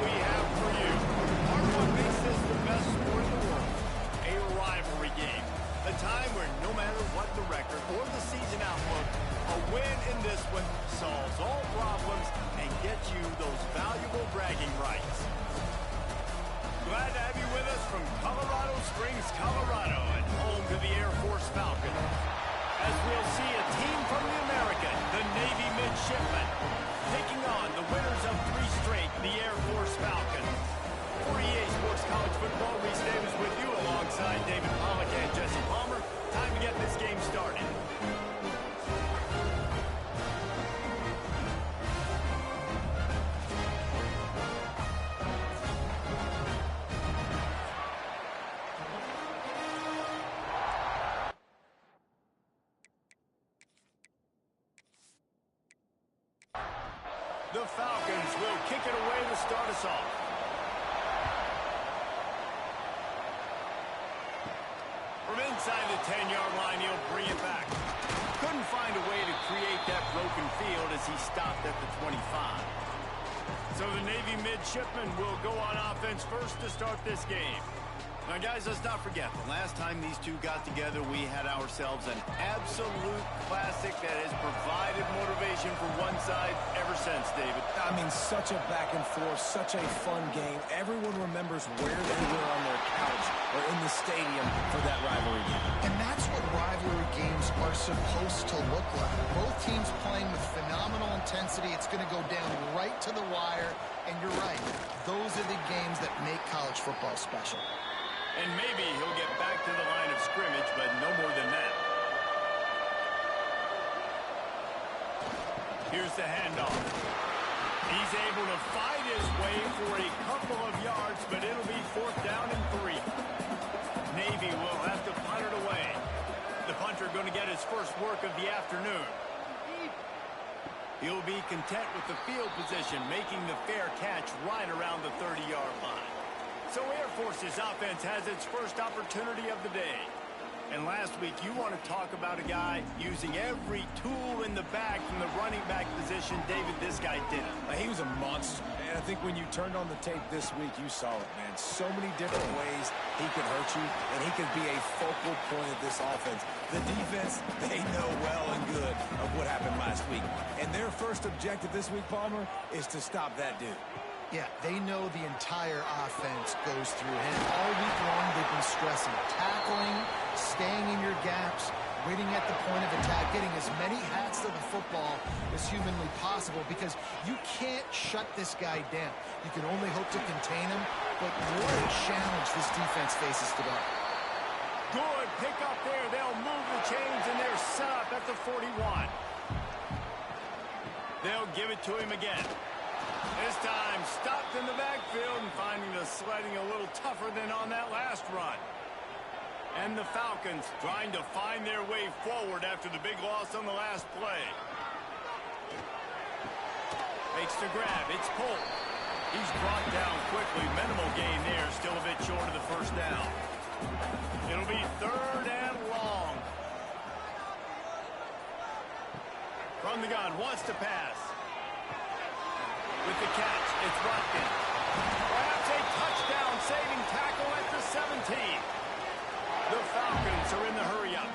we have for you. Part of what makes this the best sport in the world, a rivalry game. A time where no matter what the record or the season outlook, a win in this one solves all problems and gets you those valuable bragging rights. Glad to have you with us from Colorado Springs, Colorado, and home to the Air Force Falcon. As we'll see a team from the American, the Navy Midshipmen, taking on the winners of 3 straight, the Air Force Falcon. For EA Sports College Football, Reese Davis with you alongside David Pollack and Jesse Palmer. Time to get this game started. The Falcons will kick it away to start us off. From inside the 10-yard line, he'll bring it back. Couldn't find a way to create that broken field as he stopped at the 25. So the Navy Midshipmen will go on offense first to start this game. Now, guys, let's not forget, the last time these two got together, we had ourselves an absolute classic that has provided motivation for one side ever since, David. I mean, such a back and forth, such a fun game. Everyone remembers where they were on their couch or in the stadium for that rivalry game. And that's what rivalry games are supposed to look like. Both teams playing with phenomenal intensity. It's going to go down right to the wire. And you're right, those are the games that make college football special. And maybe he'll get back to the line of scrimmage, but no more than that. Here's the handoff. He's able to fight his way for a couple of yards, but it'll be 4th down and 3. Navy will have to punt it away. The punter going to get his first work of the afternoon. He'll be content with the field position, making the fair catch right around the 30-yard line. So Air Force's offense has its first opportunity of the day. And last week, you want to talk about a guy using every tool in the bag from the running back position. David, this guy did it. He was a monster. And I think when you turned on the tape this week, you saw it, man. So many different ways he could hurt you, and he could be a focal point of this offense. The defense, they know well and good of what happened last week. And their first objective this week, Palmer, is to stop that dude. Yeah, they know the entire offense goes through him. All week long, they've been stressing tackling, staying in your gaps, waiting at the point of attack, getting as many hats to the football as humanly possible because you can't shut this guy down. You can only hope to contain him, but what a challenge this defense faces today. Good pick up there. They'll move the chains, and they're set up at the 41. They'll give it to him again. This time, stopped in the backfield and finding the sledding a little tougher than on that last run. And the Falcons trying to find their way forward after the big loss on the last play. Makes the grab. It's Polk. He's brought down quickly. Minimal gain there. Still a bit short of the first down. It'll be 3rd and long. From the gun. Wants to pass. With the catch, it's Rutkin. Perhaps a touchdown-saving tackle at the 17. The Falcons are in the hurry-up.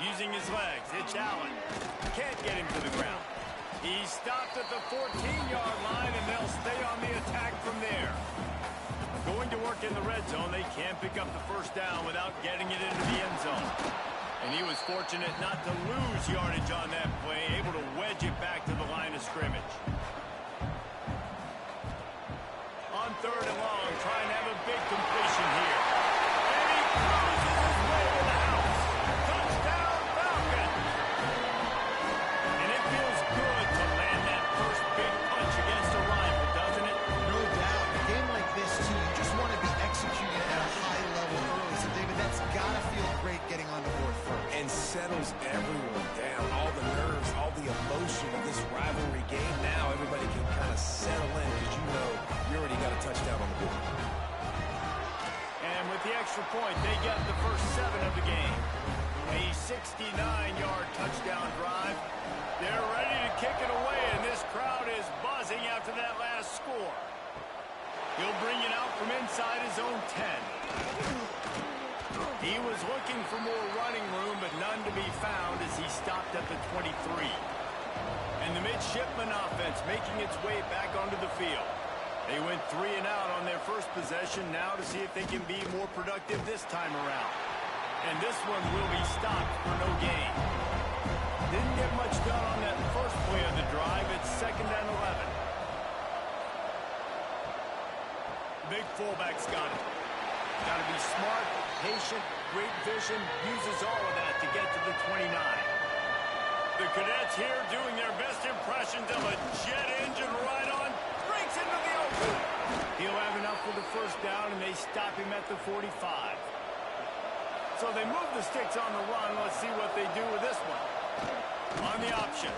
Using his legs, it's Allen. Can't get him to the ground. He stopped at the 14-yard line, and they'll stay on the attack from there. Going to work in the red zone, they can't pick up the first down without getting it into the end zone. And he was fortunate not to lose yardage on that play, able to wedge it back to the line of scrimmage. On 3rd and long, trying to have a big completion here. And he cruises his way to the house. Touchdown, Falcon! And it feels good to land that first big punch against a rival, doesn't it? No doubt. A game like this, too, you just want to be executing at a high level early. So, David, that's got to feel great getting on the board first. And settles everyone down. All the nerves, all the emotion of this rivalry game. Now everybody can kind of settle in because you know you already got a touchdown on the board. And with with the extra point. They get the first 7 of the game. A 69-yard touchdown drive. They're ready to kick it away, and this crowd is buzzing after that last score. He'll bring it out from inside his own 10. He was looking for more running room, but none to be found as he stopped at the 23. And the midshipman offense making its way back onto the field. They went 3 and out on their first possession, now to see if they can be more productive this time around. And this one will be stopped for no gain. Didn't get much done on that first play of the drive. It's 2nd and 11. Big fullback's got it. Got to be smart, patient, great vision, uses all of that to get to the 29. The Cadets here doing their best impressions of a jet engine ride-on. Breaks into the open. He'll have enough for the first down, and they stop him at the 45. So they move the sticks on the run. Let's see what they do with this one. On the option.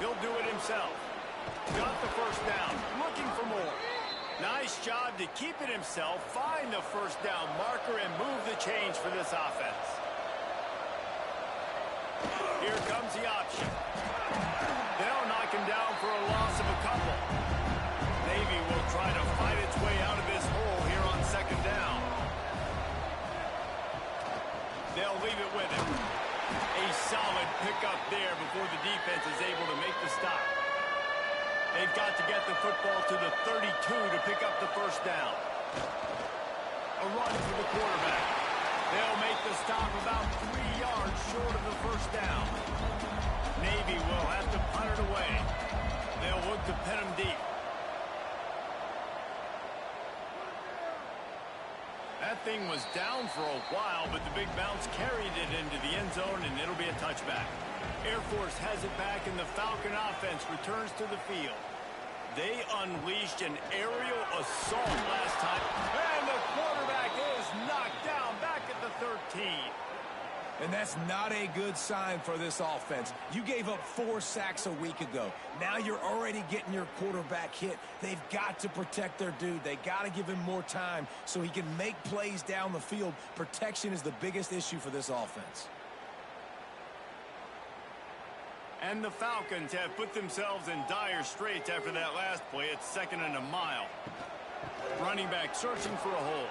He'll do it himself. Got the first down. Looking for more. Nice job to keep it himself, find the first down marker, and move the chains for this offense. Here comes the option. They'll knock him down for a loss of a couple. Navy will try to fight its way out of this hole here on 2nd down. They'll leave it with him. A solid pickup there before the defense is able to make the stop. They've got to get the football to the 32 to pick up the first down. A run for the quarterback. They'll make the stop about 3 yards short of the first down. Navy will have to punt it away. They'll look to pin him deep. That thing was down for a while, but the big bounce carried it into the end zone, and it'll be a touchback. Air Force has it back, and the Falcon offense returns to the field. They unleashed an aerial assault last time, and the quarterback is knocked down back at the 13. And that's not a good sign for this offense. You gave up 4 sacks a week ago. Now you're already getting your quarterback hit. They've got to protect their dude. They got to give him more time so he can make plays down the field. Protection is the biggest issue for this offense. And the Falcons have put themselves in dire straits after that last play. It's 2nd and a mile. Running back searching for a hole.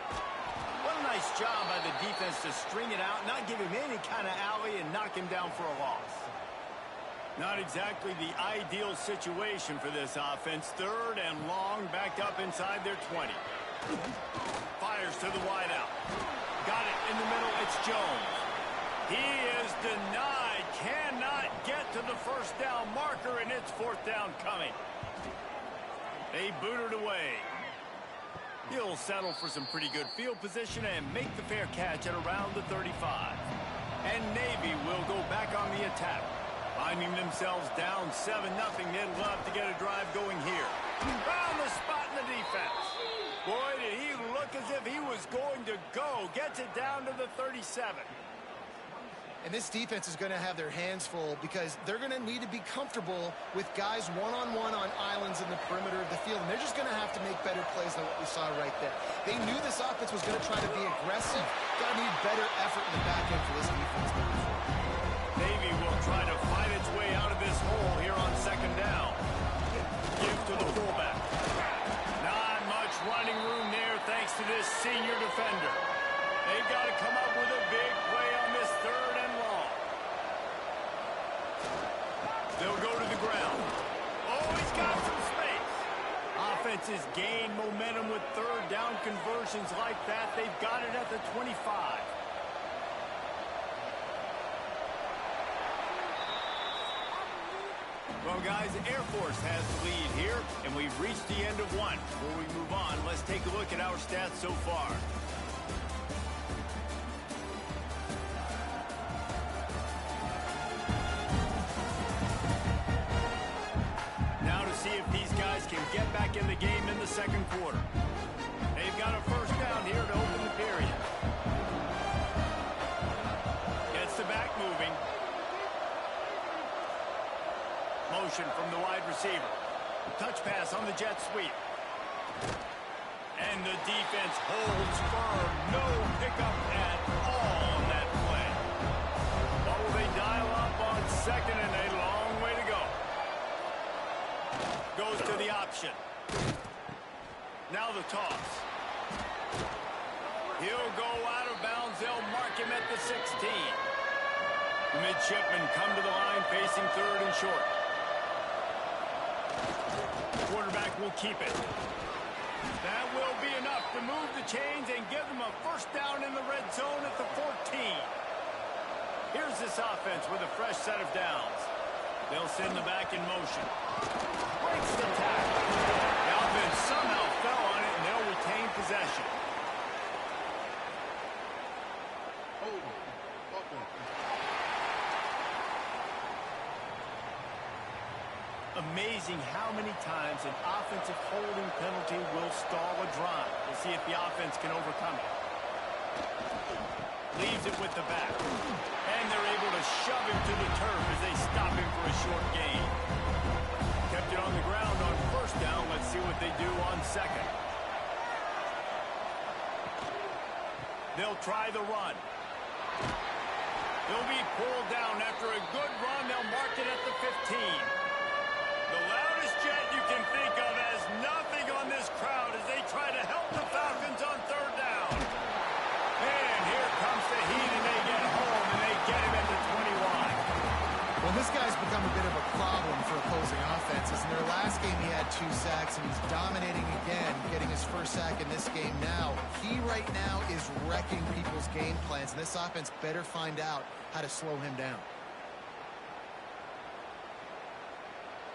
What a nice job by the defense to string it out, not give him any kind of alley, and knock him down for a loss. Not exactly the ideal situation for this offense. 3rd and long, backed up inside their 20. Fires to the wideout. Got it in the middle. It's Jones. He is denied. Cannot get to the first down marker, and it's 4th down coming. They boot it away. He'll settle for some pretty good field position and make the fair catch at around the 35. And Navy will go back on the attack. Finding themselves down 7-0, they'd love to get a drive going here. Found the spot in the defense. Boy, did he look as if he was going to go. Gets it down to the 37. And this defense is going to have their hands full because they're going to need to be comfortable with guys one-on-one on islands in the perimeter of the field. And they're just going to have to make better plays than what we saw right there. They knew this offense was going to try to be aggressive. Got to need better effort in the back end for this defense moving forward. Navy will try to fight its way out of this hole here on 2nd down. Give to the fullback. Not much running room there thanks to this senior defender. They've got to come up with a big play on this 3rd and long. They'll go to the ground. Oh, he's got some space. Offenses gain momentum with 3rd down conversions like that. They've got it at the 25. Well, guys, Air Force has the lead here, and we've reached the end of one. Before we move on, let's take a look at our stats so far. See if these guys can get back in the game in the 2nd quarter. They've got a first down here to open the period. Gets the back moving. Motion from the wide receiver. Touch pass on the jet sweep. And the defense holds firm. No pickup at all on that play. What will they dial up on second and a long way to go? Goes to the option. Now the toss. He'll go out of bounds. They'll mark him at the 16. Midshipmen come to the line facing third and short. Quarterback will keep it. That will be enough to move the chains and give them a first down in the red zone at the 14. Here's this offense with a fresh set of downs. They'll send the back in motion. Breaks the tackle. The offense somehow fell on it, and they'll retain possession. Amazing how many times an offensive holding penalty will stall a drive. We'll see if the offense can overcome it. Leaves it with the back. And they're able to shove him to the turf as they stop him for a short gain. Kept it on the ground on first down. Let's see what they do on second. They'll try the run. They'll be pulled down after a good run. They'll mark it at the 15. The loudest jet you can think of has nothing on this crowd as they try to help the Falcons on third down. And here comes the heat, and they get home, and they get him at the 21. Well, this guy's become a bit of a problem for opposing offenses. In their last game, he had 2 sacks, and he's dominating again, getting his first sack in this game now. He right now is wrecking people's game plans, and this offense better find out how to slow him down.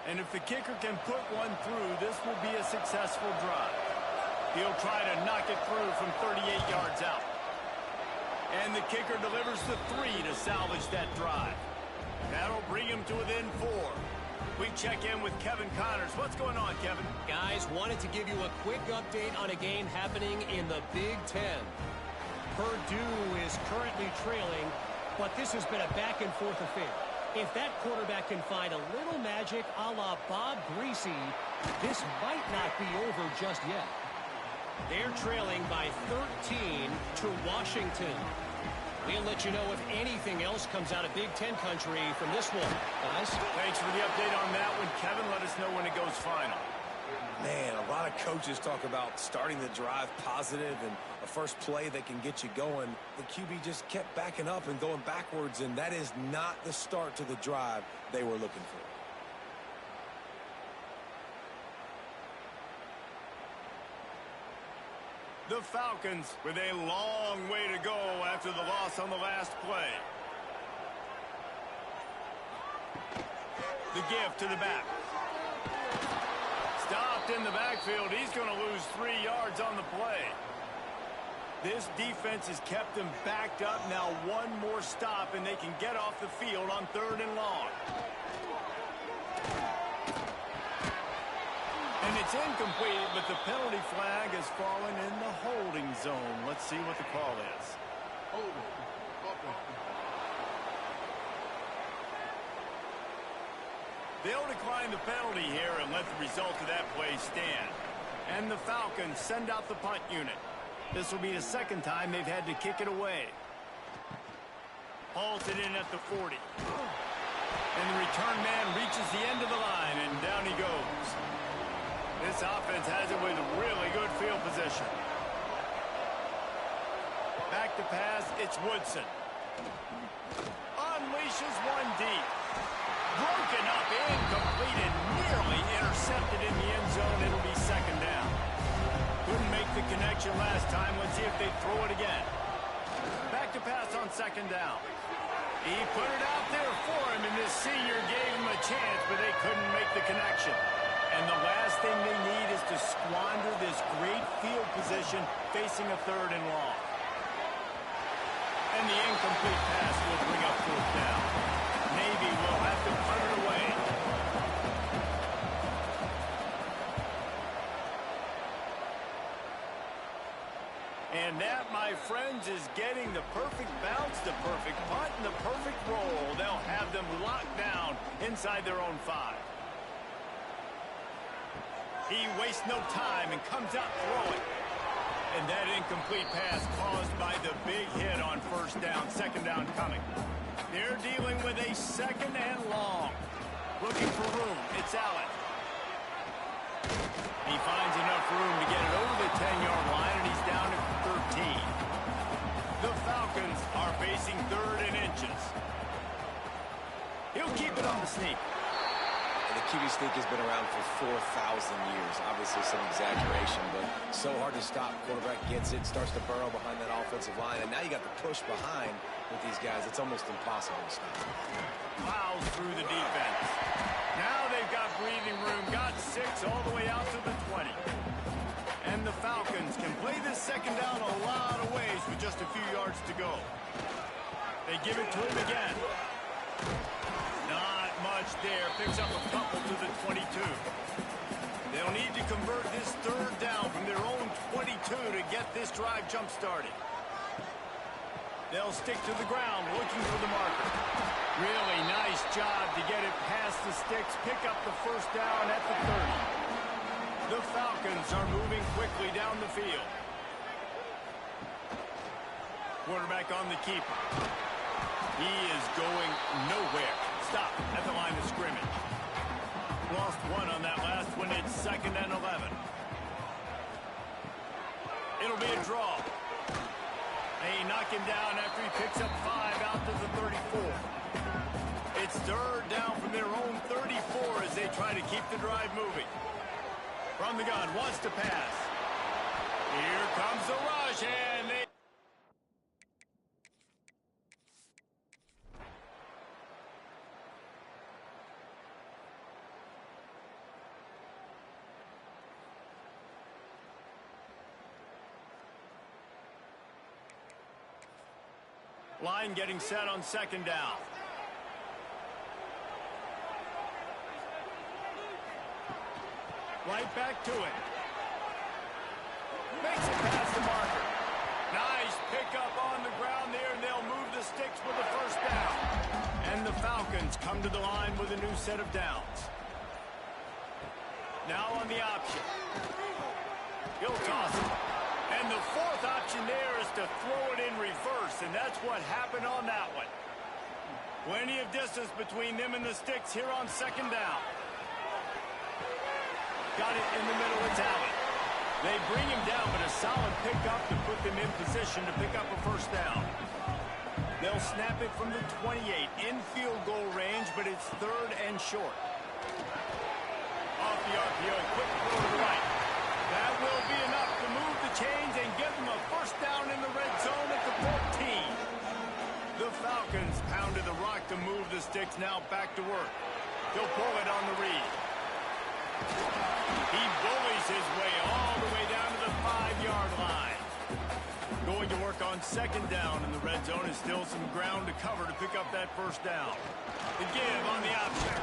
And if the kicker can put one through, this will be a successful drive. He'll try to knock it through from 38 yards out. And the kicker delivers the 3 to salvage that drive. That'll bring him to within 4. We check in with Kevin Connors. What's going on, Kevin? Guys, wanted to give you a quick update on a game happening in the Big Ten. Purdue is currently trailing, but this has been a back-and-forth affair. If that quarterback can find a little magic a la Bob Greasy, this might not be over just yet. They're trailing by 13 to Washington. We'll let you know if anything else comes out of Big Ten country from this one, guys. Thanks for the update on that one, Kevin. Let us know when it goes final. Man, a lot of coaches talk about starting the drive positive and a first play that can get you going. The QB just kept backing up and going backwards, and that is not the start to the drive they were looking for. The Falcons with a long way to go after the loss on the last play. The give to the back. Stopped in the backfield. He's going to lose 3 yards on the play. This defense has kept them backed up. Now one more stop, and they can get off the field on 3rd and long. And it's incomplete, but the penalty flag has fallen in the holding zone. Let's see what the call is. They'll decline the penalty here and let the result of that play stand. And the Falcons send out the punt unit. This will be the second time they've had to kick it away. Hauls it in at the 40. And the return man reaches the end of the line, and down he goes. This offense has it with really good field position. Back to pass, it's Woodson. Unleashes one deep. Broken up, incomplete, and nearly intercepted in the end zone. It'll be second down. Couldn't make the connection last time. Let's see if they throw it again. Back to pass on second down. He put it out there for him, and this senior gave him a chance, but they couldn't make the connection. And the last thing they need is to squander this great field position facing a 3rd and long. And the incomplete pass will bring up 4th down. Navy will have to punt it away. And that, my friends, is getting the perfect bounce, the perfect punt, and the perfect roll. They'll have them locked down inside their own 5. He wastes no time and comes out throwing. And that incomplete pass caused by the big hit on first down, second down coming. They're dealing with a second and long. Looking for room. It's Allen. He finds enough room to get it over the 10-yard line, and he's down to 13. The Falcons are facing third and inches. He'll keep it on the sneak. And the QB sneak has been around for 4,000 years. Obviously some exaggeration, but so hard to stop. Quarterback gets it, starts to burrow behind that offensive line, and now you got the push behind with these guys. It's almost impossible to stop. Plows through the defense. Now they've got breathing room. Got 6 all the way out to the 20. And the Falcons can play this second down a lot of ways with just a few yards to go. They give it to him again. Not much there. Picks up a couple to the 22. They'll need to convert this third down from their own 22 to get this drive jump-started. They'll stick to the ground, looking for the marker. Really nice job to get it past the sticks, pick up the first down at the 30. The Falcons are moving quickly down the field. Quarterback on the keeper. He is going nowhere. Stop at the line of scrimmage. Lost one on that last one. It's second and 11. It'll be a draw. They knock him down after he picks up 5 out to the 34. It's third down from their own 34 as they try to keep the drive moving. From the gun, wants to pass. Here comes the rush, and they... Line getting set on second down. Right back to it. Makes it past the marker. Nice pickup on the ground there, and they'll move the sticks with the first down. And the Falcons come to the line with a new set of downs. Now on the option. He'll toss it. And the fourth option there is to throw it in reverse, and that's what happened on that one. Plenty of distance between them and the sticks here on second down. Got it in the middle, it's Allen. They bring him down, but a solid pickup to put them in position to pick up a first down. They'll snap it from the 28, in field goal range, but it's third and short. Off the RPO, quick throw to the right. That will be enough to move the chains and give them a first down in the red zone at the 14. The Falcons pounded the rock to move the sticks, now back to work. He'll pull it on the read. He bullies his way all the way down to the 5-yard line. Going to work on second down in the red zone is still some ground to cover to pick up that first down. The give on the option.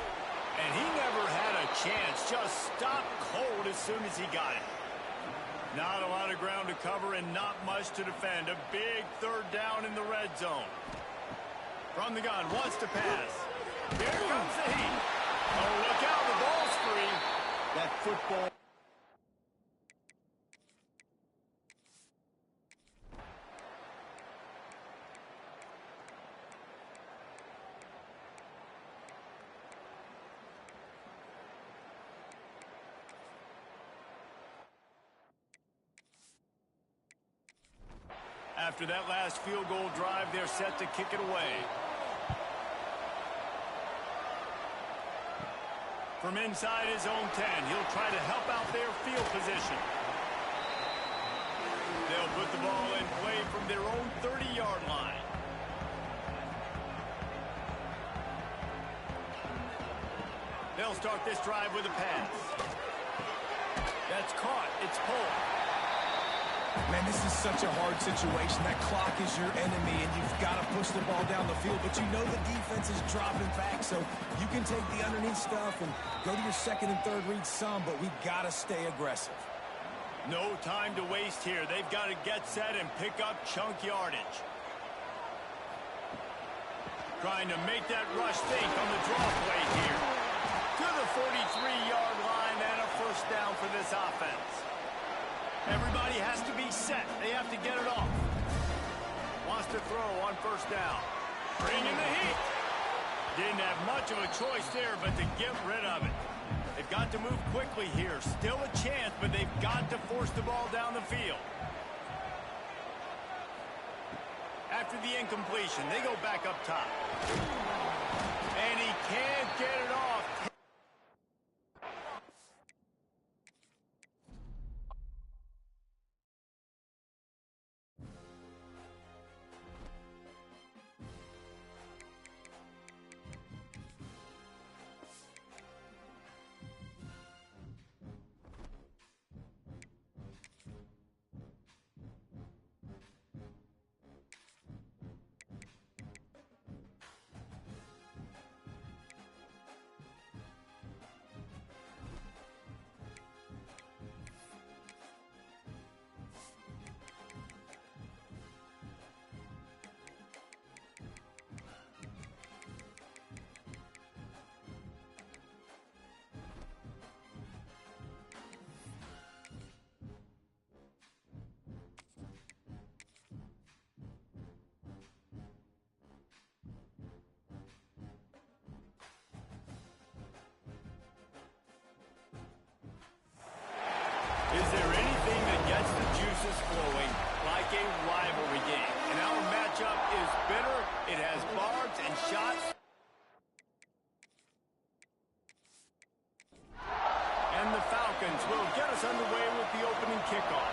And he never had a chance, just stopped cold as soon as he got it. Not a lot of ground to cover and not much to defend. A big third down in the red zone. From the gun, wants to pass. Here comes the heat. Oh, look out, the ball's free. That football... After that last field goal drive, they're set to kick it away. From inside his own 10, he'll try to help out their field position. They'll put the ball in play from their own 30-yard line. They'll start this drive with a pass. That's caught. It's pulled. Man, this is such a hard situation. That clock is your enemy, and you've got to push the ball down the field. But you know the defense is dropping back, so you can take the underneath stuff and go to your second and third read some, but we've got to stay aggressive. No time to waste here. They've got to get set and pick up chunk yardage. Trying to make that rush think on the draw play here. To the 43-yard line and a first down for this offense. Everybody has to be set. They have to get it off. Wants to throw on first down. Bringing the heat. Didn't have much of a choice there, but to get rid of it. They've got to move quickly here. Still a chance, but they've got to force the ball down the field. After the incompletion, they go back up top. And he can't get it off. Is there anything that gets the juices flowing like a rivalry game? And our matchup is bitter. It has barbs and shots. And the Falcons will get us underway with the opening kickoff.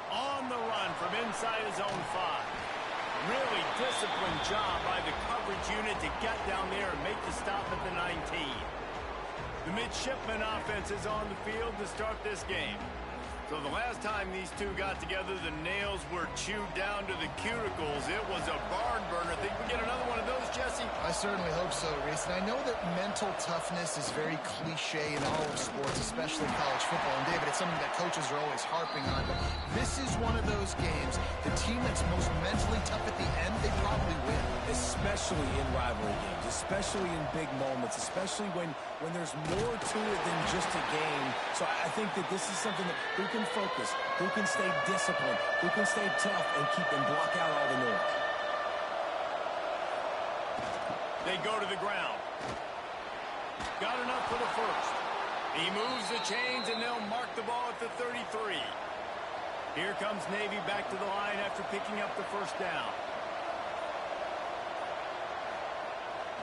On the run from inside his own 5. Really disciplined job by the coverage unit to get down there and make the stop at the 19. The midshipman offense is on the field to start this game. So the last time these two got together, the nails were chewed down to the cuticles. It was a barn burner. Think we get another one of those, Jesse? I certainly hope so, Reese. And I know that mental toughness is very cliche in all of sports, especially college football. And, David, it's something that coaches are always harping on. But this is one of those games, the team that's most mentally tough at the end, they probably win. Especially in rivalry games, especially in big moments, especially when there's more to it than just a game. So I think that this is something that who can focus, who can stay disciplined, who can stay tough and keep and block out all the noise. They go to the ground. Got enough for the first. He moves the chains, and they'll mark the ball at the 33. Here comes Navy back to the line after picking up the first down.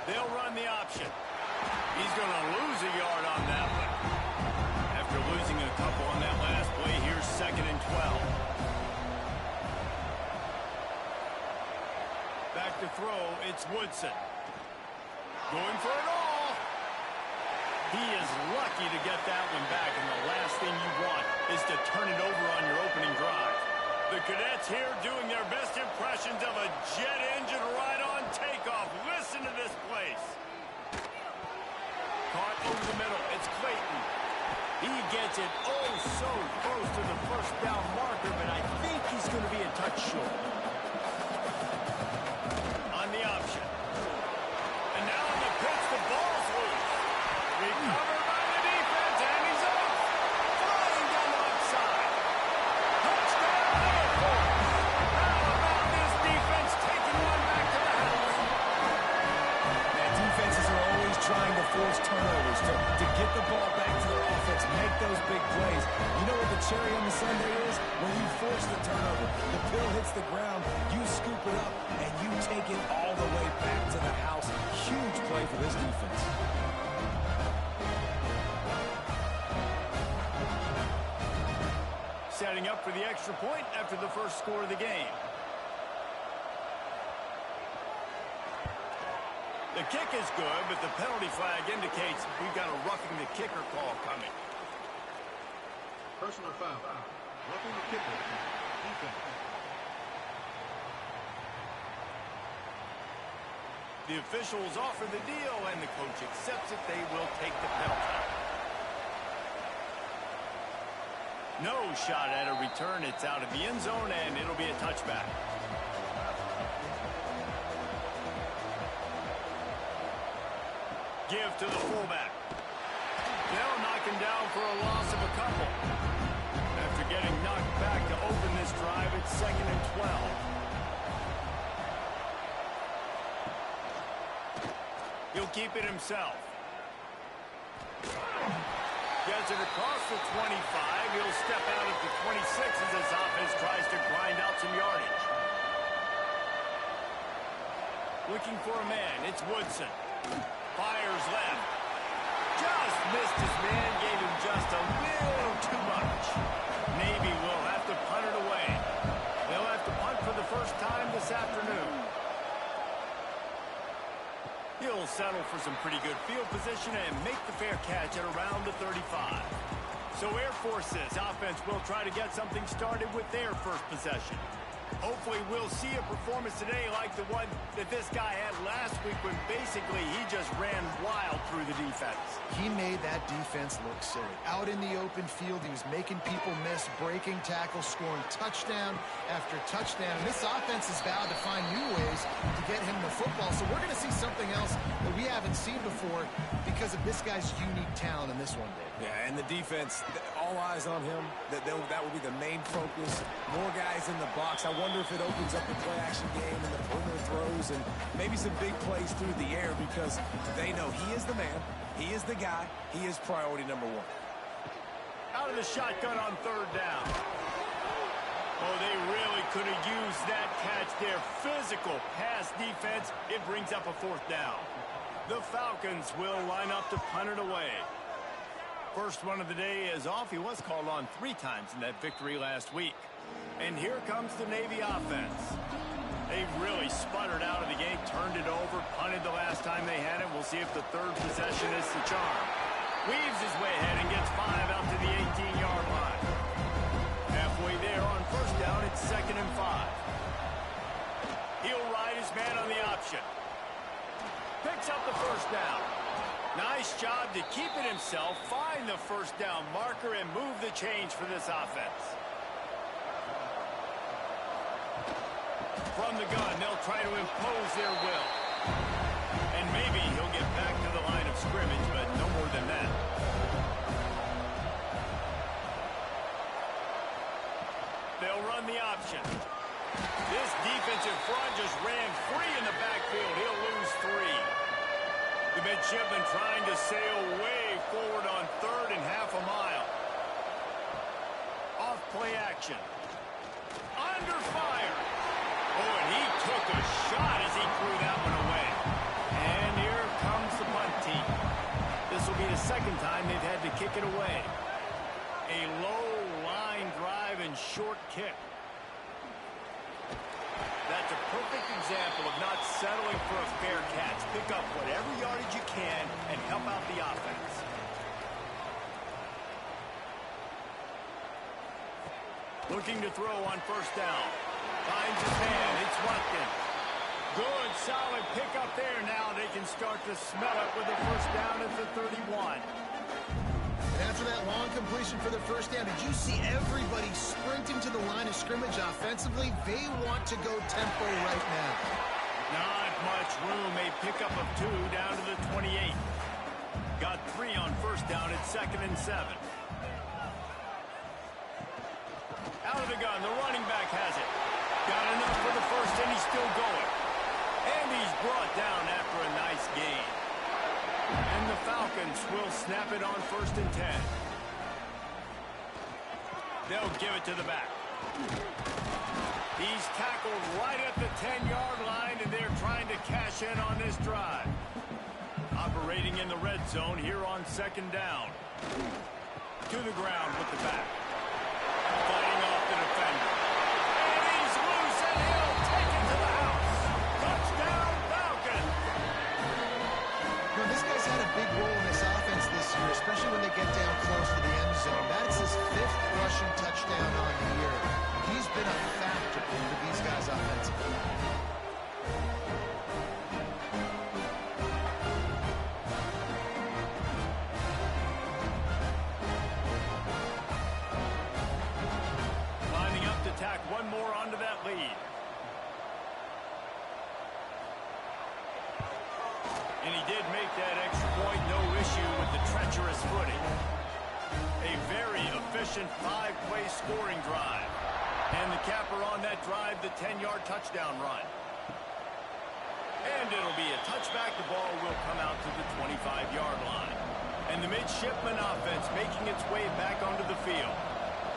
They'll run the option. He's going to lose a yard on that one. After losing a couple on that last play, here's 2nd and 12. Back to throw, it's Woodson. Going for it all. He is lucky to get that one back, and the last thing you want is to turn it over on your opening drive. The Cadets here doing their best impressions of a jet engine right on takeoff. Listen to this place. Caught over the middle. It's Clayton. He gets it oh so close to the first down marker, but I think he's going to be a touch short. On the option. And now in the pitch, the ball's loose. Recovered by the defense, and he's off. Flying down the left side. Touchdown, Air Force. How about this defense taking one back to the house? Yeah, defenses are always trying to force turnovers to get the ball back to their offense, make those big plays. You know what the cherry on the sundae is? When you force the turnover, the pill hits the ground, you scoop it up, and you take it all the way back to the house. Huge play for this defense. Setting up for the extra point after the first score of the game. The kick is good, but the penalty flag indicates we've got a roughing the kicker call coming. Personal foul. Roughing the kicker. Defense. The officials offer the deal, and the coach accepts it. They will take the penalty. No shot at a return. It's out of the end zone, and it'll be a touchback. Give to the fullback. They'll knock second down for a loss of a couple. After getting knocked back to open this drive, it's 2nd and 12. He'll keep it himself. Gets it across the 25. He'll step out at the 26 as his offense tries to grind out some yardage. Looking for a man. It's Woodson. Fires left. Just missed his man. Gave him just a little too much. Navy will have to punt it away. They'll have to punt for the first time this afternoon. He'll settle for some pretty good field position and make the fair catch at around the 35. So Air Force's offense will try to get something started with their first possession. Hopefully we'll see a performance today like the one that this guy had last week when basically he just ran wild through the defense. He made that defense look silly. Out in the open field, he was making people miss, breaking tackles, scoring touchdown after touchdown. And this offense is vowed to find new ways to get him the football. So we're going to see something else that we haven't seen before because of this guy's unique talent in this one, Dave. Yeah, and the defense, all eyes on him. That will be the main focus. More guys in the box. I wonder if it opens up the play-action game and the perimeter throws and maybe some big plays through the air because they know he is the man, he is the guy, he is priority number one. Out of the shotgun on 3rd down. Oh, they really could have used that catch there. Physical pass defense. It brings up a 4th down. The Falcons will line up to punt it away. First one of the day is off. He was called on 3 times in that victory last week. And here comes the Navy offense. They really sputtered out of the gate, turned it over, punted the last time they had it. We'll see if the 3rd possession is the charm. Weaves his way ahead and gets 5 out to the 18-yard line. Halfway there on 1st down, it's 2nd and 5. He'll ride his man on the option. Picks up the 1st down. Nice job to keep it himself, find the 1st down marker, and move the change for this offense. From the gun, they'll try to impose their will. And maybe he'll get back to the line of scrimmage, but no more than that. They'll run the option. This defensive front just ran free in the backfield. He'll lose 3. The midshipman trying to sail way forward on 3rd and half a mile. Off play action. Under fire. Oh, and he took a shot as he threw that one away. And here comes the punt team. This will be the 2nd time they've had to kick it away. A low line drive and short kick. That's a perfect example of not settling for a fair catch. Pick up whatever yardage you can and help out the offense. Looking to throw on 1st down. Finds his man. It's Watkins. Good, solid pickup there. Now they can start to smell it with the 1st down at the 31. And after that long completion for the 1st down, did you see everybody sprinting to the line of scrimmage offensively? They want to go tempo right now. Not much room. A pickup of 2 down to the 28. Got 3 on 1st down at 2nd and 7. Out of the gun, the running back has it. Got enough for the 1st, and he's still going. And he's brought down after a nice gain. And the Falcons will snap it on 1st and 10. They'll give it to the back. He's tackled right at the 10-yard line, and they're trying to cash in on this drive. Operating in the red zone here on 2nd down. To the ground with the back. Fighting off the defender. And he's loose, and he'll take it to the house. Touchdown, Falcons! You know, this guy's had a big role in this offense this year, especially when they get down close to the end zone. That's his 5th rushing touchdown on the year. He's been a factor for these guys offensively. Lining up to tack one more onto that lead. And he did make that extra point, no issue with the treacherous footing. A very efficient 5-play scoring drive. And the capper on that drive, the 10-yard touchdown run. And it'll be a touchback. The ball will come out to the 25-yard line. And the midshipman offense making its way back onto the field.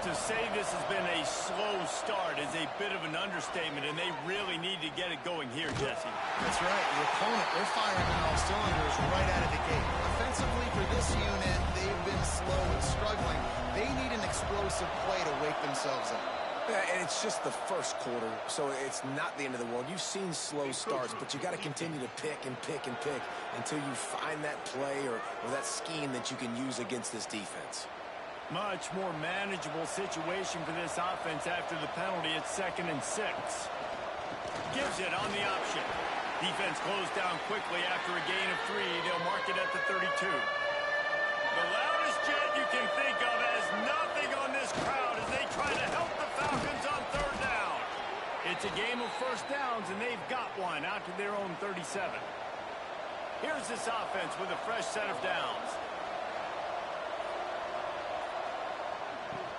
To say this has been a slow start is a bit of an understatement, and they really need to get it going here, Jesse. That's right. The opponent, they're firing on all cylinders right out of the gate. Offensively, for this unit, they've been slow and struggling. They need an explosive play to wake themselves up. Yeah, and it's just the first quarter, so it's not the end of the world. You've seen slow starts, but you got to continue to pick and pick and pick until you find that play or that scheme that you can use against this defense. Much more manageable situation for this offense after the penalty at 2nd and 6. Gives it on the option. Defense closed down quickly after a gain of 3. They'll mark it at the 32. The loudest jet you can think of has nothing on this crowd as they try to help the Falcons on 3rd down. It's a game of first downs, and they've got one out to their own 37. Here's this offense with a fresh set of downs.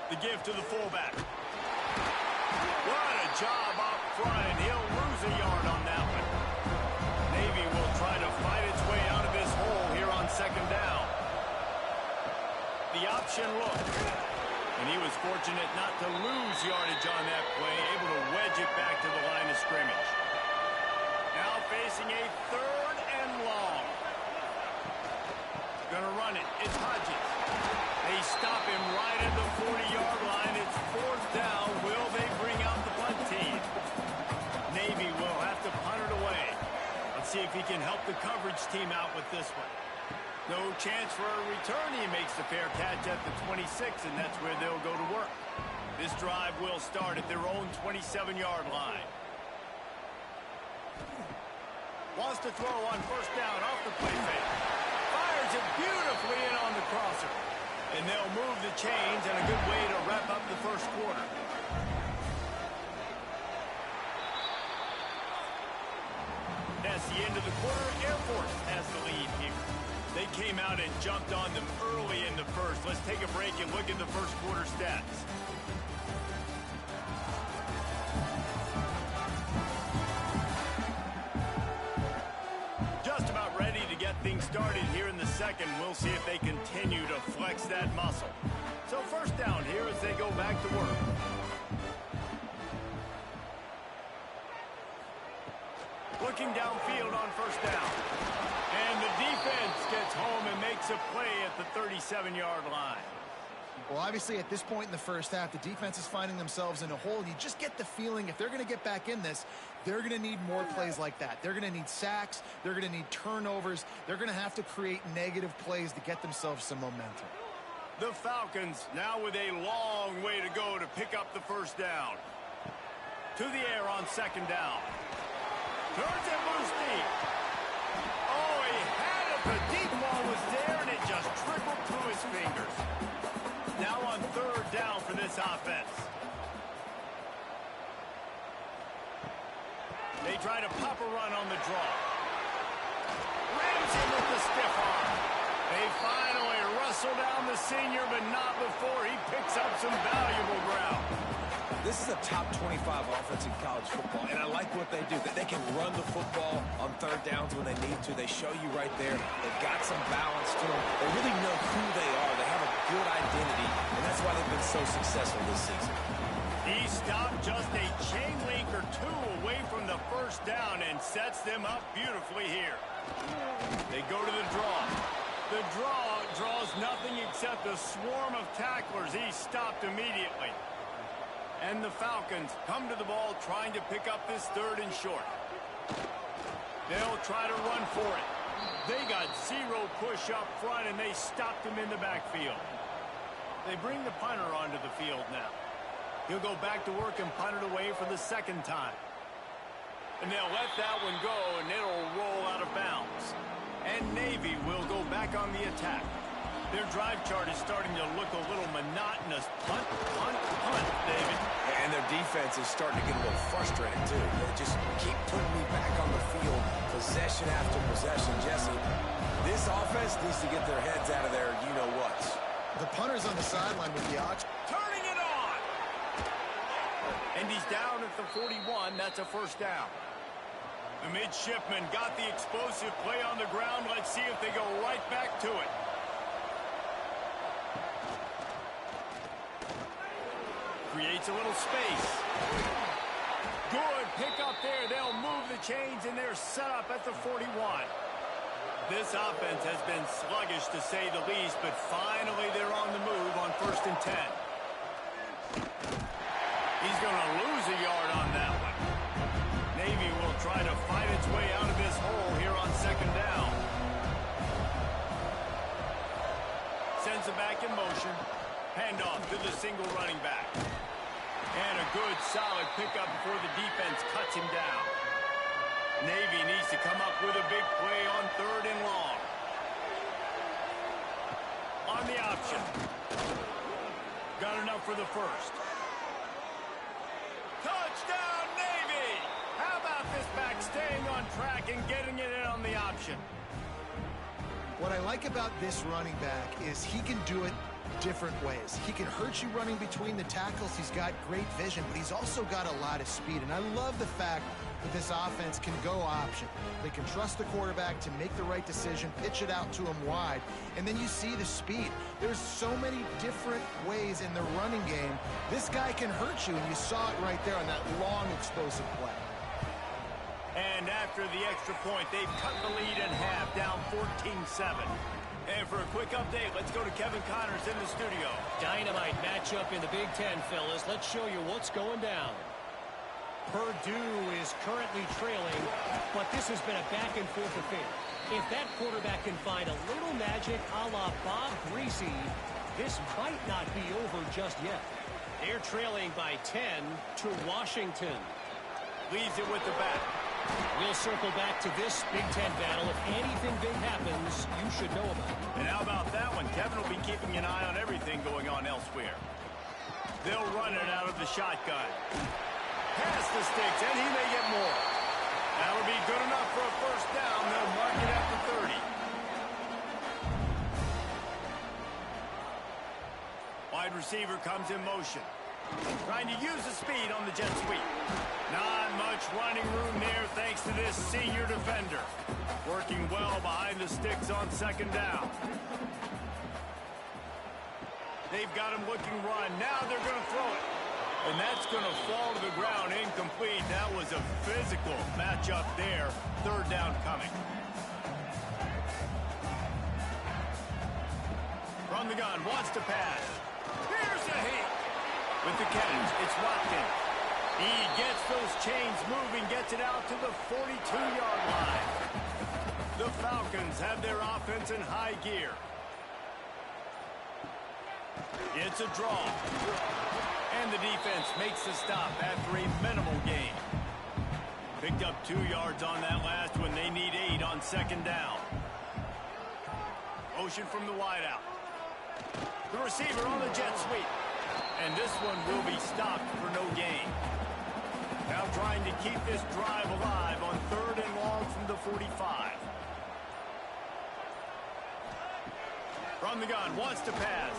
The give to the fullback. What a job up front, and he'll lose a yard on that one. Navy will try to fight its way out of this hole here on 2nd down. The option look. And he was fortunate not to lose yardage on that play, able to wedge it back to the line of scrimmage. Now facing a 3rd and long. Gonna run it. It's Hodges. They stop him right at the 40-yard line. It's 4th down. Will they bring out the punt team? Navy will have to punt it away. Let's see if he can help the coverage team out with this one. No chance for a return. He makes the fair catch at the 26, and that's where they'll go to work. This drive will start at their own 27-yard line. Wants to throw on 1st down off the play fake. Fires it beautifully in on the crosser. And they'll move the chains, and a good way to wrap up the 1st quarter. That's the end of the quarter. Air Force has the lead here. They came out and jumped on them early in the 1st. Let's take a break and look at the 1st quarter stats. Just about ready to get things started here in the 2nd. We'll see if they continue to flex that muscle. So 1st down here as they go back to work. Looking downfield on 1st down. And the defense gets home and makes a play at the 37-yard line. Well, obviously, at this point in the 1st half, the defense is finding themselves in a hole. You just get the feeling if they're going to get back in this, they're going to need more plays like that. They're going to need sacks. They're going to need turnovers. They're going to have to create negative plays to get themselves some momentum. The Falcons now with a long way to go to pick up the 1st down. To the air on 2nd down. Turns it loose deep. Oh, he had it. The deep ball was there, and it just trickled through his fingers. Now on 3rd down for this offense. They try to pop a run on the draw. Rams him with the stiff arm. They finally wrestle down the senior, but not before he picks up some valuable ground. This is a top 25 offense in college football, and I like what they do. That they can run the football on 3rd downs when they need to. They show you right there. They've got some balance to them. They really know who they are. They have a good identity, and that's why they've been so successful this season. He stopped just a chain link or 2 away from the 1st down and sets them up beautifully here. They go to the draw. The draw draws nothing except a swarm of tacklers. He's stopped immediately. And the Falcons come to the ball trying to pick up this 3rd and short. They'll try to run for it. They got 0 push up front, and they stopped him in the backfield. They bring the punter onto the field now. He'll go back to work and punt it away for the 2nd time. And they'll let that one go, and it'll roll out of bounds. And Navy will go back on the attack. Their drive chart is starting to look a little monotonous. Punt, punt, punt, David. And their defense is starting to get a little frustrated, too. They just keep putting me back on the field, possession after possession. Jesse, this offense needs to get their heads out of their you-know-whats. The punter's on the sideline with the ox. Turning it on! And he's down at the 41. That's a first down. The midshipmen got the explosive play on the ground. Let's see if they go right back to it. Creates a little space. Good pick up there. They'll move the chains, and they're set up at the 41. This offense has been sluggish, to say the least, but finally they're on the move on 1st and 10. He's going to lose a yard on that one. Navy will try to fight its way out of this hole here on 2nd down. Sends it back in motion. Handoff to the single running back. And a good, solid pickup before the defense cuts him down. Navy needs to come up with a big play on 3rd and long. On the option. Got enough for the first. Touchdown, Navy! How about this back staying on track and getting it in on the option? What I like about this running back is he can do it different ways. He can hurt you running between the tackles. He's got great vision, but he's also got a lot of speed. And I love the fact that this offense can go option. They can trust the quarterback to make the right decision, pitch it out to him wide, and then you see the speed. There's so many different ways in the running game. This guy can hurt you, and you saw it right there on that long, explosive play. And after the extra point, they've cut the lead in half, down 14-7. And for a quick update, let's go to Kevin Connors in the studio. Dynamite matchup in the Big Ten, fellas. Let's show you what's going down. Purdue is currently trailing, but this has been a back-and-forth affair. If that quarterback can find a little magic a la Bob Greasy, this might not be over just yet. They're trailing by 10 to Washington. Leaves it with the back. We'll circle back to this Big Ten battle. If anything big happens, you should know about it. And how about that one? Kevin will be keeping an eye on everything going on elsewhere. They'll run it out of the shotgun. Past the sticks, and he may get more. That'll be good enough for a first down. They'll mark it at the 30. Wide receiver comes in motion. Trying to use the speed on the jet sweep. Not much running room there thanks to this senior defender. Working well behind the sticks on 2nd down. They've got him looking run. Now they're going to throw it. And that's going to fall to the ground incomplete. That was a physical matchup there. 3rd down coming. From the gun, wants to pass. Here's a hit. With the catch, it's Watkins. He gets those chains moving, gets it out to the 42-yard line. The Falcons have their offense in high gear. It's a draw. And the defense makes the stop after a minimal gain. Picked up 2 yards on that last one. They need 8 on 2nd down. Motion from the wideout. The receiver on the jet sweep. And this one will be stopped for no gain. Now trying to keep this drive alive on 3rd and long from the 45. From the gun, wants to pass.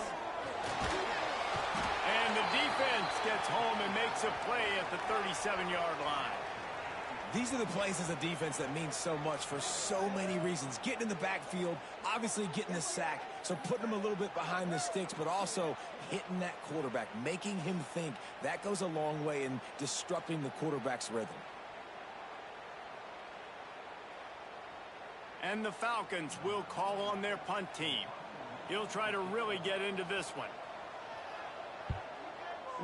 And the defense gets home and makes a play at the 37-yard line. These are the plays as a defense that mean so much for so many reasons. Getting in the backfield, obviously getting the sack, so putting him a little bit behind the sticks, but also hitting that quarterback, making him think. That goes a long way in disrupting the quarterback's rhythm. And the Falcons will call on their punt team. He'll try to really get into this one.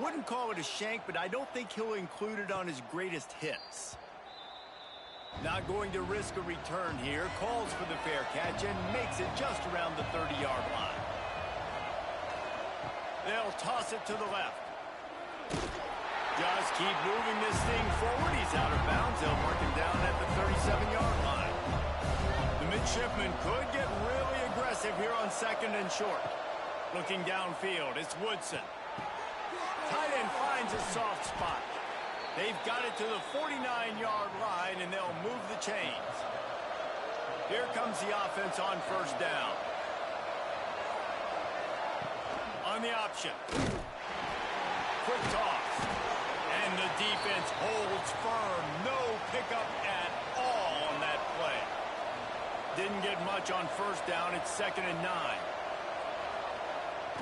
Wouldn't call it a shank, but I don't think he'll include it on his greatest hits. Not going to risk a return here. Calls for the fair catch and makes it just around the 30-yard line. They'll toss it to the left. Just keep moving this thing forward. He's out of bounds. They'll mark him down at the 37-yard line. The midshipman could get really aggressive here on 2nd and short. Looking downfield, it's Woodson. Tight end finds a soft spot. They've got it to the 49-yard line, and they'll move the chains. Here comes the offense on 1st down. on the option. Quick toss. And the defense holds firm. No pickup at all on that play. Didn't get much on first down. It's 2nd and 9.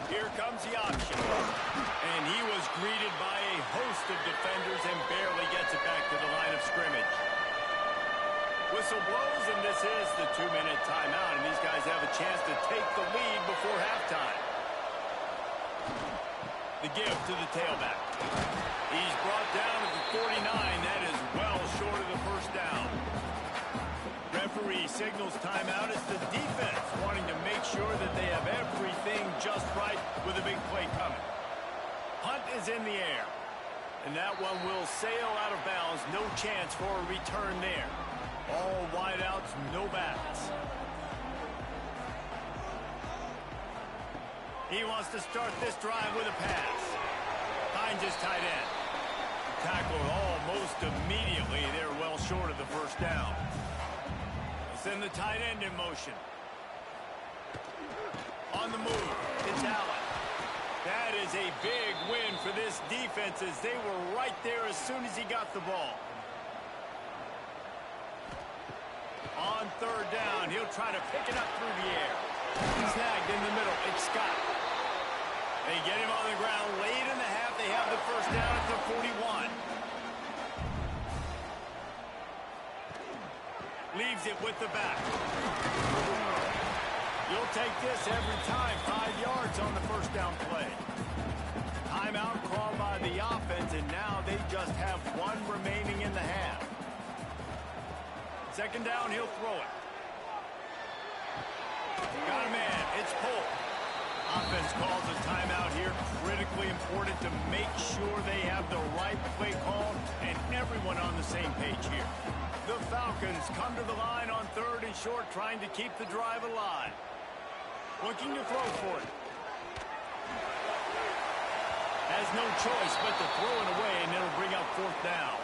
Here comes the option. And he was greeted by a host of defenders and barely gets it back to the line of scrimmage. Whistle blows, and this is the 2-minute timeout, and these guys have a chance to take the lead before halftime. The give to the tailback. He's brought down at the 49. That is well short of the first down. Referee signals timeout as the defense wanting to make sure that they have everything just right with a big play coming. Punt is in the air, and that one will sail out of bounds. No chance for a return there. All wideouts, no backs. He wants to start this drive with a pass. Finds his tight end. Tackled almost immediately. They're well short of the first down. Send the tight end in motion. On the move, it's Allen. That is a big win for this defense as they were right there as soon as he got the ball. On 3rd down, he'll try to pick it up through the air. Snagged in the middle, it's Scott. They get him on the ground late in the half. They have the first down at the 41. Leaves it with the back. You'll take this every time. 5 yards on the first down play. Timeout called by the offense, and now they just have one remaining in the half. 2nd down, he'll throw it. Got a man. It's Polk. Offense calls a timeout here. Critically important to make sure they have the right play call and everyone on the same page here. The Falcons come to the line on 3rd and short, trying to keep the drive alive. Looking to throw for it. Has no choice but to throw it away, and it'll bring up 4th down.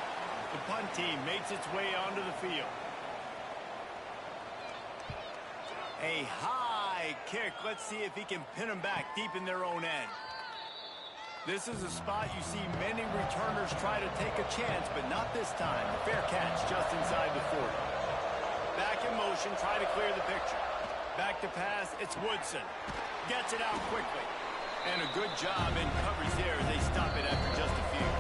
The punt team makes its way onto the field. A high kick. Let's see if he can pin them back deep in their own end. This is a spot you see many returners try to take a chance, but not this time. Fair catch just inside the 40. Back in motion, try to clear the picture. Back to pass, it's Woodson. Gets it out quickly. And a good job in coverage there as they stop it after just a few.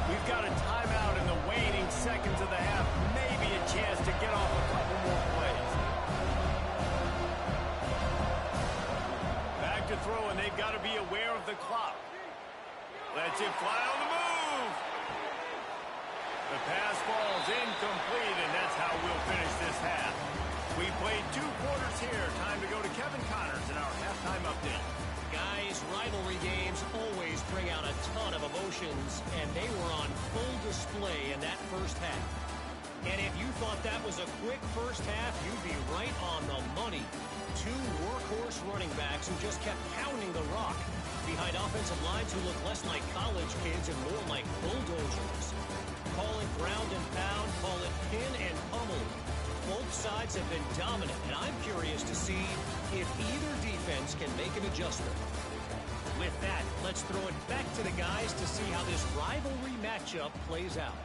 We've got a timeout in the waning seconds of the half. Maybe a chance to get off a couple more plays. Back to throw, and they've got to be aware of the clock. Lets it fly on the move. The pass falls incomplete, and that's how we'll finish this half. We played 2 quarters here. Time to go to Kevin Connors in our halftime update. Guys, rivalry games always bring out a ton of emotions, and they were on full display in that first half. And if you thought that was a quick first half, you'd be right on the money. 2 workhorse running backs who just kept pounding the rock behind offensive lines who look less like college kids and more like bulldozers. Call it ground and pound, call it pin and pummel. Both sides have been dominant, and I'm curious to see if either defense can make an adjustment. With that, let's throw it back to the guys to see how this rivalry matchup plays out.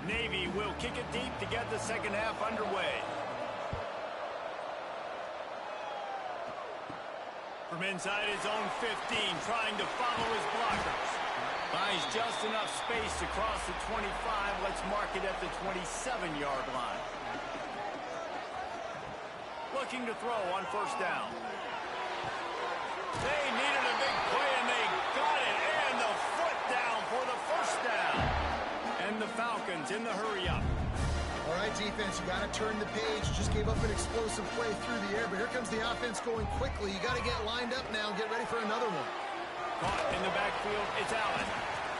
Navy will kick it deep to get the second half underway. From inside his own 15, trying to follow his blockers. Finds just enough space to cross the 25. Let's mark it at the 27-yard line. Looking to throw on first down. They needed a big play, and they got it. And the foot down for the first down. And the Falcons in the hurry-up. All right, defense, you got to turn the page. Just gave up an explosive play through the air, but here comes the offense going quickly. You got to get lined up now and get ready for another one. Caught in the backfield, it's Allen.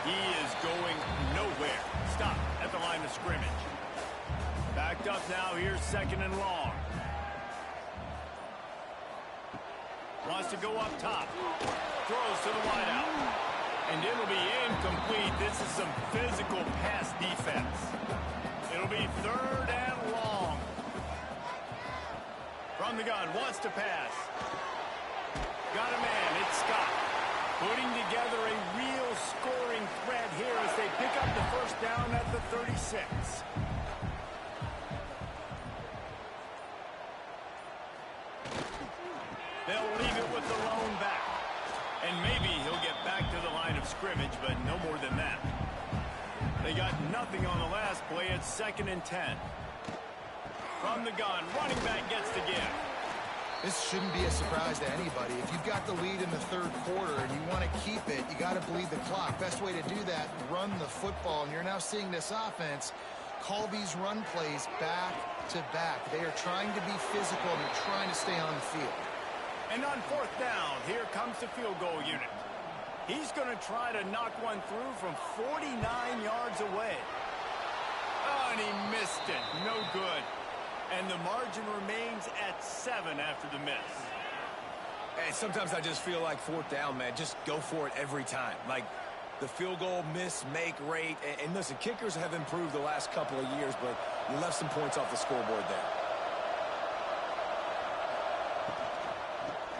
He is going nowhere. Stop at the line of scrimmage. Backed up now, here's 2nd and long. Wants to go up top. Throws to the wideout. And it'll be incomplete. This is some physical pass defense. It'll be 3rd and long. From the gun, wants to pass. Got a man, it's Scott. Putting together a real scoring threat here as they pick up the first down at the 36. They'll leave it with the lone back. And maybe he'll get back to the line of scrimmage, but no more than that. They got nothing on the last play. It's 2nd and 10. From the gun, running back gets the give. This shouldn't be a surprise to anybody. If you've got the lead in the third quarter and you want to keep it, you got to bleed the clock. Best way to do that, run the football. And you're now seeing this offense call these run plays back to back. They are trying to be physical and they're trying to stay on the field. And on 4th down, here comes the field goal unit. He's going to try to knock one through from 49 yards away. Oh, and he missed it. No good. And the margin remains at 7 after the miss. And sometimes I just feel like 4th down, man. Just go for it every time. Like the field goal miss-make rate. And listen, kickers have improved the last couple of years, but you left some points off the scoreboard there.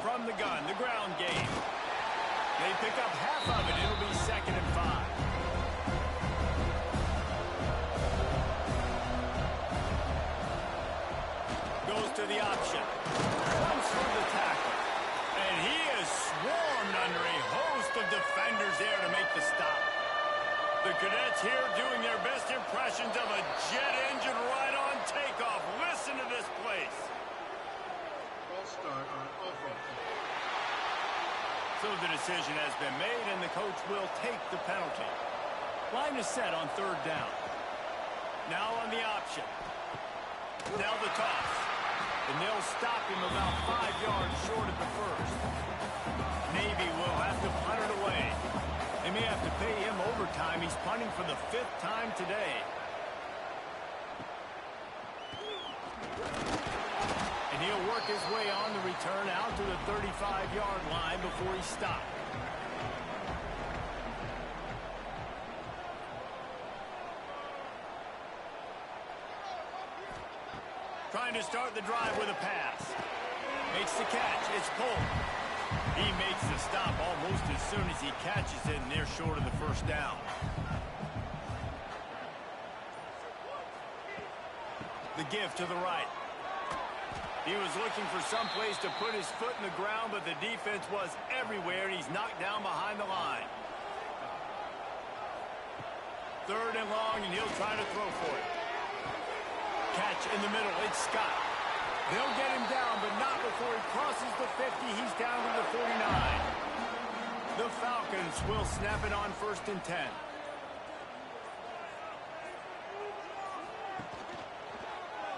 From the gun, the ground game. They pick up half of it. It'll be 2nd and 5. Goes to the option. Runs through the tackle. And he is swarmed under a host of defenders there to make the stop. The Cadets here doing their best impressions of a jet engine right on takeoff. Listen to this place. False start on offense. So the decision has been made, and the coach will take the penalty. Line is set on 3rd down. Now on the option. Now the toss. And they'll stop him about 5 yards short of the first. Navy will have to punt it away. They may have to pay him overtime. He's punting for the 5th time today. And he'll work his way on the return out to the 35-yard line before he stopped. Trying to start the drive with a pass. Makes the catch. It's pulled. He makes the stop almost as soon as he catches it, and they're short of the first down. The give to the right. He was looking for some place to put his foot in the ground, but the defense was everywhere, and he's knocked down behind the line. 3rd and long, and he'll try to throw for it. Catch in the middle. It's Scott. They'll get him down, but not before he crosses the 50. He's down to the 49. The Falcons will snap it on 1st and 10.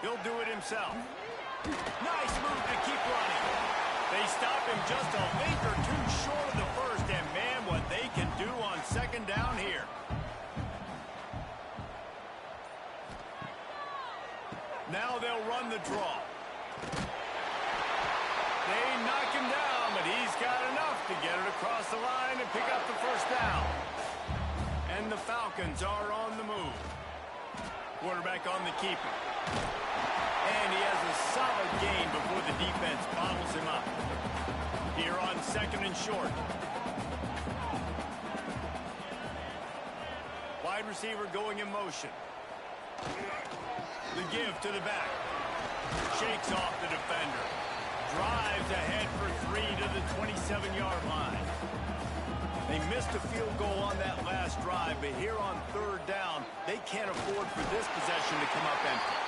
He'll do it himself. Nice move to keep running. They stop him just a link or two short of the first, and man, what they can do on 2nd down here. Now they'll run the draw. They knock him down, but he's got enough to get it across the line and pick up the first down. And the Falcons are on the move. Quarterback on the keeper. And he has a solid gain before the defense bottles him up. Here on 2nd and short. Wide receiver going in motion. The give to the back. Shakes off the defender. Drives ahead for 3 to the 27-yard line. They missed a field goal on that last drive, but here on 3rd down, they can't afford for this possession to come up empty.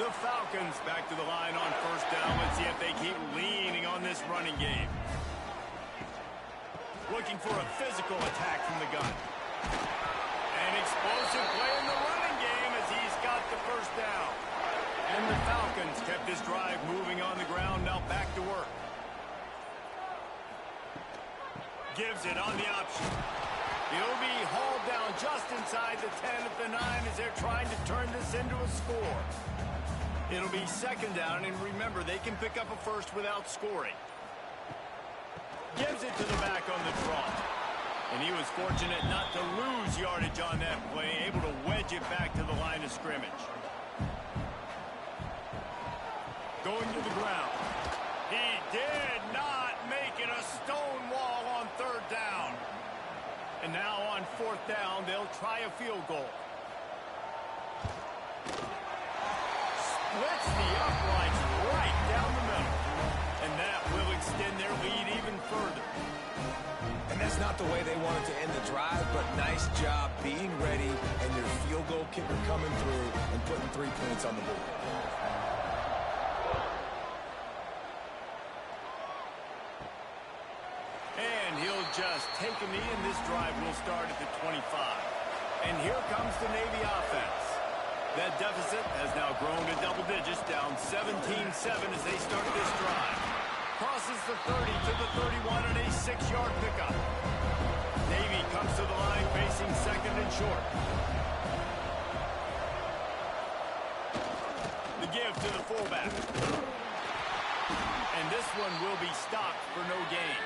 The Falcons back to the line on 1st down. Let's see if they keep leaning on this running game. Looking for a physical attack from the gun. An explosive play in the running game as he's got the first down. And the Falcons kept this drive moving on the ground, now back to work. Gives it on the option. He'll be hauled down just inside the 10 at the 9 as they're trying to turn this into a score. It'll be 2nd down, and remember, they can pick up a first without scoring. Gives it to the back on the draw. And he was fortunate not to lose yardage on that play, able to wedge it back to the line of scrimmage. Going to the ground. He did not make it a stone wall on third down. And now on fourth down, they'll try a field goal. Splits the uprights right down the middle. And that will extend their lead even further. And that's not the way they wanted to end the drive, but nice job being ready and your field goal kicker coming through and putting 3 points on the board. And he'll just take a knee, and this drive will start at the 25. And here comes the Navy offense. That deficit has now grown to double digits, down 17-7 as they start this drive. Crosses the 30 to the 31 and a 6-yard pickup. Navy comes to the line facing second and short. The give to the fullback. And this one will be stopped for no gain.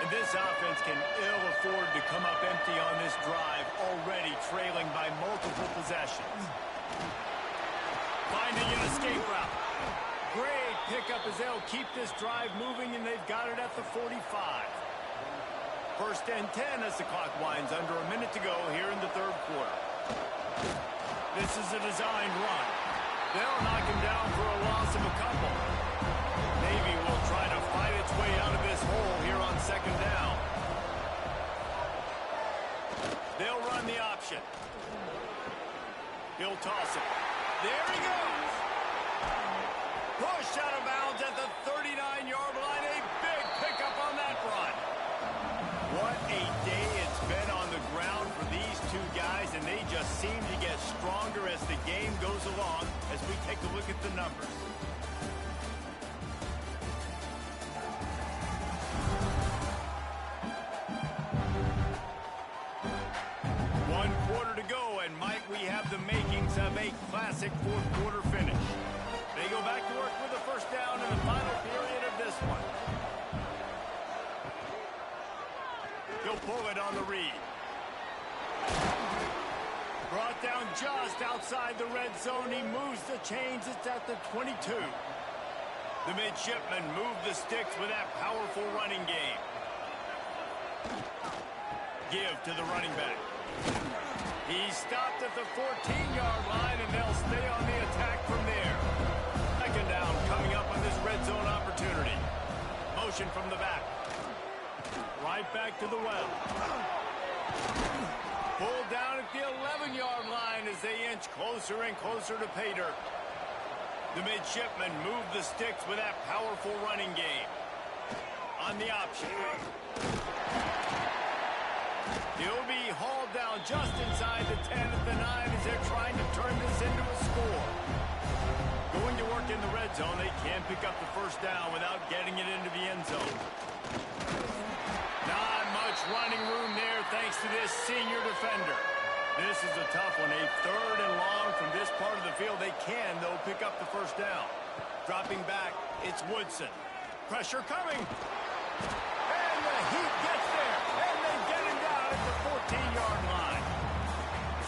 And this offense can ill afford to come up empty on this drive, already trailing by multiple possessions. Finding an escape route. Great pickup as they'll keep this drive moving, and they've got it at the 45. First and 10 as the clock winds under a minute to go here in the third quarter. This is a designed run. They'll knock him down for a loss of a couple. Navy will try to fight its way out of this hole here on second down. They'll run the option. He'll toss it. There he goes. Pushed out of bounds at the 39-yard line. A big pickup on that run. What a day it's been on the ground for these two guys, and they just seem to get stronger as the game goes along as we take a look at the numbers. And Mike, we have the makings of a classic fourth quarter finish. They go back to work with a first down in the final period of this one. He'll pull it on the read. Brought down just outside the red zone. He moves the chains. It's at the 22. The midshipmen move the sticks with that powerful running game. Give to the running back. He's stopped at the 14-yard line, and they'll stay on the attack from there. Second down coming up on this red zone opportunity. Motion from the back. Right back to the well. Pulled down at the 11-yard line as they inch closer and closer to pay dirt. The midshipmen move the sticks with that powerful running game. On the option. He'll be hauled down just inside the 10 at the 9 as they're trying to turn this into a score. Going to work in the red zone, they can pick up the first down without getting it into the end zone. Not much running room there thanks to this senior defender. This is a tough one. A third and long from this part of the field. They can, though, pick up the first down. Dropping back, it's Woodson. Pressure coming. And the heat gets there. And they get him down at the 14-yard line.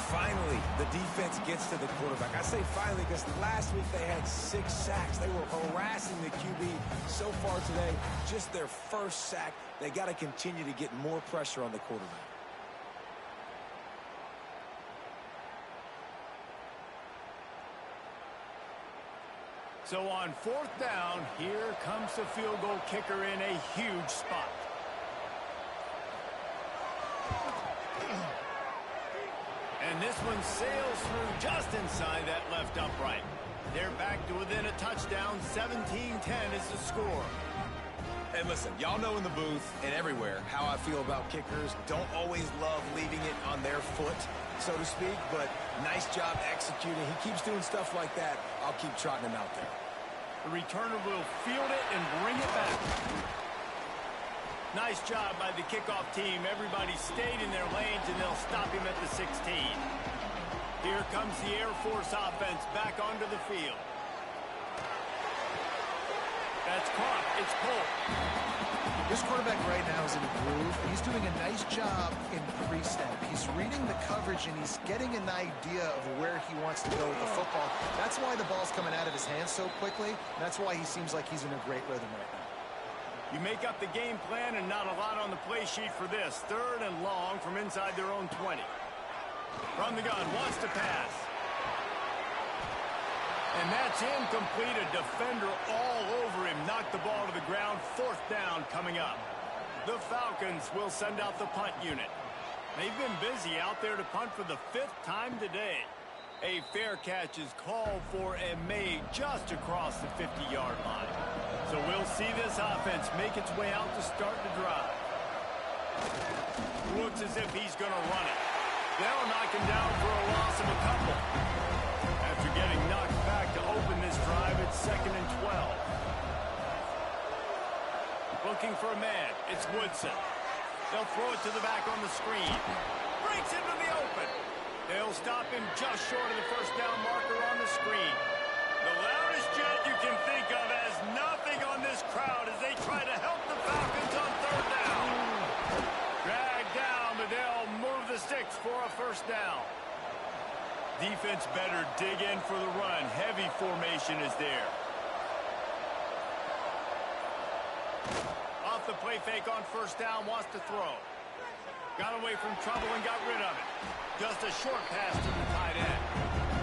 Finally, the defense gets to the quarterback. I say finally because last week they had 6 sacks. They were harassing the QB so far today. Just their first sack. They got to continue to get more pressure on the quarterback. So on fourth down, here comes the field goal kicker in a huge spot. And this one sails through just inside that left upright. They're back to within a touchdown. 17-10 is the score. And listen, y'all know in the booth and everywhere how I feel about kickers. Don't always love leaving it on their foot, so to speak, but nice job executing. He keeps doing stuff like that. I'll keep trotting him out there. The returner will field it and bring it back. Nice job by the kickoff team. Everybody stayed in their lanes, and they'll stop him at the 16. Here comes the Air Force offense back onto the field. That's caught. It's pulled. This quarterback right now is in a groove. He's doing a nice job in pre-snap. He's reading the coverage, and he's getting an idea of where he wants to go with the football. That's why the ball's coming out of his hands so quickly. And that's why he seems like he's in a great rhythm right now. You make up the game plan and not a lot on the play sheet for this. 3rd and long from inside their own 20. From the gun, wants to pass. And that's incomplete. A defender all over him. Knocked the ball to the ground. 4th down coming up. The Falcons will send out the punt unit. They've been busy out there to punt for the 5th time today. A fair catch is called for and made just across the 50-yard line. So we'll see this offense make its way out to start the drive. Looks as if he's going to run it. They'll knock him down for a loss of a couple. After getting knocked back to open this drive, it's 2nd and 12. Looking for a man. It's Woodson. They'll throw it to the back on the screen. Breaks into the open. They'll stop him just short of the 1st down marker on the screen. The loudest chant you can think of has nothing on this crowd as they try to help the Falcons on 3rd down. Dragged down, but they'll move the sticks for a 1st down. Defense better dig in for the run. Heavy formation is there. Off the play fake on 1st down, wants to throw. Got away from trouble and got rid of it. Just a short pass to the tight end.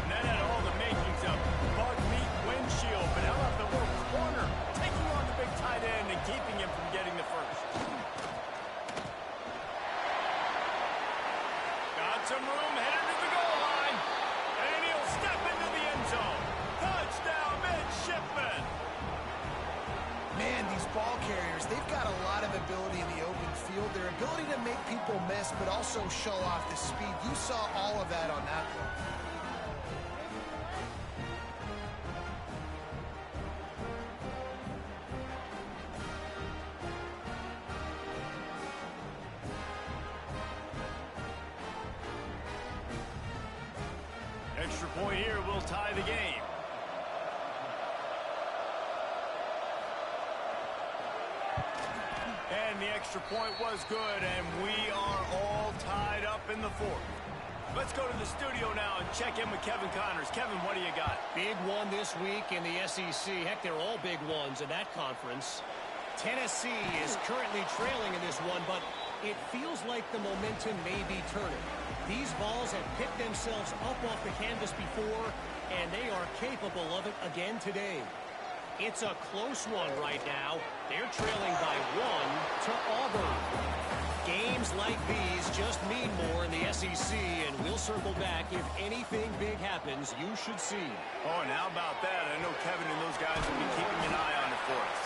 And that had all the makings of bug meat windshield, but how about the little corner taking on the big tight end and keeping him from getting the 1st. Got some room, headed to the goal line. And he'll step into the end zone. Touchdown, midshipman. Man, these ball carriers, they've got a lot of ability in the open field. Their ability to make people miss, but also show off the speed. You saw all of that on that play. Extra point here will tie the game. And the extra point was good, and we are all tied up in the 4th. Let's go to the studio now and check in with Kevin Connors. Kevin, what do you got? Big one this week in the SEC. Heck, they're all big ones in that conference. Tennessee is currently trailing in this one, but it feels like the momentum may be turning. These balls have picked themselves up off the canvas before, and they are capable of it again today. It's a close one right now. They're trailing by 1 to Auburn. Games like these just mean more in the SEC, and we'll circle back. If anything big happens, you should see. Oh, and how about that? I know Kevin and those guys will be keeping an eye on it for us.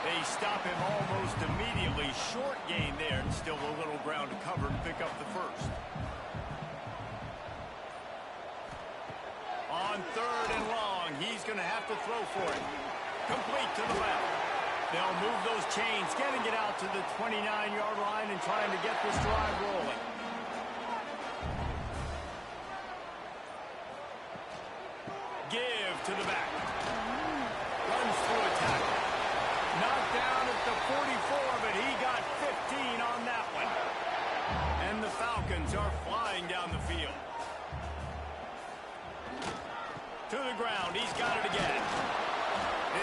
They stop him almost immediately. Short gain there, and still a little ground to cover and pick up the 1st. On 3rd and long, he's going to have to throw for it. Complete to the left. They'll move those chains, getting it out to the 29-yard line and trying to get this drive rolling. Give to the back. Runs through a tackle. Knocked down at the 44, but he got 15 on that one. And the Falcons are flying down the field. To the ground, he's got it again.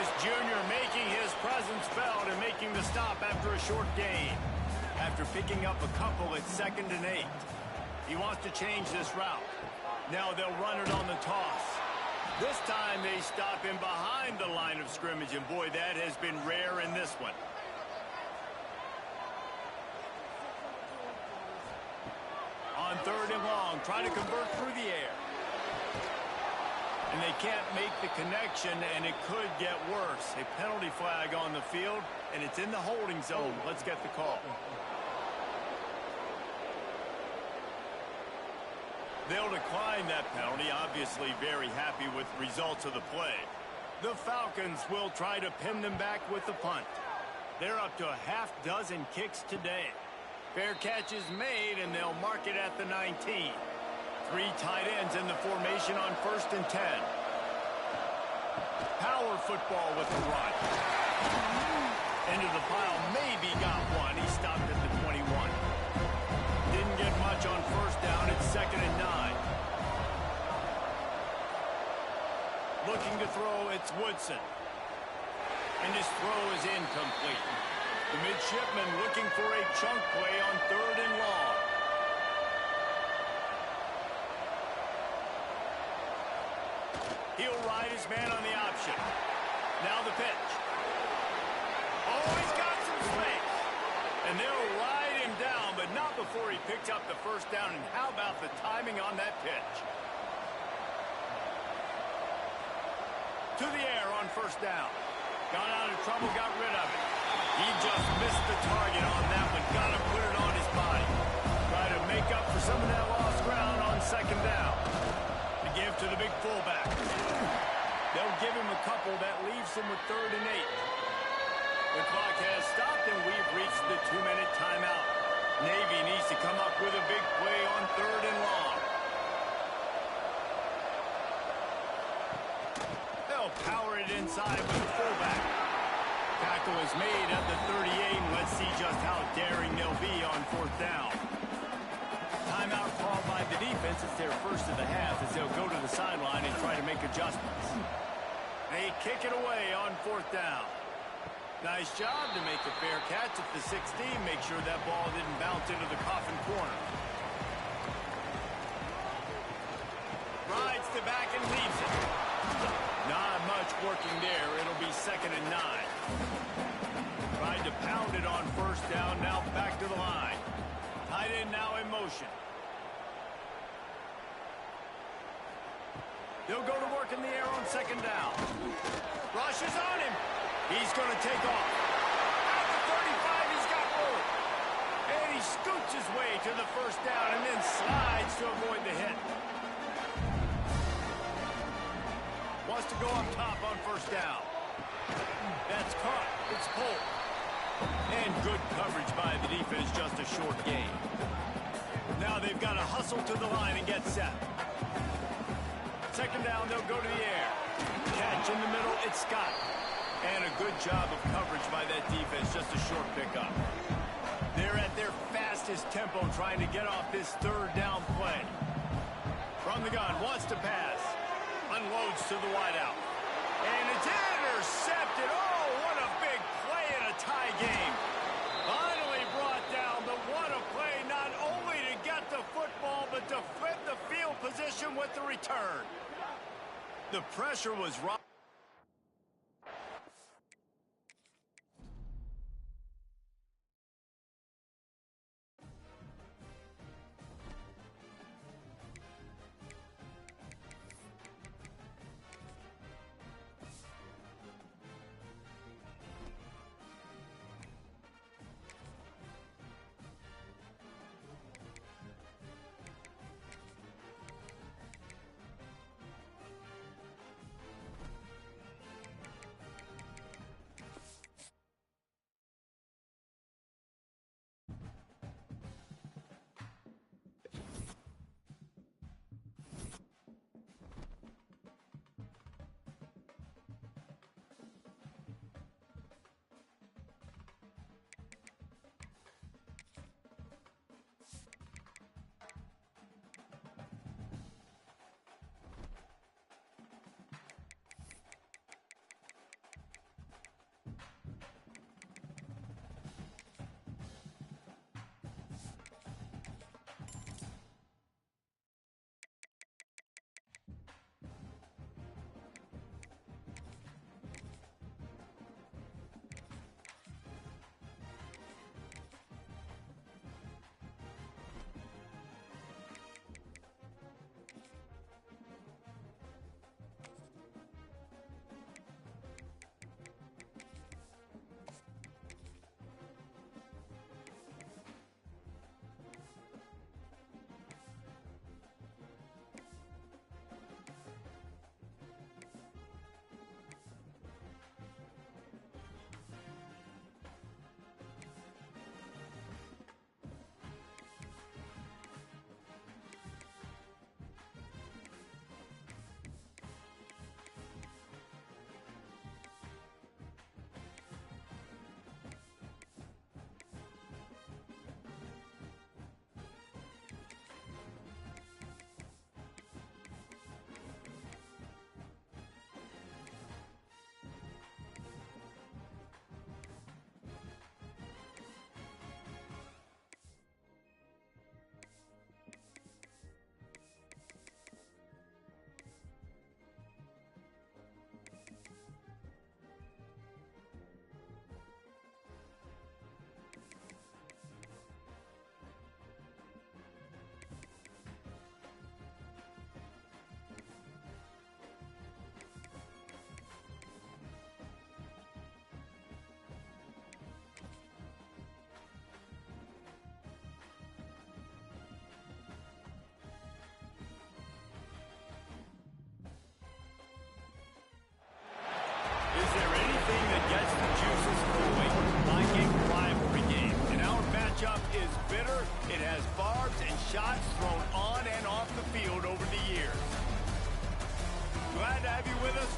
This junior making his presence felt and making the stop after a short gain. After picking up a couple, it's 2nd and 8. He wants to change this route. Now they'll run it on the toss. This time they stop him behind the line of scrimmage, and boy, that has been rare in this one. On 3rd and long, trying to convert through the air. And they can't make the connection, and it could get worse. A penalty flag on the field, and it's in the holding zone. Let's get the call. They'll decline that penalty, obviously very happy with the results of the play. The Falcons will try to pin them back with the punt. They're up to a half-dozen kicks today. Fair catch is made, and they'll mark it at the 19. 3 tight ends in the formation on 1st and 10. Power football with the run. Into the pile, maybe got one. He stopped at the 21. second and 9. Looking to throw, it's Woodson. And his throw is incomplete. The midshipman looking for a chunk play on 3rd and long. He'll ride his man on the option. Now the pitch. Oh, he's got some space. And they'll ride him down, but not before he picks up the first down. And how about the timing on that pitch? To the air on 1st down. Got out of trouble, got rid of it. He just missed the target on that one. Got to put it on his body. Try to make up for some of that lost ground on 2nd down. To give to the big fullback. They'll give him a couple. That leaves him with 3rd and 8. The clock has stopped, and we've reached the 2-minute timeout. Navy needs to come up with a big play on 3rd and long. They'll power it inside with the fullback. Tackle is made at the 38, and let's see just how daring they'll be on 4th down. Timeout called by the defense. It's their first of the half as they'll go to the sideline and try to make adjustments. They kick it away on 4th down. Nice job to make a fair catch at the 16. Make sure that ball didn't bounce into the coffin corner. Rides the back and leaves it. Not much working there. It'll be 2nd and 9. Tried to pound it on 1st down. Now back to the line. Tight end now in motion. They'll go to work in the air on 2nd down. Rush is on him. He's going to take off. At the 35, he's got room. And he scoots his way to the 1st down and then slides to avoid the hit. Wants to go up top on 1st down. That's caught. It's pulled. And good coverage by the defense, just a short gain. Now they've got to hustle to the line and get set. 2nd down, they'll go to the air. Catch in the middle, it's Scott. And a good job of coverage by that defense, just a short pickup. They're at their fastest tempo trying to get off this 3rd down play. From the gun, wants to pass. Unloads to the wideout. And it's intercepted. Oh, what a big play in a tie game. Finally brought down, but what a play, not only to get the football, but to flip the field position with the return. The pressure was right.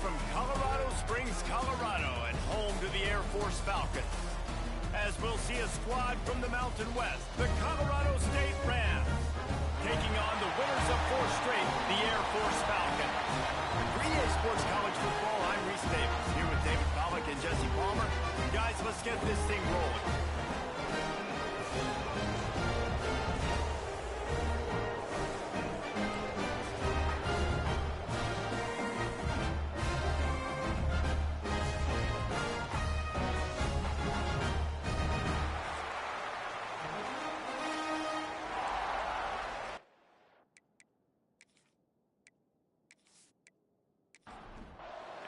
from Colorado Springs, Colorado, and home to the Air Force Falcons. As we'll see a squad from the Mountain West, the Colorado State Rams, taking on the winners of 4 straight, the Air Force Falcons. For EA Sports College Football, I'm Reese Davis, here with David Pollack and Jesse Palmer. Guys, let's get this thing rolling.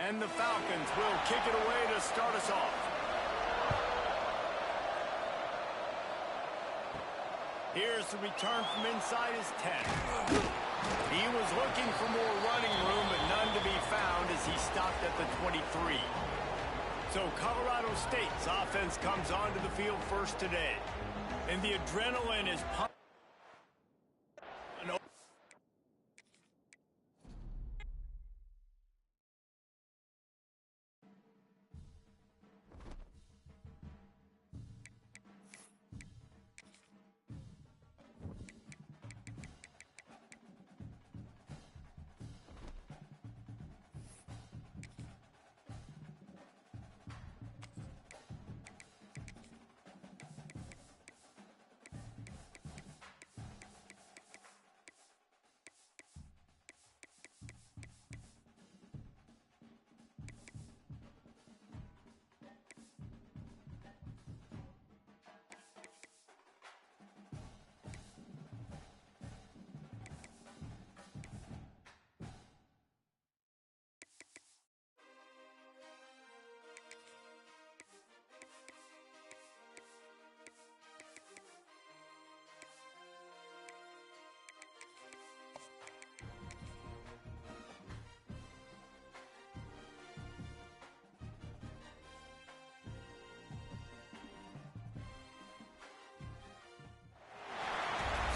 And the Falcons will kick it away to start us off. Here's the return from inside his 10. He was looking for more running room, but none to be found as he stopped at the 23. So Colorado State's offense comes onto the field first today. And the adrenaline is pumped.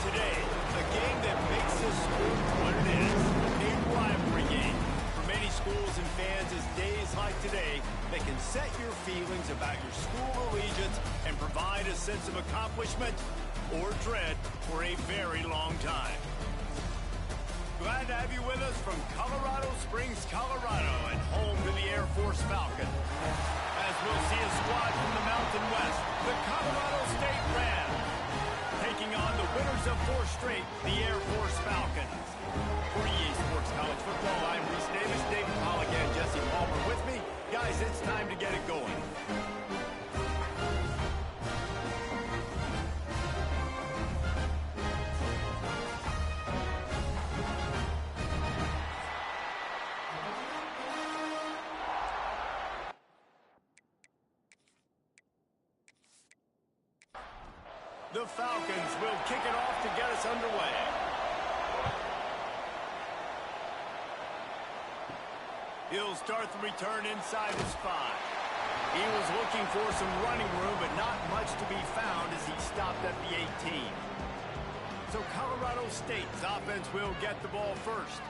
Today, a game that makes this sport what it is, a rivalry game. For many schools and fans, it's days like today that can set your feelings about your school allegiance and provide a sense of accomplishment or dread for a very long time. Glad to have you with us from Colorado Springs, Colorado, and home to the Air Force Falcons. As we'll see a squad from the Mountain West, the Colorado State Rams, taking on the winners of 4 straight, the Air Force Falcons. For EA Sports College Football, I'm Reese Davis, David Pollack, and Jesse Palmer with me. Guys, it's time to get it going. The Falcons will kick it off to get us underway. He'll start the return inside his 5. He was looking for some running room, but not much to be found as he stopped at the 18. So Colorado State's offense will get the ball first.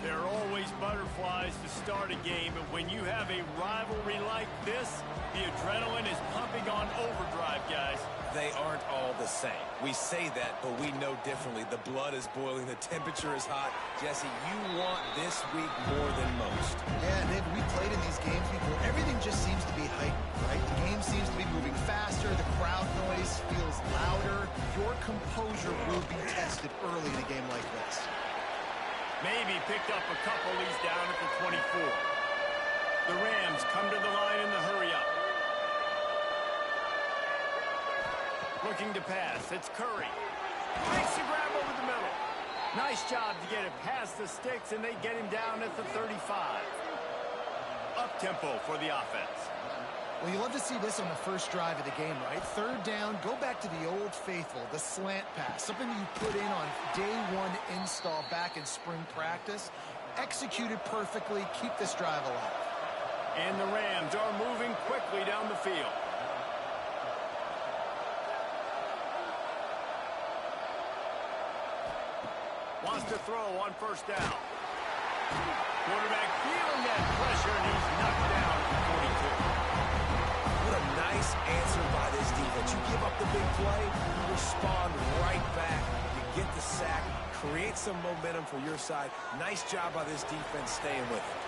There are always butterflies to start a game, but when you have a rivalry like this, the adrenaline is pumping on overdrive, guys. They aren't all the same. We say that, but we know differently. The blood is boiling. The temperature is hot. Jesse, you want this week more than most. Yeah, David, we played in these games before. Everything just seems to be heightened, right? The game seems to be moving faster. The crowd noise feels louder. Your composure will be tested early in a game like this. Maybe picked up a couple. He's down at the 24. The Rams come to the line in the hurry-up. Looking to pass. It's Curry. Makes the grab over the middle. Nice job to get it past the sticks, and they get him down at the 35. Up-tempo for the offense. Well, you love to see this on the first drive of the game, right? 3rd down, go back to the old faithful, the slant pass, something you put in on day 1 install back in spring practice. Executed perfectly, keep this drive alive. And the Rams are moving quickly down the field. Wants to throw on 1st down. Quarterback feeling that pressure, and he's knocked down for 42. What a nice answer by this defense. You give up the big play, you respond right back. You get the sack, create some momentum for your side. Nice job by this defense staying with it.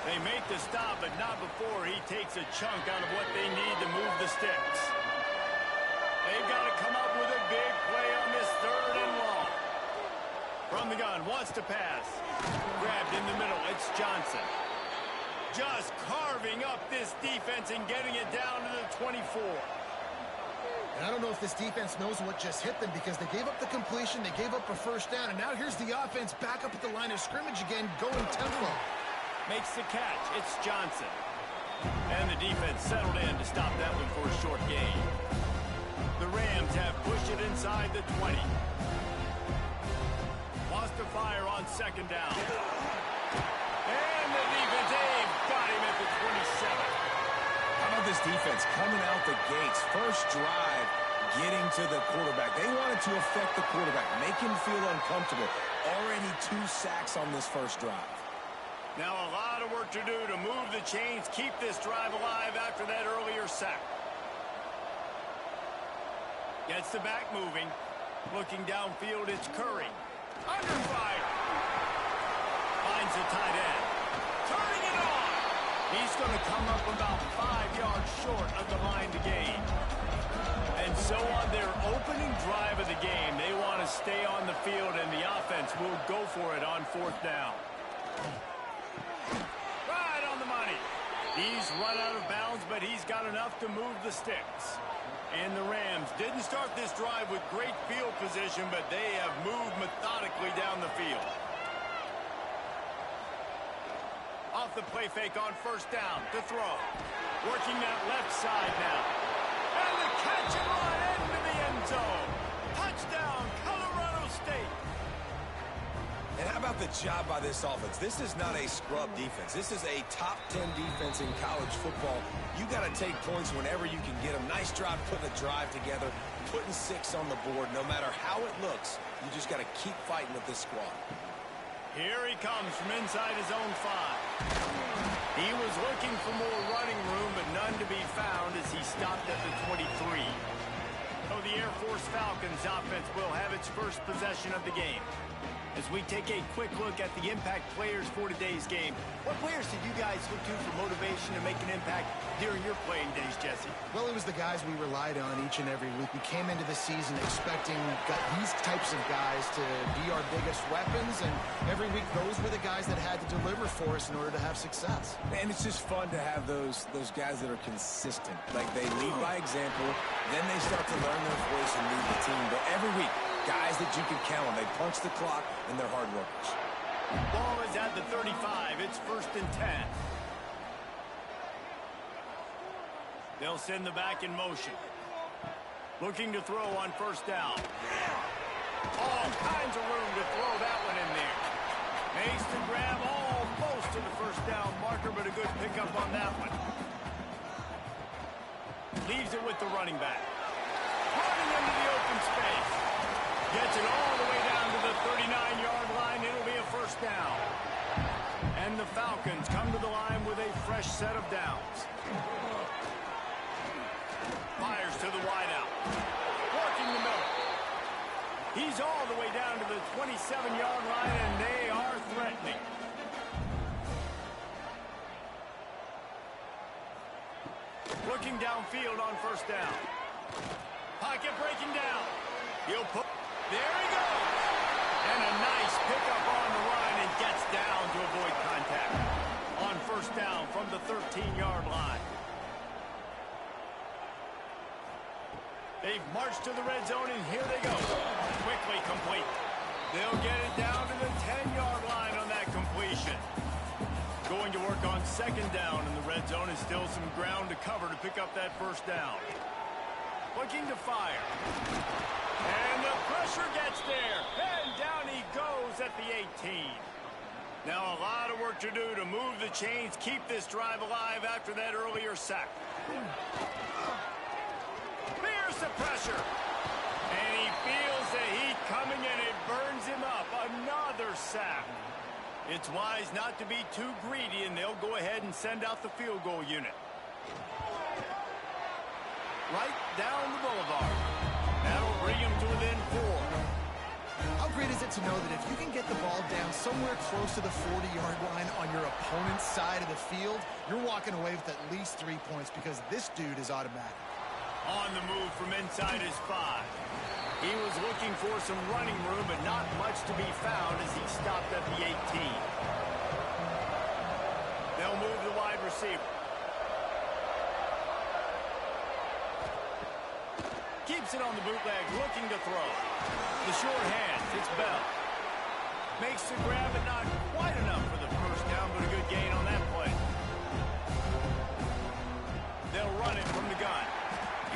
They make the stop, but not before he takes a chunk out of what they need to move the sticks. They've got to come up with a big play on this 3rd and long. From the gun, wants to pass. Grabbed in the middle, it's Johnson. Just carving up this defense and getting it down to the 24. And I don't know if this defense knows what just hit them because they gave up the completion, they gave up a 1st down, and now here's the offense back up at the line of scrimmage again, going tempo. Makes the catch. It's Johnson. And the defense settled in to stop that one for a short gain. The Rams have pushed it inside the 20. Wants to fire on 2nd down. And the defense, they've got him at the 27. How about this defense coming out the gates? First drive, getting to the quarterback. They wanted to affect the quarterback, make him feel uncomfortable. Already 2 sacks on this first drive. Now a lot of work to do to move the chains, keep this drive alive after that earlier sack. Gets the back moving. Looking downfield, it's Curry. Under fire. Finds the tight end. Turning it on. He's going to come up about 5 yards short of the line to gain. And so on their opening drive of the game, they want to stay on the field, and the offense will go for it on 4th down. Right on the money. He's run out of bounds, but he's got enough to move the sticks. And the Rams didn't start this drive with great field position, but they have moved methodically down the field. Off the play fake on 1st down to throw. Working that left side now. And the catch and run into the end zone. Touchdown, Colorado State. And how about the job by this offense? This is not a scrub defense. This is a top 10 defense in college football. You got to take points whenever you can get them. Nice job putting a drive together, putting 6 on the board. No matter how it looks, you just got to keep fighting with this squad. Here he comes from inside his own 5. He was looking for more running room, but none to be found as he stopped at the 23. So the Air Force Falcons offense will have its first possession of the game. As we take a quick look at the impact players for today's game, what players did you guys look to for motivation to make an impact during your playing days, Jesse? Well, it was the guys we relied on each and every week. We came into the season expecting these types of guys to be our biggest weapons, and every week those were the guys that had to deliver for us in order to have success. And it's just fun to have those guys that are consistent. Like, they lead by example, then they start to learn their voice and lead the team. But every week, guys that you can count on. They punch the clock, and they're hard workers. Ball is at the 35. It's 1st and 10. They'll send the back in motion. Looking to throw on 1st down. All kinds of room to throw that one in there. Makes the grab almost to the 1st down marker, but a good pickup on that one. Leaves it with the running back. Running into the open space. Gets it all the way down to the 39-yard line. It'll be a 1st down. And the Falcons come to the line with a fresh set of downs. Fires to the wideout. Working the middle. He's all the way down to the 27-yard line, and they are threatening. Looking downfield on 1st down. Pocket breaking down. He'll put... There he goes. And a nice pickup on the run and gets down to avoid contact. On 1st down from the 13-yard line. They've marched to the red zone, and here they go. Quickly complete. They'll get it down to the 10-yard line on that completion. Going to work on 2nd down in the red zone, and still some ground to cover to pick up that 1st down. Looking to fire. And the pressure gets there. And down he goes at the 18. Now a lot of work to do to move the chains, keep this drive alive after that earlier sack. There's the pressure. And he feels the heat coming, and it burns him up. Another sack. It's wise not to be too greedy, and they'll go ahead and send out the field goal unit. Right down the boulevard. That'll bring him to within 4. How great is it to know that if you can get the ball down somewhere close to the 40-yard line on your opponent's side of the field, you're walking away with at least 3 points because this dude is automatic. On the move from inside his 5. He was looking for some running room, but not much to be found as he stopped at the 18. They'll move the wide receiver. Keeps it on the bootleg, looking to throw. The short hands, it's Bell. Makes the grab, but not quite enough for the first down, but a good gain on that play. They'll run it from the gun.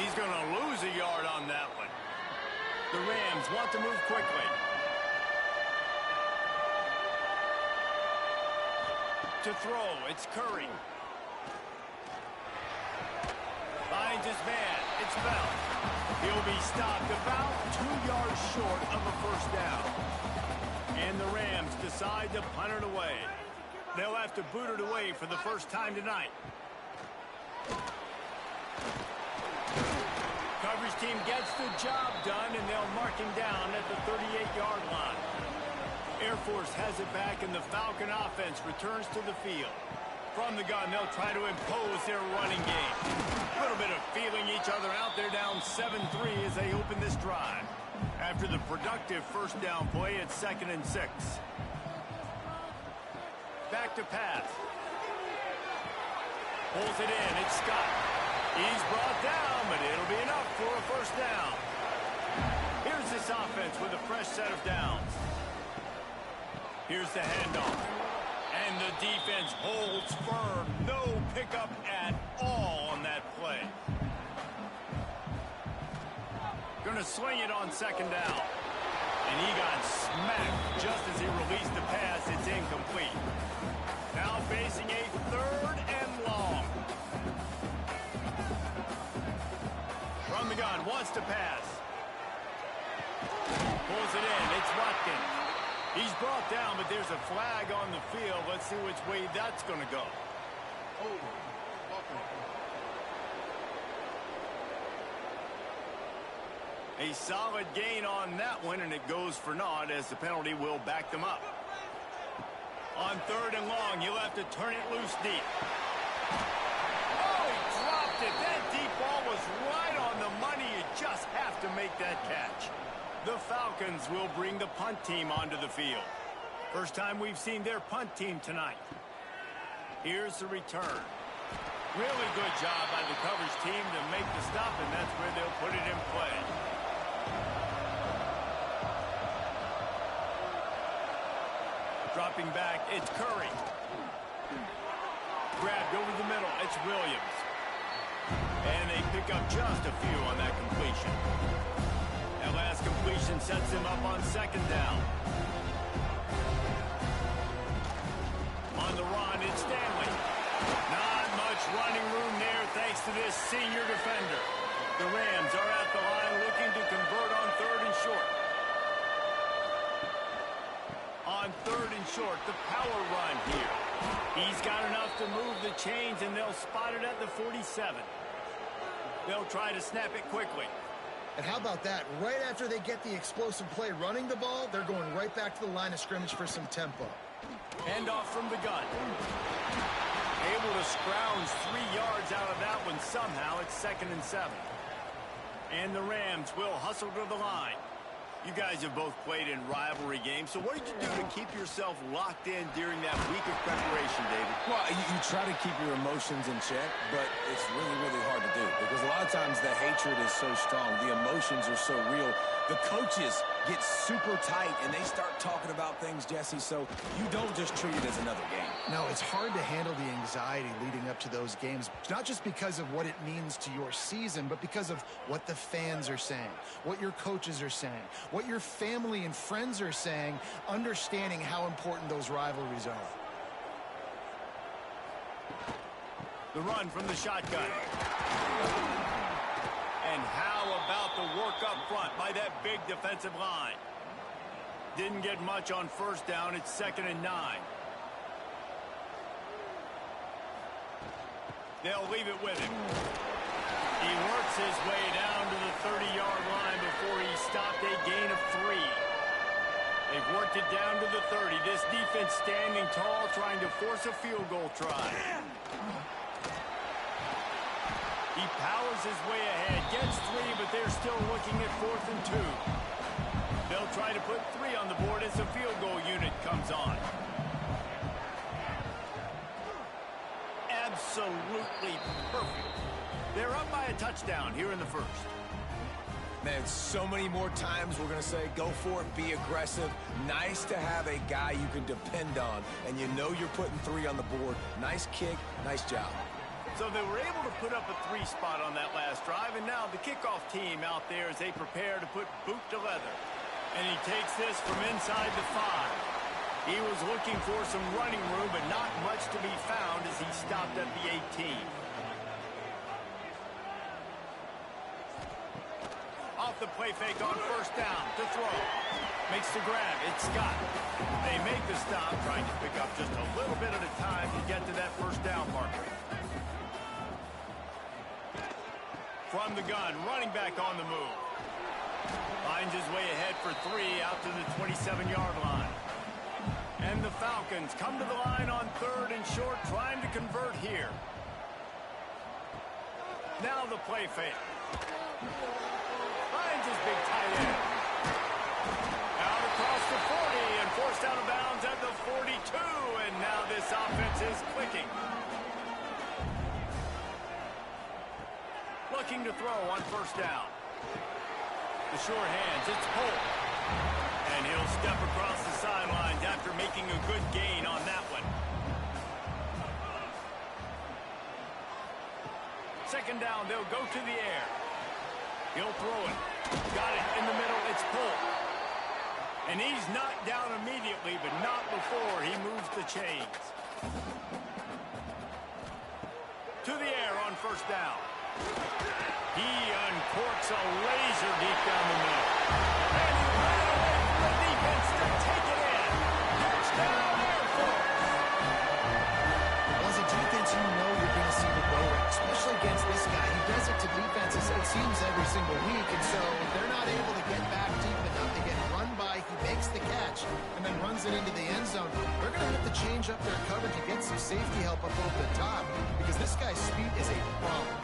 He's going to lose a yard on that one. The Rams want to move quickly. To throw, it's Curry. Finds his man, it's Bell. He'll be stopped about 2 yards short of a first down. And the Rams decide to punt it away. They'll have to boot it away for the first time tonight. Coverage team gets the job done, and they'll mark him down at the 38-yard line. Air Force has it back, and the Falcon offense returns to the field. From the gun, they'll try to impose their running game. A little bit of feeling each other out there, down 7-3 as they open this drive. After the productive first down play, it's 2nd and 6. Back to pass. Pulls it in, it's Scott. He's brought down, but it'll be enough for a first down. Here's this offense with a fresh set of downs. Here's the handoff. And the defense holds firm. No pickup at all on that play. Gonna swing it on 2nd down. And he got smacked just as he released the pass. It's incomplete. Now facing a 3rd and long. From the gun, wants to pass. Pulls it in, it's Watkins. He's brought down, but there's a flag on the field. Let's see which way that's going to go. A solid gain on that one, and it goes for naught as the penalty will back them up. On 3rd and long, he'll have to turn it loose deep. Oh, he dropped it. That deep ball was right on the money. You just have to make that catch. The Falcons will bring the punt team onto the field. First time we've seen their punt team tonight. Here's the return. Really good job by the coverage team to make the stop, and that's where they'll put it in play. Dropping back, it's Curry. Grabbed over the middle, it's Williams. And they pick up just a few on that completion. That last completion sets him up on 2nd down. On the run, it's Stanley. Not much running room there thanks to this senior defender. The Rams are at the line looking to convert on 3rd and short. On 3rd and short, the power run here. He's got enough to move the chains, and they'll spot it at the 47. They'll try to snap it quickly. And how about that? Right after they get the explosive play running the ball, they're going right back to the line of scrimmage for some tempo. Handoff from the gun. Able to scrounge 3 yards out of that one somehow. It's 2nd and 7. And the Rams will hustle to the line. You guys have both played in rivalry games, so what did you do to keep yourself locked in during that week of preparation, David? Well, you try to keep your emotions in check, but it's really, really hard to do because a lot of times the hatred is so strong. The emotions are so real. The coaches get super tight, and they start talking about things, Jesse, so you don't just treat it as another game. No, it's hard to handle the anxiety leading up to those games, not just because of what it means to your season, but because of what the fans are saying, what your coaches are saying, what your family and friends are saying, understanding how important those rivalries are. The run from the shotgun. And how about the work up front by that big defensive line? Didn't get much on 1st down. It's 2nd and 9. They'll leave it with him. He works his way down to the 30-yard line before he stopped a gain of 3. They've worked it down to the 30. This defense standing tall, trying to force a field goal try. He powers his way ahead, gets 3, but they're still looking at 4th and 2. They'll try to put 3 on the board as the field goal unit comes on. Absolutely perfect. They're up by a touchdown here in the first. Man, so many more times we're going to say, go for it, be aggressive. Nice to have a guy you can depend on, and you know you're putting 3 on the board. Nice kick, nice job. So they were able to put up a 3 spot on that last drive, and now the kickoff team out there as they prepare to put boot to leather. And he takes this from inside the 5. He was looking for some running room, but not much to be found as he stopped at the 18. Off the play fake on first down to throw. Makes the grab. It's Scott. They make the stop, trying to pick up just a little bit at a time to get to that first down marker. From the gun, running back on the move. Finds his way ahead for 3 out to the 27-yard line. And the Falcons come to the line on 3rd and short, trying to convert here. Now the play fake. Finds his big tight end. Out across the 40 and forced out of bounds at the 42. And now this offense is clicking. Looking to throw on first down. The sure hands, it's Polk. And he'll step across the sidelines after making a good gain on that one. Second down, they'll go to the air. He'll throw it. Got it in the middle, it's Polk. And he's knocked down immediately, but not before he moves the chains. To the air on first down. He uncorks a laser deep down the middle. And he ran away from the defense to take it in. Touchdown, Air Force. Well, as a defense, you know you're going to see the go rate, especially against this guy. He does it to defenses, it seems, every single week, and so they're not able to get back deep enough to get run by. He makes the catch and then runs it into the end zone. They're going to have to change up their coverage to get some safety help up over the top because this guy's speed is a problem.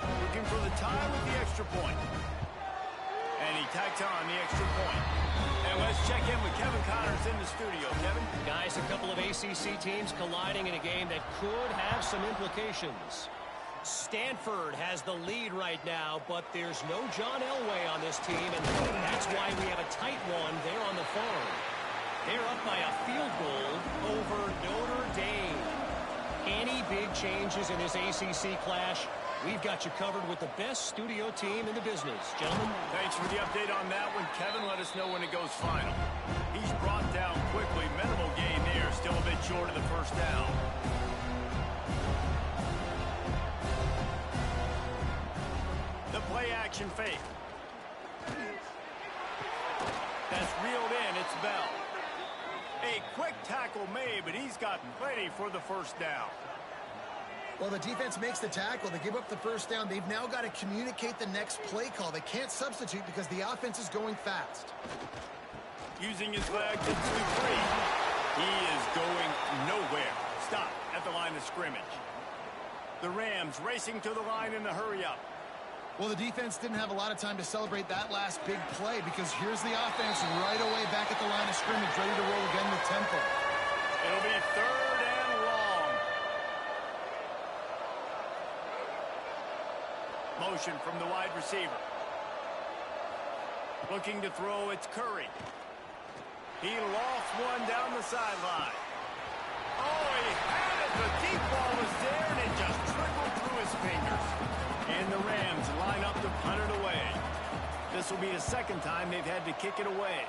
Looking for the tie with the extra point. And he tacks on the extra point. And let's check in with Kevin Connors in the studio. Kevin? Guys, a couple of ACC teams colliding in a game that could have some implications. Stanford has the lead right now, but there's no John Elway on this team, and that's why we have a tight one there on the farm. They're up by a field goal over Notre Dame. Any big changes in this ACC clash? We've got you covered with the best studio team in the business. Gentlemen. Thanks for the update on that one. Kevin, let us know when it goes final. He's brought down quickly. Minimal gain there. Still a bit short of the first down. The play action fake. That's reeled in. It's Bell. A quick tackle made, but he's got plenty for the first down. Well, the defense makes the tackle. They give up the first down. They've now got to communicate the next play call. They can't substitute because the offense is going fast. Using his leg to 2-3. He is going nowhere. Stop at the line of scrimmage. The Rams racing to the line in the hurry-up. Well, the defense didn't have a lot of time to celebrate that last big play because here's the offense right away back at the line of scrimmage, ready to roll again with tempo. It'll be 3rd and long. Motion from the wide receiver. Looking to throw, it's Curry. He lost one down the sideline. Oh, he had it. The deep ball was there, and it just trickled through his fingers. And the Rams line up to punt it away. This will be the second time they've had to kick it away.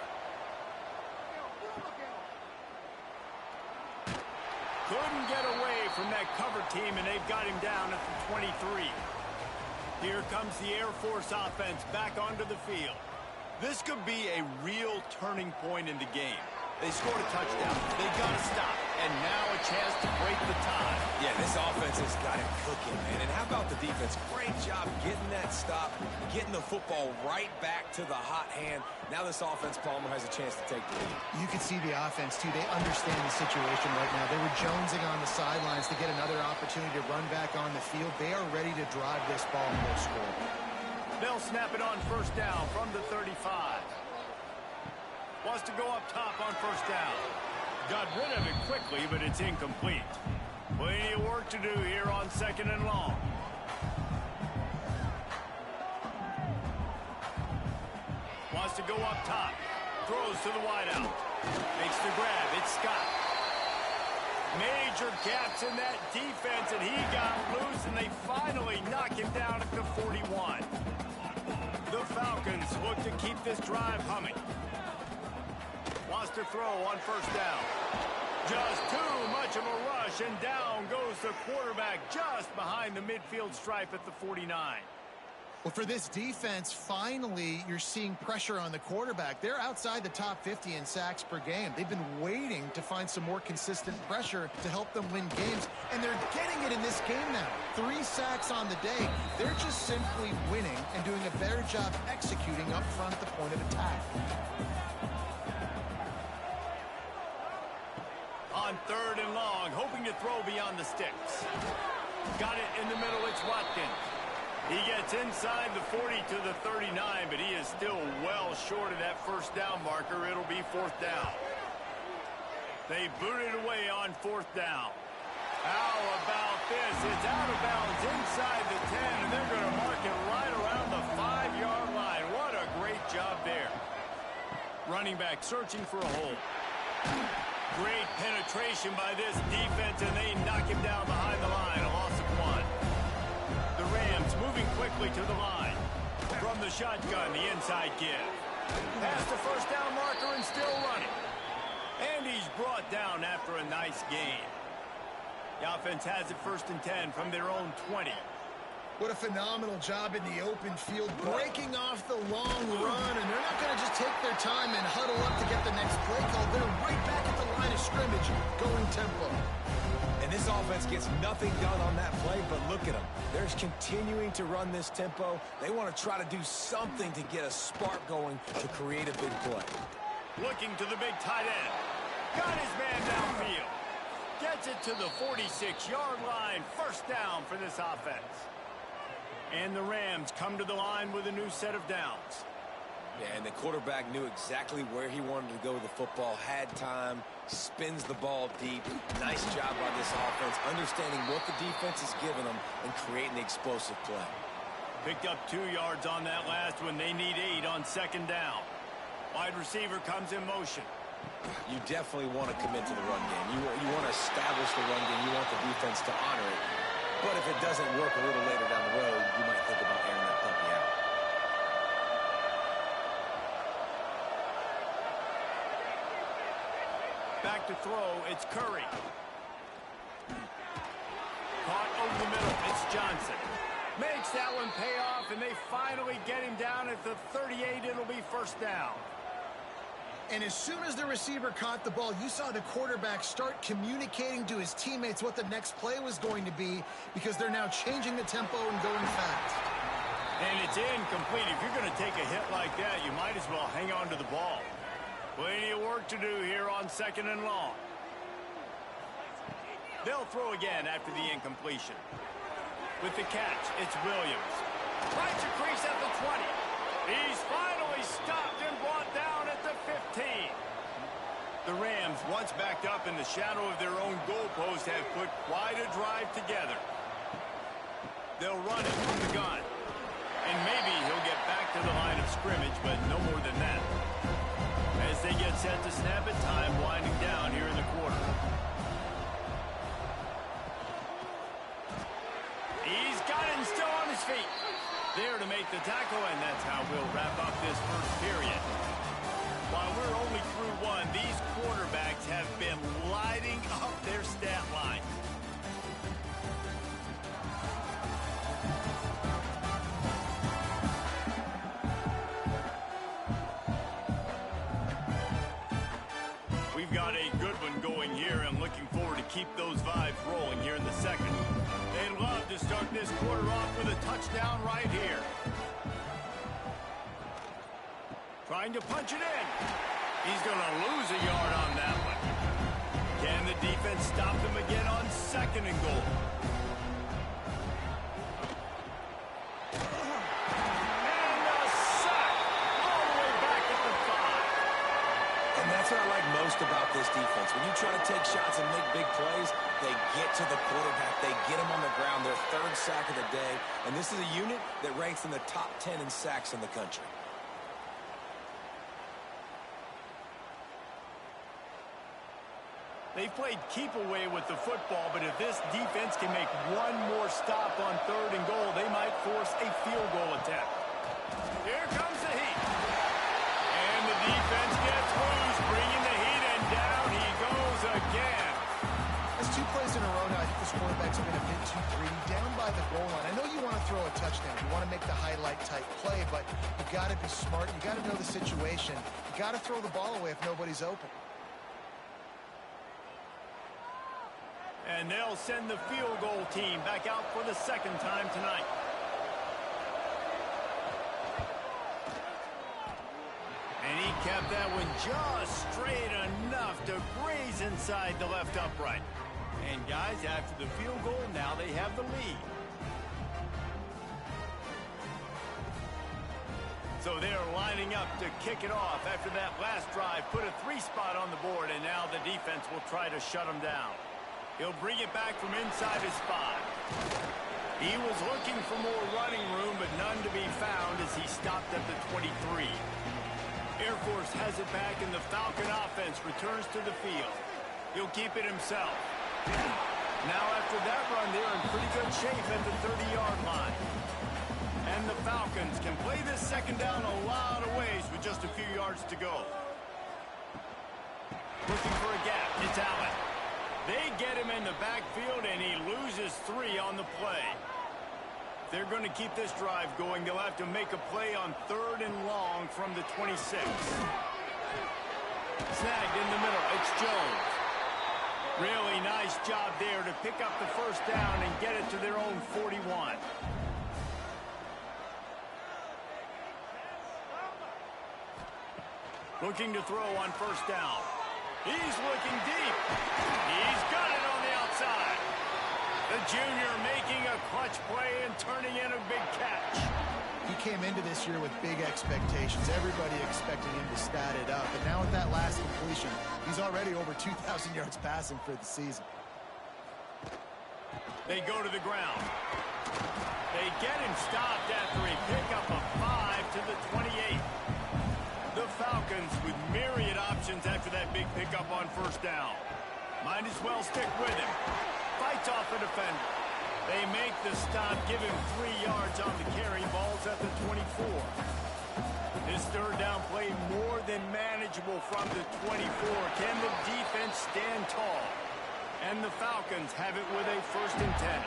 Couldn't get away from that cover team, and they've got him down at the 23. Here comes the Air Force offense back onto the field. This could be a real turning point in the game. They scored a touchdown. They got to stop. And now a chance to break the tie. Yeah, this offense has got it cooking, man. And how about the defense? Great job getting that stop, getting the football right back to the hot hand. Now this offense, Palmer, has a chance to take the lead. You can see the offense, too. They understand the situation right now. They were jonesing on the sidelines to get another opportunity to run back on the field. They are ready to drive this ball and go score. They'll snap it on first down from the 35. Wants to go up top on first down. Got rid of it quickly, but it's incomplete. Plenty of work to do here on second and long. Wants to go up top. Throws to the wideout. Makes the grab. It's Scott. Major gaps in that defense, and he got loose, and they finally knock him down at the 41. The Falcons look to keep this drive humming. Wants to throw on first down. Just too much of a rush, and down goes the quarterback just behind the midfield stripe at the 49. Well, for this defense, finally, you're seeing pressure on the quarterback. They're outside the top 50 in sacks per game. They've been waiting to find some more consistent pressure to help them win games, and they're getting it in this game now. 3 sacks on the day. They're just simply winning and doing a better job executing up front the point of attack. On third and long, hoping to throw beyond the sticks. Got it in the middle, it's Watkins. He gets inside the 40 to the 39, but he is still well short of that first down marker. It'll be fourth down. They boot it away on fourth down. How about this? It's out of bounds inside the 10, and they're going to mark it right around the 5-yard line. What a great job there. Running back searching for a hole. Great penetration by this defense, and they knock him down behind the line. A loss of 1. The Rams moving quickly to the line. From the shotgun, the inside give. Past the first down marker and still running. And he's brought down after a nice gain. The offense has it first and 10 from their own 20. What a phenomenal job in the open field, breaking off the long run, and they're not going to just take their time and huddle up to get the next play call. They're right back at the line of scrimmage, going tempo. And this offense gets nothing done on that play, but look at them. They're continuing to run this tempo. They want to try to do something to get a spark going to create a big play. Looking to the big tight end. Got his man downfield. Gets it to the 46-yard line. First down for this offense. And the Rams come to the line with a new set of downs. Yeah, and the quarterback knew exactly where he wanted to go with the football, had time, spins the ball deep. Nice job by this offense, understanding what the defense is giving them and creating the explosive play. Picked up 2 yards on that last one. They need 8 on second down. Wide receiver comes in motion. You definitely want to commit to the run game. You want to establish the run game. You want the defense to honor it. But if it doesn't work a little later down the road, you might think about airing that puppy out. Back to throw, it's Curry. Caught over the middle, it's Johnson. Makes that one pay off, and they finally get him down at the 38. It'll be first down. And as soon as the receiver caught the ball, you saw the quarterback start communicating to his teammates what the next play was going to be, because they're now changing the tempo and going fast. And it's incomplete. If you're going to take a hit like that, you might as well hang on to the ball. Plenty of work to do here on second and long. They'll throw again after the incompletion. With the catch, it's Williams. Finds a crease at the 20. He's finally stopped and brought down at the 15. The Rams, once backed up in the shadow of their own goalpost, have put quite a drive together. They'll run it from the gun. And maybe he'll get back to the line of scrimmage, but no more than that. As they get set to snap it, time winding down here in the quarter. He's got it and still on his feet. There to make the tackle, and that's how we'll wrap up this first period. While we're only through one, these quarterbacks have been lighting up their stat line. those vibes rolling here in the second. They'd love to start this quarter off with a touchdown right here. Trying to punch it in. He's going to lose a yard on that one. Can the defense stop them again on 2nd and goal? And a sack all the way back at the 5. And that's what I like most about this defense. When you try to take shots and make big plays, they get to the quarterback. They get him on the ground. Their 3rd sack of the day. And this is a unit that ranks in the top 10 in sacks in the country. They played keep away with the football, but if this defense can make one more stop on 3rd and goal, they might force a field goal attempt. Here comes the heat. And the defense gets loose, bringing the heat, and down he goes again. That's 2 plays in a row now. I think this quarterback's been a bit too greedy. Down by the goal line. I know you want to throw a touchdown. You want to make the highlight-type play, but you got to be smart. You got to know the situation. You got to throw the ball away if nobody's open. And they'll send the field goal team back out for the 2nd time tonight. And he kept that one just straight enough to graze inside the left upright. And guys, after the field goal, now they have the lead. So they're lining up to kick it off after that last drive. Put a 3 spot on the board, and now the defense will try to shut them down. He'll bring it back from inside his 5. He was looking for more running room, but none to be found as he stopped at the 23. Air Force has it back, and the Falcon offense returns to the field. He'll keep it himself. Now after that run, they're in pretty good shape at the 30-yard line. And the Falcons can play this 2nd down a lot of ways with just a few yards to go. Looking for a gap. It's Allen. They get him in the backfield, and he loses 3 on the play. If they're going to keep this drive going, they'll have to make a play on 3rd and long from the 26. Snagged in the middle. It's Jones. Really nice job there to pick up the 1st down and get it to their own 41. Looking to throw on 1st down. He's looking deep. He's got it on the outside. The junior making a clutch play and turning in a big catch. He came into this year with big expectations. Everybody expected him to stat it up. And now with that last completion, he's already over 2,000 yards passing for the season. They go to the ground. They get him stopped after a pickup of 5 to the 28. The Falcons with myriad options after that big pickup on 1st down. Might as well stick with him. Fights off a defender. They make the stop, give him 3 yards on the carry. Ball's at the 24. This 3rd down play more than manageable from the 24. Can the defense stand tall? And the Falcons have it with a 1st and 10.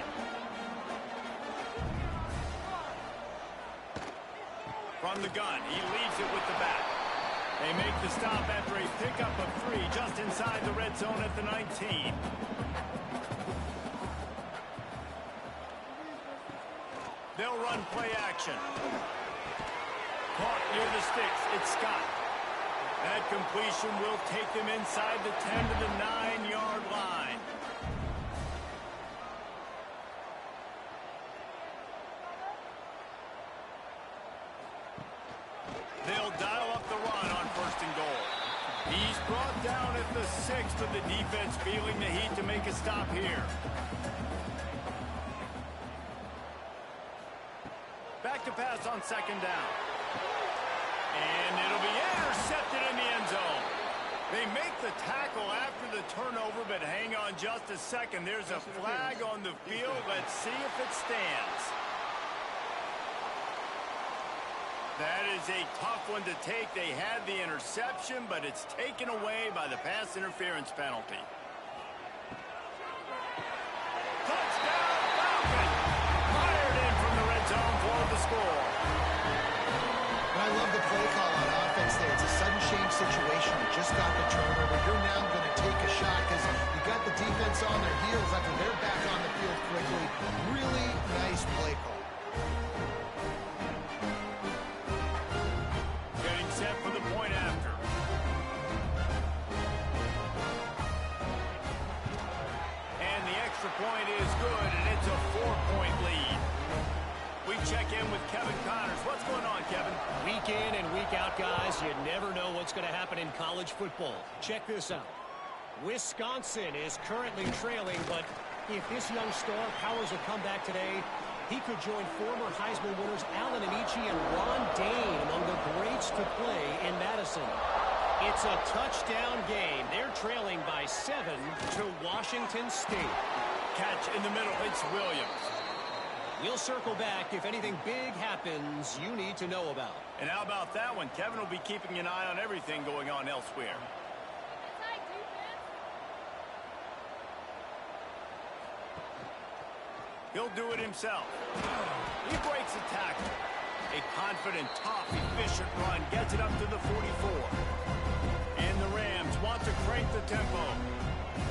From the gun, he leaves it with the back. They make the stop after a pickup of 3 just inside the red zone at the 19. They'll run play action. Caught near the sticks. It's Scott. That completion will take them inside the 10 to the 9-yard line. They'll dial up the run on 1st and goal. He's brought down at the 6, with the defense feeling the heat to make a stop here. Back to pass on 2nd down. And it'll be intercepted in the end zone. They make the tackle after the turnover, but hang on just a second. There's a flag on the field. Let's see if it stands. That is a tough one to take. They had the interception, but it's taken away by the pass interference penalty. Touchdown, Falcon! Fired in from the red zone for the score. And I love the play call on offense there. It's a sudden change situation. You just got the turnover. You're now going to take take a shot because you got the defense on their heels after they're back on the field quickly. Really nice play call. Getting set for the point after. And the extra point is good, and it's a 4-point lead. We check in with Kevin Connors. What's going on, Kevin? Week in and week out, guys, you never know what's going to happen in college football. Check this out. Wisconsin is currently trailing, but if this young star powers a comeback today, he could join former Heisman winners Allen Amici and Ron Dane among the greats to play in Madison. It's a touchdown game. They're trailing by 7 to Washington State. Catch in the middle. It's Williams. We'll circle back if anything big happens you need to know about. And how about that one? Kevin will be keeping an eye on everything going on elsewhere. He'll do it himself. He breaks a tackle. A confident, tough, efficient run gets it up to the 44. And the Rams want to crank the tempo.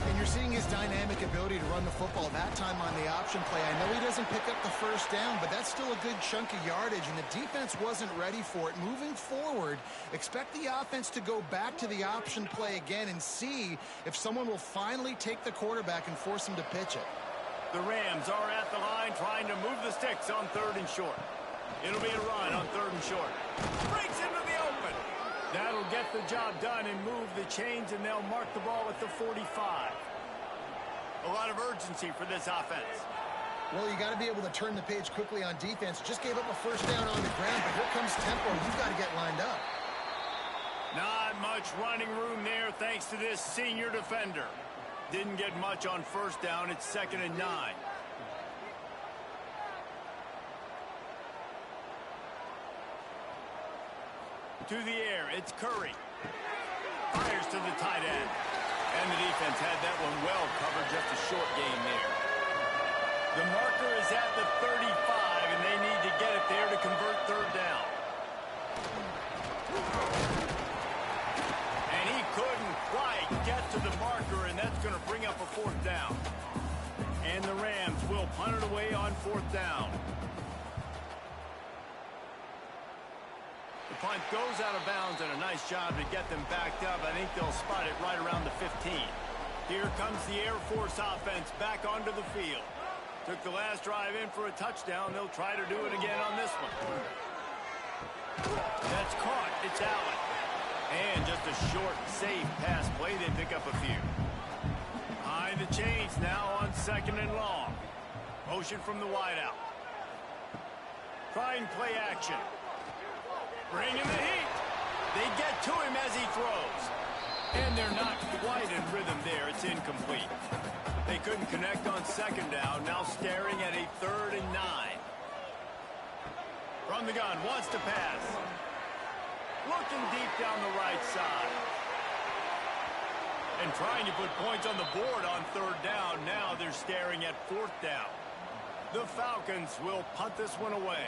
And you're seeing his dynamic ability to run the football, that time on the option play. I know he doesn't pick up the first down, but that's still a good chunk of yardage, and the defense wasn't ready for it. Moving forward, expect the offense to go back to the option play again and see if someone will finally take the quarterback and force him to pitch it. The Rams are at the line trying to move the sticks on 3rd and short. It'll be a run on 3rd and short. Breaks into the open. That'll get the job done and move the chains, and they'll mark the ball at the 45. A lot of urgency for this offense. Well, you got to be able to turn the page quickly on defense. Just gave up a first down on the ground, but here comes tempo. You've got to get lined up. Not much running room there thanks to this senior defender. Didn't get much on first down. It's 2nd and 9. To the air, it's Curry. Fires to the tight end. And the defense had that one well covered, just a short gain there. The marker is at the 35, and they need to get it there to convert 3rd down. And he couldn't quite get to the marker, and that's going to bring up a 4th down. And the Rams will punt it away on 4th down. The punt goes out of bounds, and a nice job to get them backed up. I think they'll spot it right around the 15. Here comes the Air Force offense back onto the field. Took the last drive in for a touchdown. They'll try to do it again on this one. That's caught. It's Allen. And just a short, safe pass play. They pick up a few. High the chains now on 2nd and long. Motion from the wideout. Try and play action. Bring in the heat. They get to him as he throws. And they're not quite in rhythm there. It's incomplete. They couldn't connect on 2nd down. Now staring at a 3rd and 9. From the gun, wants to pass. Looking deep down the right side. And trying to put points on the board on 3rd down. Now they're staring at 4th down. The Falcons will punt this one away.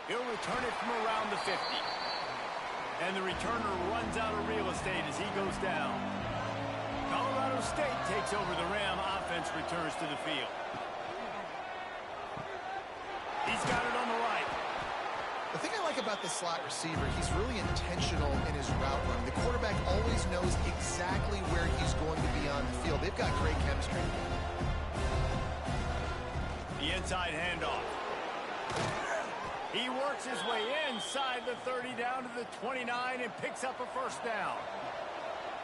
He'll return it from around the 50. And the returner runs out of real estate as he goes down. Colorado State takes over the Ram offense, returns to the field. He's got it on the right. The thing I like about the slot receiver, he's really intentional in his route run. The quarterback always knows exactly where he's going to be on the field. They've got great chemistry. The inside handoff. He works his way inside the 30 down to the 29 and picks up a first down.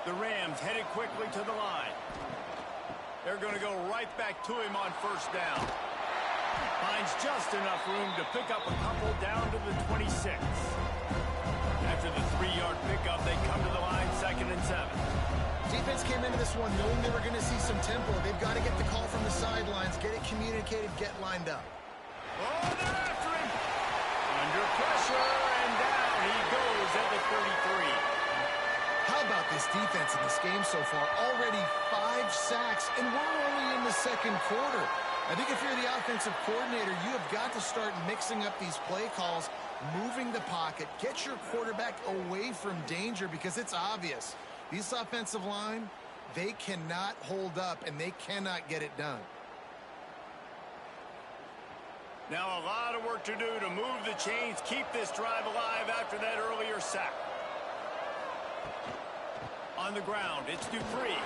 The Rams headed quickly to the line. They're going to go right back to him on first down. Finds just enough room to pick up a couple down to the 26. After the 3-yard pickup, they come to the line 2nd and 7. Defense came into this one knowing they were going to see some tempo. They've got to get the call from the sidelines, get it communicated, get lined up. Oh, they're after him. Under pressure, and down he goes at the 33. How about this defense in this game so far? Already 5 sacks, and we're only in the 2nd quarter. I think if you're the offensive coordinator, you have got to start mixing up these play calls. moving the pocket, get your quarterback away from danger, because it's obvious. This offensive line, they cannot hold up, and they cannot get it done. Now a lot of work to do to move the chains, keep this drive alive after that earlier sack. On the ground, it's Dupree.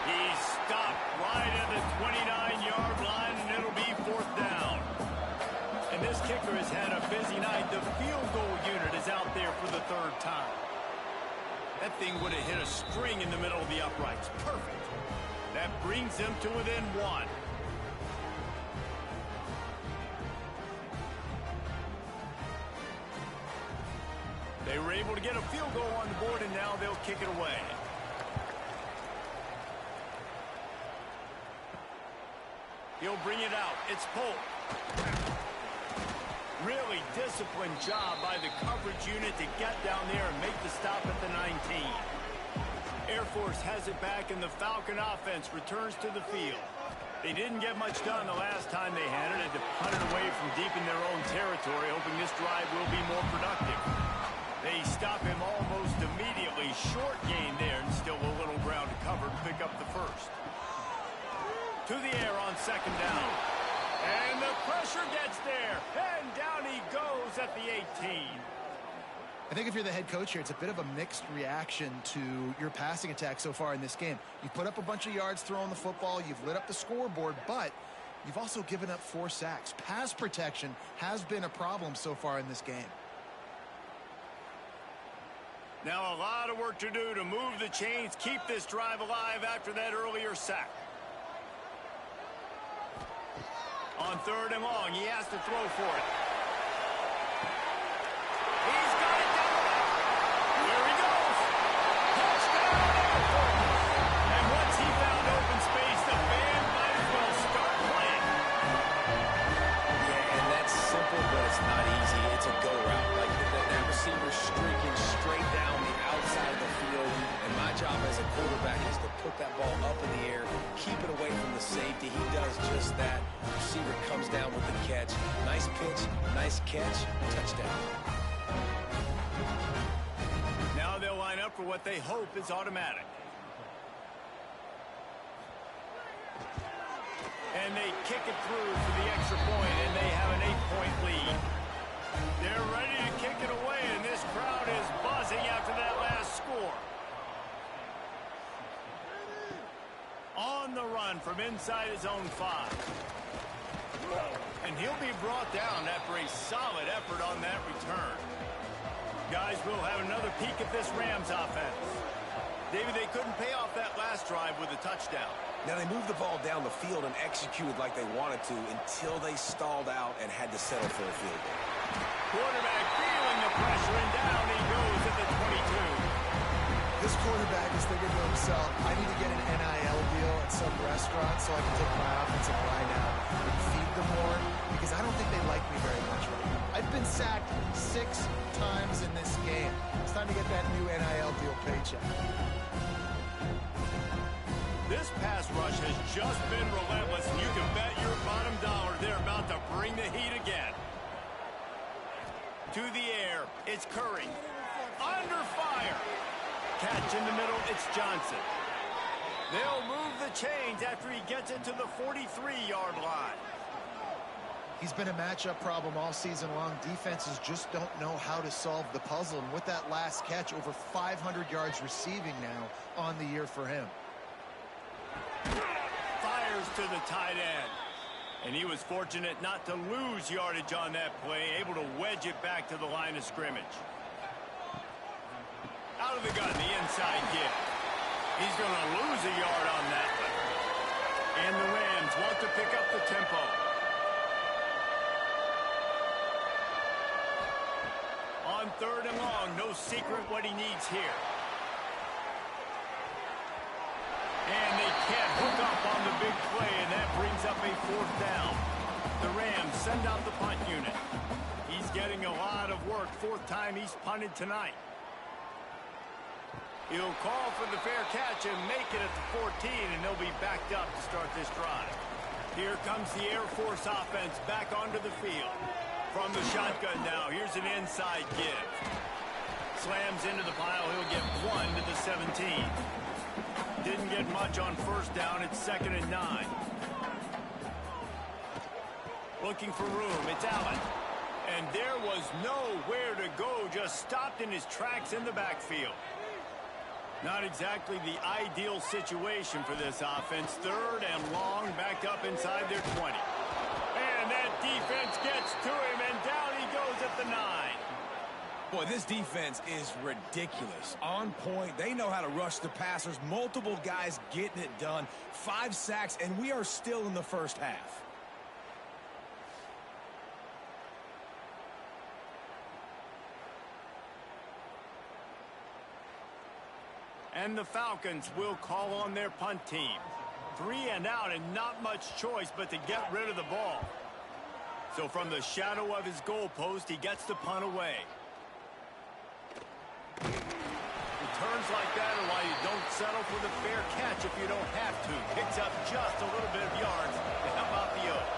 He's stopped right at the 29-yard line, and it'll be 4th down. And this kicker has had a busy night. The field goal unit is out there for the 3rd time. That thing would have hit a string in the middle of the uprights. Perfect. That brings them to within 1. They were able to get a field goal on the board, and now they'll kick it away. He'll bring it out. It's Polk. Really disciplined job by the coverage unit to get down there and make the stop at the 19. Air Force has it back, and the Falcon offense returns to the field. They didn't get much done the last time they had it, and to punt it away from deep in their own territory, hoping this drive will be more productive. They stop him almost immediately. Short gain there, and still a little ground to cover to pick up the first. To the air on 2nd down. And the pressure gets there. And down he goes at the 18. I think if you're the head coach here, it's a bit of a mixed reaction to your passing attack so far in this game. You put up a bunch of yards throwing the football. You've lit up the scoreboard, but you've also given up 4 sacks. Pass protection has been a problem so far in this game. Now a lot of work to do to move the chains, keep this drive alive after that earlier sack. On 3rd and long, he has to throw for it. He's got it down. Here he goes. Touchdown, Air Force. And once he found open space, the band might as well start playing. Yeah, and that's simple, but it's not easy. It's a go route. Like that receiver streaking straight down the outside of the field. And my job as a quarterback is to put that ball up in the air, keep it away from the safety. He does just that. Receiver comes down with the catch. Nice pitch, nice catch, touchdown. Now they'll line up for what they hope is automatic. And they kick it through for the extra point, and they have an 8-point lead. They're ready to kick it away, and this crowd is buzzing after that last score. On the run from inside his own 5. And he'll be brought down after a solid effort on that return. Guys, we'll have another peek at this Rams offense. David, they couldn't pay off that last drive with a touchdown. Now, they moved the ball down the field and executed like they wanted to until they stalled out and had to settle for a field goal. Quarterback feeling the pressure, and down he goes at the 22. This quarterback is thinking to himself, I need to get an NIL deal at some restaurant so I can take my offensive line out and feed them more, because I don't think they like me very much right now. I've been sacked 6 times in this game. It's time to get that new NIL deal paycheck. This pass rush has just been relentless, and you can bet your bottom dollar they're about to bring the heat again. To the air, it's Curry. Under fire. Catch in the middle, it's Johnson. They'll move the chains after he gets it to the 43-yard line. He's been a matchup problem all season long. Defenses just don't know how to solve the puzzle. And with that last catch, over 500 yards receiving now on the year for him. Fires to the tight end. And he was fortunate not to lose yardage on that play, able to wedge it back to the line of scrimmage. Out of the gun, the inside give. He's going to lose a yard on that one. And the Rams want to pick up the tempo. On 3rd and long, no secret what he needs here. And they can't hook up on the big play, and that brings up a 4th down. The Rams send out the punt unit. He's getting a lot of work. 4th time he's punted tonight. He'll call for the fair catch and make it at the 14, and they'll be backed up to start this drive. Here comes the Air Force offense back onto the field. From the shotgun now, here's an inside give. Slams into the pile, he'll get 1 to the 17. Didn't get much on first down, it's 2nd and 9. Looking for room, it's Allen. And there was nowhere to go, just stopped in his tracks in the backfield. Not exactly the ideal situation for this offense. 3rd and long, back up inside their 20. And that defense gets to him, and down he goes at the 9. Boy, this defense is ridiculous. On point, they know how to rush the passers. Multiple guys getting it done. 5 sacks, and we are still in the first half. And the Falcons will call on their punt team. 3 and out, and not much choice but to get rid of the ball. So from the shadow of his goalpost, he gets the punt away. Returns like that are why you don't settle for the fair catch if you don't have to. Picks up just a little bit of yards to help out the Oak.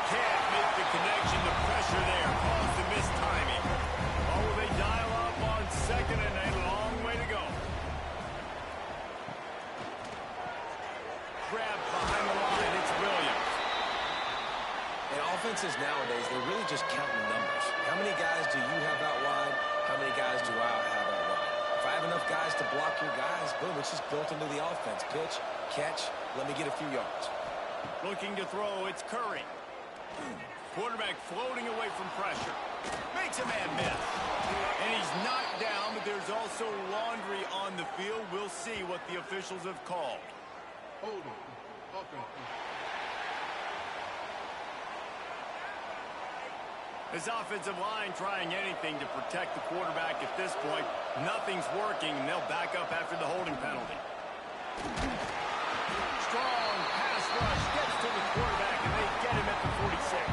Can't make the connection. The pressure there caused the missed timing. Oh, they dial up on 2nd and a long way to go. Grab behind the line. It's Williams. And offenses nowadays, they're really just counting numbers. How many guys do you have out wide? How many guys do I have out wide? If I have enough guys to block your guys, boom, it's just built into the offense. Pitch, catch, let me get a few yards. Looking to throw, it's Curry. Quarterback floating away from pressure. Makes a man miss. And he's knocked down, but there's also laundry on the field. We'll see what the officials have called. Hold on. This offensive line trying anything to protect the quarterback at this point. Nothing's working, and they'll back up after the holding penalty. Strong pass rush gets to the quarterback, and they get him at the 46.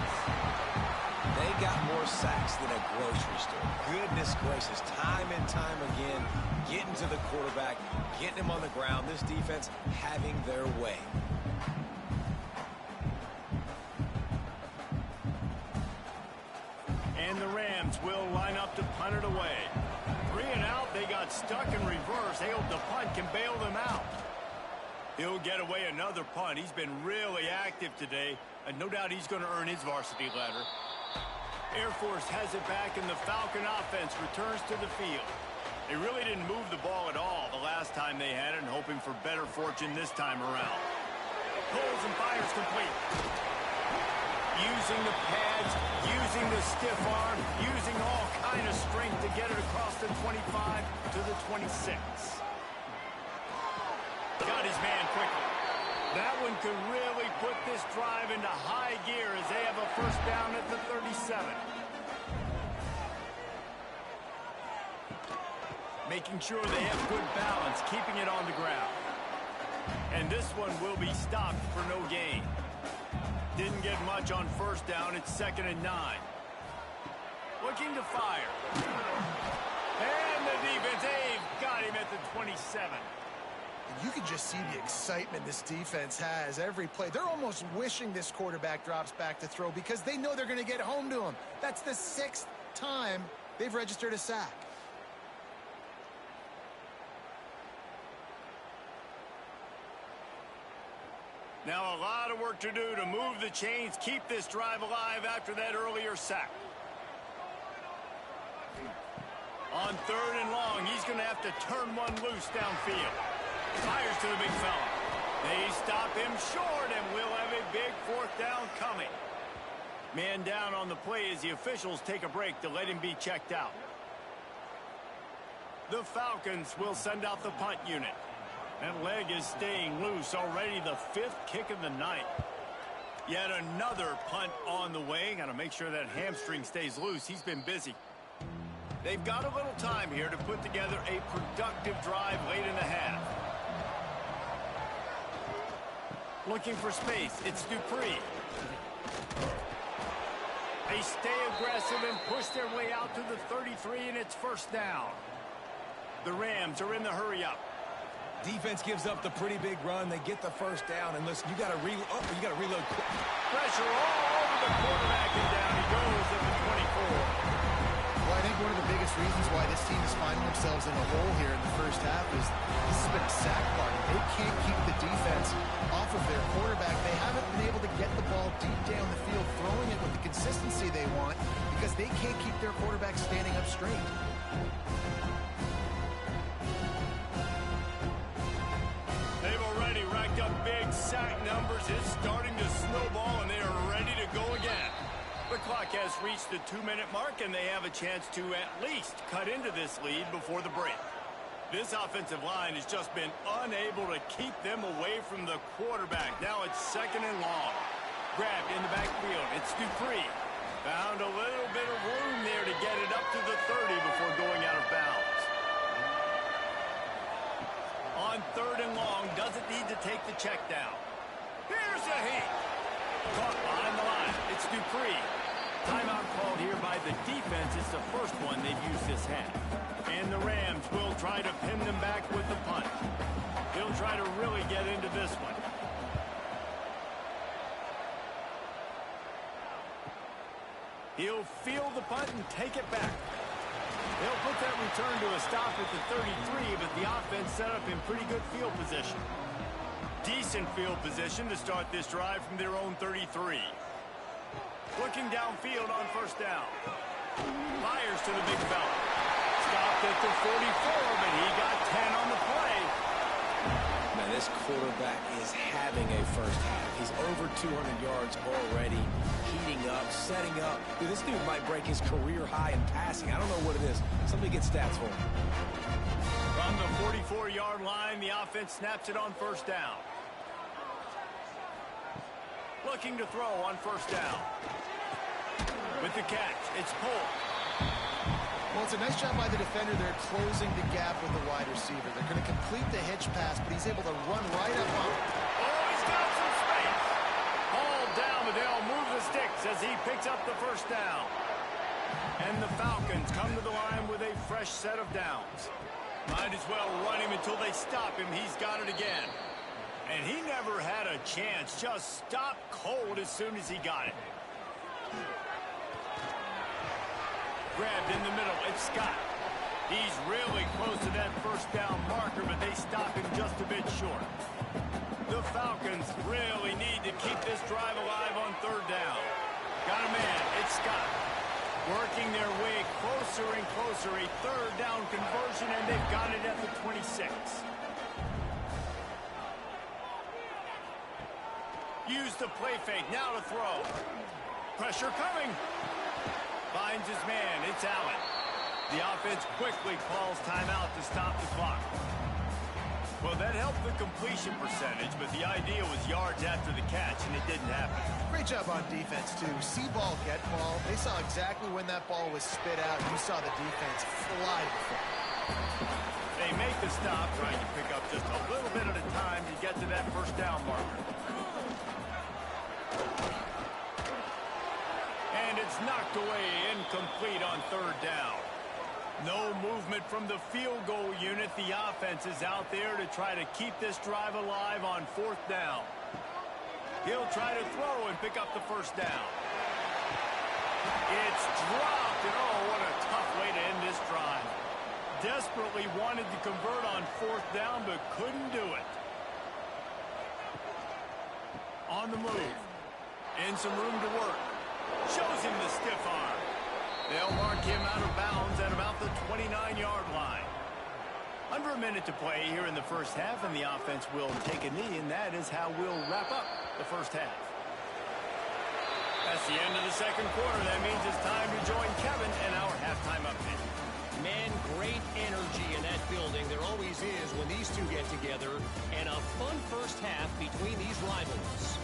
They got more sacks than a grocery store. Goodness gracious, time and time again, getting to the quarterback, getting him on the ground. This defense having their way. And the Rams will line up to punt it away. 3 and out, they got stuck in reverse. They hope the punt can bail them out. He'll get away another punt. He's been really active today, and no doubt he's going to earn his varsity ladder. Air Force has it back, and the Falcon offense returns to the field. They really didn't move the ball at all the last time they had it, and hoping for better fortune this time around. Pulls and fires complete. Using the pads, using the stiff arm, using all kind of strength to get it across the 25 to the 26. Got his man quickly. That one could really put this drive into high gear as they have a first down at the 37. Making sure they have good balance, keeping it on the ground. And this one will be stopped for no gain. Didn't get much on first down. It's 2nd and 9. Looking to fire. And the defense, they've got him at the 27. And you can just see the excitement this defense has every play. They're almost wishing this quarterback drops back to throw because they know they're going to get home to him. That's the 6th time they've registered a sack. Now a lot of work to do to move the chains, keep this drive alive after that earlier sack. On 3rd and long, he's going to have to turn one loose downfield. Fires to the big fella. They stop him short, and we'll have a big 4th down coming. Man down on the play as the officials take a break to let him be checked out. The Falcons will send out the punt unit. That leg is staying loose, already the 5th kick of the night. Yet another punt on the way. Got to make sure that hamstring stays loose. He's been busy. They've got a little time here to put together a productive drive late in the half. Looking for space. It's Dupree. They stay aggressive and push their way out to the 33, and it's first down. The Rams are in the hurry-up. Defense gives up the pretty big run. They get the first down, and listen, you got to reload. Quick. Pressure all over the quarterback, and down he goes at the 24. Well, I think one of the biggest reasons why this team is finding themselves in a hole here in the first half is this has been a sack party. They can't keep the defense off of their quarterback. They haven't been able to get the ball deep down the field, throwing it with the consistency they want because they can't keep their quarterback standing up straight. They've already racked up big sack numbers. It's starting to snowball, and they are ready to go again. The clock has reached the 2-minute mark, and they have a chance to at least cut into this lead before the break. This offensive line has just been unable to keep them away from the quarterback. Now it's 2nd and long. Grabbed in the backfield. It's Dupree. Found a little bit of room there to get it up to the 30 before going out of bounds. On 3rd and long, doesn't need to take the check down. Here's a hit. Caught behind the line. It's Dupree. Timeout called here by the defense. It's the first one they've used this half. And the Rams will try to pin them back with the punt. They'll try to really get into this one. He'll field the punt and take it back. They'll put that return to a stop at the 33, but the offense set up in pretty good field position. Decent field position to start this drive from their own 33. Looking downfield on 1st down. Fires to the big fella. Stopped at the 44, but he got 10 on the play. Man, this quarterback is having a first half. He's over 200 yards already, heating up, setting up. Dude, this dude might break his career high in passing. I don't know what it is. Somebody get stats for him. From the 44-yard line, the offense snaps it on 1st down. Looking to throw on 1st down. With the catch, it's Cole. Well, it's a nice job by the defender there closing the gap with the wide receiver. They're going to complete the hitch pass, but he's able to run right up on it. Oh, he's got some space. Hauled down, but they'll move the sticks as he picks up the 1st down. And the Falcons come to the line with a fresh set of downs. Might as well run him until they stop him. He's got it again. And he never had a chance. Just stopped cold as soon as he got it. Grabbed in the middle. It's Scott. He's really close to that 1st down marker, but they stop him just a bit short. The Falcons really need to keep this drive alive on 3rd down. Got a man. It's Scott. Working their way closer and closer. A 3rd down conversion, and they've got it at the 26. Use the play fake. Now to throw. Pressure coming. Finds his man. It's Allen. The offense quickly calls timeout to stop the clock. Well, that helped the completion percentage, but the idea was yards after the catch, and it didn't happen. Great job on defense, too. See ball, get ball. They saw exactly when that ball was spit out. You saw the defense fly before. They make the stop, trying to pick up just a little bit at a time to get to that 1st down marker. And it's knocked away, incomplete on 3rd down. No movement from the field goal unit. The offense is out there to try to keep this drive alive on 4th down. He'll try to throw and pick up the 1st down. It's dropped, and oh, what a tough way to end this drive. Desperately wanted to convert on 4th down, but couldn't do it. On the move. And some room to work. Shows him the stiff arm. They'll mark him out of bounds at about the 29-yard line. Under a minute to play here in the first half, and the offense will take a knee, and that is how we'll wrap up the first half. That's the end of the second quarter. That means it's time to join Kevin and our halftime update. Man, great energy in that building. There always is when these two get together, and a fun first half between these rivals.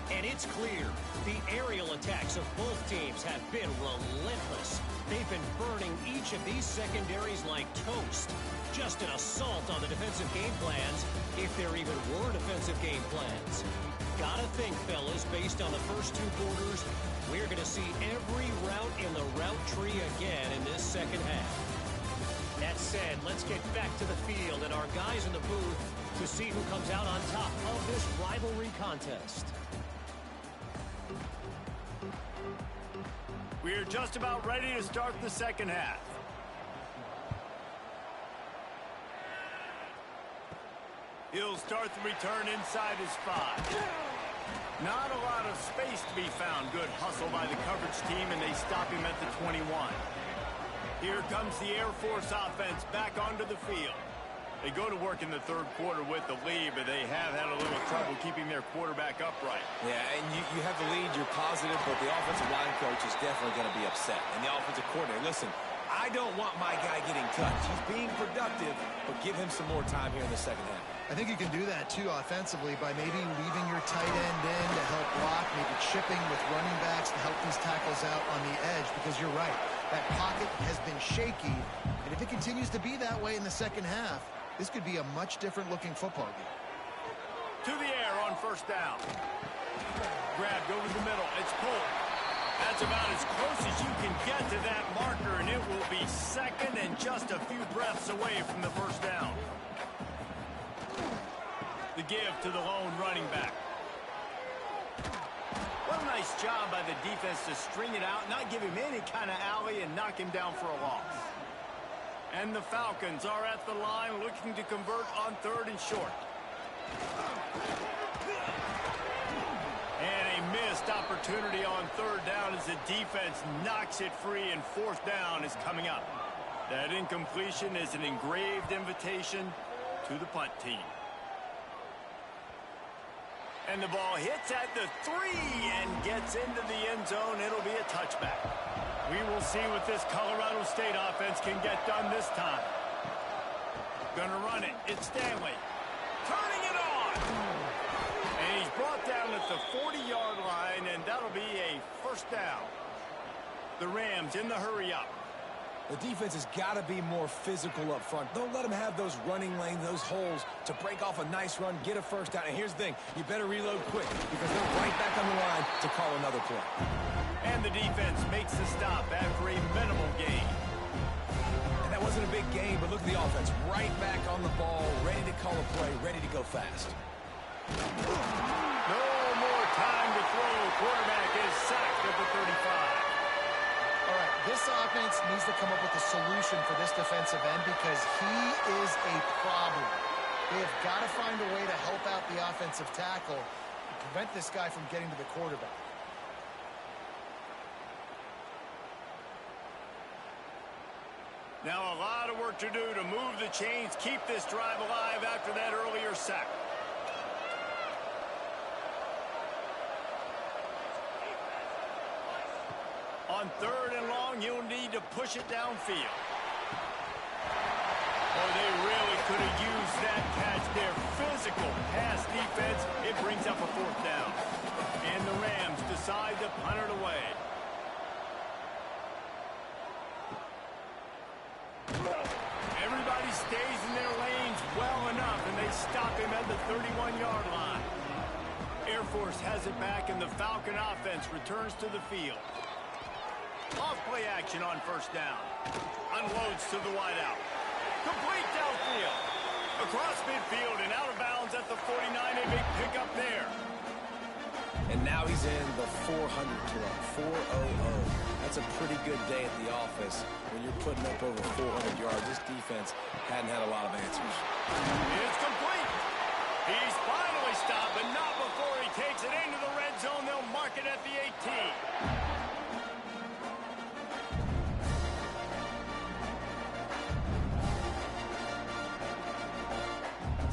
And it's clear, the aerial attacks of both teams have been relentless. They've been burning each of these secondaries like toast. Just an assault on the defensive game plans, if there even were defensive game plans. Gotta think, fellas, based on the first 2 quarters, we're going to see every route in the route tree again in this second half. That said, let's get back to the field and our guys in the booth to see who comes out on top of this rivalry contest. We're just about ready to start the second half. He'll start the return inside his 5. Not a lot of space to be found. Good hustle by the coverage team, and they stop him at the 21. Here comes the Air Force offense back onto the field. They go to work in the third quarter with the lead, but they have had a little trouble keeping their quarterback upright. Yeah, and you have the lead, you're positive, but the offensive line coach is definitely going to be upset. And the offensive coordinator, listen, I don't want my guy getting touched. He's being productive, but give him some more time here in the second half. I think you can do that, too, offensively, by maybe leaving your tight end in to help block, maybe chipping with running backs to help these tackles out on the edge, because you're right. That pocket has been shaky, and if it continues to be that way in the second half, this could be a much different-looking football game. To the air on first down. Grabbed over the middle. It's pulled. That's about as close as you can get to that marker, and it will be second and just a few breaths away from the first down. The give to the lone running back. What a nice job by the defense to string it out, not give him any kind of alley, and knock him down for a loss. And the Falcons are at the line looking to convert on third and short. And a missed opportunity on third down as the defense knocks it free, and fourth down is coming up. That incompletion is an engraved invitation to the punt team. And the ball hits at the 3 and gets into the end zone. It'll be a touchback. We will see what this Colorado State offense can get done this time. Gonna run it. It's Stanley. Turning it on. And he's brought down at the 40-yard line, and that'll be a first down. The Rams in the hurry-up. The defense has got to be more physical up front. Don't let them have those running lanes, those holes to break off a nice run, get a first down. And here's the thing, you better reload quick because they're right back on the line to call another play. And the defense makes the stop after a minimal gain. And that wasn't a big gain, but look at the offense. Right back on the ball, ready to call a play, ready to go fast. No more time to throw. Quarterback is sacked at the 35. All right, this offense needs to come up with a solution for this defensive end because he is a problem. They have got to find a way to help out the offensive tackle and prevent this guy from getting to the quarterback. Now a lot of work to do to move the chains, keep this drive alive after that earlier sack. On third and long, you'll need to push it downfield. Oh, they really could have used that catch there. Physical pass defense. It brings up a fourth down. And the Rams decide to punt it away. Everybody stays in their lanes well enough, and they stop him at the 31-yard line. Air Force has it back, and the Falcon offense returns to the field. Off-play action on first down. Unloads to the wideout. Complete downfield. Across midfield and out of bounds at the 49. A big pickup there. And now he's in the 400 club, 400. That's a pretty good day at the office when you're putting up over 400 yards. This defense hadn't had a lot of answers. It's complete. He's finally stopped, but not before he takes it into the red zone. They'll mark it at the 18.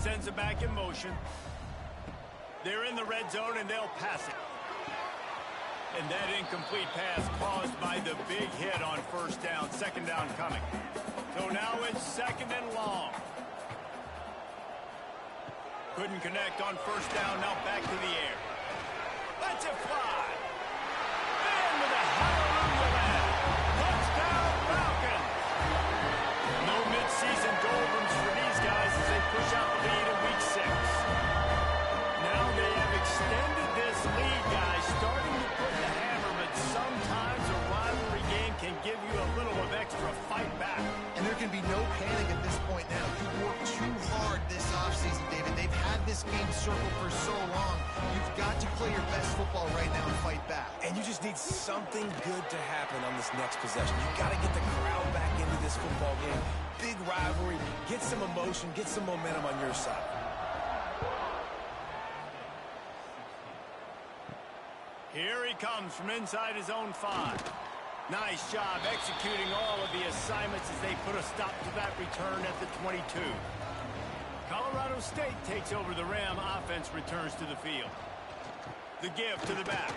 Sends it back in motion. They're in the red zone, and they'll pass it. And that incomplete pass caused by the big hit on first down. Second down coming. So now it's second and long. Couldn't connect on first down. Now back to the air. Lets it fly. And with a hallelujah land. Touchdown Falcons. No midseason doldrums for these guys as they push out the lead in week 6. Now they have extended this lead, guys, starting to put the hammer, but sometimes a rivalry game can give you a little of extra fight back. And there can be no panic at this point now. You worked too hard this offseason, David. They've had this game circled for so long. You've You've got to play your best football right now and fight back. And you just need something good to happen on this next possession. You got to get the crowd back into this football game. Big rivalry. Get some emotion. Get some momentum on your side. Here he comes from inside his own 5. Nice job executing all of the assignments as they put a stop to that return at the 22. Colorado State takes over the Ram offense, returns to the field. The give to the back.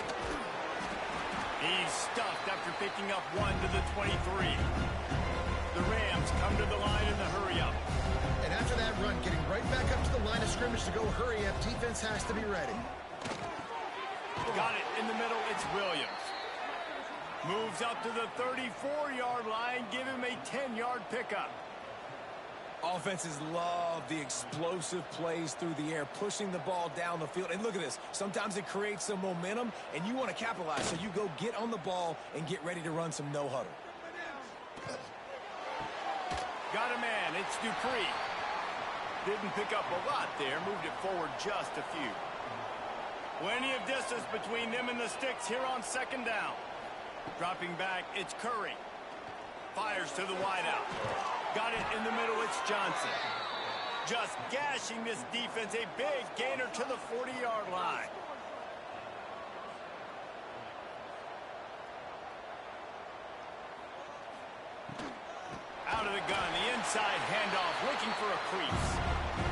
He's stuffed after picking up 1 to the 23. The Rams come to the line in the hurry-up. And after that run, getting right back up to the line of scrimmage to go hurry-up, defense has to be ready. Got it in the middle, it's Williams. Moves up to the 34-yard line, give him a 10-yard pickup. Offenses love the explosive plays through the air, pushing the ball down the field. And look at this. Sometimes it creates some momentum, and you want to capitalize. So you go get on the ball and get ready to run some no-huddle. Got a man. It's Dupree. Didn't pick up a lot there. Moved it forward just a few. Plenty of distance between them and the sticks here on second down. Dropping back, it's Curry. Fires to the wideout. Got it in the middle, it's Johnson. Just gashing this defense. A big gainer to the 40-yard line. Out of the gun, the inside handoff, looking for a crease.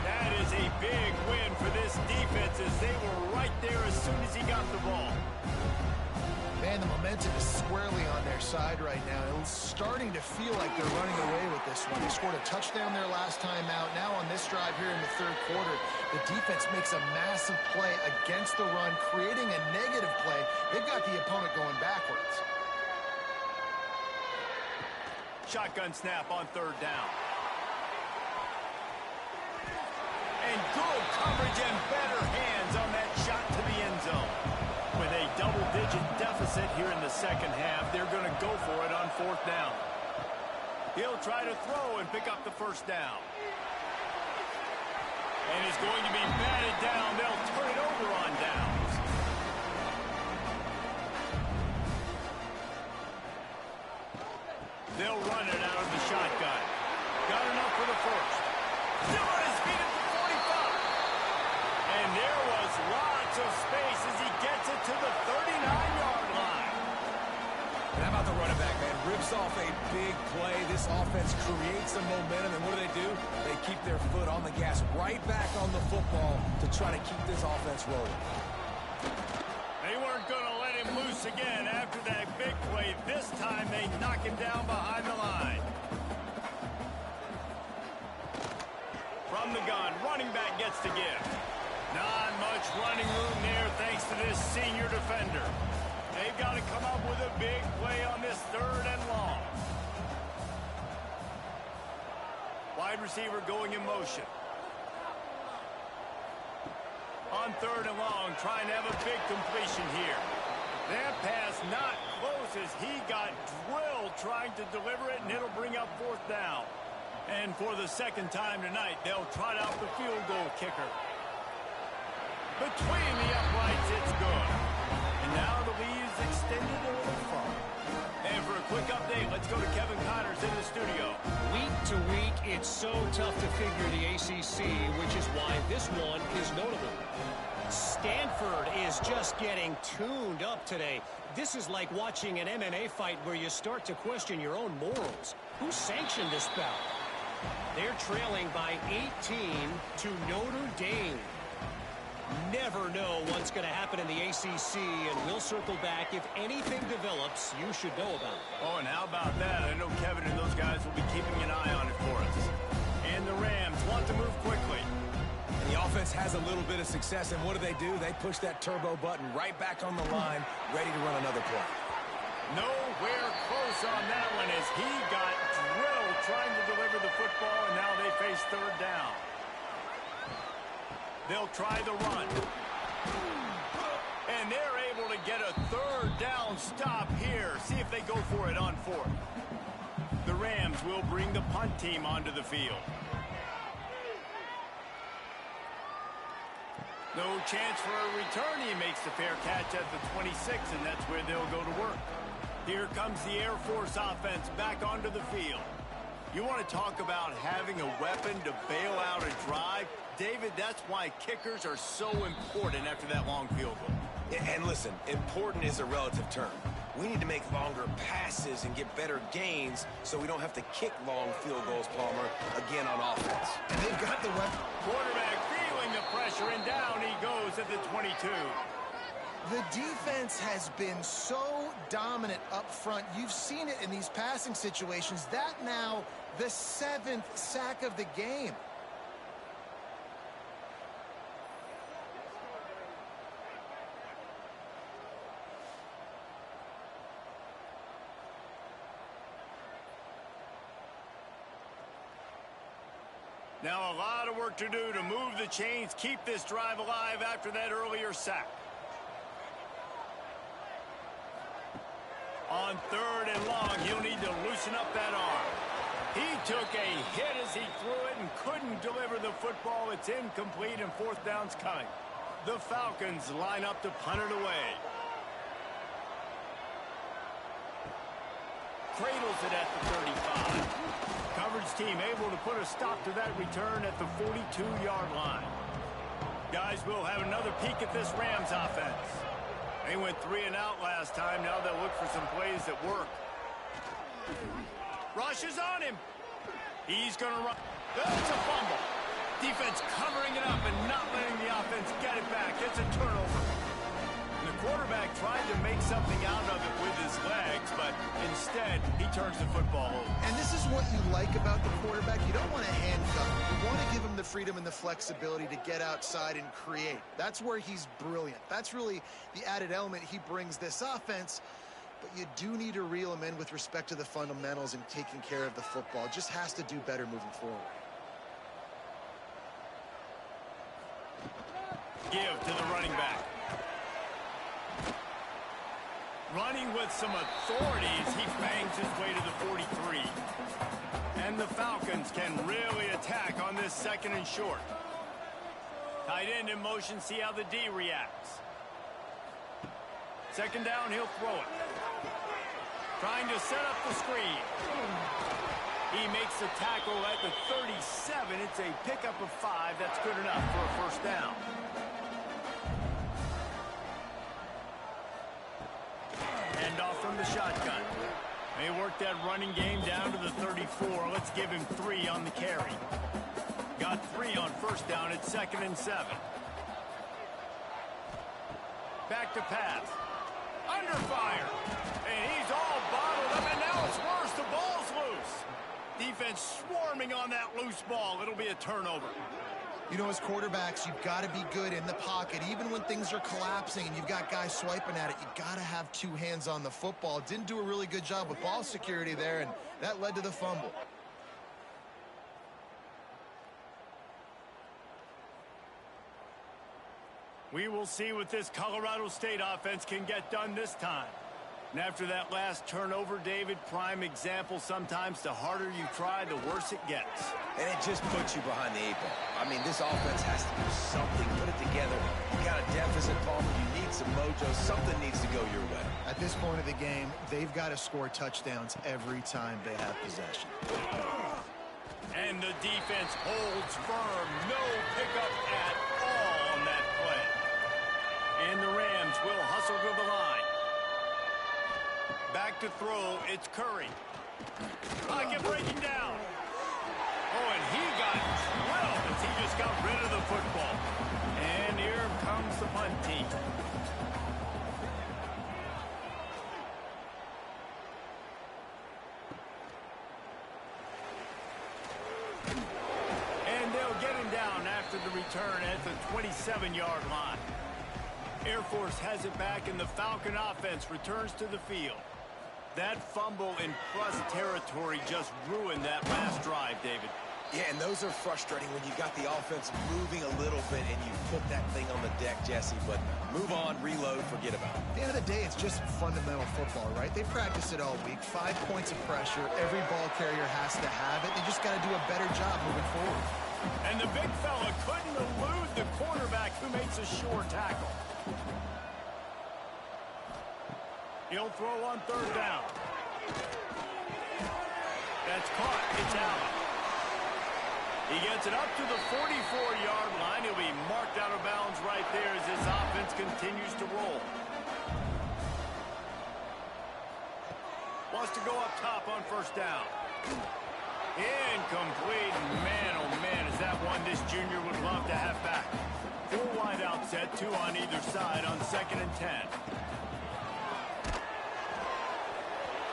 That is a big win for this defense as they were right there as soon as he got the ball. Man, the momentum is squarely on their side right now. It's starting to feel like they're running away with this one. They scored a touchdown there last time out. Now on this drive here in the third quarter, the defense makes a massive play against the run, creating a negative play. They've got the opponent going backwards. Shotgun snap on third down. And good coverage and better hands on that shot to the end zone. With a double-digit deficit here in the second half, they're going to go for it on fourth down. He'll try to throw and pick up the first down. And he's going to be batted down. They'll turn it over on downs. They'll run it out of the shotgun. Got enough for the first. Still on his feet at the 45. And there was lots of space as he gets it to the 39-yard line. And how about the running back, man? Rips off a big play. This offense creates some momentum, and what do? They keep their foot on the gas, right back on the football to try to keep this offense rolling. They weren't going to let him loose again after that big play. This time they knock him down behind the line. From the gun, running back gets to give. Not much running room there thanks to this senior defender. They've got to come up with a big play on this third and long. Wide receiver going in motion. On third and long, trying to have a big completion here. That pass not close as he got drilled trying to deliver it, and it'll bring up fourth down. And for the second time tonight, they'll trot out the field goal kicker. Between the uprights, it's good. And now the lead is extended a little far. And for a quick update, let's go to Kevin Connors in the studio. Week to week, it's so tough to figure the ACC, which is why this one is notable. Stanford is just getting tuned up today. This is like watching an MMA fight where you start to question your own morals. Who sanctioned this bout? They're trailing by 18 to Notre Dame. Never know what's going to happen in the ACC, and we'll circle back. If anything develops, you should know about it. Oh, and how about that? I know Kevin and those guys will be keeping an eye on it for us. And the Rams want to move quickly. And the offense has a little bit of success, and what do? They push that turbo button right back on the line, ready to run another play. Nowhere close on that one as he got drilled trying to deliver the football, and now they face third down. They'll try the run. And they're able to get a third down stop here. See if they go for it on fourth. The Rams will bring the punt team onto the field. No chance for a return. He makes the fair catch at the 26, and that's where they'll go to work. Here comes the Air Force offense back onto the field. You want to talk about having a weapon to bail out a drive? David, that's why kickers are so important after that long field goal. And listen, important is a relative term. We need to make longer passes and get better gains so we don't have to kick long field goals, Palmer, again on offense. And they've got the weapon. Quarterback feeling the pressure, and down he goes at the 22. The defense has been so dominant up front. You've seen it in these passing situations. That now the 7th sack of the game. Now a lot of work to do to move the chains, keep this drive alive after that earlier sack. On 3rd and long, he'll need to loosen up that arm. He took a hit as he threw it and couldn't deliver the football. It's incomplete and 4th down's coming. The Falcons line up to punt it away. Cradles it at the 35. Coverage team able to put a stop to that return at the 42-yard line. Guys, we'll have another peek at this Rams offense. They went 3 and out last time. Now they'll look for some plays that work. Rush is on him. He's going to run. That's a fumble. Defense covering it up and not letting the offense get it back. It's a turnover. And the quarterback tried to make something out of it with his legs, but instead he turns the football over. And this is what you like about the quarterback. You don't want to handcuff him. You want to give him the freedom and the flexibility to get outside and create. That's where he's brilliant. That's really the added element he brings this offense. But you do need to reel him in with respect to the fundamentals and taking care of the football. Just has to do better moving forward. Give to the running back. Running with some authority as he bangs his way to the 43. And the Falcons can really attack on this 2nd and short. Tight end in motion, see how the D reacts. 2nd down, he'll throw it. Trying to set up the screen. He makes the tackle at the 37. It's a pickup of 5. That's good enough for a 1st down. Hand off from the shotgun. They work that running game down to the 34. Let's give him 3 on the carry. Got 3 on 1st down at 2nd and 7. Back to pass. Under fire. And he's all bottled up, and now it's worse. The ball's loose. Defense swarming on that loose ball. It'll be a turnover. You know, as quarterbacks, you've got to be good in the pocket. Even when things are collapsing and you've got guys swiping at it, you've got to have 2 hands on the football. Didn't do a really good job with ball security there, and that led to the fumble. We will see what this Colorado State offense can get done this time. And after that last turnover, David, prime example, sometimes the harder you try, the worse it gets. And it just puts you behind the 8 ball. I mean, this offense has to do something, put it together. You got a deficit, Palmer. You need some mojo. Something needs to go your way. At this point of the game, they've got to score touchdowns every time they have possession. And the defense holds firm. No pickup at all on that play. And the Rams will hustle to the line. Back to throw, it's Curry. Pocket breaking down. Oh, and he got drilled as he just got rid of the football. And here comes the punt team. And they'll get him down after the return at the 27-yard line. Air Force has it back, and the Falcon offense returns to the field. That fumble in plus territory just ruined that last drive, David. Yeah, and those are frustrating when you got the offense moving a little bit and you put that thing on the deck, Jesse. But move on, reload, forget about it. At the end of the day, it's just fundamental football, right? They practice it all week. 5 points of pressure. Every ball carrier has to have it. They just got to do a better job moving forward. And the big fella couldn't elude the quarterback who makes a sure tackle. He'll throw on third down. That's caught. It's out. He gets it up to the 44-yard line. He'll be marked out of bounds right there as this offense continues to roll. Wants to go up top on first down. Incomplete. Man, oh man, is that one this junior would love to have back. 4 wide out set, 2 on either side on 2nd and 10.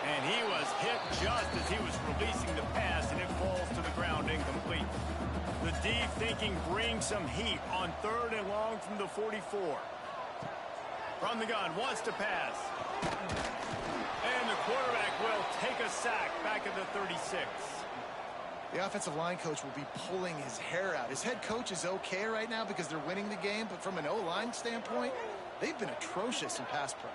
And he was hit just as he was releasing the pass, and it falls to the ground incomplete. The D thinking bring some heat on 3rd and long from the 44. From the gun, wants to pass. And the quarterback will take a sack back at the 36. The offensive line coach will be pulling his hair out. His head coach is okay right now because they're winning the game, but from an O-line standpoint, they've been atrocious in pass pro.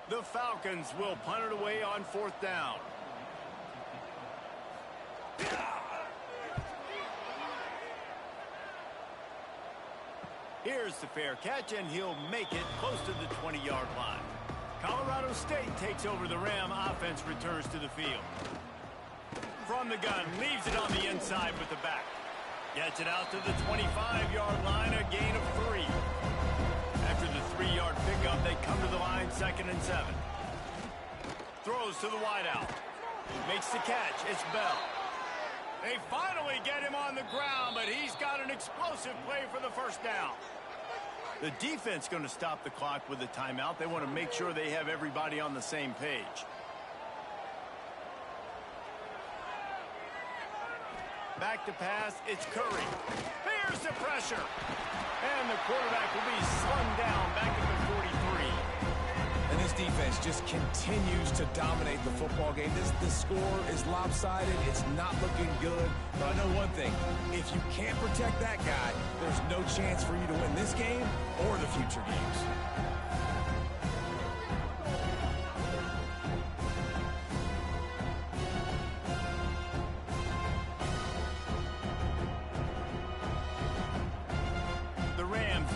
The Falcons will punt it away on 4th down. Here's the fair catch, and he'll make it close to the 20-yard line. Colorado State takes over the Ram. Offense returns to the field. From the gun, leaves it on the inside with the back. Gets it out to the 25-yard line, a gain of 3. After the 3-yard pickup, they come to the line 2nd and 7. Throws to the wideout. Makes the catch. It's Bell. They finally get him on the ground, but he's got an explosive play for the first down. The defense going to stop the clock with a timeout. They want to make sure they have everybody on the same page. Back to pass. It's Curry. Here's the pressure. And the quarterback will be slung down back at the 43. And this defense just continues to dominate the football game. The score is lopsided. It's not looking good. But I know one thing. If you can't protect that guy, there's no chance for you to win this game or the future games.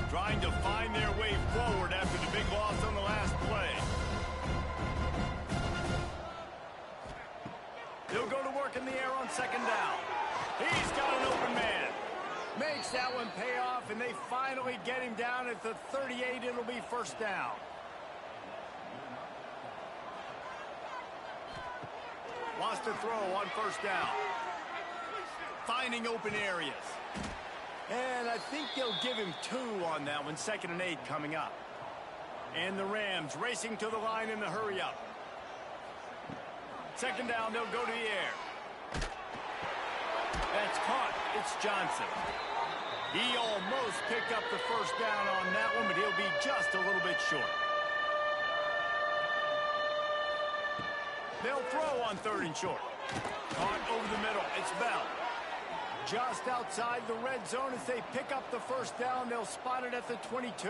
Trying to find their way forward after the big loss on the last play. He'll go to work in the air on 2nd down. He's got an open man. Makes that one pay off, and they finally get him down at the 38. It'll be first down. Wants to throw on first down. Finding open areas. And I think they'll give him 2 on that one. 2nd and 8 coming up. And the Rams racing to the line in the hurry-up. 2nd down, they'll go to the air. That's caught. It's Johnson. He almost picked up the first down on that one, but he'll be just a little bit short. They'll throw on 3rd and short. Caught over the middle. It's Bell. Just outside the red zone as they pick up the first down. They'll spot it at the 22.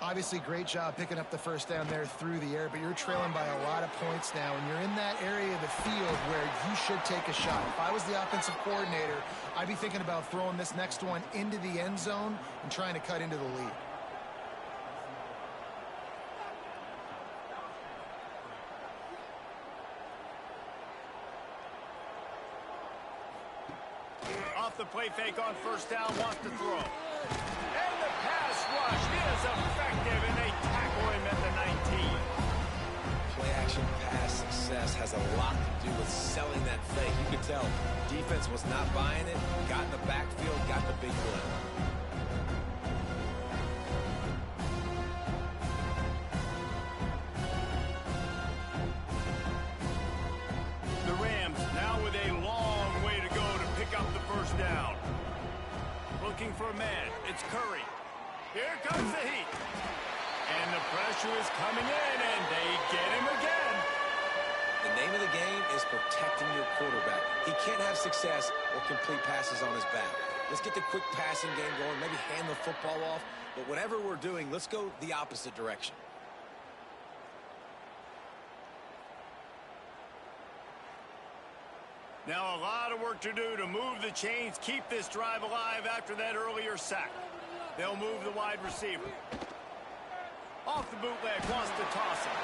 Obviously, great job picking up the first down there through the air, but you're trailing by a lot of points now, and you're in that area of the field where you should take a shot. If I was the offensive coordinator, I'd be thinking about throwing this next one into the end zone and trying to cut into the lead. Off the play fake on first down, wants to throw. And the pass rush is effective, and they tackle him at the 19. Play-action pass success has a lot to do with selling that fake. You could tell defense was not buying it, got in the backfield, got the big play. The Rams now with a long way to go to pick up the first down. Looking for a man. It's Curry. Here comes the heat. And the pressure is coming in, and they get him again. The name of the game is protecting your quarterback. He can't have success or complete passes on his back. Let's get the quick passing game going, maybe hand the football off. But whatever we're doing, let's go the opposite direction. Now a lot of work to do to move the chains, keep this drive alive after that earlier sack. They'll move the wide receiver. Off the bootleg, wants to toss it.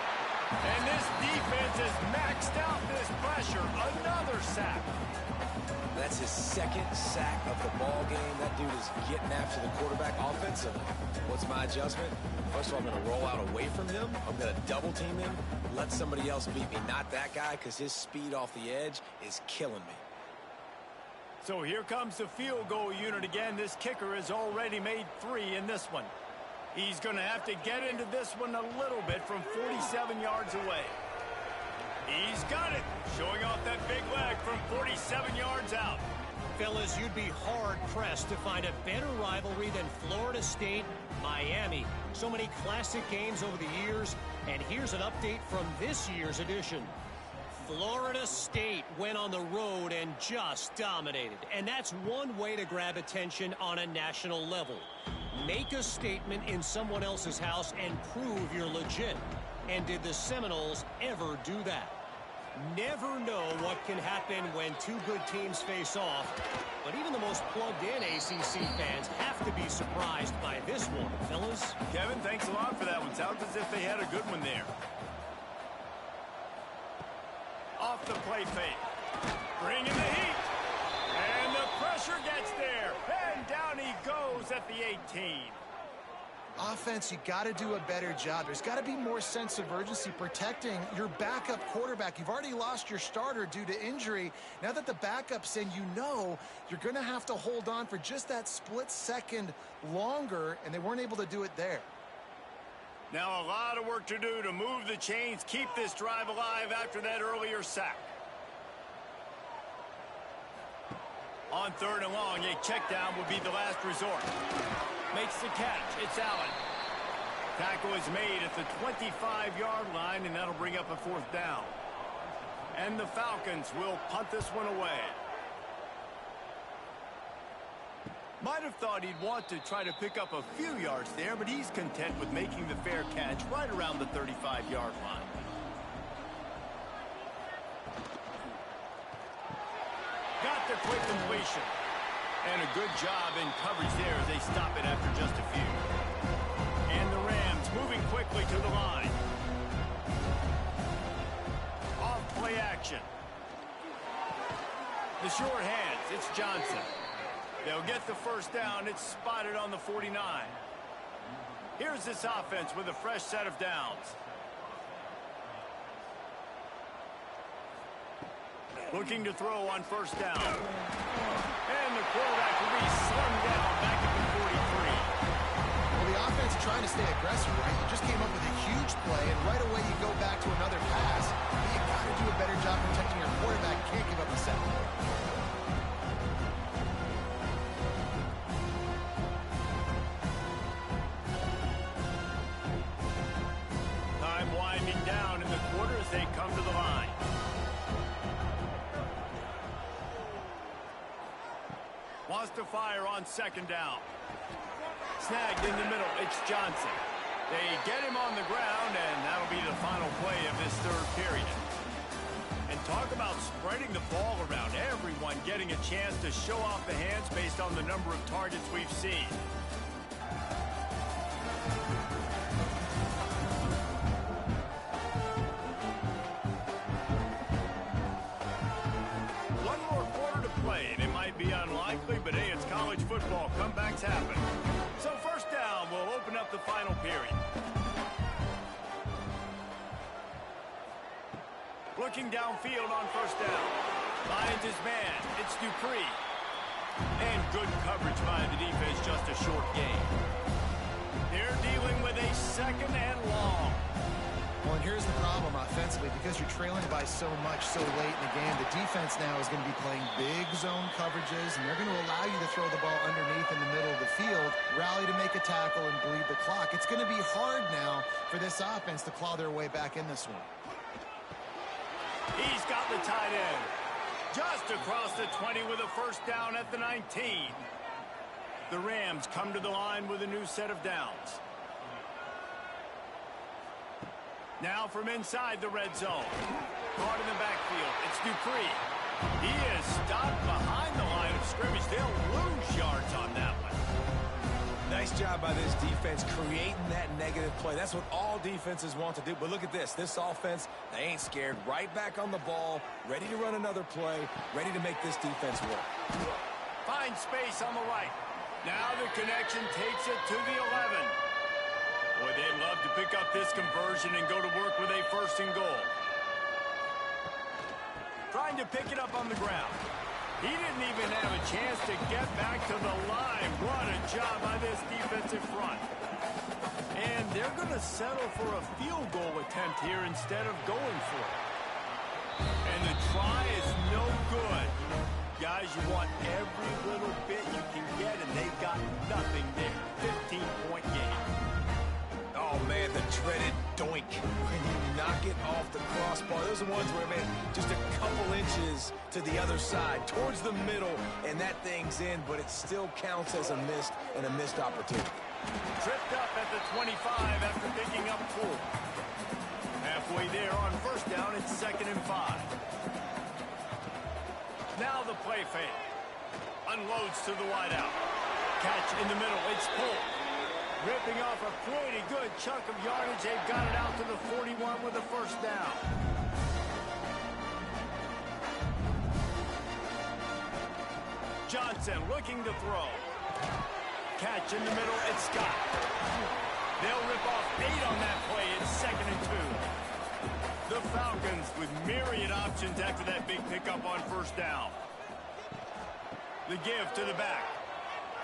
And this defense has maxed out this pressure. Another sack. That's his second sack of the ball game. That dude is getting after the quarterback offensively. What's my adjustment? First of all, I'm going to roll out away from him. I'm going to double team him. Let somebody else beat me, not that guy, because his speed off the edge is killing me. So here comes the field goal unit again. This kicker has already made 3 in this one. He's going to have to get into this one a little bit from 47 yards away. He's got it. Showing off that big leg from 47 yards out. Fellas, you'd be hard-pressed to find a better rivalry than Florida State-Miami. So many classic games over the years, and here's an update from this year's edition. Florida State went on the road and just dominated, and that's one way to grab attention on a national level. Make a statement in someone else's house and prove you're legit. And did the Seminoles ever do that? Never know what can happen when two good teams face off, but even the most plugged-in ACC fans have to be surprised by this one, fellas. Kevin, thanks a lot for that one. Sounds as if they had a good one there. Off the play fake. Bringing the heat. And the pressure gets there. And down he goes at the 18. Offense, you got to do a better job. There's got to be more sense of urgency protecting your backup quarterback. You've already lost your starter due to injury. Now that the backup's in, you know you're going to have to hold on for just that split second longer, and they weren't able to do it there. Now a lot of work to do to move the chains, keep this drive alive after that earlier sack. On 3rd and long, a check down would be the last resort. Makes the catch. It's Allen. Tackle is made at the 25-yard line, and that'll bring up a 4th down. And the Falcons will punt this one away. Might have thought he'd want to try to pick up a few yards there, but he's content with making the fair catch right around the 35-yard line. Got the quick completion. And a good job in coverage there as they stop it after just a few. And the Rams moving quickly to the line. Off play action. The short hands, it's Johnson. They'll get the 1st down. It's spotted on the 49. Here's this offense with a fresh set of downs. Looking to throw on 1st down. And the quarterback will be slung down back at the 43. Well, the offense is trying to stay aggressive, right? You just came up with a huge play, and right away you go back to another pass. You got to do a better job protecting your quarterback. Can't give up the sack. Time winding down in the quarter as they come to the line. Wants to fire on 2nd down. Snagged in the middle. It's Johnson. They get him on the ground, and that'll be the final play of this 3rd period. And talk about spreading the ball around. Everyone getting a chance to show off the hands based on the number of targets we've seen. One more quarter to play, and it might be unlikely, but hey, it's college football. Comebacks happen. So 1st down will open up the final period. Looking downfield on 1st down. Finds his man. It's Dupree. And good coverage by the defense, just a short gain. They're dealing with a 2nd and long. Well, and here's the problem offensively. Because you're trailing by so much so late in the game, the defense now is going to be playing big zone coverages, and they're going to allow you to throw the ball underneath in the middle of the field, rally to make a tackle, and bleed the clock. It's going to be hard now for this offense to claw their way back in this one. He's got the tight end. Just across the 20 with a 1st down at the 19. The Rams come to the line with a new set of downs. Now from inside the red zone. Caught in the backfield. It's Dupree. He is stopped behind the line of scrimmage. They'll lose yards on that one. Nice job by this defense creating that negative play. That's what all defenses want to do. But look at this. This offense, they ain't scared. Right back on the ball, ready to run another play, ready to make this defense work. Finds space on the right. Now the connection takes it to the 11. Boy, they'd love to pick up this conversion and go to work with a 1st and goal. Trying to pick it up on the ground. He didn't even have a chance to get back to the line. What a job by this defensive front. And they're going to settle for a field goal attempt here instead of going for it. And the try is no good. Guys, you want every little bit you can get, and they've got nothing there. 15-point game. Oh, man, the dreaded doink. When you knock it off the crossbar, those are ones where, man, just a couple inches to the other side, towards the middle, and that thing's in, but it still counts as a missed opportunity. Tripped up at the 25 after picking up 4. Halfway there on 1st down, it's 2nd and 5. Now the play fake. Unloads to the wideout. Catch in the middle. It's pulled. Ripping off a pretty good chunk of yardage. They've got it out to the 41 with a 1st down. Johnson looking to throw. Catch in the middle. It's Scott. They'll rip off 8 on that play. It's 2nd and 2. The Falcons with myriad options after that big pickup on 1st down. The give to the back.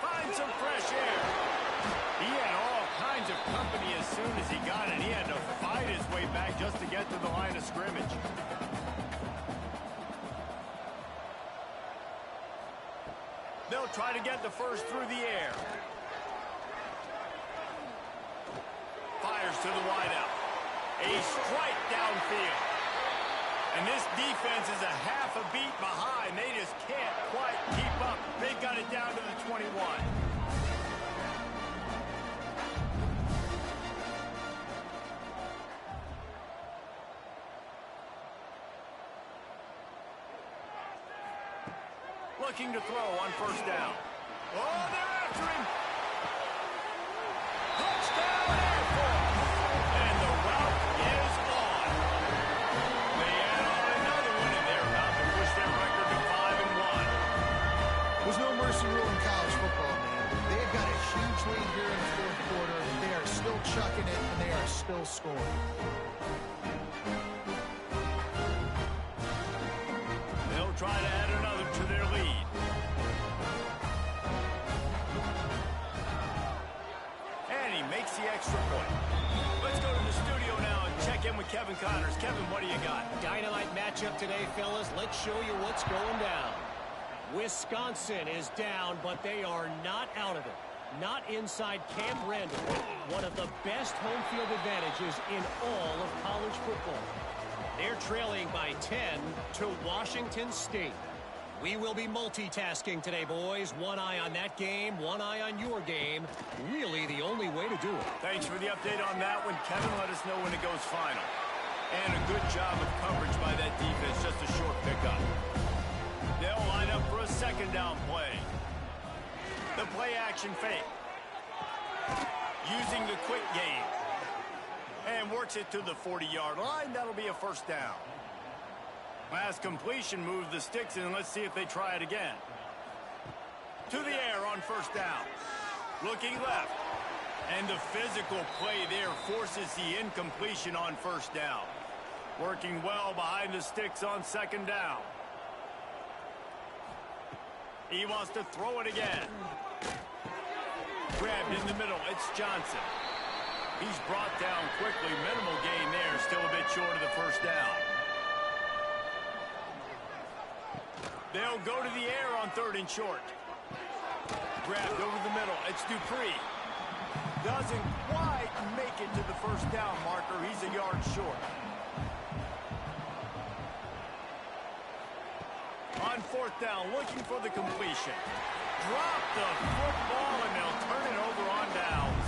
Find some fresh air. He had all kinds of company as soon as he got it. He had to fight his way back just to get to the line of scrimmage. They'll try to get the 1st through the air. Fires to the wideout. A strike downfield. And this defense is a half a beat behind. They just can't quite keep up. They've got it down to the 21. Looking to throw on 1st down. Oh, they're after him. Touchdown, Air Force. And the route is on. They add on another one, and they're about to push their record to 5-1. There's no mercy rule in college football, man. They've got a huge lead here in the 4th quarter. They are still chucking it, and they are still scoring. They'll try to add another to their lead. And he makes the extra point. Let's go to the studio now and check in with Kevin Connors. Kevin, what do you got? Dynamite matchup today, fellas. Let's show you what's going down. Wisconsin is down, but they are not out of it. Not inside Camp Randall. One of the best home field advantages in all of college football. They're trailing by 10 to Washington State. We will be multitasking today, boys. One eye on that game, one eye on your game. Really the only way to do it. Thanks for the update on that one. Kevin, let us know when it goes final. And a good job of coverage by that defense. Just a short pickup. They'll line up for a 2nd down play. The play action fake. Using the quick game. And works it to the 40-yard line. That'll be a 1st down. Last completion moved the sticks in. Let's see if they try it again. To the air on 1st down. Looking left. And the physical play there forces the incompletion on 1st down. Working well behind the sticks on 2nd down. He wants to throw it again. Grabbed in the middle. It's Johnson. He's brought down quickly. Minimal gain there. Still a bit short of the 1st down. They'll go to the air on 3rd and short. Grabbed over the middle. It's Dupree. Doesn't quite make it to the 1st down marker. He's a yard short. On 4th down, looking for the completion. Drop the football, and they'll turn it over on downs.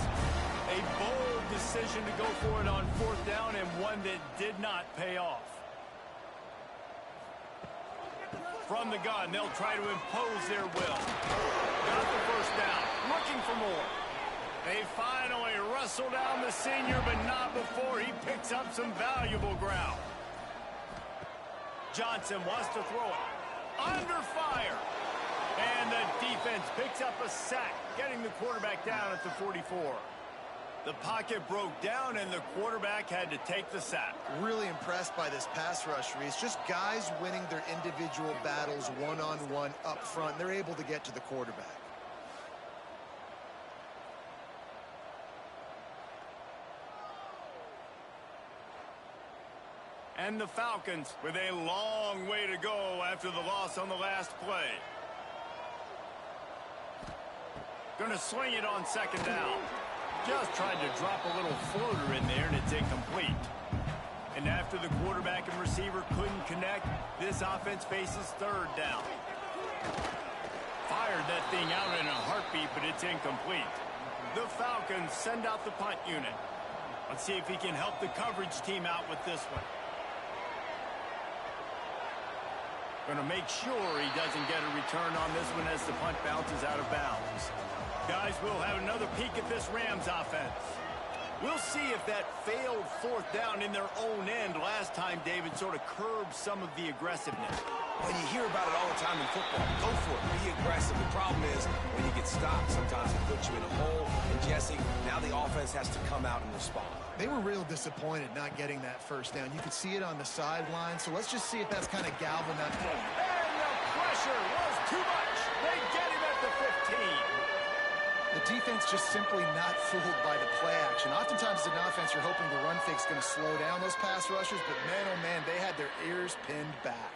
A bold decision to go for it on 4th down, and one that did not pay off. From the gun, they'll try to impose their will. Got the first down, looking for more. They finally wrestle down the senior, but not before he picks up some valuable ground. Johnson wants to throw it. Under fire. And the defense picks up a sack, getting the quarterback down at the 44. The pocket broke down, and the quarterback had to take the sack. Really impressed by this pass rush, Reese. Just guys winning their individual battles one-on-one up front. They're able to get to the quarterback. And the Falcons with a long way to go after the loss on the last play. Gonna swing it on second down. Just tried to drop a little floater in there, and it's incomplete. And after the quarterback and receiver couldn't connect, this offense faces third down. Fired that thing out in a heartbeat, but it's incomplete. The Falcons send out the punt unit. Let's see if he can help the coverage team out with this one. Going to make sure he doesn't get a return on this one as the punt bounces out of bounds. Guys, we'll have another peek at this Rams offense. We'll see if that failed fourth down in their own end last time, David, sort of curbed some of the aggressiveness. Well, you hear about it all the time in football. Go for it. Be aggressive. The problem is when you get stopped, sometimes it puts you in a hole. And, Jesse, now the offense has to come out and respond. They were real disappointed not getting that first down. You could see it on the sideline. So let's just see if that's kind of galvanized. And the pressure was too much. They get him at the 15. The defense just simply not fooled by the play action. Oftentimes as an offense, you're hoping the run fake's going to slow down those pass rushers, but man, oh man, they had their ears pinned back.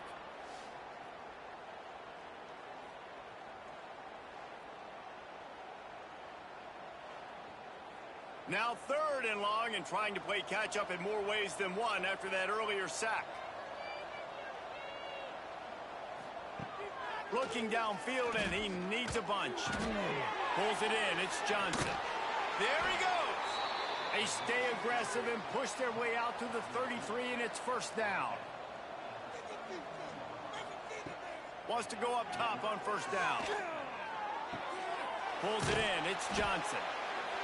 Now third and long, and trying to play catch-up in more ways than one after that earlier sack. Looking downfield, and he needs a bunch. Pulls it in. It's Johnson. There he goes. They stay aggressive and push their way out to the 33, and it's first down. Wants to go up top on first down. Pulls it in. It's Johnson.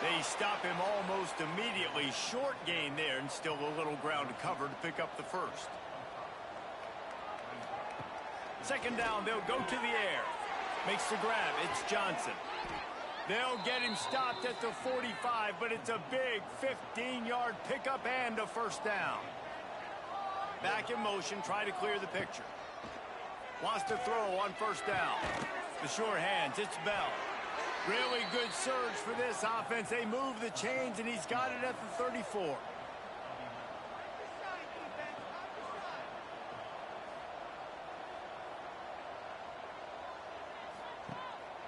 They stop him almost immediately. Short gain there, and still a little ground to cover to pick up the first. Second down, they'll go to the air. Makes the grab. It's Johnson. They'll get him stopped at the 45, but it's a big 15-yard pickup and a first down. Back in motion, try to clear the picture. Wants to throw on first down. The sure hands, it's Bell. Really good surge for this offense. They move the chains, and he's got it at the 34.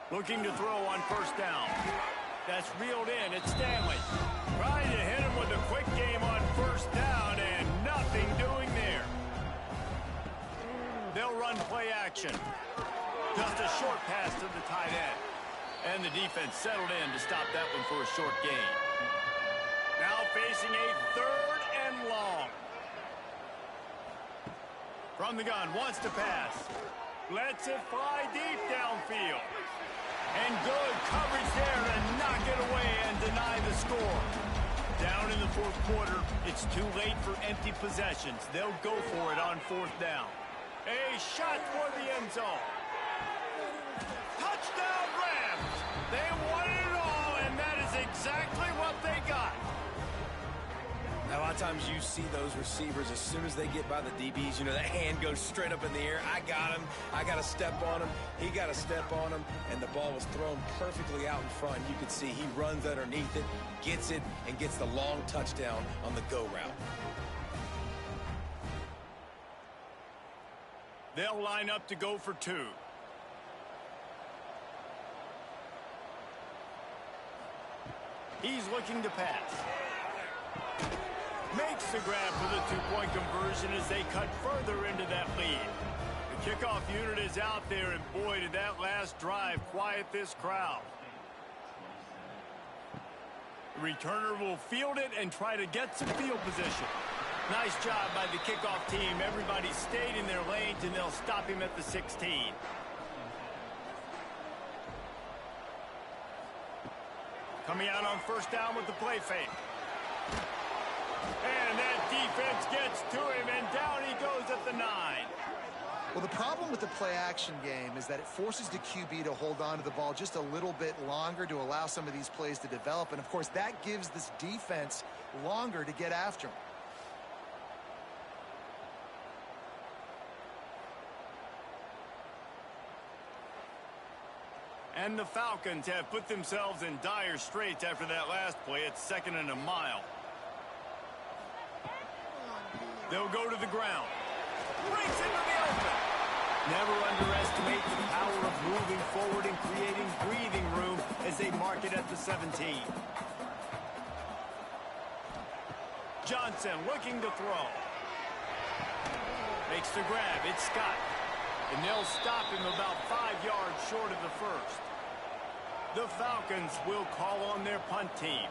Looking to throw on first down. That's reeled in. It's Stanley. Trying to hit him with a quick game on first down, and nothing doing there. They'll run play action. Just a short pass to the tight end. And the defense settled in to stop that one for a short gain. Now facing a third and long. From the gun, wants to pass. Lets it fly deep downfield. And good coverage there to knock it away and deny the score. Down in the fourth quarter, it's too late for empty possessions. They'll go for it on fourth down. A shot for the end zone. Touchdown Rams! They won it all, and that is exactly what they got. Now, a lot of times you see those receivers, as soon as they get by the DBs, you know, that hand goes straight up in the air. I got him. I got to step on him. He got to step on him, and the ball was thrown perfectly out in front. You could see he runs underneath it, gets it, and gets the long touchdown on the go route. They'll line up to go for two. He's looking to pass. Makes the grab for the two-point conversion as they cut further into that lead. The kickoff unit is out there, and boy, did that last drive quiet this crowd. The returner will field it and try to get some field position. Nice job by the kickoff team. Everybody stayed in their lanes, and they'll stop him at the 16. Coming out on first down with the play fake. And that defense gets to him, and down he goes at the 9. Well, the problem with the play-action game is that it forces the QB to hold on to the ball just a little bit longer to allow some of these plays to develop. And, of course, that gives this defense longer to get after him. And the Falcons have put themselves in dire straits after that last play. It's 2nd and a mile. They'll go to the ground. Breaks into the open. Never underestimate the power of moving forward and creating breathing room as they mark it at the 17. Johnson looking to throw. Makes the grab. It's Scott. And they'll stop him about 5 yards short of the first. The Falcons will call on their punt team.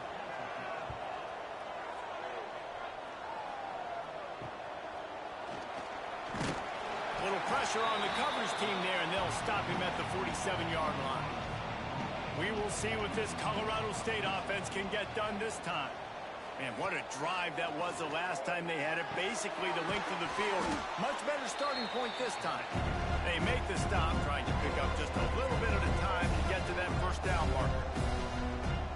Little pressure on the coverage team there, and they'll stop him at the 47-yard line. We will see what this Colorado State offense can get done this time. Man, what a drive that was the last time they had it. Basically the length of the field. Much better starting point this time. They make the stop, trying to pick up just a little bit at a time to get to that first down marker.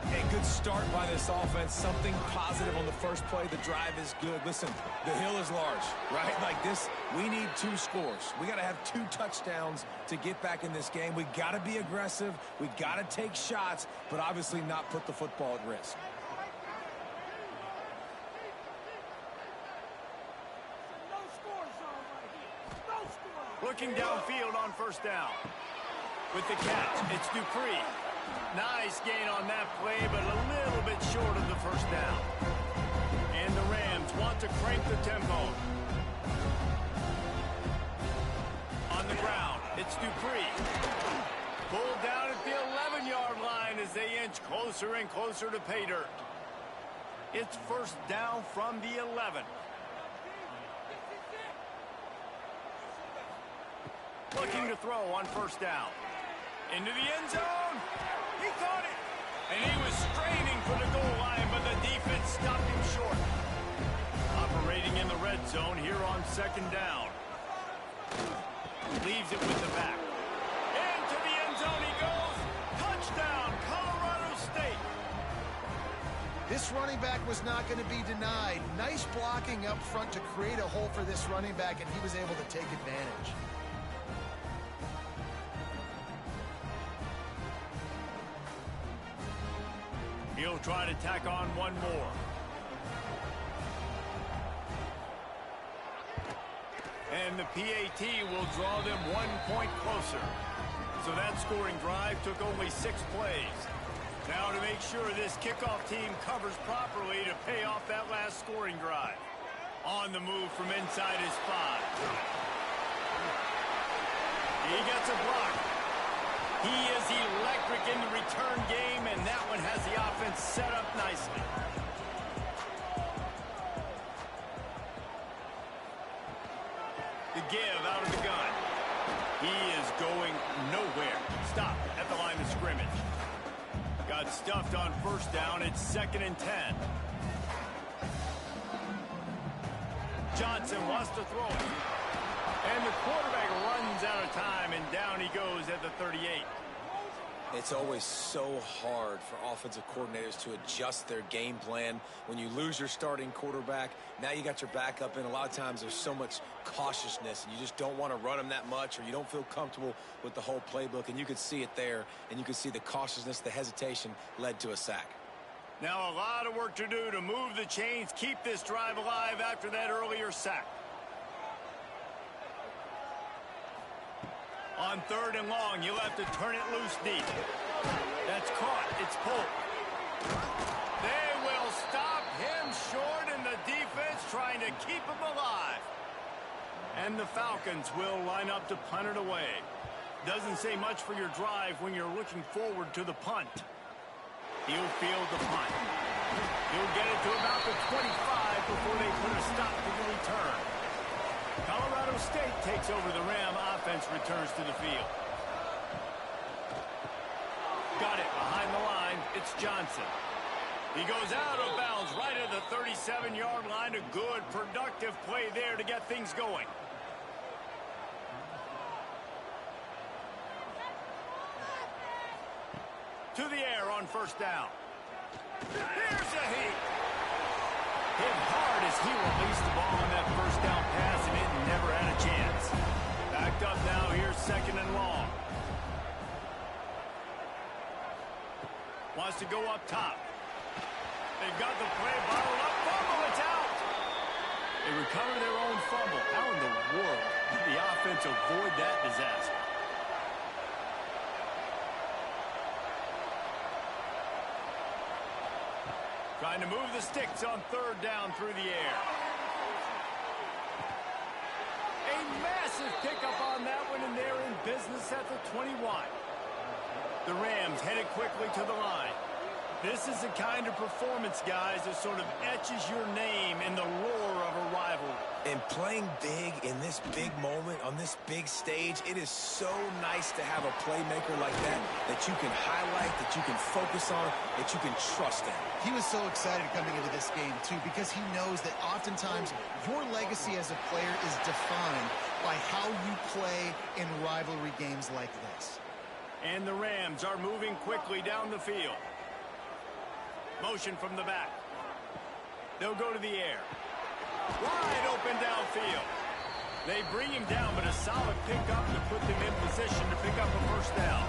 A good start by this offense. Something positive on the first play. The drive is good. Listen, the hill is large, right? Like this, we need 2 scores. We got to have 2 touchdowns to get back in this game. We got to be aggressive. We got to take shots, but obviously not put the football at risk. Looking downfield on first down. With the catch, it's Dupree. Nice gain on that play, but a little bit short of the first down. And the Rams want to crank the tempo. On the ground, it's Dupree. Pulled down at the 11-yard line as they inch closer and closer to pay dirt. It's first down from the 11. Looking to throw on first down. Into the end zone. He caught it. And he was straining for the goal line, but the defense stopped him short. Operating in the red zone here on second down. Leaves it with the back. Into the end zone he goes. Touchdown, Colorado State. This running back was not going to be denied. Nice blocking up front to create a hole for this running back, and he was able to take advantage. He'll try to tack on one more. And the PAT will draw them 1 point closer. So that scoring drive took only 6 plays. Now to make sure this kickoff team covers properly to pay off that last scoring drive. On the move from inside his 5. He gets a block. He is electric in the return game, and that one has the offense set up nicely. The give out of the gun. He is going nowhere. Stop at the line of scrimmage. Got stuffed on first down. It's 2nd and 10. Johnson wants to throw it. And the quarterback runs out of time, and down he goes at the 38. It's always so hard for offensive coordinators to adjust their game plan. When you lose your starting quarterback, now you got your backup in. A lot of times there's so much cautiousness, and you just don't want to run them that much, or you don't feel comfortable with the whole playbook, and you could see it there, and you could see the cautiousness, the hesitation led to a sack. Now a lot of work to do to move the chains, keep this drive alive after that earlier sack. On 3rd and long, you'll have to turn it loose deep. That's caught. It's pulled. They will stop him short, and the defense trying to keep him alive. And the Falcons will line up to punt it away. Doesn't say much for your drive when you're looking forward to the punt. He'll field the punt. He'll get it to about the 25 right before they put a stop to the return. Colorado State takes over the Ram. Offense returns to the field. Got it behind the line. It's Johnson. He goes out of bounds right at the 37-yard line. A good, productive play there to get things going. To the air on first down. Here's a heat. Hit hard as he released the ball on that first down pass, and it never had a chance. Backed up now. Here's second and long. Wants to go up top. They've got the play bottled up. Fumble, it's out. They recover their own fumble. How in the world did the offense avoid that disaster? Trying to move the sticks on third down through the air. A massive pickup on that one, and they're in business at the 21. The Rams headed quickly to the line. This is the kind of performance, guys, that sort of etches your name in the roar of a rivalry. And playing big in this big moment, on this big stage, it is so nice to have a playmaker like that you can highlight, that you can focus on, that you can trust in. He was so excited coming into this game, too, because he knows that oftentimes your legacy as a player is defined by how you play in rivalry games like this. And the Rams are moving quickly down the field. Motion from the back. They'll go to the air. Wide open downfield. They bring him down, but a solid pickup to put them in position to pick up a first down.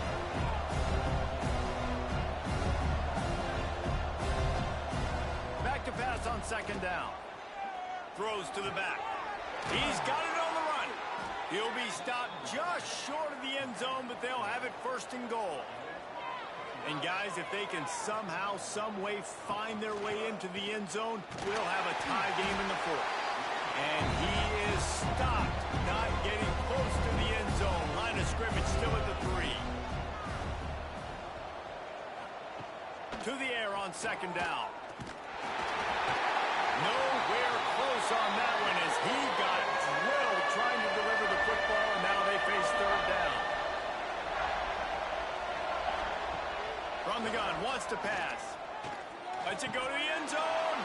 Back to pass on second down. Throws to the back. He's got it on the run. He'll be stopped just short of the end zone, but they'll have it first and goal. And, guys, if they can somehow, some way find their way into the end zone, we'll have a tie game in the fourth. And he is stopped, not getting close to the end zone. Line of scrimmage still at the 3. To the air on second down. Nowhere close on that one as he got drilled trying to deliver the football, and now they face third down. From the gun, wants to pass. Lets it go to the end zone.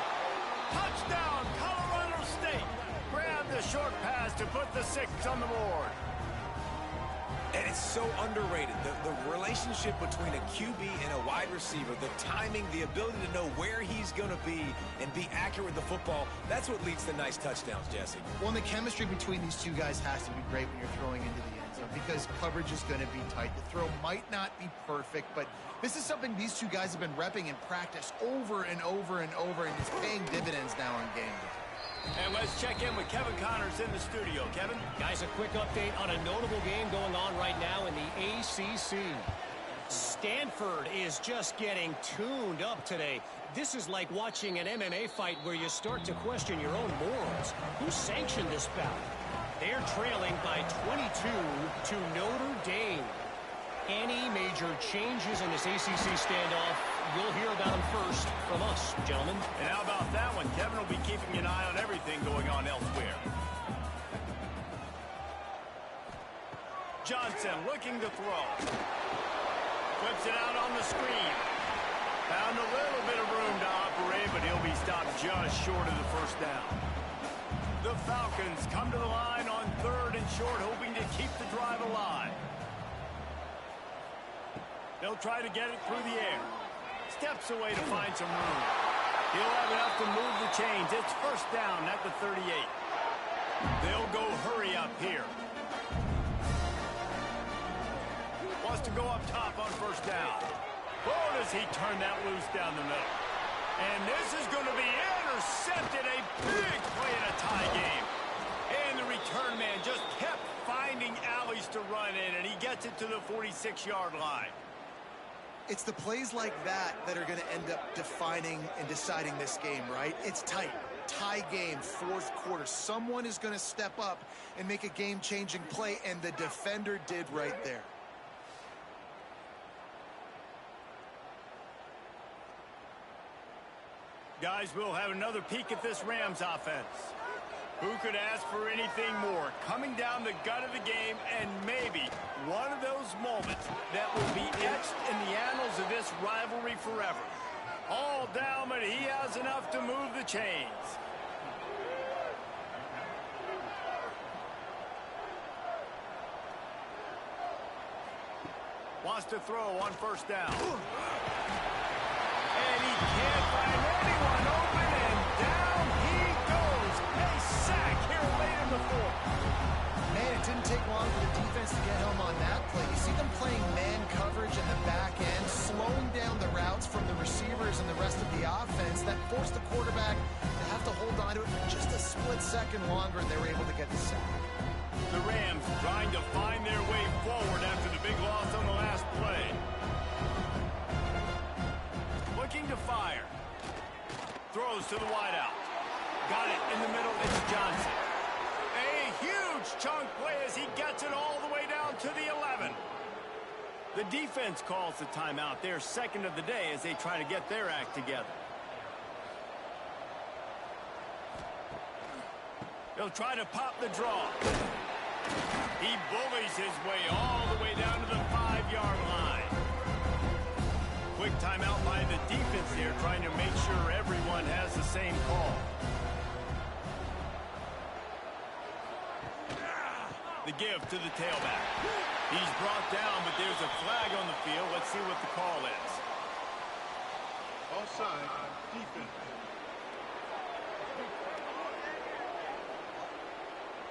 Touchdown, Colorado State. Grab the short pass to put the 6 on the board. And it's so underrated. The relationship between a QB and a wide receiver, the timing, the ability to know where he's going to be and be accurate with the football, that's what leads to nice touchdowns, Jesse. Well, and the chemistry between these two guys has to be great when you're throwing into the end zone because coverage is going to be tight. The throw might not be perfect, but this is something these two guys have been repping in practice over and over and over, and it's paying dividends now in game day. And let's check in with Kevin Connors in the studio. Kevin? Guys, a quick update on a notable game going on right now in the ACC. Stanford is just getting tuned up today. This is like watching an MMA fight where you start to question your own morals. Who sanctioned this bout? They're trailing by 22 to Notre Dame. Any major changes in this ACC standoff, you'll hear about them first from us, gentlemen. And how about that one? Kevin will be keeping an eye on everything going on elsewhere. Johnson looking to throw. Flips it out on the screen. Found a little bit of room to operate, but he'll be stopped just short of the first down. The Falcons come to the line on third and short, hoping to keep the drive alive. They'll try to get it through the air. Steps away to find some room. He'll have enough to move the chains. It's first down at the 38. They'll go hurry up here. Wants to go up top on first down. Oh, does he turn that loose down the middle. And this is going to be intercepted. A big play in a tie game. And the return man just kept finding alleys to run in, and he gets it to the 46-yard line. It's the plays like that that are going to end up defining and deciding this game, right? It's tight. Tie game, fourth quarter. Someone is going to step up and make a game-changing play, and the defender did right there. Guys, we'll have another peek at this Rams offense. Who could ask for anything more? Coming down the gut of the game, and maybe one of those moments that will be etched in the annals of this rivalry forever. All down, but he has enough to move the chains. Wants to throw on first down. And he can't find anyone open, and down he goes. A sack here late in the fourth. Man, it didn't take long for the defense to get home on that play. You see them playing man coverage in the back end, slowing down the routes from the receivers and the rest of the offense. That forced the quarterback to have to hold on to it for just a split second longer, and they were able to get the sack. The Rams trying to find their way forward after the big loss on the last play. Looking to fire. Throws to the wideout. Got it in the middle. It's Johnson. A huge chunk play as he gets it all the way down to the 11. The defense calls the timeout. Their second of the day as they try to get their act together. He'll try to pop the draw. He bullies his way all the way down to the 5-yard line. Quick timeout by the defense here, trying to make sure everyone has the same call. The give to the tailback. He's brought down, but there's a flag on the field. Let's see what the call is. Offside, defense.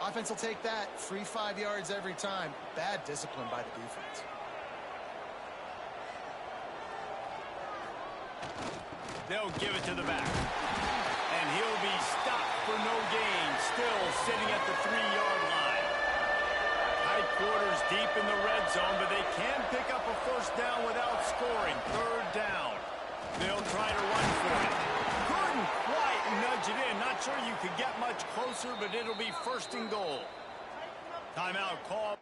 Offense will take that. Free 5 yards every time. Bad discipline by the defense. They'll give it to the back. And he'll be stopped for no gain. Still sitting at the 3-yard line. High quarters deep in the red zone, but they can pick up a first down without scoring. Third down. They'll try to run for it. Couldn't quite nudge it in. Not sure you could get much closer, but it'll be first and goal. Timeout call.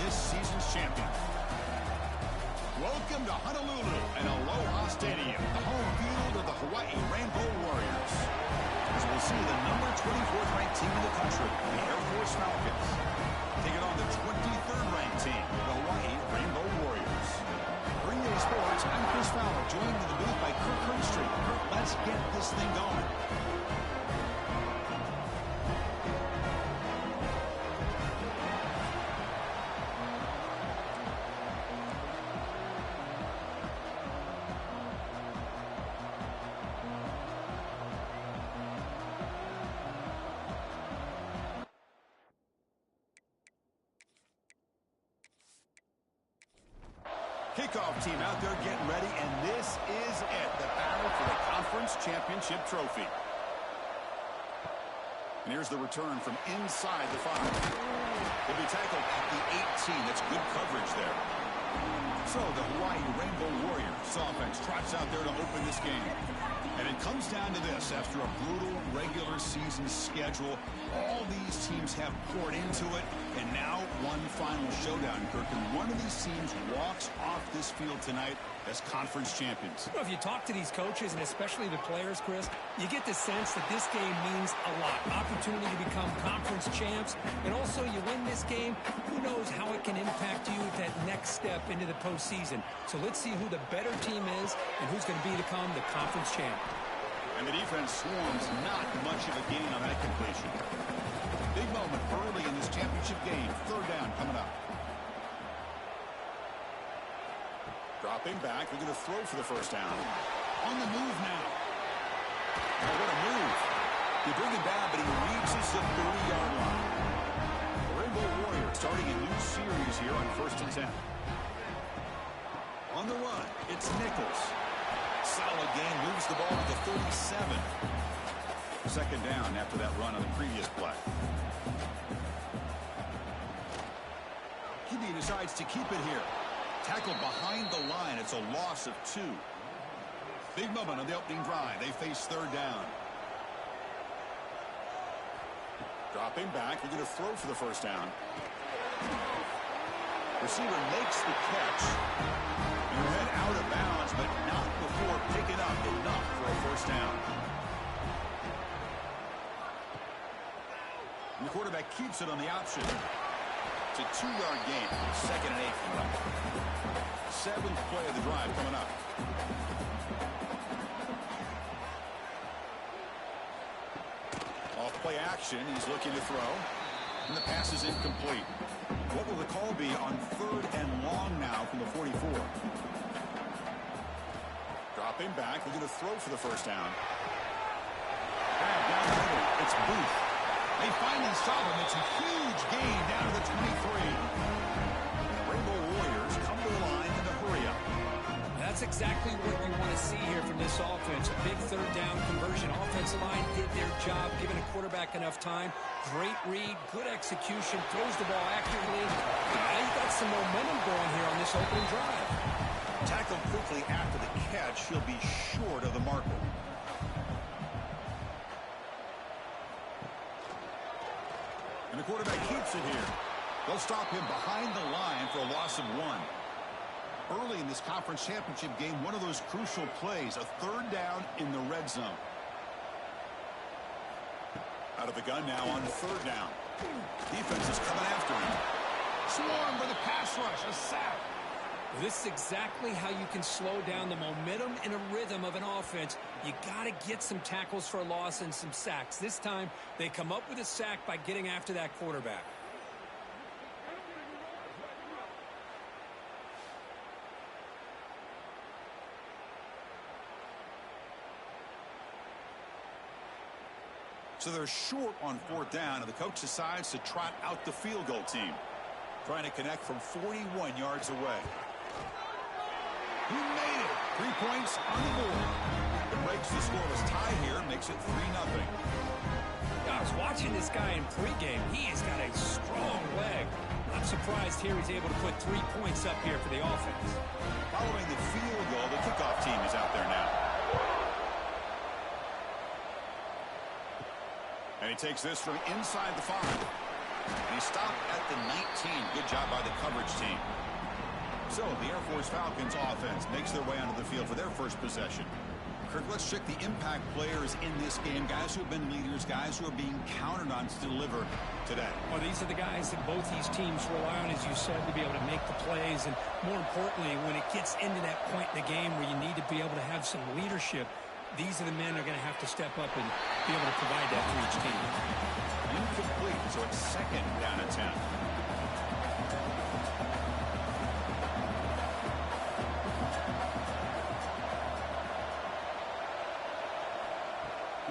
this season's champion. Welcome to Honolulu and Aloha Stadium, the home field of the Hawaii Rainbow Warriors. As we'll see the number 24th ranked team in the country, the Air Force Falcons, taking on the 23rd ranked team, the Hawaii Rainbow Warriors. For EA Sports, I'm Chris Fowler, joined in the booth by Kirk Herbstreit. Kirk, let's get this thing going. Kickoff team out there getting ready, and this is it, the battle for the Conference Championship Trophy. And here's the return from inside the 5. He'll be tackled at the 18. That's good coverage there. So the Hawaii Rainbow Warriors offense trots out there to open this game. And it comes down to this. After a brutal regular season schedule, all these teams have poured into it, and now one final showdown, Kirk. And one of these teams walks off this field tonight as conference champions. Well, if you talk to these coaches, and especially the players, Chris, you get the sense that this game means a lot. Opportunity to become conference champs, and also you win this game, who knows how it can impact you at that next step into the postseason. So let's see who the better team is and who's going to become the conference champ. And the defense swarms, not much of a gain on that completion. Big moment early in this championship game. 3rd down coming up. Dropping back. They're going to throw for the 1st down. On the move now. Oh, what a move. They bring him down, but he reaches the 30-yard line. The Rainbow Warriors starting a new series here on 1st and 10. On the run, it's Nichols. Solid gain, moves the ball to the 37. 2nd down after that run on the previous play. QB decides to keep it here. Tackled behind the line. It's a loss of 2. Big moment on the opening drive. They face 3rd down. Dropping back. They're going to throw for the 1st down. Receiver makes the catch. And he'll head out of bounds, but not before picking up enough for a 1st down. And the quarterback keeps it on the option. It's a 2-yard gain. 2nd and 8 from him. 7th play of the drive coming up. Off play action. He's looking to throw. And the pass is incomplete. What will the call be on 3rd and long now from the 44? Dropping back. They're going to throw for the 1st down. Down the middle. It's Booth. They finally saw him. It's a huge gain down to the 23. Rainbow Warriors come to the line in the hurry up. That's exactly what you want to see here from this offense. A big 3rd down conversion. Offensive line did their job, giving a quarterback enough time. Great read, good execution, throws the ball accurately. Now you got some momentum going here on this opening drive. Tackled quickly after the catch. He'll be short of the marker. And the quarterback keeps it here. They'll stop him behind the line for a loss of 1. Early in this conference championship game, one of those crucial plays, a 3rd down in the red zone. Out of the gun now on 3rd down. Defense is coming after him. Swarm for the pass rush, a sack. This is exactly how you can slow down the momentum and a rhythm of an offense. You got to get some tackles for a loss and some sacks. This time, they come up with a sack by getting after that quarterback. So they're short on 4th down, and the coach decides to trot out the field goal team, trying to connect from 41 yards away. He made it. 3 points on the board. It breaks the scoreless tie here, makes it 3-0. I was watching this guy in pregame. He has got a strong leg. I'm surprised here he's able to put 3 points up here for the offense. Following the field goal, the kickoff team is out there now. And he takes this from inside the 5. And he stopped at the 19. Good job by the coverage team. So the Air Force Falcons offense makes their way onto the field for their first possession. Kirk, let's check the impact players in this game. Guys who have been leaders, guys who are being counted on to deliver today. Well, these are the guys that both these teams rely on, as you said, to be able to make the plays. And more importantly, when it gets into that point in the game where you need to be able to have some leadership, these are the men that are going to have to step up and be able to provide that for each team. Incomplete, so it's second down and 10.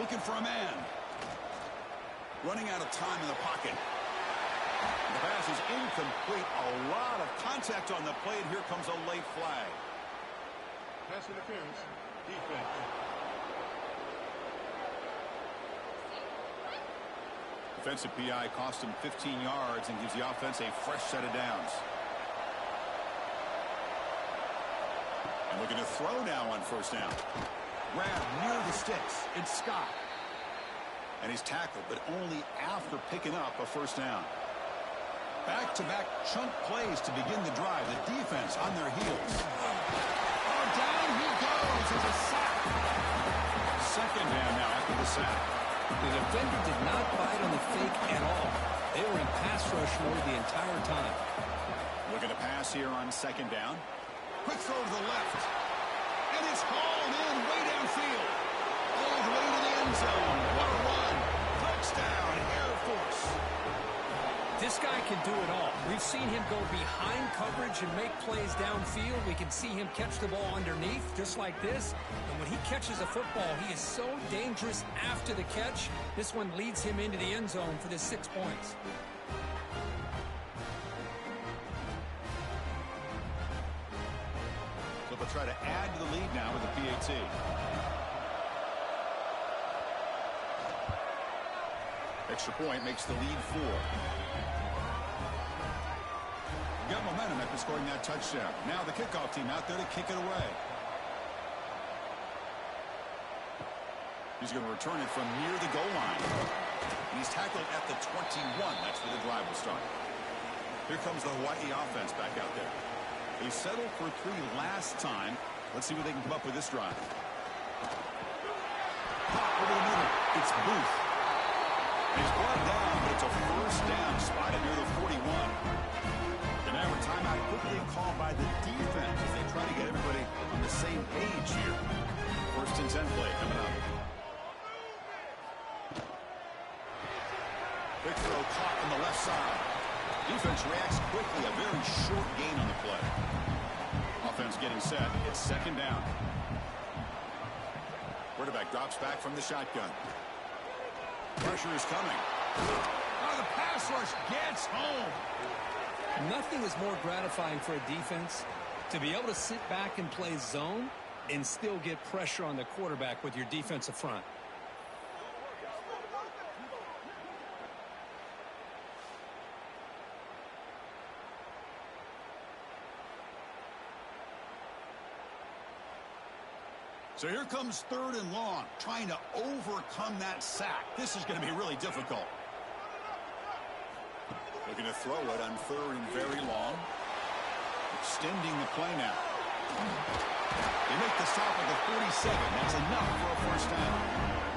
Looking for a man. Running out of time in the pocket. The pass is incomplete. A lot of contact on the play, and here comes a late flag. Pass interference. Defense. Defensive PI cost him 15 yards and gives the offense a fresh set of downs. And looking to throw now on first down. Grab near the sticks. It's Scott. And he's tackled, but only after picking up a first down. Back-to-back chunk plays to begin the drive. The defense on their heels. Oh, down he goes. It's a sack. Second down now after the sack. The defender did not bite on the fake at all. They were in pass rush mode the entire time. Looking to pass here on second down. Quick throw to the left. And it's hauled in way downfield. All the way to the end zone. What a run. Touchdown, Air Force. This guy can do it all. We've seen him go behind coverage and make plays downfield. We can see him catch the ball underneath, just like this. And when he catches a football, he is so dangerous after the catch. This one leads him into the end zone for the 6 points. So they'll try to add to the lead now with a PAT. Extra point makes the lead 4. Got momentum after scoring that touchdown. Now the kickoff team out there to kick it away. He's going to return it from near the goal line. He's tackled at the 21. That's where the drive will start. Here comes the Hawaii offense back out there. They settled for 3 last time. Let's see what they can come up with this drive. Pop over the middle. It's Booth. He's brought down, but it's a first down spotted near the 41. And now a timeout quickly called by the defense as they try to get everybody on the same page here. First and 10 play coming up. Quick throw caught on the left side. Defense reacts quickly. A very short gain on the play. Offense getting set. It's second down. Quarterback drops back from the shotgun. Pressure is coming. Oh, the pass rush gets home. Nothing is more gratifying for a defense to be able to sit back and play zone and still get pressure on the quarterback with your defensive front. So here comes third and long, trying to overcome that sack. This is going to be really difficult. Looking to throw it on third and very long. Extending the play now. They make the stop at the 47. That's enough for a first down.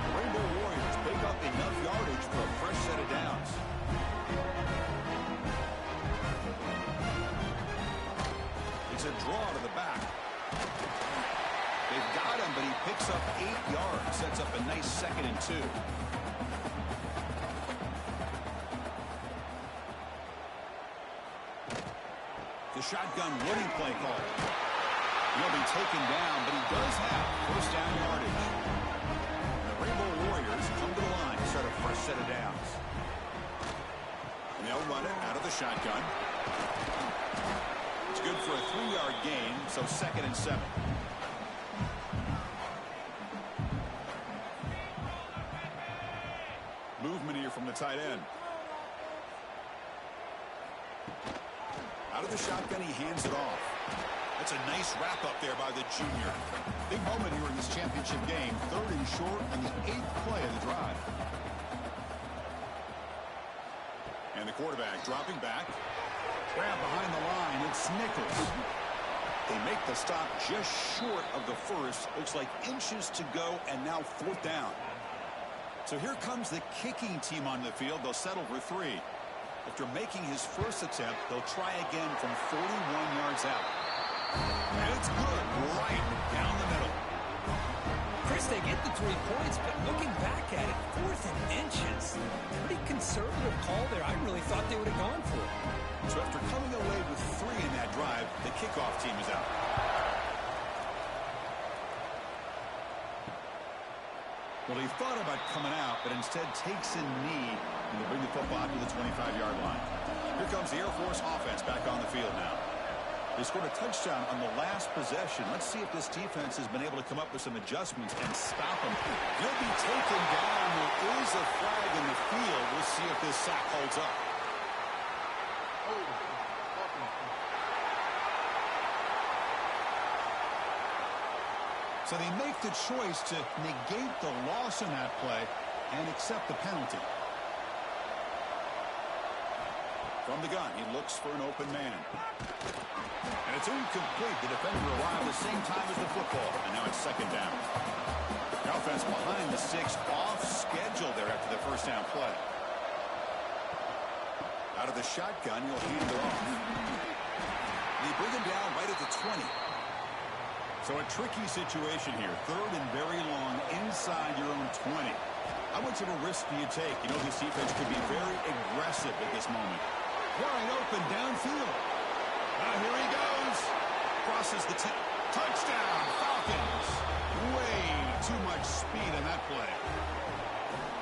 The Rainbow Warriors pick up enough yardage for a fresh set of downs. It's a draw to the back. They've got him, but he picks up 8 yards. Sets up a nice 2nd and 2. The shotgun running play call. He'll be taken down, but he does have first down yardage. The Rainbow Warriors come to the line to start a fresh set of downs. And they'll run it out of the shotgun. It's good for a 3-yard gain, so 2nd and 7. Movement here from the tight end. Out of the shotgun, he hands it off. That's a nice wrap up there by the junior. Big moment here in this championship game. 3rd and short on the 8th play of the drive. And the quarterback dropping back. Grab behind the line. It's Nichols. They make the stop just short of the first. Looks like inches to go, and now 4th down. So here comes the kicking team on the field. They'll settle for 3. After making his first attempt, they'll try again from 41 yards out. And it's good, right down the middle. Chris, they get the 3 points, but looking back at it, 4th and inches. Pretty conservative call there. I really thought they would have gone for it. So after coming away with 3 in that drive, the kickoff team is out. Well, he thought about coming out, but instead takes a knee, and they bring the football out to the 25-yard line. Here comes the Air Force offense back on the field now. They scored a touchdown on the last possession. Let's see if this defense has been able to come up with some adjustments and stop him. He'll be taken down. There is a flag in the field. We'll see if this sack holds up. So they make the choice to negate the loss in that play and accept the penalty. From the gun, he looks for an open man. And it's incomplete. The defender arrived the same time as the football. And now it's 2nd down. The offense behind the 6, off schedule there after the 1st down play. Out of the shotgun, he'll hand it off. They bring him down right at the 20. So a tricky situation here. 3rd and very long inside your own 20. How much of a risk do you take? You know, this defense could be very aggressive at this moment. Wide open downfield. Here he goes. Crosses the 10. Touchdown, Falcons. Way too much speed in that play.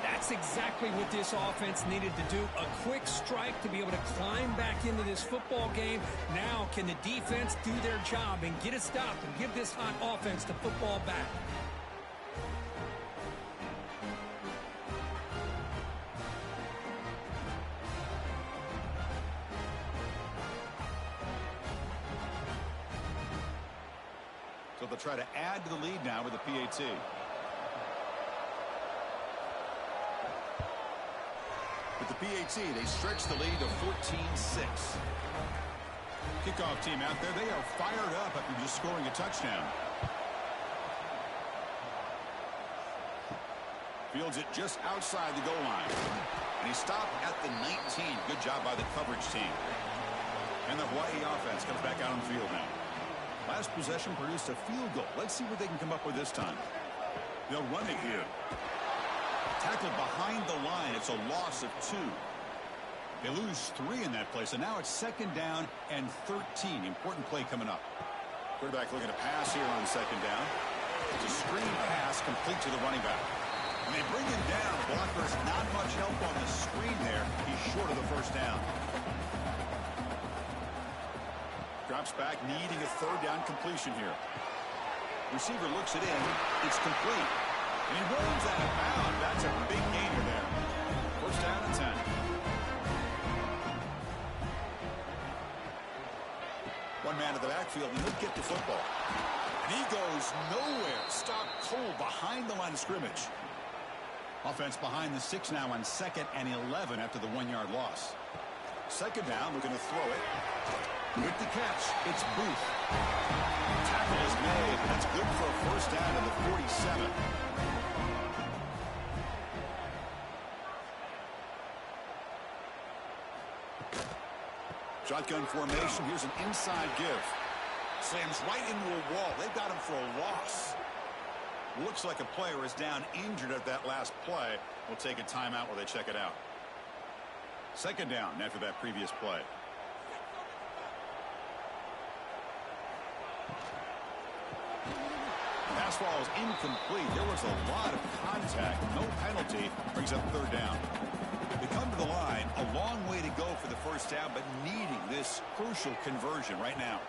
That's exactly what this offense needed to do. A quick strike to be able to climb back into this football game. Now, can the defense do their job and get a stop and give this hot offense the football back? So they'll try to add to the lead now with the PAT. With the PAT, they stretch the lead to 14-6. Kickoff team out there. They are fired up after just scoring a touchdown. Fields it just outside the goal line. And he stopped at the 19. Good job by the coverage team. And the Hawaii offense comes back out on the field now. Last possession produced a field goal. Let's see what they can come up with this time. They'll run it here. Tackled behind the line. It's a loss of 2. They lose 3 in that play. So now it's 2nd down and 13. Important play coming up. Quarterback looking to pass here on 2nd down. It's a screen pass complete to the running back. And they bring him down. Blocker's not much help on the screen there. He's short of the 1st down. Drops back, needing a 3rd down completion here. Receiver looks it in. It's complete. And he runs out of bounds. That's a big gainer there. 1st down and 10. One man in the backfield, and he'll get the football. And he goes nowhere. Stopped cold behind the line of scrimmage. Offense behind the 6 now on 2nd and 11 after the 1-yard loss. 2nd down, looking to throw it. With the catch, it's Booth. Tackle is made. That's good for a 1st down to the 47. Shotgun formation. Here's an inside give. Slams right into a wall. They've got him for a loss. Looks like a player is down injured at that last play. We'll take a timeout while they check it out. 2nd down after that previous play. Pass ball is incomplete. There was a lot of contact. No penalty. Brings up 3rd down. They come to the line. A long way to go for the 1st down, but needing this crucial conversion right now.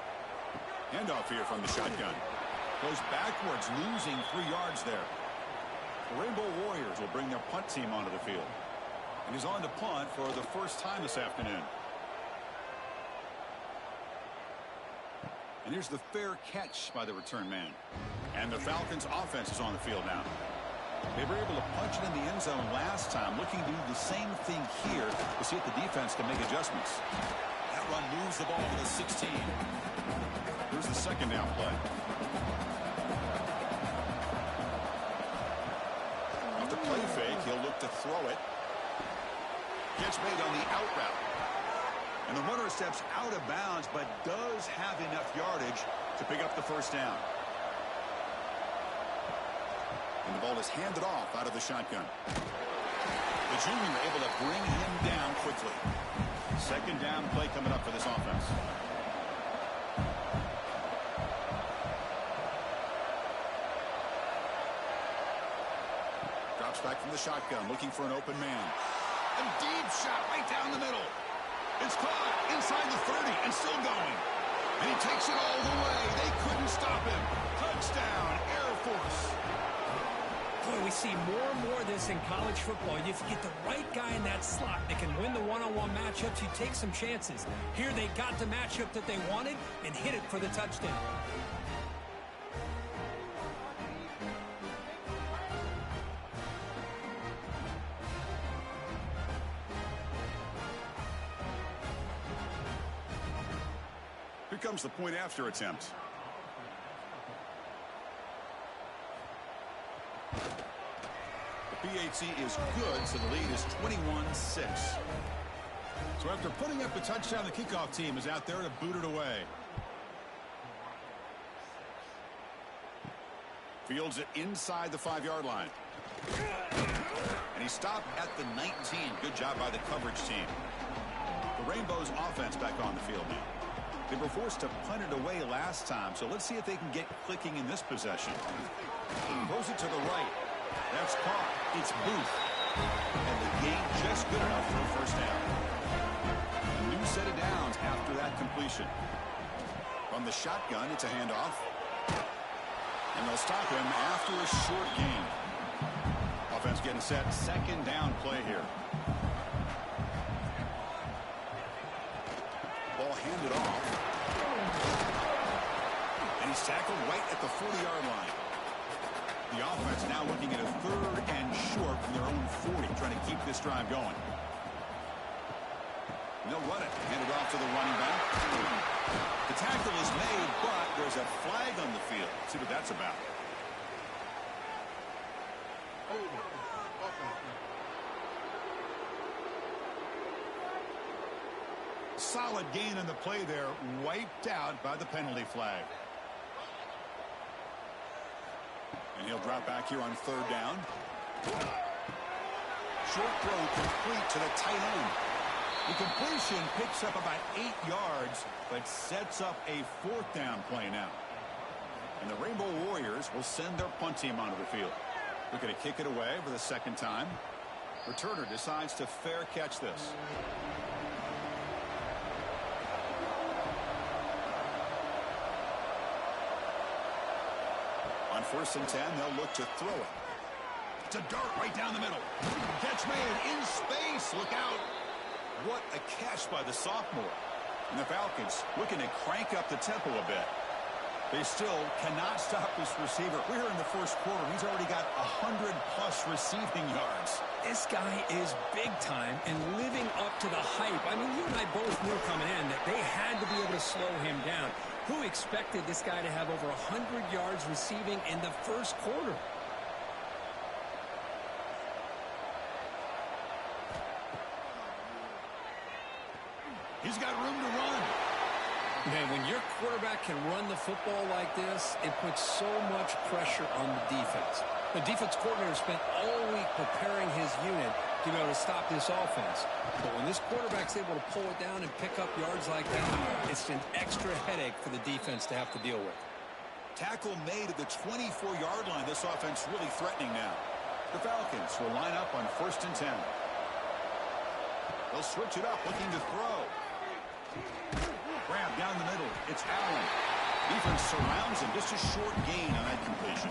Handoff here from the shotgun. Goes backwards, losing 3 yards there. The Rainbow Warriors will bring their punt team onto the field. And he's on to punt for the 1st time this afternoon. And here's the fair catch by the return man. And the Falcons offense is on the field now. They were able to punch it in the end zone last time, looking to do the same thing here to see if the defense can make adjustments. That run moves the ball to the 16. Here's the second down play. Off the play fake, he'll look to throw it. Gets made on the out route. And the runner steps out of bounds, but does have enough yardage to pick up the first down. And the ball is handed off out of the shotgun. The junior able to bring him down quickly. Second down play coming up for this offense. Drops back from the shotgun, looking for an open man. A deep shot right down the middle. It's caught inside the 30 and still going. And he takes it all the way. They couldn't stop him. Touchdown, Air Force. Boy, we see more and more of this in college football. If you get the right guy in that slot that can win the one-on-one matchups, you take some chances. Here they got the matchup that they wanted and hit it for the touchdown. Here comes the point after attempt. The PAT is good, so the lead is 21-6. So after putting up the touchdown, the kickoff team is out there to boot it away. Fields it inside the 5-yard line. And he stopped at the 19. Good job by the coverage team. The Rainbows offense back on the field now. They were forced to punt it away last time, so let's see if they can get clicking in this possession. Throws it to the right. That's caught. It's Booth. And the gain just good enough for a first down. A new set of downs after that completion. From the shotgun, it's a handoff. And they'll stop him after a short gain. Offense getting set. Second down play here. Ball handed off. And he's tackled right at the 40-yard line. The offense now looking at a 3rd and short from their own 40, trying to keep this drive going. And they'll run it. Handed off to the running back. The tackle is made, but there's a flag on the field. Let's see what that's about. Solid gain on the play there, wiped out by the penalty flag. And he'll drop back here on 3rd down. Short throw complete to the tight end. The completion picks up about 8 yards, but sets up a 4th down play now. And the Rainbow Warriors will send their punt team onto the field. They're going to kick it away for the 2nd time. Returner decides to fair catch this. On 1st and 10, they'll look to throw it. It's a dart right down the middle. Catch made in space. Look out. What a catch by the sophomore. And the Falcons looking to crank up the tempo a bit. They still cannot stop this receiver. We're here in the 1st quarter. He's already got 100+ receiving yards. This guy is big time and living up to the hype. I mean, you and I both knew coming in that they had to be able to slow him down. Who expected this guy to have over 100 yards receiving in the 1st quarter? He's got room to run. Man, when your quarterback can run the football like this, it puts so much pressure on the defense. The defense coordinator spent all week preparing his unit to be able to stop this offense. But when this quarterback's able to pull it down and pick up yards like that, it's an extra headache for the defense to have to deal with. Tackle made at the 24-yard line. This offense really threatening now. The Falcons will line up on 1st and 10. They'll switch it up, looking to throw. Grab down the middle. It's Allen. Defense surrounds him. Just a short gain on that completion.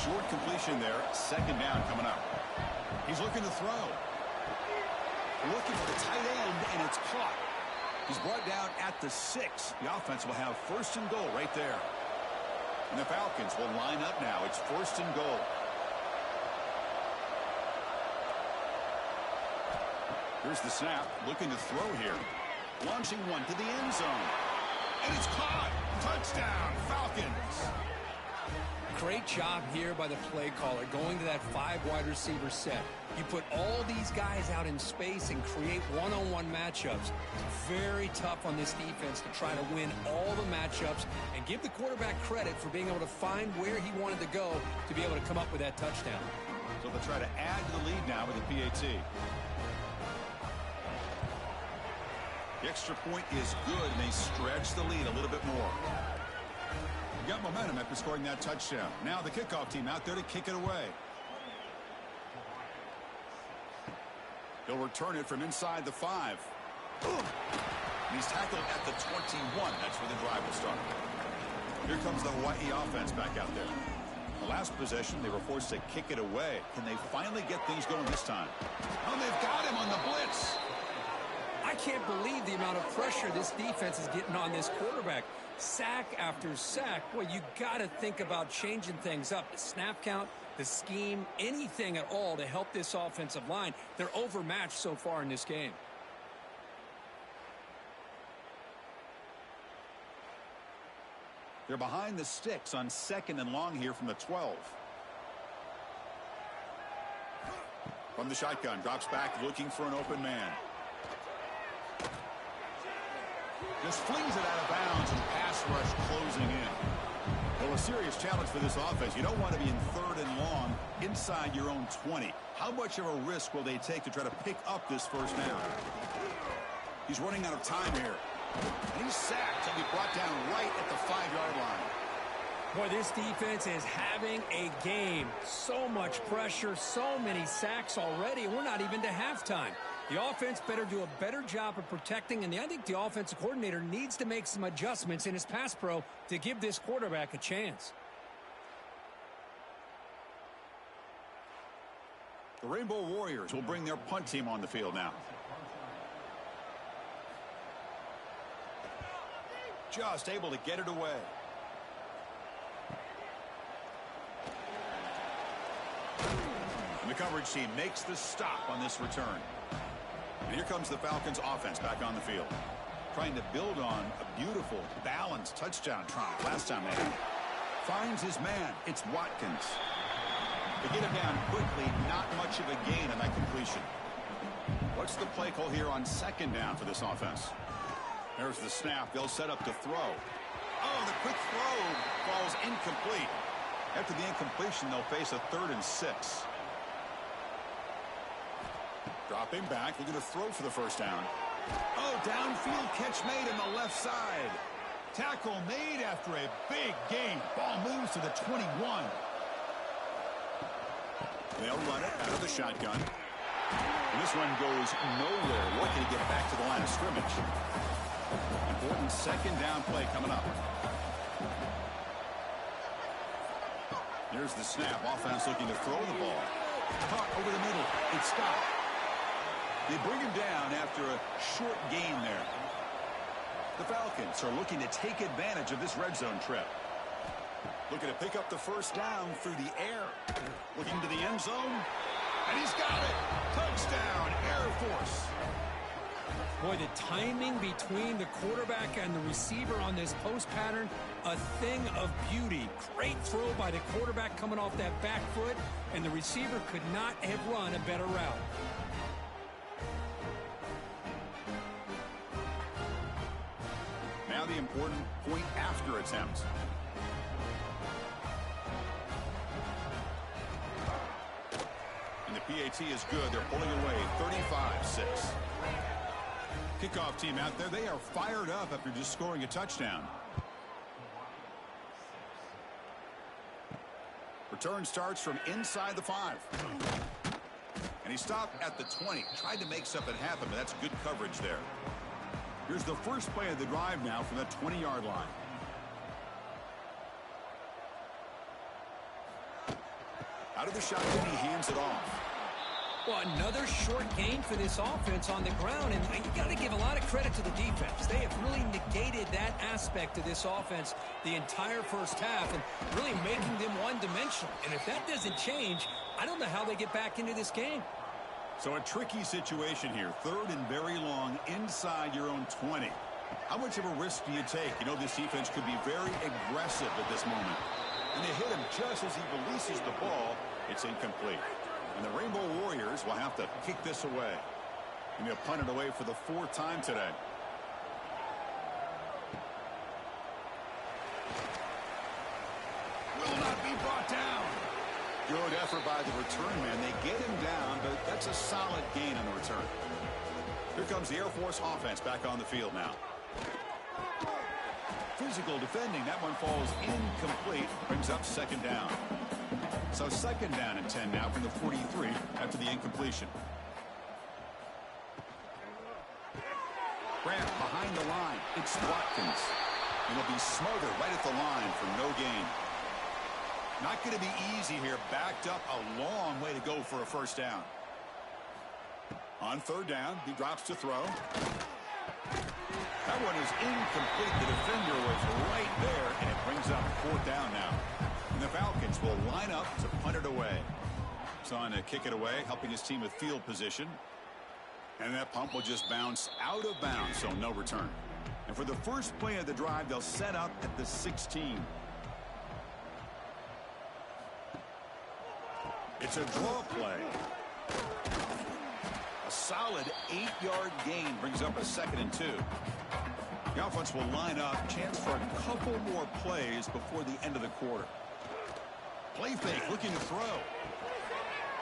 Short completion there. 2nd down coming up. He's looking to throw. Looking for the tight end, and it's caught. He's brought down at the 6. The offense will have 1st and goal right there. And the Falcons will line up now. It's 1st and goal. Here's the snap, looking to throw here. Launching one to the end zone. And it's caught. Touchdown, Falcons. Great job here by the play caller going to that 5 wide receiver set. You put all these guys out in space and create one-on-one matchups. It's very tough on this defense to try to win all the matchups and give the quarterback credit for being able to find where he wanted to go to be able to come up with that touchdown. So they'll try to add to the lead now with the PAT. The extra point is good, and they stretch the lead a little bit more. Got momentum after scoring that touchdown. Now the kickoff team out there to kick it away. He'll return it from inside the 5. He's tackled at the 21. That's where the drive will start. Here comes the Hawaii offense back out there. The last possession, they were forced to kick it away. Can they finally get things going this time? Oh, they've got him on the blitz. I can't believe the amount of pressure this defense is getting on this quarterback. Sack after sack. Well, you got to think about changing things up. The snap count, the scheme, anything at all to help this offensive line. They're overmatched so far in this game. They're behind the sticks on 2nd and long here from the 12. From the shotgun, drops back looking for an open man. Just flings it out of bounds and pass rush closing in. Well, a serious challenge for this offense. You don't want to be in 3rd and long inside your own 20. How much of a risk will they take to try to pick up this first down? He's running out of time here. And he's sacked. He'll be brought down right at the 5-yard line. Boy, this defense is having a game. So much pressure, so many sacks already. We're not even to halftime. The offense better do a better job of protecting, and I think the offensive coordinator needs to make some adjustments in his pass pro to give this quarterback a chance. The Rainbow Warriors will bring their punt team on the field now. Just able to get it away. And the coverage team makes the stop on this return. And here comes the Falcons offense back on the field. Trying to build on a beautiful, balanced touchdown triumph last time they had. Finds his man. It's Watkins. They get him down quickly. Not much of a gain on that completion. What's the play call here on 2nd down for this offense? There's the snap. They'll set up to throw. Oh, the quick throw falls incomplete. After the incompletion, they'll face a 3rd and 6. Dropping back, looking to throw for the first down. Oh, downfield catch made on the left side. Tackle made after a big gain. Ball moves to the 21. They'll run it out of the shotgun. And this one goes nowhere. Lucky to get back to the line of scrimmage. Important 2nd down play coming up. Here's the snap. Offense looking to throw the ball. Caught over the middle. It's stopped. They bring him down after a short gain there. The Falcons are looking to take advantage of this red zone trip. Looking to pick up the first down through the air. Looking to the end zone. And he's got it. Touchdown, Air Force. Boy, the timing between the quarterback and the receiver on this post pattern, a thing of beauty. Great throw by the quarterback coming off that back foot, and the receiver could not have run a better route. Now the important point after attempt. And the PAT is good. They're pulling away 35-6. Kickoff team out there. They are fired up after just scoring a touchdown. Return starts from inside the 5. And he stopped at the 20. Tried to make something happen, but that's good coverage there. Here's the first play of the drive now from the 20-yard line. Out of the shotgun, he hands it off. Well, another short gain for this offense on the ground, and you got to give a lot of credit to the defense. They have really negated that aspect of this offense the entire first half and really making them one-dimensional. And if that doesn't change, I don't know how they get back into this game. So a tricky situation here. 3rd and very long inside your own 20. How much of a risk do you take? You know, this defense could be very aggressive at this moment. And they hit him just as he releases the ball. It's incomplete. And the Rainbow Warriors will have to kick this away. And they'll punt it away for the 4th time today. Will not be brought down. Good effort by the return man. They get him down, but that's a solid gain on the return. Here comes the Air Force offense back on the field now. Physical defending. That one falls incomplete. Brings up 2nd down. So 2nd down and 10 now from the 43 after the incompletion. Grant behind the line. It's Watkins. And he'll be smothered right at the line for no gain. Not going to be easy here. Backed up a long way to go for a 1st down. On 3rd down, he drops to throw. That one is incomplete. The defender was right there, and it brings up 4th down now. And the Falcons will line up to punt it away. He's on to kick it away, helping his team with field position. And that punt will just bounce out of bounds, so no return. And for the first play of the drive, they'll set up at the 16. It's a draw play. A solid 8-yard gain brings up a 2nd and 2. The offense will line up. Chance for a couple more plays before the end of the quarter. Play fake, looking to throw.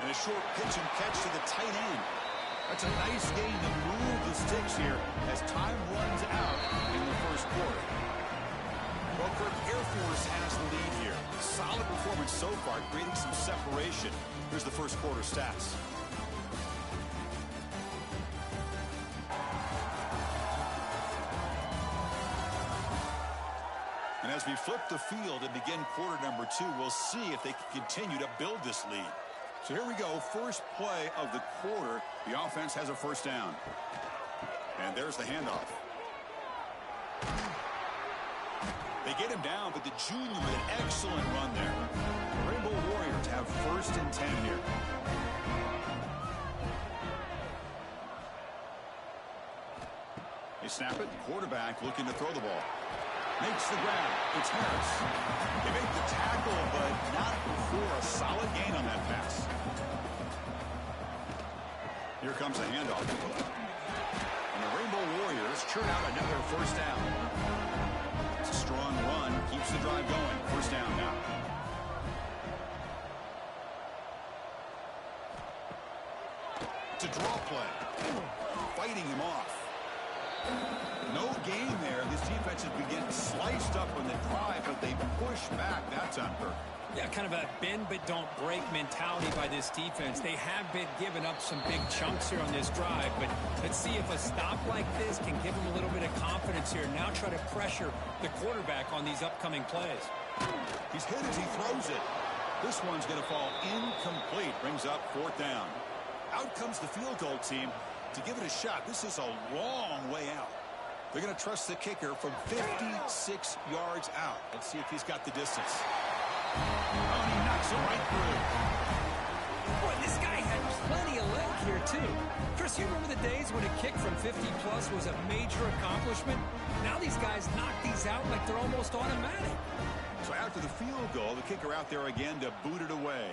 And a short pitch and catch to the tight end. That's a nice gain to move the sticks here as time runs out in the 1st quarter. Well, Kirk, Air Force has the lead here. Solid performance so far, creating some separation. Here's the 1st quarter stats. And as we flip the field and begin quarter number 2, we'll see if they can continue to build this lead. So here we go, first play of the quarter. The offense has a 1st down. And there's the handoff. They get him down, but the junior with an excellent run there. The Rainbow Warriors have 1st and 10 here. They snap it. The quarterback looking to throw the ball. Makes the grab. It's Harris. They make the tackle, but not before a solid gain on that pass. Here comes the handoff. And the Rainbow Warriors churn out another 1st down. It's a strong run. Keeps the drive going. 1st down now. It's a draw play. Fighting him off. No gain there. This defense has been getting sliced up on the drive, but they push back that time, Kirk. Yeah, kind of a bend but don't break mentality by this defense. They have been giving up some big chunks here on this drive, but let's see if a stop like this can give them a little bit of confidence here. Now try to pressure the quarterback on these upcoming plays. He's hit as he throws it. This one's going to fall incomplete. Brings up 4th down. Out comes the field goal team to give it a shot. This is a long way out. They're going to trust the kicker from 56 yards out. Let's see if he's got the distance. Oh, and he knocks it right through. Boy, this guy had plenty of leg here, too. Chris, you remember the days when a kick from 50-plus was a major accomplishment? Now these guys knock these out like they're almost automatic. So after the field goal, the kicker out there again to boot it away.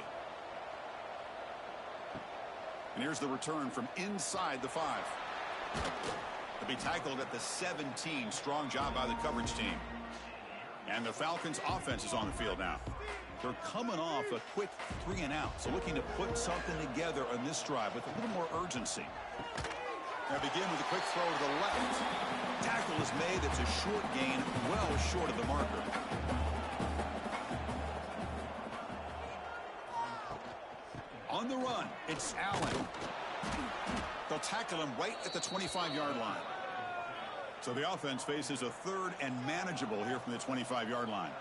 And here's the return from inside the 5. To be tackled at the 17. Strong job by the coverage team. And the Falcons offense is on the field now. They're coming off a quick 3 and out. So looking to put something together on this drive with a little more urgency. They begin with a quick throw to the left. Tackle is made. It's a short gain, well short of the marker. On the run, it's Allen. They'll tackle him right at the 25-yard line. So the offense faces a 3rd and manageable here from the 25-yard line.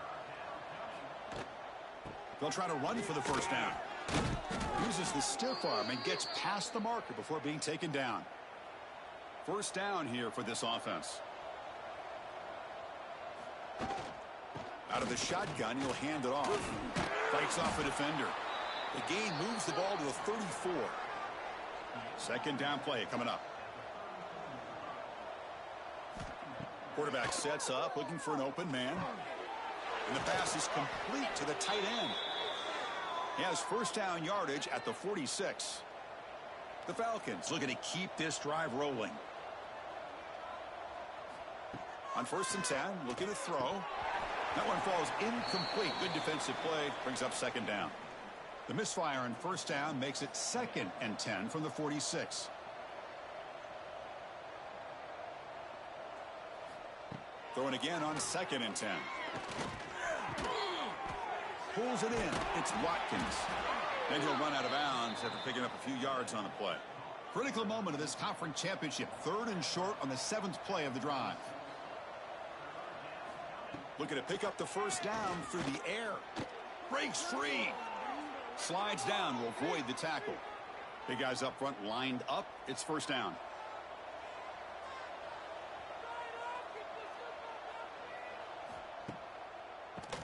They'll try to run for the 1st down. Uses the stiff arm and gets past the marker before being taken down. 1st down here for this offense. Out of the shotgun, he'll hand it off. Fights off a defender. The gain moves the ball to the 34. Second down play coming up. Quarterback sets up, looking for an open man. And the pass is complete to the tight end. He has first down yardage at the 46. The Falcons looking to keep this drive rolling. On 1st and 10, looking to throw. That one falls incomplete. Good defensive play, brings up second down. The misfire on 1st down makes it 2nd and 10 from the 46. Throwing again on 2nd and 10. Pulls it in. It's Watkins. Then he'll run out of bounds after picking up a few yards on the play. Critical moment of this conference championship. 3rd and short on the 7th play of the drive. Looking to pick up the first down through the air. Breaks free. Slides down to avoid the tackle. Big guys up front lined up. It's first down.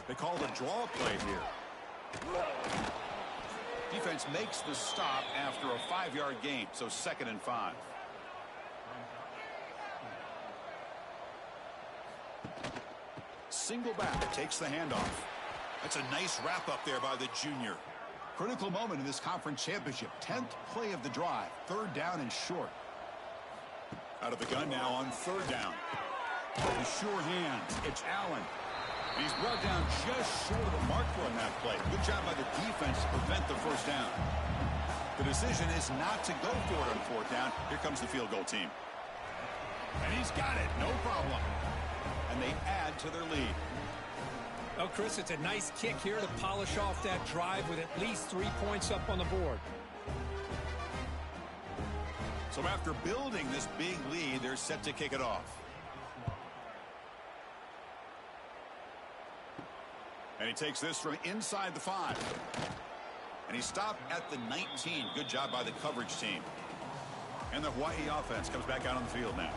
They call the draw play here. Defense makes the stop after a 5-yard gain, so 2nd and 5. Single back takes the handoff. That's a nice wrap up there by the junior. Critical moment in this conference championship. 10th play of the drive. 3rd down and short. Out of the gun now on 3rd down. With sure hands, it's Allen. He's brought down just short of the marker on that play. Good job by the defense to prevent the first down. The decision is not to go for it on 4th down. Here comes the field goal team. And he's got it, no problem. And they add to their lead. Oh, Chris, it's a nice kick here to polish off that drive with at least 3 points up on the board. So after building this big lead, they're set to kick it off. And he takes this from inside the 5. And he stopped at the 19. Good job by the coverage team. And the Hawaii offense comes back out on the field now.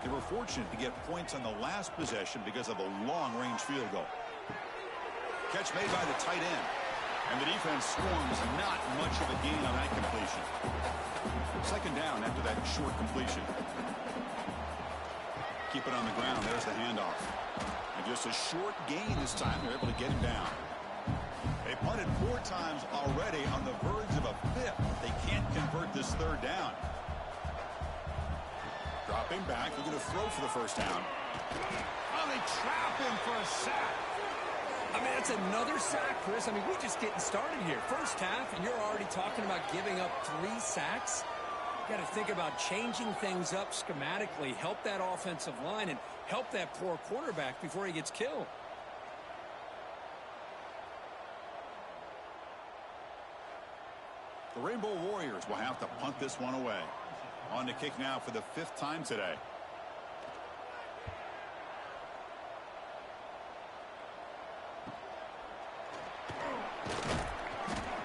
They were fortunate to get points on the last possession because of a long-range field goal. Catch made by the tight end. And the defense swarms not much of a gain on that completion. 2nd down after that short completion. Keep it on the ground. There's the handoff. And just a short gain this time. They're able to get him down. They punted 4 times already on the verge of a 5th. They can't convert this 3rd down. Dropping back. Looking to throw for the first down. Oh, they trap him for a sack. I mean, that's another sack, Chris. I mean, we're just getting started here. First half, and you're already talking about giving up 3 sacks. You got to think about changing things up schematically, help that offensive line, and help that poor quarterback before he gets killed. The Rainbow Warriors will have to punt this one away. On to kick now for the 5th time today.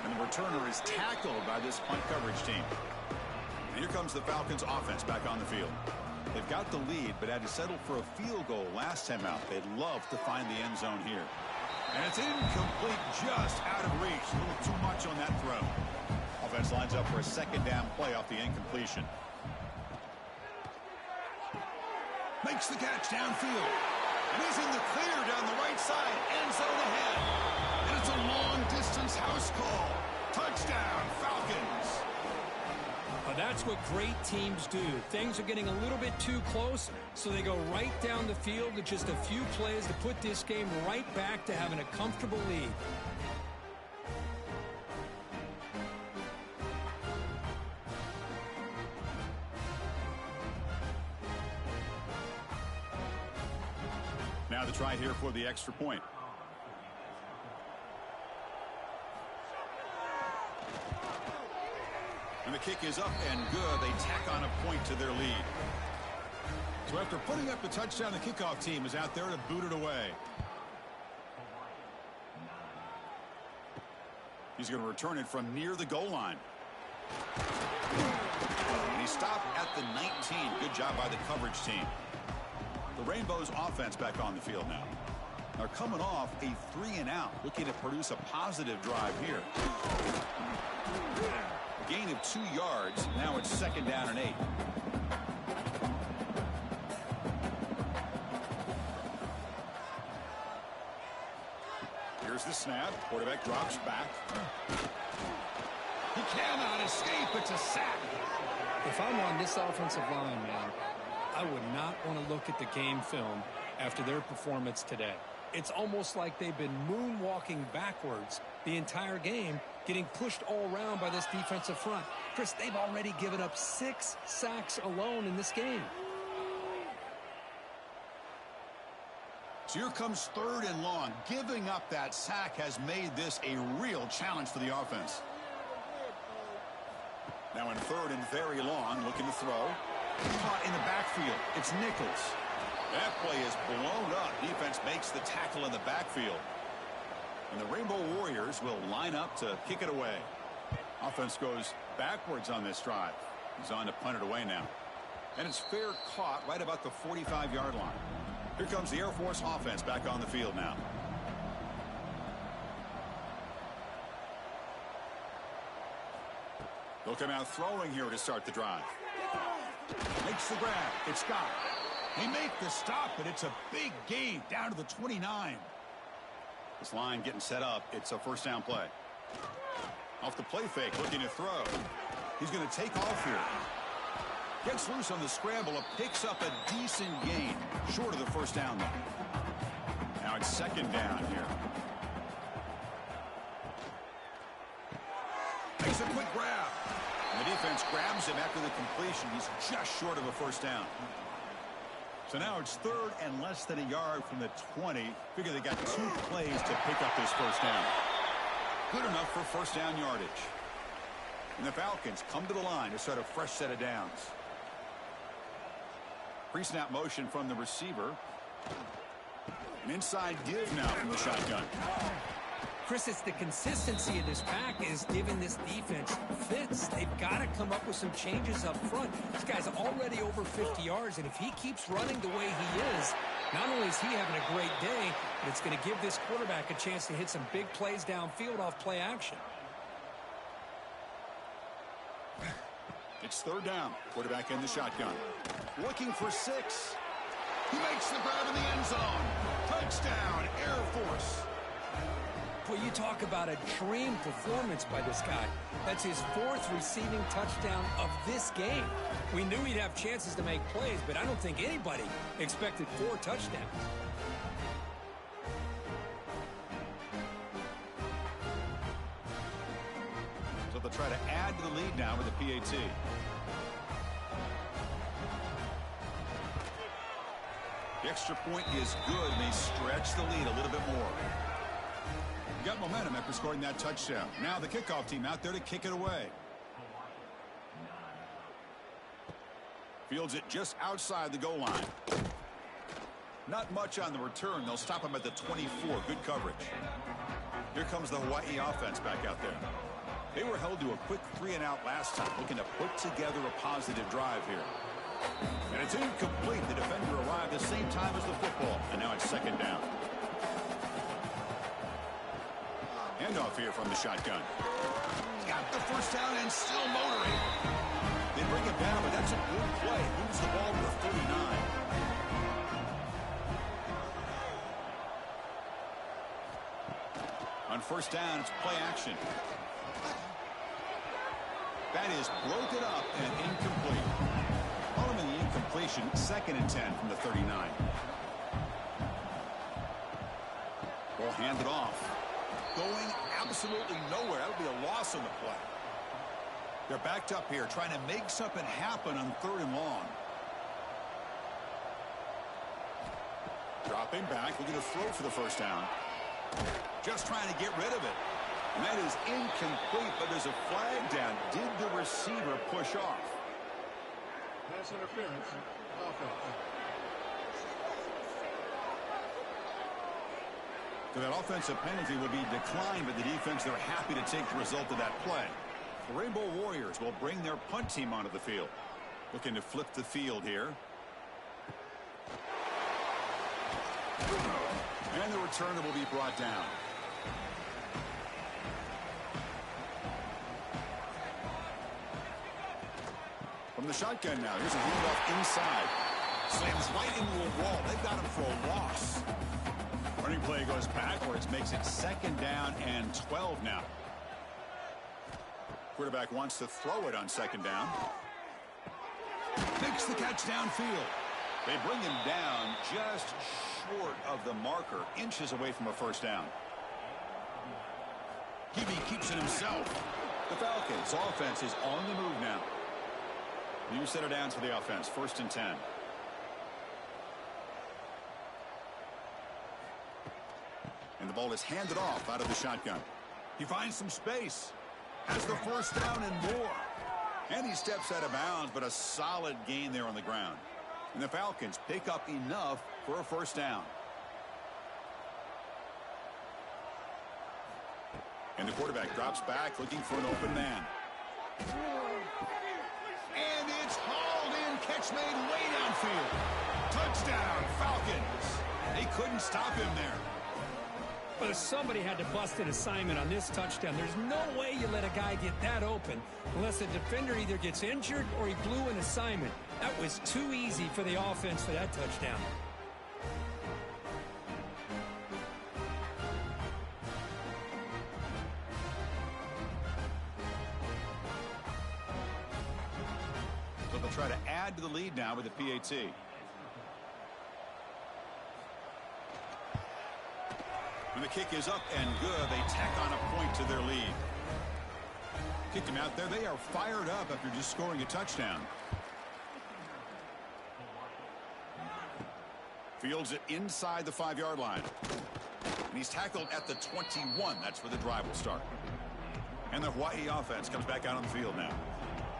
And the returner is tackled by this punt coverage team. And here comes the Falcons offense back on the field. They've got the lead, but had to settle for a field goal last time out. They'd love to find the end zone here. And it's incomplete, just out of reach. A little too much on that throw. Offense lines up for a 2nd down play off the incompletion. Makes the catch downfield. And he's in the clear down the right side. End zone ahead. And it's a long-distance house call. Touchdown, Falcons. That's what great teams do. Things are getting a little bit too close, so they go right down the field with just a few plays to put this game right back to having a comfortable lead. Now the try here for the extra point. And the kick is up and good. They tack on a point to their lead. So after putting up the touchdown, the kickoff team is out there to boot it away. He's going to return it from near the goal line. And he stopped at the 19. Good job by the coverage team. The Rainbows offense back on the field now. They're coming off a 3-and-out, looking to produce a positive drive here. Gain of 2 yards. Now it's 2nd down and 8. Here's the snap. Quarterback drops back. He cannot escape. It's a sack. If I'm on this offensive line, man, I would not want to look at the game film after their performance today. It's almost like they've been moonwalking backwards the entire game, getting pushed all around by this defensive front. Chris, they've already given up 6 sacks alone in this game. So here comes 3rd and long. Giving up that sack has made this a real challenge for the offense. Now in 3rd and very long, looking to throw. Caught in the backfield. It's Nichols. That play is blown up. Defense makes the tackle in the backfield. And the Rainbow Warriors will line up to kick it away. Offense goes backwards on this drive. He's on to punt it away now. And it's fair caught right about the 45-yard line. Here comes the Air Force offense back on the field now. They'll come out throwing here to start the drive. Makes the grab. It's Scott. They make the stop, but it's a big gain down to the 29. This line getting set up. It's a 1st down play. Off the play fake, looking to throw. He's going to take off here. Gets loose on the scramble. Picks up a decent gain. Short of the 1st down, though. Now it's 2nd down here. Makes a quick grab. And the defense grabs him after the completion. He's just short of a 1st down. So now it's 3rd and less than a yard from the 20. Figure they got 2 plays to pick up this 1st down. Good enough for 1st down yardage. And the Falcons come to the line to start a fresh set of downs. Pre-snap motion from the receiver. An inside give now from the shotgun. Chris, it's the consistency of this pack is giving this defense fits. They've got to come up with some changes up front. This guy's already over 50 yards, and if he keeps running the way he is, not only is he having a great day, but it's going to give this quarterback a chance to hit some big plays downfield off play action. It's 3rd down. Quarterback in the shotgun. Looking for 6. He makes the grab in the end zone. Touchdown, Air Force. Well, you talk about a dream performance by this guy. That's his 4th receiving touchdown of this game. We knew he'd have chances to make plays, but I don't think anybody expected 4 touchdowns. So they'll try to add to the lead now with a PAT. The extra point is good, and they stretch the lead a little bit more. Got momentum after scoring that touchdown. Now the kickoff team out there to kick it away. Fields it just outside the goal line. Not much on the return. They'll stop him at the 24. Good coverage. Here comes the Hawaii offense back out there. They were held to a quick 3-and-out last time, looking to put together a positive drive here. And it's incomplete. The defender arrived the same time as the football, and now it's 2nd down. Handoff here from the shotgun. Got the 1st down and still motoring. They bring it down, but that's a good play. Moves the ball to the 39. On 1st down, it's play action. That is broken up and incomplete. Following the incompletion, 2nd and 10 from the 39. Ball handed off. Going absolutely nowhere. That would be a loss on the play. They're backed up here, trying to make something happen on 3rd and long. Dropping back, looking to throw for the 1st down. Just trying to get rid of it. And that is incomplete, but there's a flag down. Did the receiver push off? Pass interference. Offense. So that offensive penalty will be declined by the defense. They're happy to take the result of that play. The Rainbow Warriors will bring their punt team onto the field. Looking to flip the field here. And the returner will be brought down. From the shotgun now, here's a handoff inside. Slams right into a wall. They've got him for a loss. Running play goes backwards, makes it 2nd down and 12 now. Quarterback wants to throw it on 2nd down. Makes the catch downfield. They bring him down just short of the marker, inches away from a 1st down. Hebe keeps it himself. The Falcons' offense is on the move now. New set of downs for the offense, 1st and 10. And the ball is handed off out of the shotgun. He finds some space. Has the 1st down and more. And he steps out of bounds, but a solid gain there on the ground. And the Falcons pick up enough for a 1st down. And the quarterback drops back looking for an open man. And it's hauled in. Catch made way downfield. Touchdown, Falcons. They couldn't stop him there. But somebody had to bust an assignment on this touchdown. There's no way you let a guy get that open unless the defender either gets injured or he blew an assignment. That was too easy for the offense for that touchdown. So they'll try to add to the lead now with a PAT. When the kick is up and good, they tack on a point to their lead. Kicked him out there. They are fired up after just scoring a touchdown. Fields it inside the 5-yard line. And he's tackled at the 21. That's where the drive will start. And the Hawaii offense comes back out on the field now.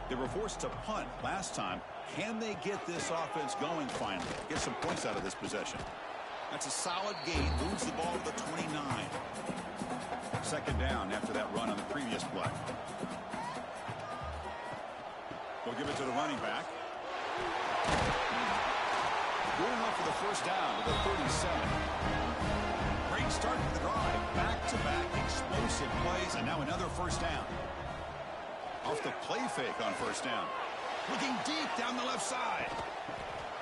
They were forced to punt last time. Can they get this offense going finally? Get some points out of this possession. That's a solid gain. Moves the ball to the 29. 2nd down after that run on the previous play. They'll give it to the running back. Good enough for the 1st down to the 37. Great start to the drive. Back-to-back explosive plays, and now another 1st down. Off the play fake on 1st down. Looking deep down the left side.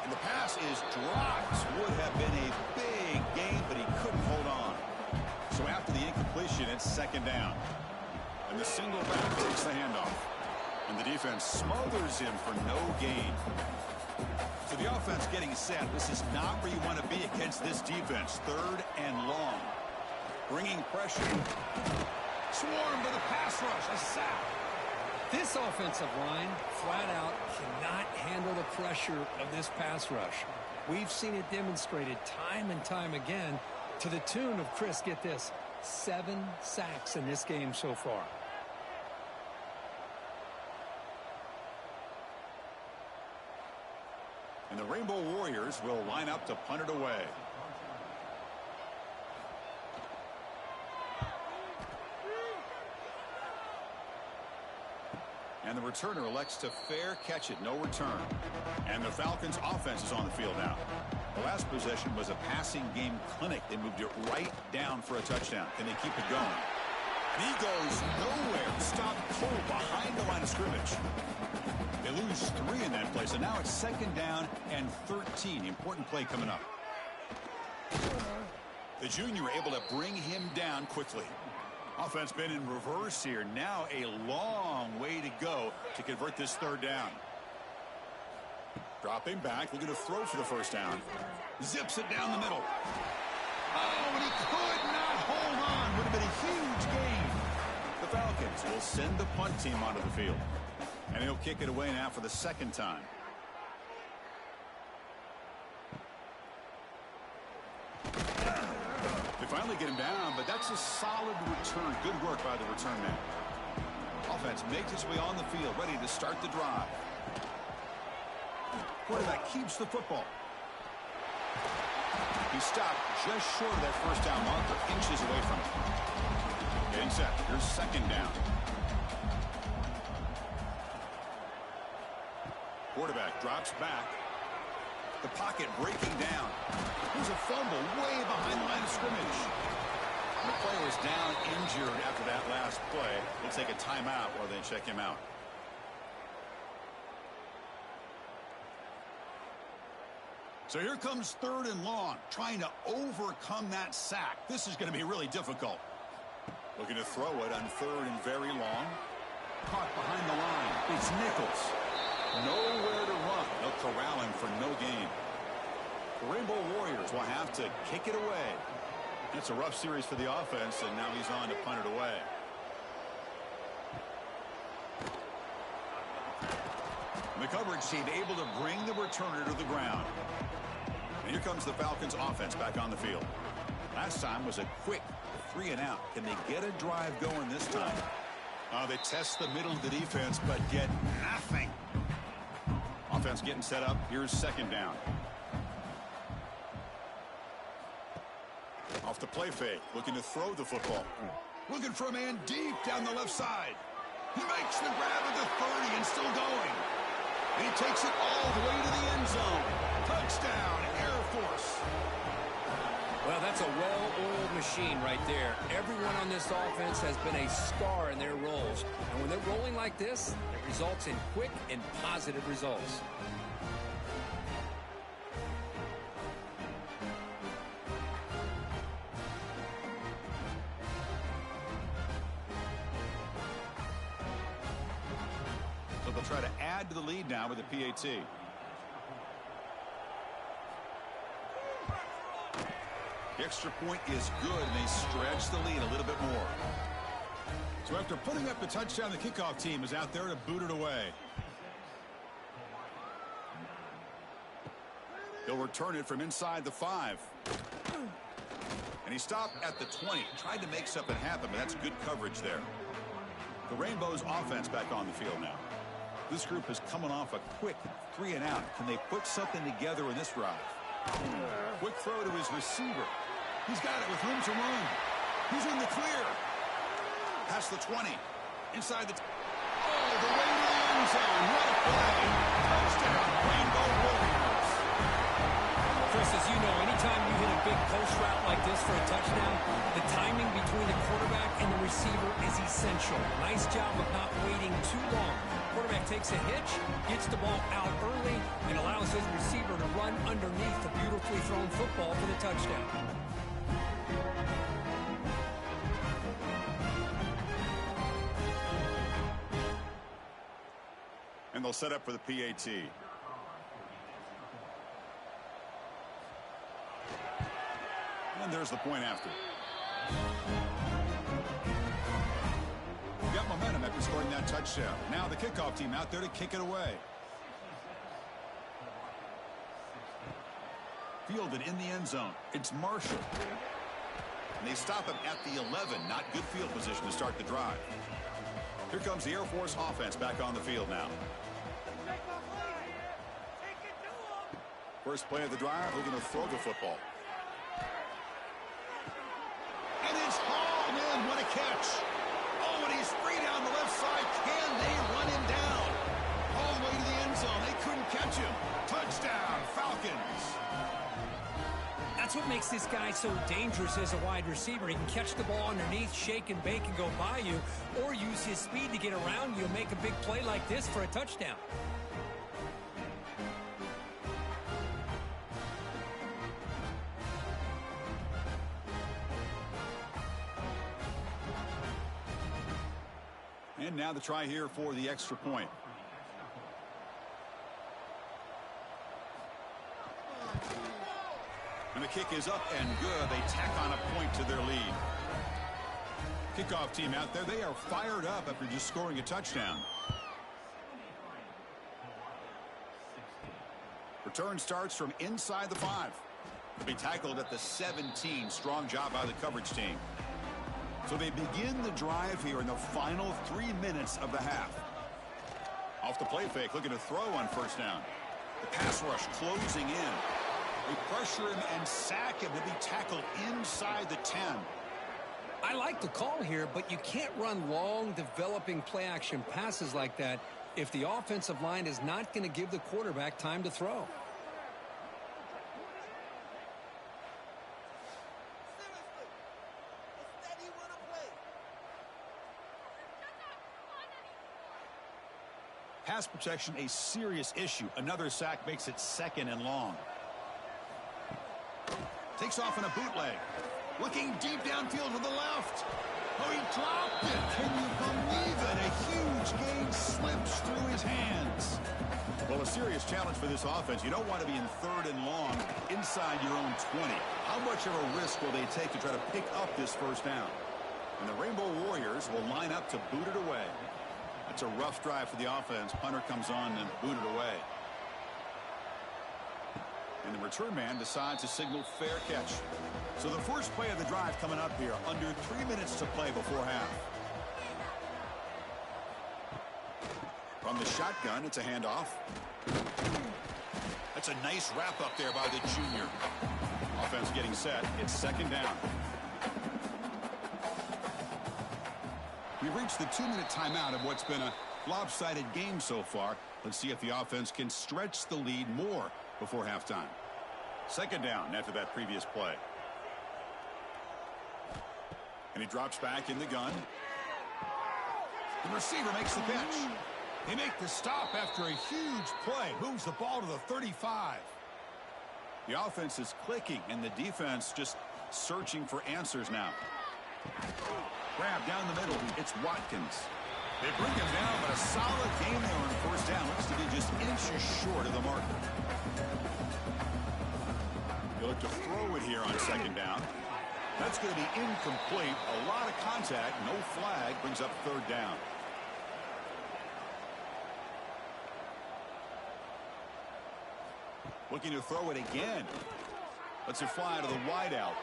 And the pass is dropped. Would have been a big gain, but he couldn't hold on. So after the incompletion, it's 2nd down. And the single back takes the handoff. And the defense smothers him for no gain. So the offense getting set. This is not where you want to be against this defense. 3rd and long. Bringing pressure. Swarm to the pass rush. A sack. This offensive line, flat out, cannot handle the pressure of this pass rush. We've seen it demonstrated time and time again to the tune of, Chris, get this, 7 sacks in this game so far. And the Rainbow Warriors will line up to punt it away. And the returner elects to fair catch it. No return. And the Falcons offense is on the field now. The last possession was a passing game clinic. They moved it right down for a touchdown. Can they keep it going? And he goes nowhere. Stopped cold behind the line of scrimmage. They lose 3 in that play. So now it's 2nd down and 13. Important play coming up. The junior able to bring him down quickly. Offense been in reverse here. Now a long way to go to convert this 3rd down. Dropping back, looking to throw for the 1st down. Zips it down the middle. Oh, and he could not hold on. Would have been a huge gain. The Falcons will send the punt team onto the field. And he'll kick it away now for the 2nd time. They finally get him down, but that's a solid return. Good work by the return man. Offense makes its way on the field, ready to start the drive. Quarterback keeps the football. He stopped just short of that 1st down marker, inches away from it. Getting set. Here's 2nd down. Quarterback drops back. The pocket breaking down. There's a fumble way behind the line of scrimmage. The player is down injured after that last play. They'll take a timeout while they check him out. So here comes 3rd and long, trying to overcome that sack. This is going to be really difficult. Looking to throw it on 3rd and very long. Caught behind the line. It's Nichols. Nowhere to run. No corralling for no gain. The Rainbow Warriors will have to kick it away. It's a rough series for the offense, and now he's on to punt it away. The coverage team able to bring the returner to the ground. And here comes the Falcons offense back on the field. Last time was a quick 3 and out. Can they get a drive going this time? They test the middle of the defense, but get nothing. Offense getting set up. Here's 2nd down. Off the play fake. Looking to throw the football. Looking for a man deep down the left side. He makes the grab at the 30 and still going. And he takes it all the way to the end zone. Touchdown, Air Force. Well, that's a well-oiled machine right there. Everyone on this offense has been a star in their roles. And when they're rolling like this, it results in quick and positive results. So they'll try to add to the lead now with the PAT. The extra point is good, and they stretch the lead a little bit more. So after putting up the touchdown, the kickoff team is out there to boot it away. He'll return it from inside the 5. And he stopped at the 20. Tried to make something happen, but that's good coverage there. The Rainbows offense back on the field now. This group is coming off a quick 3 and out. Can they put something together in this drive? Quick throw to his receiver. He's got it with room to run. He's in the clear. Past the 20. Inside the... all the way to the end zone. What a play. Touchdown, Rainbow Warriors. Chris, as you know, anytime you hit a big post route like this for a touchdown, the timing between the quarterback and the receiver is essential. Nice job of not waiting too long. Quarterback takes a hitch, gets the ball out early, and allows his receiver to run underneath the beautifully thrown football for the touchdown. And they'll set up for the PAT. And there's the point after. Got momentum after scoring that touchdown. Now the kickoff team out there to kick it away. Fielded in the end zone. It's Marshall. And they stop him at the 11. Not good field position to start the drive. Here comes the Air Force offense back on the field now. First play of the drive, looking to throw the football. And it's hauled in. What a catch. Oh, and he's free down the left side. Can they run him down? All the way to the end zone. They couldn't catch him. Touchdown, Falcons. That's what makes this guy so dangerous as a wide receiver. He can catch the ball underneath, shake and bake and go by you, or use his speed to get around you and make a big play like this for a touchdown. And now the try here for the extra point. And the kick is up and good. They tack on a point to their lead. Kickoff team out there. They are fired up after just scoring a touchdown. Return starts from inside the 5. They'll be tackled at the 17. Strong job by the coverage team. So they begin the drive here in the final 3 minutes of the half. Off the play fake, looking to throw on first down. The pass rush closing in. They pressure him and sack him to be tackled inside the 10. I like the call here, but you can't run long, developing play-action passes like that if the offensive line is not going to give the quarterback time to throw. Pass protection a serious issue. Another sack makes it 2nd and long. Takes off in a bootleg. Looking deep downfield to the left. Oh, he dropped it. Can you believe it? A huge gain slips through his hands. Well, a serious challenge for this offense. You don't want to be in 3rd and long inside your own 20. How much of a risk will they take to try to pick up this first down? And the Rainbow Warriors will line up to boot it away. That's a rough drive for the offense. Punter comes on and boot it away. And the return man decides to signal fair catch. So the first play of the drive coming up here. Under 3 minutes to play before half. From the shotgun, it's a handoff. That's a nice wrap up there by the junior. Offense getting set. It's 2nd down. We've reached the 2-minute timeout of what's been a lopsided game so far. Let's see if the offense can stretch the lead more before halftime. 2nd down after that previous play. And he drops back in the gun. The receiver makes the catch. They make the stop after a huge play. Moves the ball to the 35. The offense is clicking, and the defense just searching for answers now. Grab down the middle. It's Watkins. They bring him down, but a solid game there on 1st down. Looks to be just inches short of the marker. They look to throw it here on 2nd down. That's going to be incomplete. A lot of contact. No flag. Brings up 3rd down. Looking to throw it again. Lets it fly to the wideout.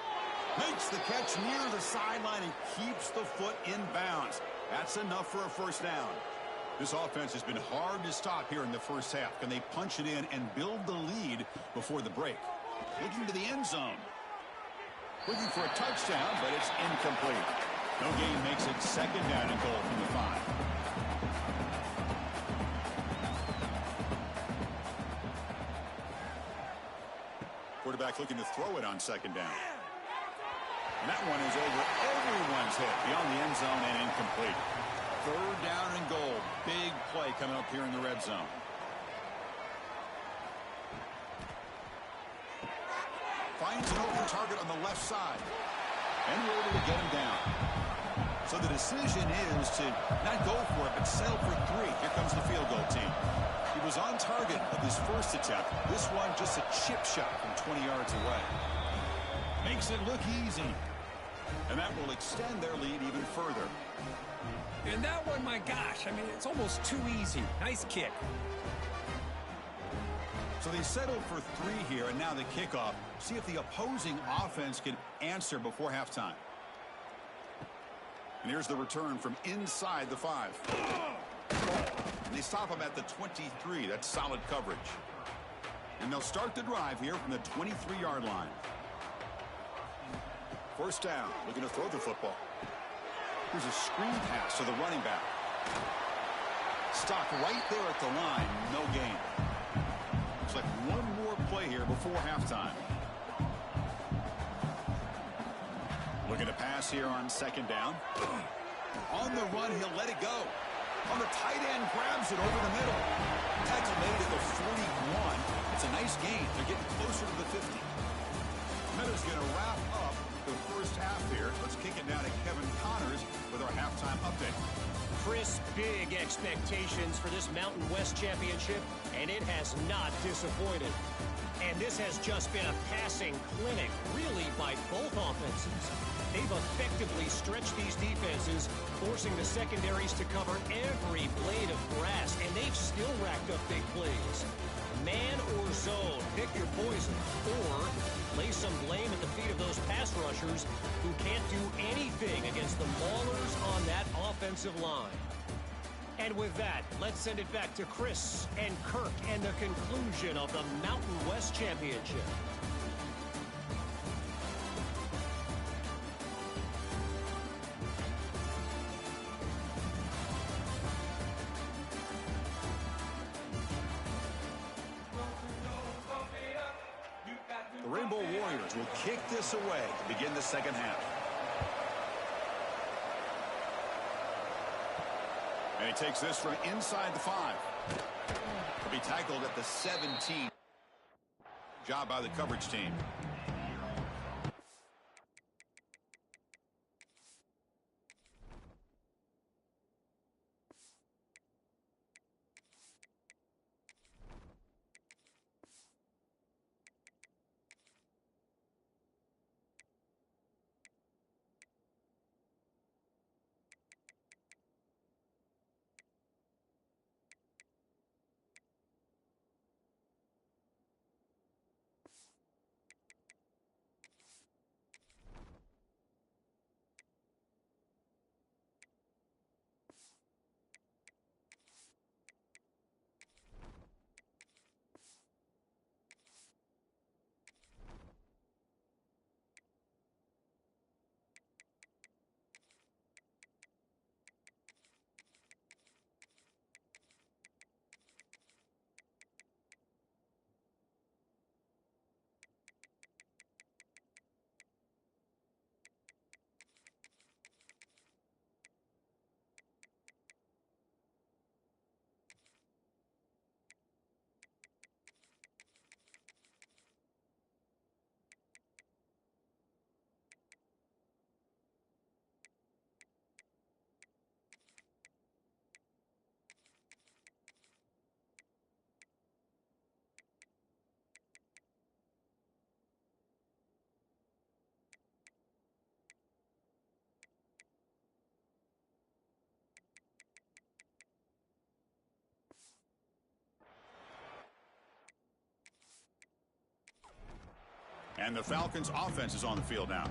Makes the catch near the sideline and keeps the foot in bounds. That's enough for a 1st down. This offense has been hard to stop here in the first half. Can they punch it in and build the lead before the break? Looking to the end zone. Looking for a touchdown, but it's incomplete. No gain makes it 2nd down and goal from the 5. Quarterback looking to throw it on 2nd down. And that one is over everyone's head beyond the end zone and incomplete. 3rd down and goal. Big play coming up here in the red zone. Finds an open target on the left side. And we're able to get him down. So the decision is to not go for it, but settle for 3. Here comes the field goal team. He was on target of his first attempt. This one just a chip shot from 20 yards away. Makes it look easy. And that will extend their lead even further. And that one, my gosh, I mean, it's almost too easy. Nice kick. So they settled for 3 here, and now the kickoff. See if the opposing offense can answer before halftime. And here's the return from inside the 5. And they stop him at the 23. That's solid coverage. And they'll start the drive here from the 23-yard line. 1st down, looking to throw the football. Here's a screen pass to the running back. Stopped right there at the line, no gain. Looks like one more play here before halftime. Looking to pass here on 2nd down. On the run, he'll let it go. On the tight end, grabs it over the middle. Tackle made at the 41. It's a nice gain. They're getting closer to the 50. Meta's going to wrap up the first half here. Let's kick it down to Kevin Connors with our halftime update. Chris, big expectations for this Mountain West Championship, and it has not disappointed. And this has just been a passing clinic, really, by both offenses. They've effectively stretched these defenses, forcing the secondaries to cover every blade of grass, and they've still racked up big plays. Man or zone, pick your poison, or lay some blame at the feet of those pass rushers who can't do anything against the maulers on that offensive line. And with that, let's send it back to Chris and Kirk and the conclusion of the Mountain West Championship. The Rainbow Warriors will kick this away to begin the second half. And he takes this from inside the 5. He'll be tackled at the 17. Job by the coverage team. And the Falcons offense is on the field now.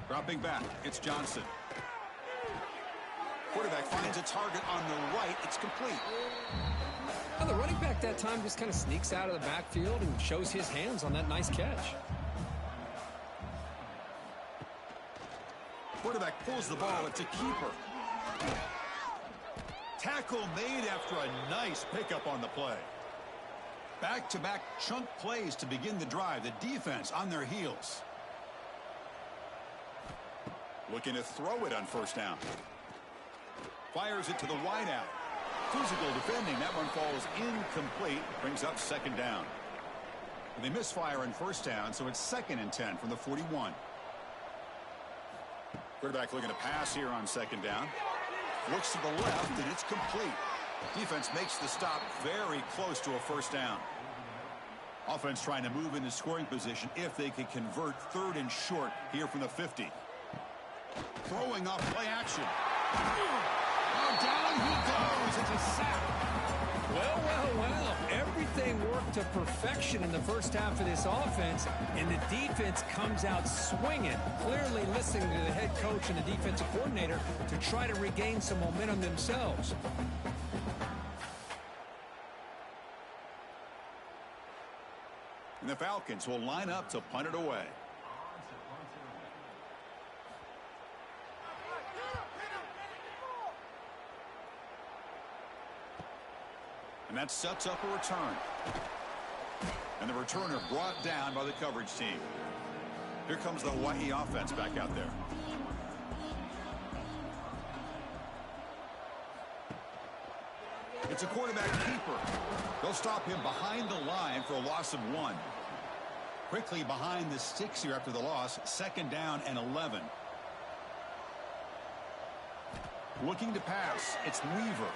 Dropping back, it's Johnson. Quarterback finds a target on the right. It's complete. Well, the running back that time just kind of sneaks out of the backfield and shows his hands on that nice catch. Quarterback pulls the ball. It's a keeper. Tackle made after a nice pickup on the play. Back-to-back chunk plays to begin the drive. The defense on their heels. Looking to throw it on first down. Fires it to the wideout. Physical defending. That one falls incomplete. Brings up second down. And they misfire on first down, so it's 2nd and 10 from the 41. Quarterback looking to pass here on second down. Looks to the left, and it's complete. Defense makes the stop very close to a first down. Offense trying to move into scoring position if they can convert 3rd and short here from the 50. Throwing off play action. Oh, down he goes. It's a sack. Well. Everything worked to perfection in the first half of this offense, and the defense comes out swinging, clearly listening to the head coach and the defensive coordinator to try to regain some momentum themselves. And the Falcons will line up to punt it away. And that sets up a return. And the returner brought down by the coverage team. Here comes the Hawaii offense back out there. It's a quarterback keeper. They'll stop him behind the line for a loss of 1. Quickly behind the sticks here after the loss. 2nd down and 11. Looking to pass. It's Weaver.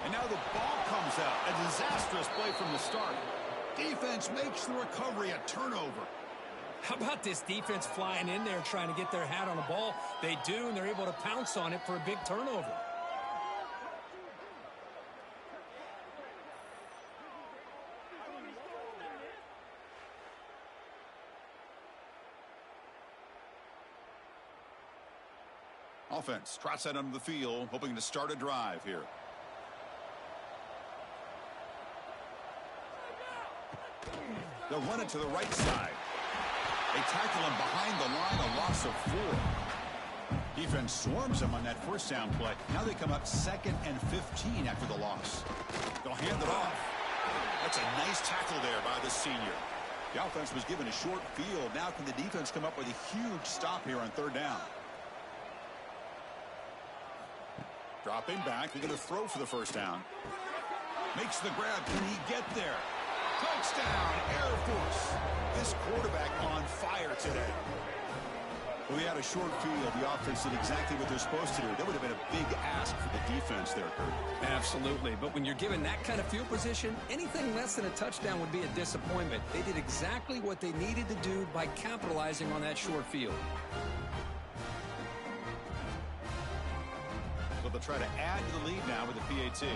And now the ball comes out. A disastrous play from the start. Defense makes the recovery a turnover. How about this defense flying in there trying to get their hat on the ball? They do, and they're able to pounce on it for a big turnover. Offense trots out onto the field, hoping to start a drive here. They'll run it to the right side. They tackle him behind the line, a loss of 4. Defense swarms him on that first down play. Now they come up 2nd and 15 after the loss. They'll hand it off. That's a nice tackle there by the senior. The offense was given a short field. Now can the defense come up with a huge stop here on 3rd down? Dropping back, they're going to throw for the first down. Makes the grab. Can he get there? Touchdown, Air Force. This quarterback on fire today. Well, we had a short field. The offense did exactly what they're supposed to do. That would have been a big ask for the defense there, Kurt. Absolutely. But when you're given that kind of field position, anything less than a touchdown would be a disappointment. They did exactly what they needed to do by capitalizing on that short field. So they'll try to add to the lead now with the PAT.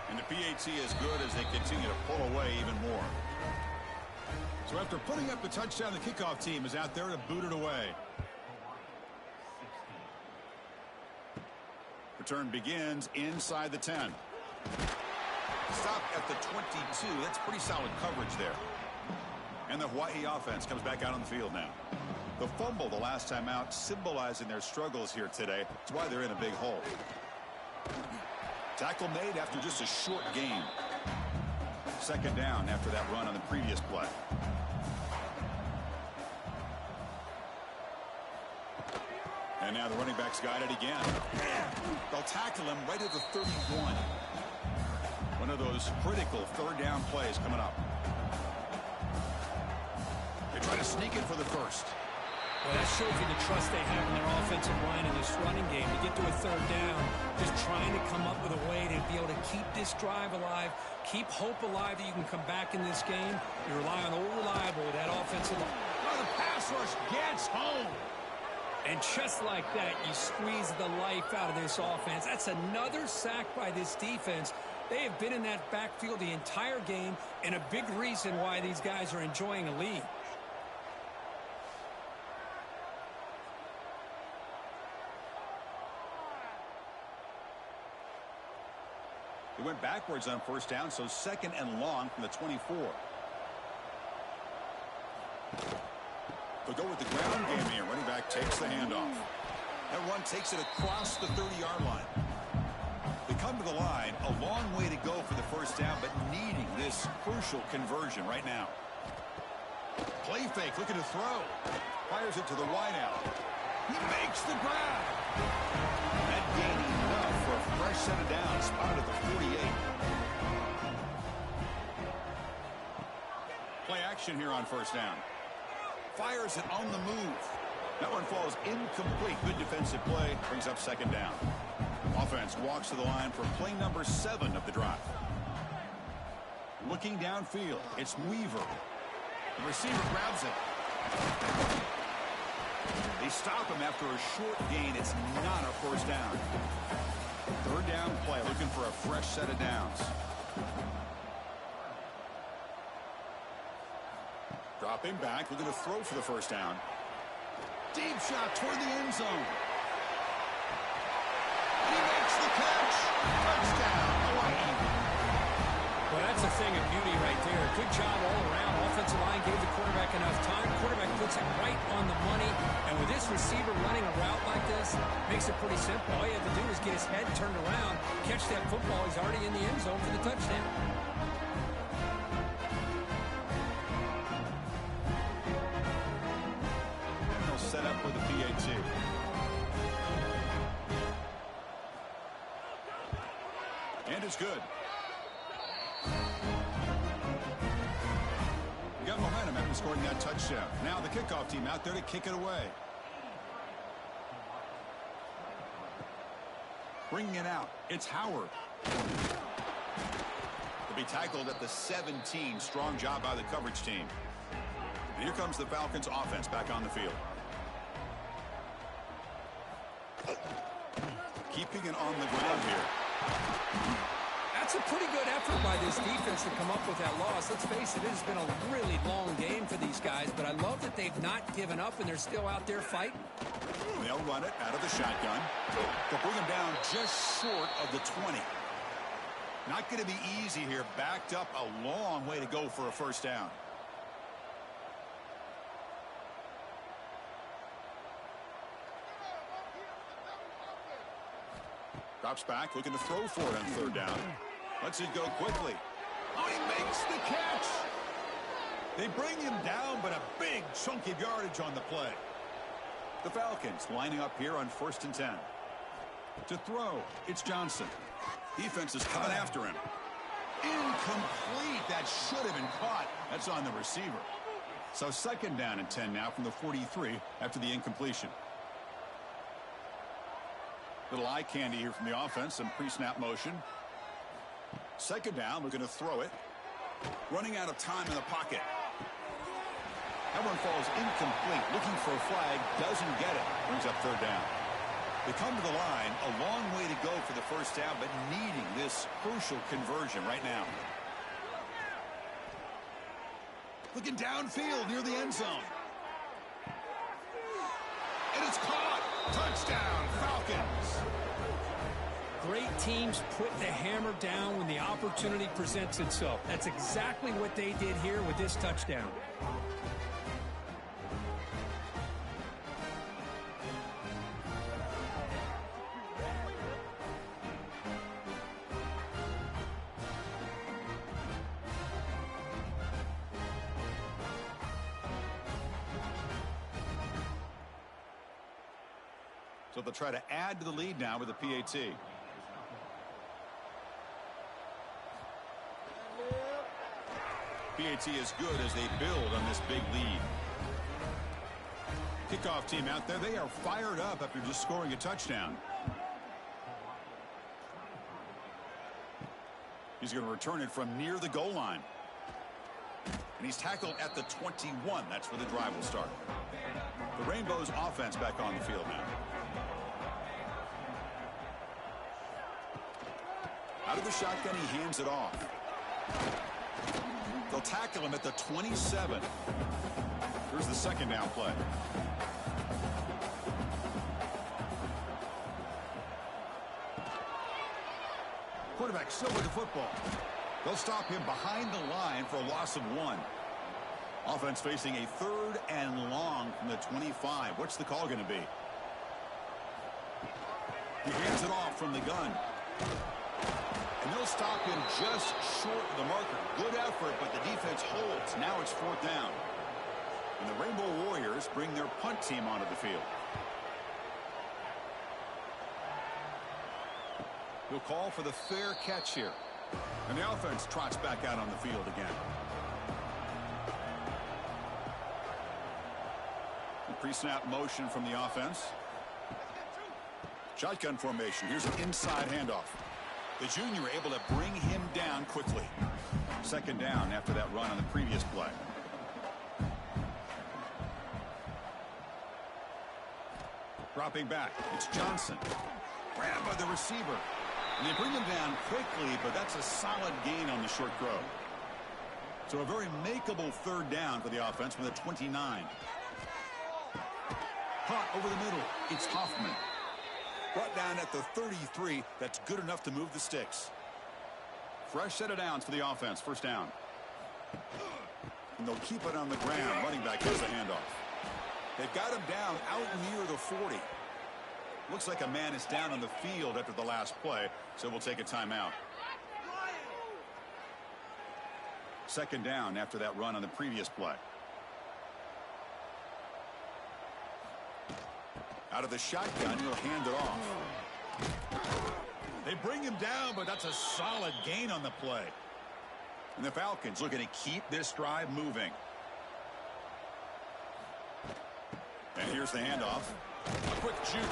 And the PAT is good as they continue to pull away even more. So after putting up the touchdown, the kickoff team is out there to boot it away. Return begins inside the 10. Stop at the 22. That's pretty solid coverage there. And the Hawaii offense comes back out on the field now. The fumble the last time out, symbolizing their struggles here today. That's why they're in a big hole. Tackle made after just a short gain. 2nd down after that run on the previous play. And now the running back's got it again. They'll tackle him right at the 31. One of those critical 3rd down plays coming up. They try to sneak it for the first. Well, that shows you the trust they have in their offensive line in this running game. To get to a 3rd down, just trying to come up with a way to be able to keep this drive alive, keep hope alive that you can come back in this game. You rely on Old Reliable with that offensive line. Oh, the pass rush gets home. And just like that, you squeeze the life out of this offense. That's another sack by this defense. They have been in that backfield the entire game, and a big reason why these guys are enjoying a lead. He went backwards on first down, so second and long from the 24. They'll go with the ground game here. Running back takes the handoff. That run takes it across the 30-yard line. They come to the line, a long way to go for the first down, but needing this crucial conversion right now. Play fake, looking to throw. Fires it to the wideout. He makes the grab. That gaining enough for a fresh set of downs. Spotted at the 48. Play action here on first down. Fires it on the move. That one falls incomplete. Good defensive play. Brings up second down. Offense walks to the line for play number 7 of the drive. Looking downfield, it's Weaver. The receiver grabs it. They stop him after a short gain. It's not a first down. Third down play, looking for a fresh set of downs. Dropping back, looking to throw for the first down. Deep shot toward the end zone. He makes the catch. Touchdown, Hawaii. Well, that's a thing of beauty right there. Good job all around. Offensive line gave the quarterback enough time. Quarterback puts it right on the money. And with this receiver running a route like this, makes it pretty simple. All you have to do is get his head turned around, catch that football. He's already in the end zone for the touchdown. Set up with the PAT. And it's good. We got momentum after scoring that touchdown. Now the kickoff team out there to kick it away. Bringing it out, it's Howard. To be tackled at the 17. Strong job by the coverage team. And here comes the Falcons offense back on the field. Keeping it on the ground here. That's a pretty good effort by this defense to come up with that loss. Let's face it, it has been a really long game for these guys, but I love that they've not given up and they're still out there fighting. They'll run it out of the shotgun. They'll bring him down just short of the 20. Not going to be easy here. Backed up a long way to go for a first down. Drops back, looking to throw for it on third down. Lets it go quickly. Oh, he makes the catch. They bring him down, but a big chunk of yardage on the play. The Falcons lining up here on 1st and 10. To throw, it's Johnson. Defense is coming after him. Incomplete. That should have been caught. That's on the receiver. So second down and 10 now from the 43 after the incompletion. Little eye candy here from the offense. Some pre-snap motion. Second down. We're going to throw it. Running out of time in the pocket. That one falls incomplete. Looking for a flag. Doesn't get it. Brings up third down. They come to the line. A long way to go for the first down, but needing this crucial conversion right now. Looking downfield near the end zone. And it's caught. Touchdown, Falcons. Great teams put the hammer down when the opportunity presents itself. That's exactly what they did here with this touchdown. So they'll try to add to the lead now with the PAT. PAT is good as they build on this big lead. Kickoff team out there. They are fired up after just scoring a touchdown. He's going to return it from near the goal line. And he's tackled at the 21. That's where the drive will start. The Rainbows offense back on the field now. Out of the shotgun, he hands it off. They'll tackle him at the 27. Here's the second down play. Quarterback still with the football. They'll stop him behind the line for a loss of 1. Offense facing a 3rd and long from the 25. What's the call going to be? He hands it off from the gun. And they'll stop him just short of the marker. Good effort, but the defense holds. Now it's 4th down. And the Rainbow Warriors bring their punt team onto the field. He'll call for the fair catch here. And the offense trots back out on the field again. Pre-snap motion from the offense. Shotgun formation. Here's an inside handoff. The junior able to bring him down quickly. 2nd down after that run on the previous play. Dropping back. It's Johnson. Grabbed by the receiver. And they bring him down quickly, but that's a solid gain on the short throw. So a very makeable 3rd down for the offense with a 29. Hot over the middle. It's Hoffman. Brought down at the 33. That's good enough to move the sticks. Fresh set of downs for the offense. 1st down. And they'll keep it on the ground. Running back gets the handoff. They've got him down out near the 40. Looks like a man is down on the field after the last play, so we'll take a timeout. 2nd down after that run on the previous play. Out of the shotgun, he'll hand it off. They bring him down, but that's a solid gain on the play. And the Falcons looking to keep this drive moving. And here's the handoff. A quick juke.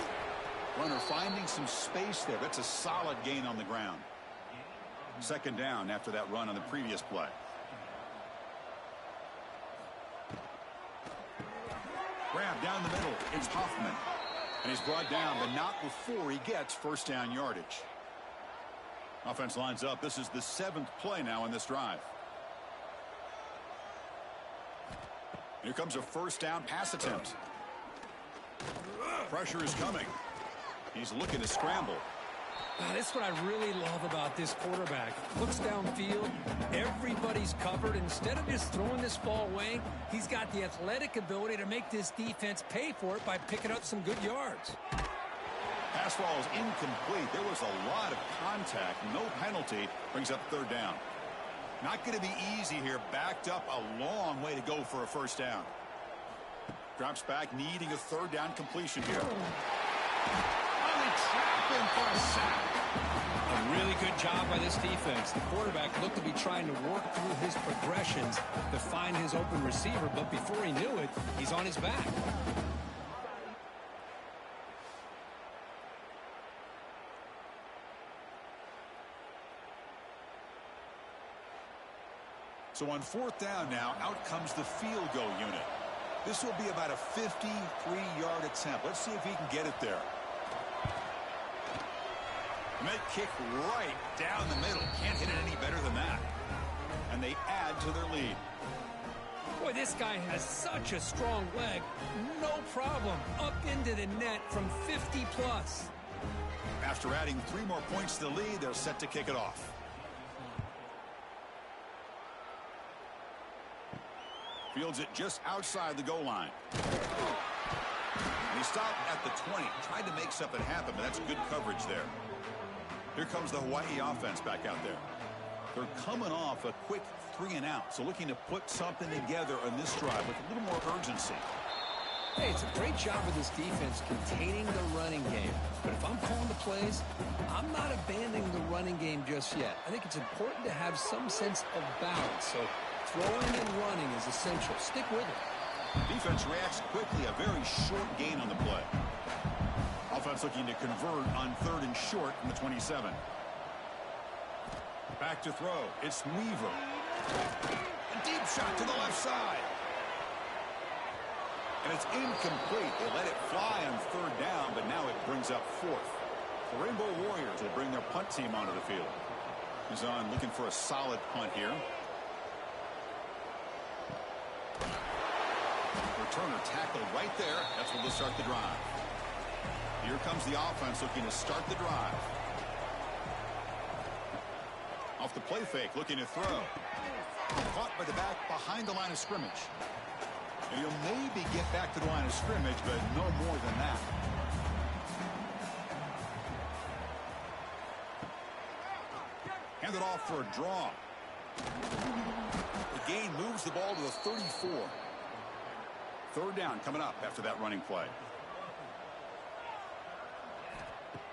Runner finding some space there. That's a solid gain on the ground. 2nd down after that run on the previous play. Grab down the middle. It's Hoffman. And he's brought down, but not before he gets 1st down yardage. Offense lines up. This is the 7th play now in this drive. Here comes a 1st down pass attempt. Pressure is coming. He's looking to scramble. That's what I really love about this quarterback. Looks downfield, everybody's covered. Instead of just throwing this ball away, he's got the athletic ability to make this defense pay for it by picking up some good yards. Pass ball is incomplete. There was a lot of contact. No penalty. Brings up 3rd down. Not going to be easy here. Backed up a long way to go for a 1st down. Drops back, needing a 3rd down completion here. Only trapped him for a sack. A really good job by this defense. The quarterback looked to be trying to work through his progressions to find his open receiver, but before he knew it, he's on his back. So on 4th down now, out comes the field goal unit. This will be about a 53-yard attempt. Let's see if he can get it there. And they kick right down the middle. Can't hit it any better than that. And they add to their lead. Boy, this guy has such a strong leg. No problem. Up into the net from 50+. After adding 3 more points to the lead, they're set to kick it off. Fields it just outside the goal line. And he stopped at the 20. Tried to make something happen, but that's good coverage there. Here comes the Hawaii offense back out there. They're coming off a quick 3-and-out, so looking to put something together on this drive with a little more urgency. Hey, it's a great job of this defense containing the running game. But if I'm calling the plays, I'm not abandoning the running game just yet. I think it's important to have some sense of balance. So throwing and running is essential. Stick with it. Defense reacts quickly. A very short gain on the play. Offense looking to convert on 3rd and short from the 27. Back to throw. It's Weaver. A deep shot to the left side. And it's incomplete. They let it fly on third down, but now it brings up fourth. The Rainbow Warriors will bring their punt team onto the field. He's on looking for a solid punt here. Returner tackled right there. That's where they'll start the drive. Here comes the offense looking to start the drive. Off the play fake, looking to throw. Caught by the back behind the line of scrimmage. And he'll maybe get back to the line of scrimmage, but no more than that. Hand it off for a draw. The gain moves the ball to the 34. Third down coming up after that running play.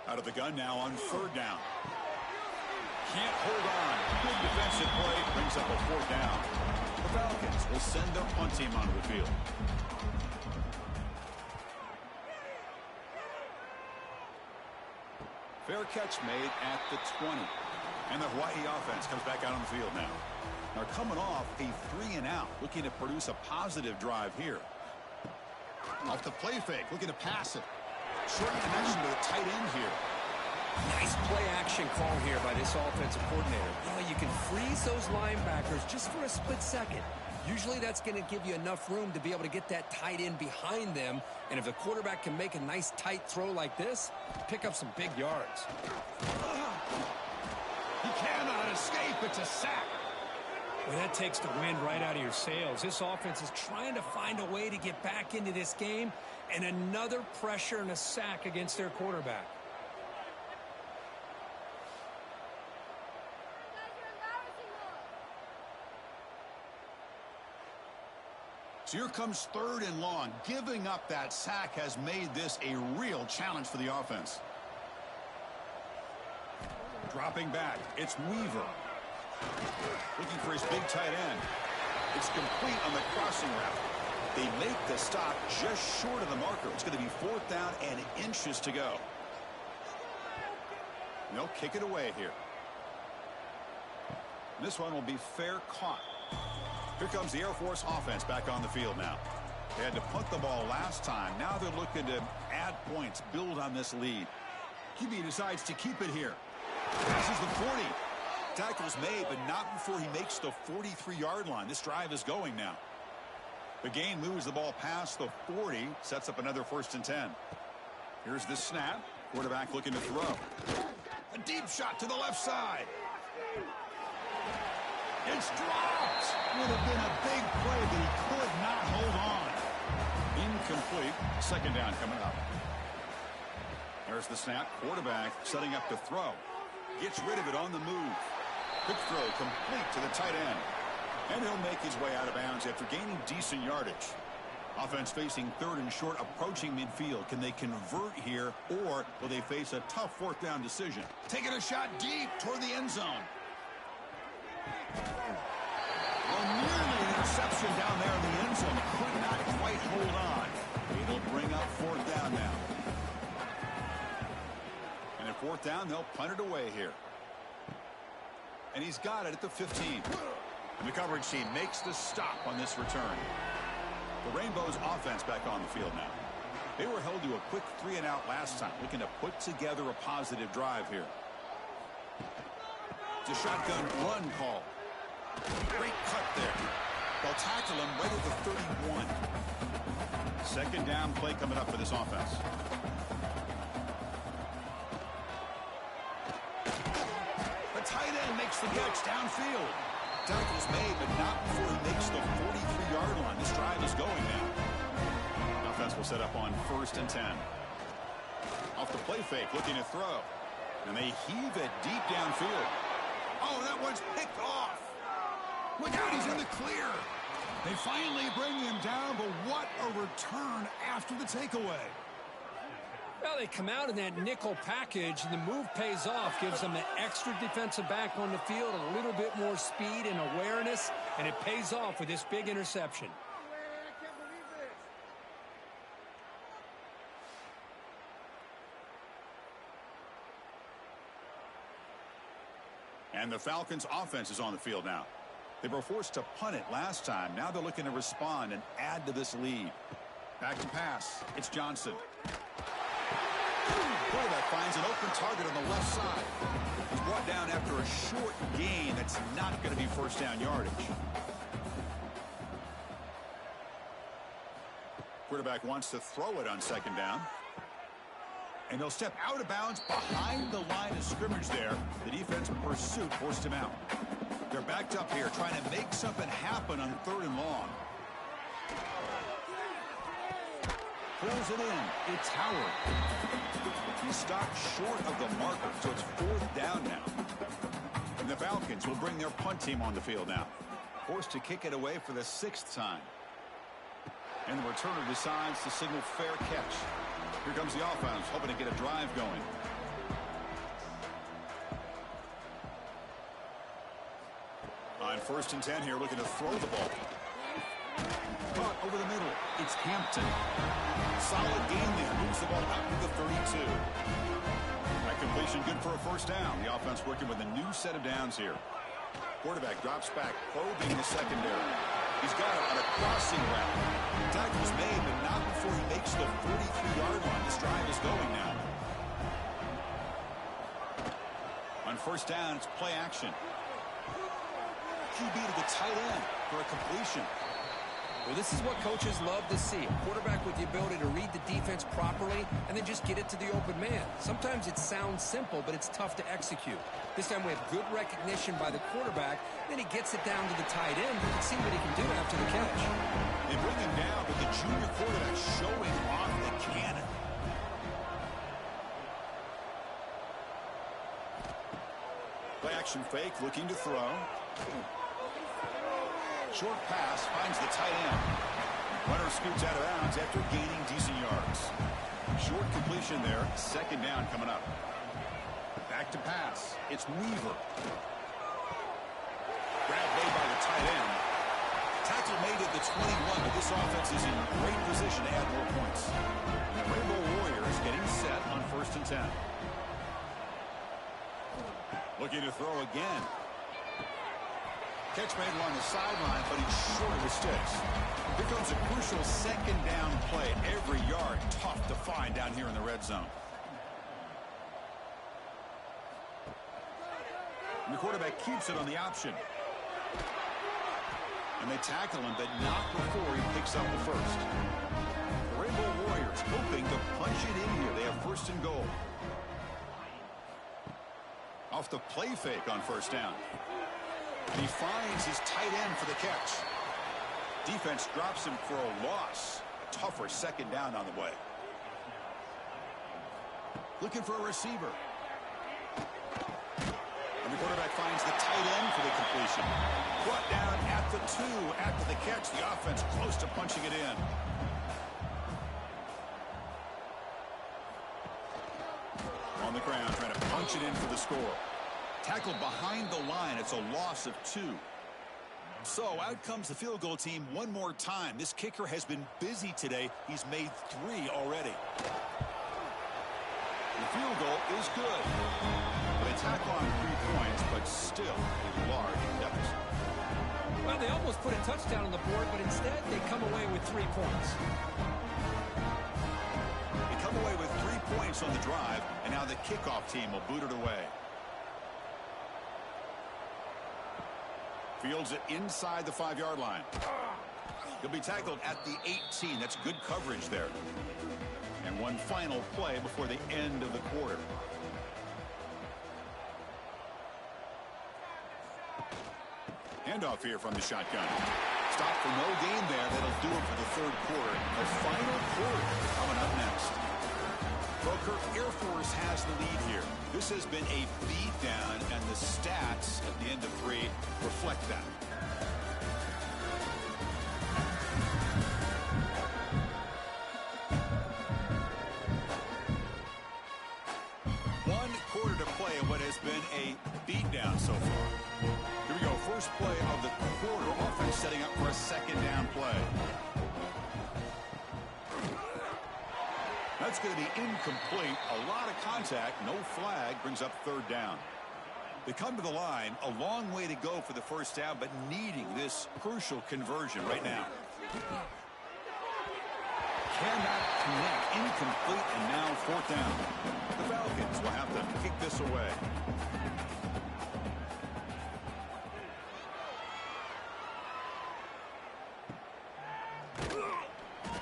Out of the gun now on third down. Can't hold on. Good defensive play. Brings up a fourth down. The Falcons will send their punt team onto the field. Fair catch made at the 20. And the Hawaii offense comes back out on the field now. They're coming off a 3-and-out, looking to produce a positive drive here. Off the play fake, looking to pass it. Short connection to the tight end here. Nice play action call here by this offensive coordinator. You know, you can freeze those linebackers just for a split second. Usually that's going to give you enough room to be able to get that tight end behind them. And if the quarterback can make a nice tight throw like this, pick up some big yards. He cannot escape. It's a sack. Well, that takes the wind right out of your sails. This offense is trying to find a way to get back into this game, and another pressure and a sack against their quarterback. So here comes third and long. Giving up that sack has made this a real challenge for the offense. Dropping back, it's Weaver. Looking for his big tight end. It's complete on the crossing route. They make the stop just short of the marker. It's going to be fourth down and inches to go. And they'll kick it away here. This one will be fair caught. Here comes the Air Force offense back on the field now. They had to punt the ball last time. Now they're looking to add points, build on this lead. QB decides to keep it here. Passes the 40. Tackle's made, but not before he makes the 43-yard line. This drive is going now. The gain moves the ball past the 40, sets up another 1st and 10. Here's the snap. Quarterback looking to throw. A deep shot to the left side. It's dropped. Would have been a big play, but he could not hold on. Incomplete. Second down coming up. There's the snap. Quarterback setting up to throw. Gets rid of it on the move. Quick throw complete to the tight end. And he'll make his way out of bounds after gaining decent yardage. Offense facing third and short, approaching midfield. Can they convert here, or will they face a tough fourth down decision? Taking a shot deep toward the end zone. Well, nearly an interception down there in the end zone. Could not quite hold on. It'll bring up fourth down now. And at fourth down, they'll punt it away here. And he's got it at the 15. And the coverage team makes the stop on this return. The Rainbows offense back on the field now. They were held to a quick 3-and-out last time, looking to put together a positive drive here. It's a shotgun run call. Great cut there. They'll tackle him right at the 31. Second down play coming up for this offense. The tight end makes the catch downfield. Tackle's made, but not before he makes the 43-yard line. This drive is going now. Offense will set up on 1st and 10. Off the play fake, looking to throw. And they heave it deep downfield. Oh, that one's picked off. Look out, he's in the clear. They finally bring him down, but what a return after the takeaway. Well, they come out in that nickel package, and the move pays off, gives them an extra defensive back on the field, a little bit more speed and awareness, and it pays off with this big interception. And the Falcons offense is on the field now. They were forced to punt it last time. Now they're looking to respond and add to this lead. Back to pass. It's Johnson. Quarterback finds an open target on the left side. He's brought down after a short gain. That's not going to be first down yardage. Quarterback wants to throw it on second down. And he'll step out of bounds behind the line of scrimmage there. The defense pursuit forced him out. They're backed up here trying to make something happen on 3rd and long. Pulls it in. It's Howard. He's stopped short of the marker, so it's 4th down now. And the Falcons will bring their punt team on the field now. Forced to kick it away for the 6th time. And the returner decides to signal fair catch. Here comes the offense, hoping to get a drive going. On 1st and 10 here, looking to throw the ball. Caught over the middle. It's Hampton. Solid game there. Moves the ball out to the 32. That completion good for a first down. The offense working with a new set of downs here. Quarterback drops back, probing the secondary. He's got it on a crossing route. Tackle's made, but not before he makes the 43-yard line. This drive is going now. On 1st down, it's play action. QB to the tight end for a completion. Well, this is what coaches love to see. A quarterback with the ability to read the defense properly and then just get it to the open man. Sometimes it sounds simple, but it's tough to execute. This time we have good recognition by the quarterback. Then he gets it down to the tight end. You can see what he can do after the catch. They bring him down, but the junior quarterback showing off the cannon. Play action fake, looking to throw. Short pass finds the tight end. Runner scoots out of bounds after gaining decent yards. Short completion there. 2nd down coming up. Back to pass. It's Weaver. Grab made by the tight end. Tackle made at the 21, but this offense is in great position to add more points. And the Rainbow Warriors getting set on 1st and 10. Looking to throw again. Catch made along the sideline, but he's short of the sticks. Here comes a crucial 2nd down play. Every yard tough to find down here in the red zone. And the quarterback keeps it on the option. And they tackle him, but not before he picks up the first. The Rainbow Warriors hoping to punch it in here. They have 1st and goal. Off the play fake on 1st down. And he finds his tight end for the catch. Defense drops him for a loss. A tougher 2nd down on the way. Looking for a receiver. And the quarterback finds the tight end for the completion. Brought down at the 2 after the catch. The offense close to punching it in. On the ground, trying to punch it in for the score. Tackled behind the line. It's a loss of 2. So out comes the field goal team one more time. This kicker has been busy today. He's made 3 already. The field goal is good. They tackle on 3 points, but still a large deficit. Well, they almost put a touchdown on the board, but instead they come away with 3 points. They come away with 3 points on the drive, and now the kickoff team will boot it away. Fields it inside the 5-yard line. He'll be tackled at the 18. That's good coverage there. And one final play before the end of the quarter. Handoff here from the shotgun. Stop for no gain there. That'll do it for the 3rd quarter. The final quarter coming up next. Well, Kirk, Air Force has the lead here. This has been a beatdown, and the stats at the end of 3 reflect that. One quarter to play in what has been a beatdown so far. Here we go. First play of the quarter. Offense setting up for a 2nd down play. That's going to be incomplete. A lot of contact. No flag. Brings up 3rd down. They come to the line. A long way to go for the first down, but needing this crucial conversion right now. cannot connect. Incomplete, and now fourth down. The Falcons will have to kick this away.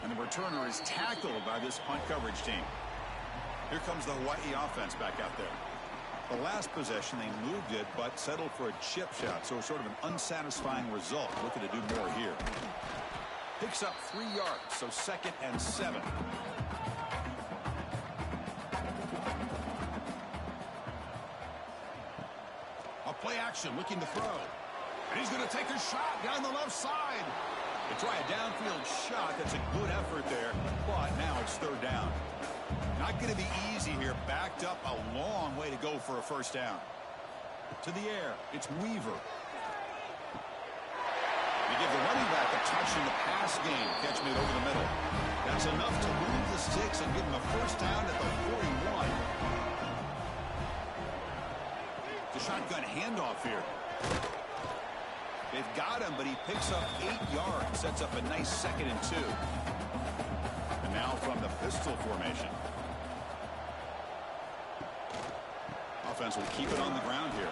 And the returner is tackled by this punt coverage team. Here comes the Hawaii offense back out there. The last possession, they moved it, but settled for a chip shot, so sort of an unsatisfying result. Looking to do more here. Picks up 3 yards, so 2nd and 7. A play action, looking to throw. And he's going to take a shot down the left side. They try a downfield shot. That's a good effort there, but now it's 3rd down. Not going to be easy here. Backed up a long way to go for a first down. To the air, it's Weaver. They give the running back a touch in the pass game. Catch made over the middle. That's enough to move the sticks and give him a first down at the 41. The shotgun handoff here. They've got him, but he picks up 8 yards. Sets up a nice 2nd and 2. And now from the pistol formation. Offense will keep it on the ground here.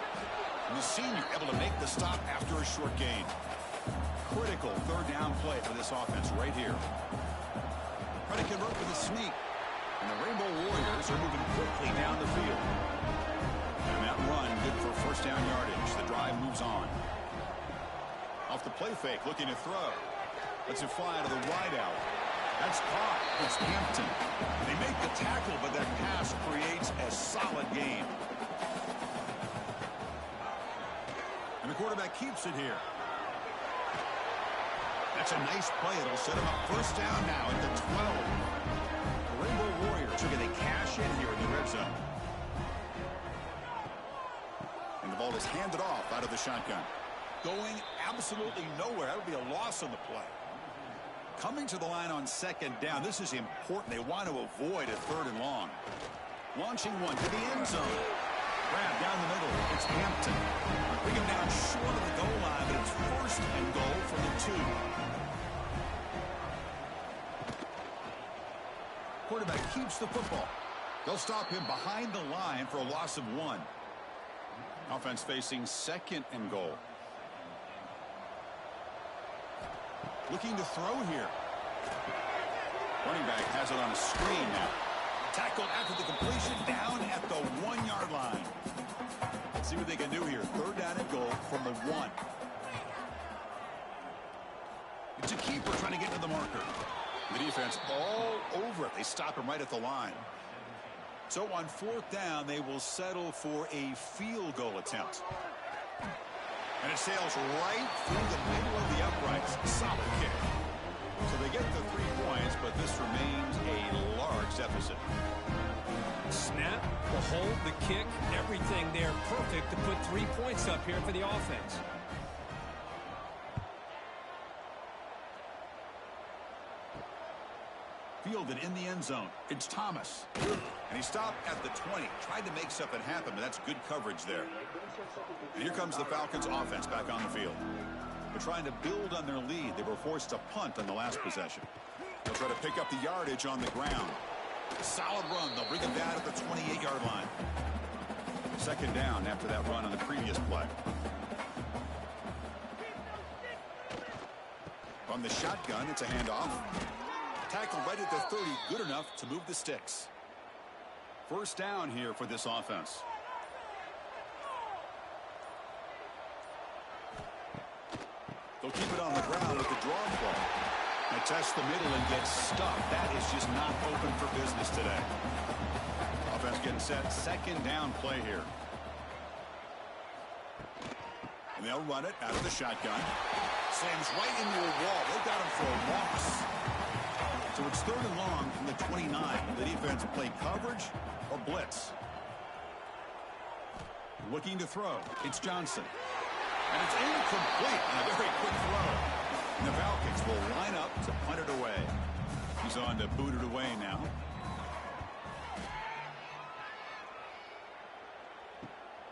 And the senior able to make the stop after a short gain. Critical 3rd down play for this offense right here. Trying to convert with a sneak. And the Rainbow Warriors are moving quickly down the field. And that run good for first down yardage. The drive moves on. Off the play fake, looking to throw. Lets it fly out of the wideout. That's caught. It's Hampton. They make the tackle, but that pass creates a solid gain. And the quarterback keeps it here. That's a nice play. It'll set him up first down now at the 12. The Rainbow Warriors are going to cash in here in the red zone. And the ball is handed off out of the shotgun. Going absolutely nowhere. That would be a loss on the play. Coming to the line on 2nd down. This is important. They want to avoid a 3rd and long. Launching one to the end zone. Grab down the middle. It's Hampton. Bring him down short of the goal line, but it's 1st and goal from the 2. Quarterback keeps the football. They'll stop him behind the line for a loss of 1. Offense facing 2nd and goal. Looking to throw here. Running back has it on a screen now. Tackled after the completion down at the 1-yard line. Let's see what they can do here. 3rd down and goal from the 1. It's a keeper trying to get to the marker. The defense all over it. They stop him right at the line. So on 4th down, they will settle for a field goal attempt. And it sails right through the middle of the uprights. Solid kick. So they get the 3 points, but this remains a large deficit. Snap, the hold, the kick, everything there perfect to put 3 points up here for the offense. Fielded in the end zone. It's Thomas. And he stopped at the 20. Tried to make something happen, but that's good coverage there. And here comes the Falcons offense back on the field. They're trying to build on their lead. They were forced to punt on the last possession. They'll try to pick up the yardage on the ground. Solid run. They'll bring him down at the 28-yard line. 2nd down after that run on the previous play. From the shotgun, it's a handoff. Tackle right at the 30. Good enough to move the sticks. First down here for this offense. They'll keep it on the ground with the draw play. They test the middle and get stuffed. That is just not open for business today. Offense getting set. 2nd down play here. And they'll run it out of the shotgun. Slams right into a wall. They've got him for a loss. So it's 3rd and long from the 29. The defense play coverage or blitz. Looking to throw. It's Johnson. And it's incomplete on a very quick throw. And the Falcons will line up to punt it away. He's on to boot it away now.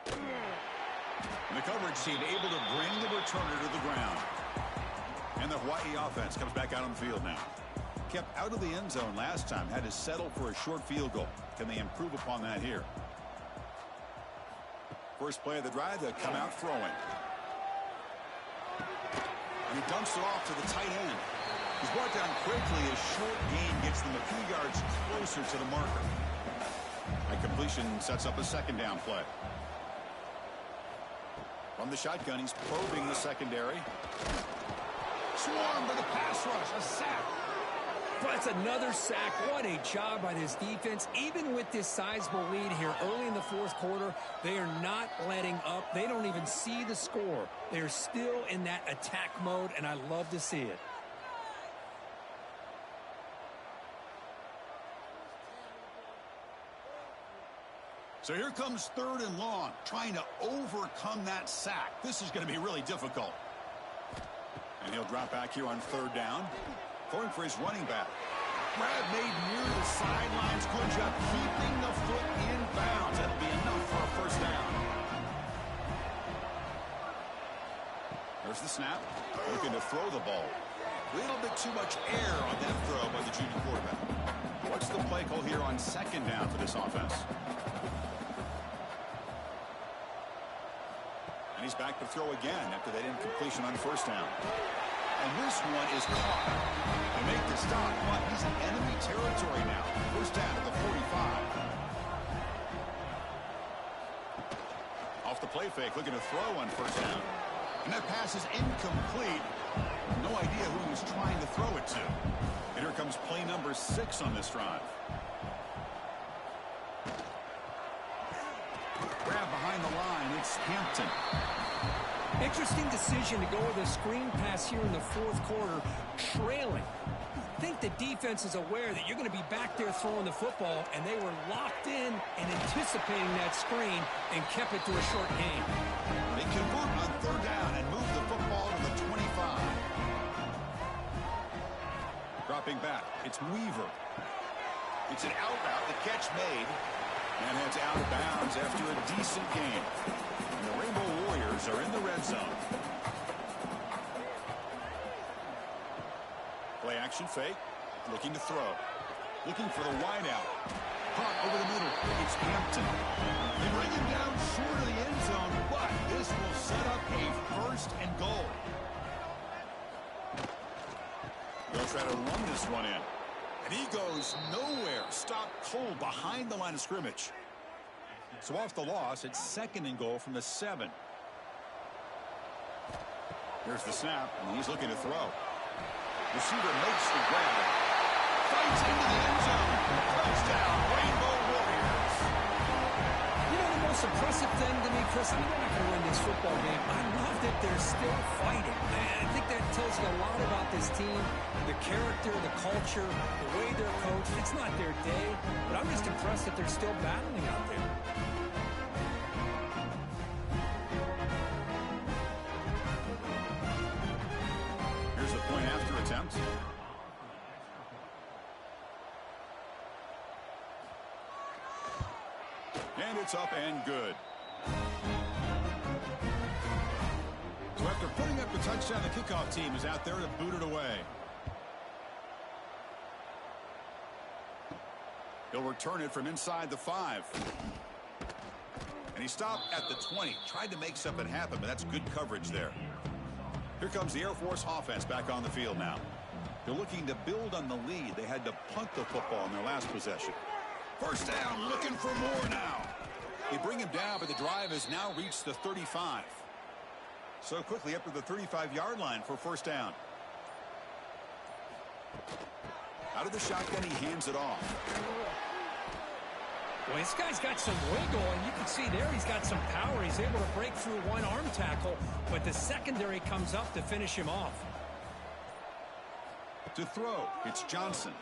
And the coverage team able to bring the returner to the ground. And the Hawaii offense comes back out on the field now. kept out of the end zone last time, had to settle for a short field goal. Can they improve upon that here? First play of the drive, they'll come out throwing. And he dumps it off to the tight end. He's brought down quickly. A short gain gets them a few yards closer to the marker. That completion sets up a second down play. From the shotgun, he's probing the secondary. Swarmed by the pass rush. A sack. But it's another sack. What a job by this defense. Even with this sizable lead here early in the fourth quarter, they are not letting up. They don't even see the score. They're still in that attack mode, and I love to see it. So here comes 3rd and long, trying to overcome that sack. This is going to be really difficult. And he'll drop back here on 3rd down. Going for his running back. Grab made near the sidelines. Good job keeping the foot in bounds. That'll be enough for a first down. There's the snap. Looking to throw the ball. A little bit too much air on that throw by the junior quarterback. What's the play call here on 2nd down for this offense? And he's back to throw again after that incompletion on 1st down. And this one is caught. They make the stop, but he's in enemy territory now. 1st down at the 45. Off the play fake, looking to throw on 1st down. And that pass is incomplete. No idea who he was trying to throw it to. And here comes play number 6 on this drive. Grab behind the line. It's Hampton. Interesting decision to go with a screen pass here in the fourth quarter, trailing. I think the defense is aware that you're going to be back there throwing the football, and they were locked in and anticipating that screen and kept it to a short gain. They convert on 3rd down and move the football to the 25. Dropping back, it's Weaver. It's an out route, the catch made, and heads out of bounds after a decent gain. And the Rainbow Warriors are in the red zone. Play action fake, looking to throw. Looking for the wide out. Caught over the middle. It's Hampton. They bring him down short of the end zone, but this will set up a 1st and goal. They'll try to run this one in. And he goes nowhere. Stopped cold behind the line of scrimmage. So off the loss, it's 2nd and goal from the 7. Here's the snap, and he's looking to throw. Receiver makes the grab. Fights into the end zone. Touchdown, Rainbow Warriors. You know, the most impressive thing to me, Chris, I mean, they're not going to win this football game. I love that they're still fighting. I think that tells you a lot about this team, the character, the culture, the way they're coached. It's not their day, but I'm just impressed that they're still battling out there. Here's a point after attempt. And it's up and good. So after putting up the touchdown, the kickoff team is out there to boot it away. He'll return it from inside the 5. And he stopped at the 20. Tried to make something happen, but that's good coverage there. Here comes the Air Force offense back on the field now. They're looking to build on the lead. They had to punt the football in their last possession. 1st down, looking for more now. They bring him down, but the drive has now reached the 35. So quickly up to the 35-yard line for 1st down. Out of the shotgun, he hands it off. Well, this guy's got some wiggle, and you can see there he's got some power. He's able to break through one arm tackle, but the secondary comes up to finish him off. To throw, it's Johnson.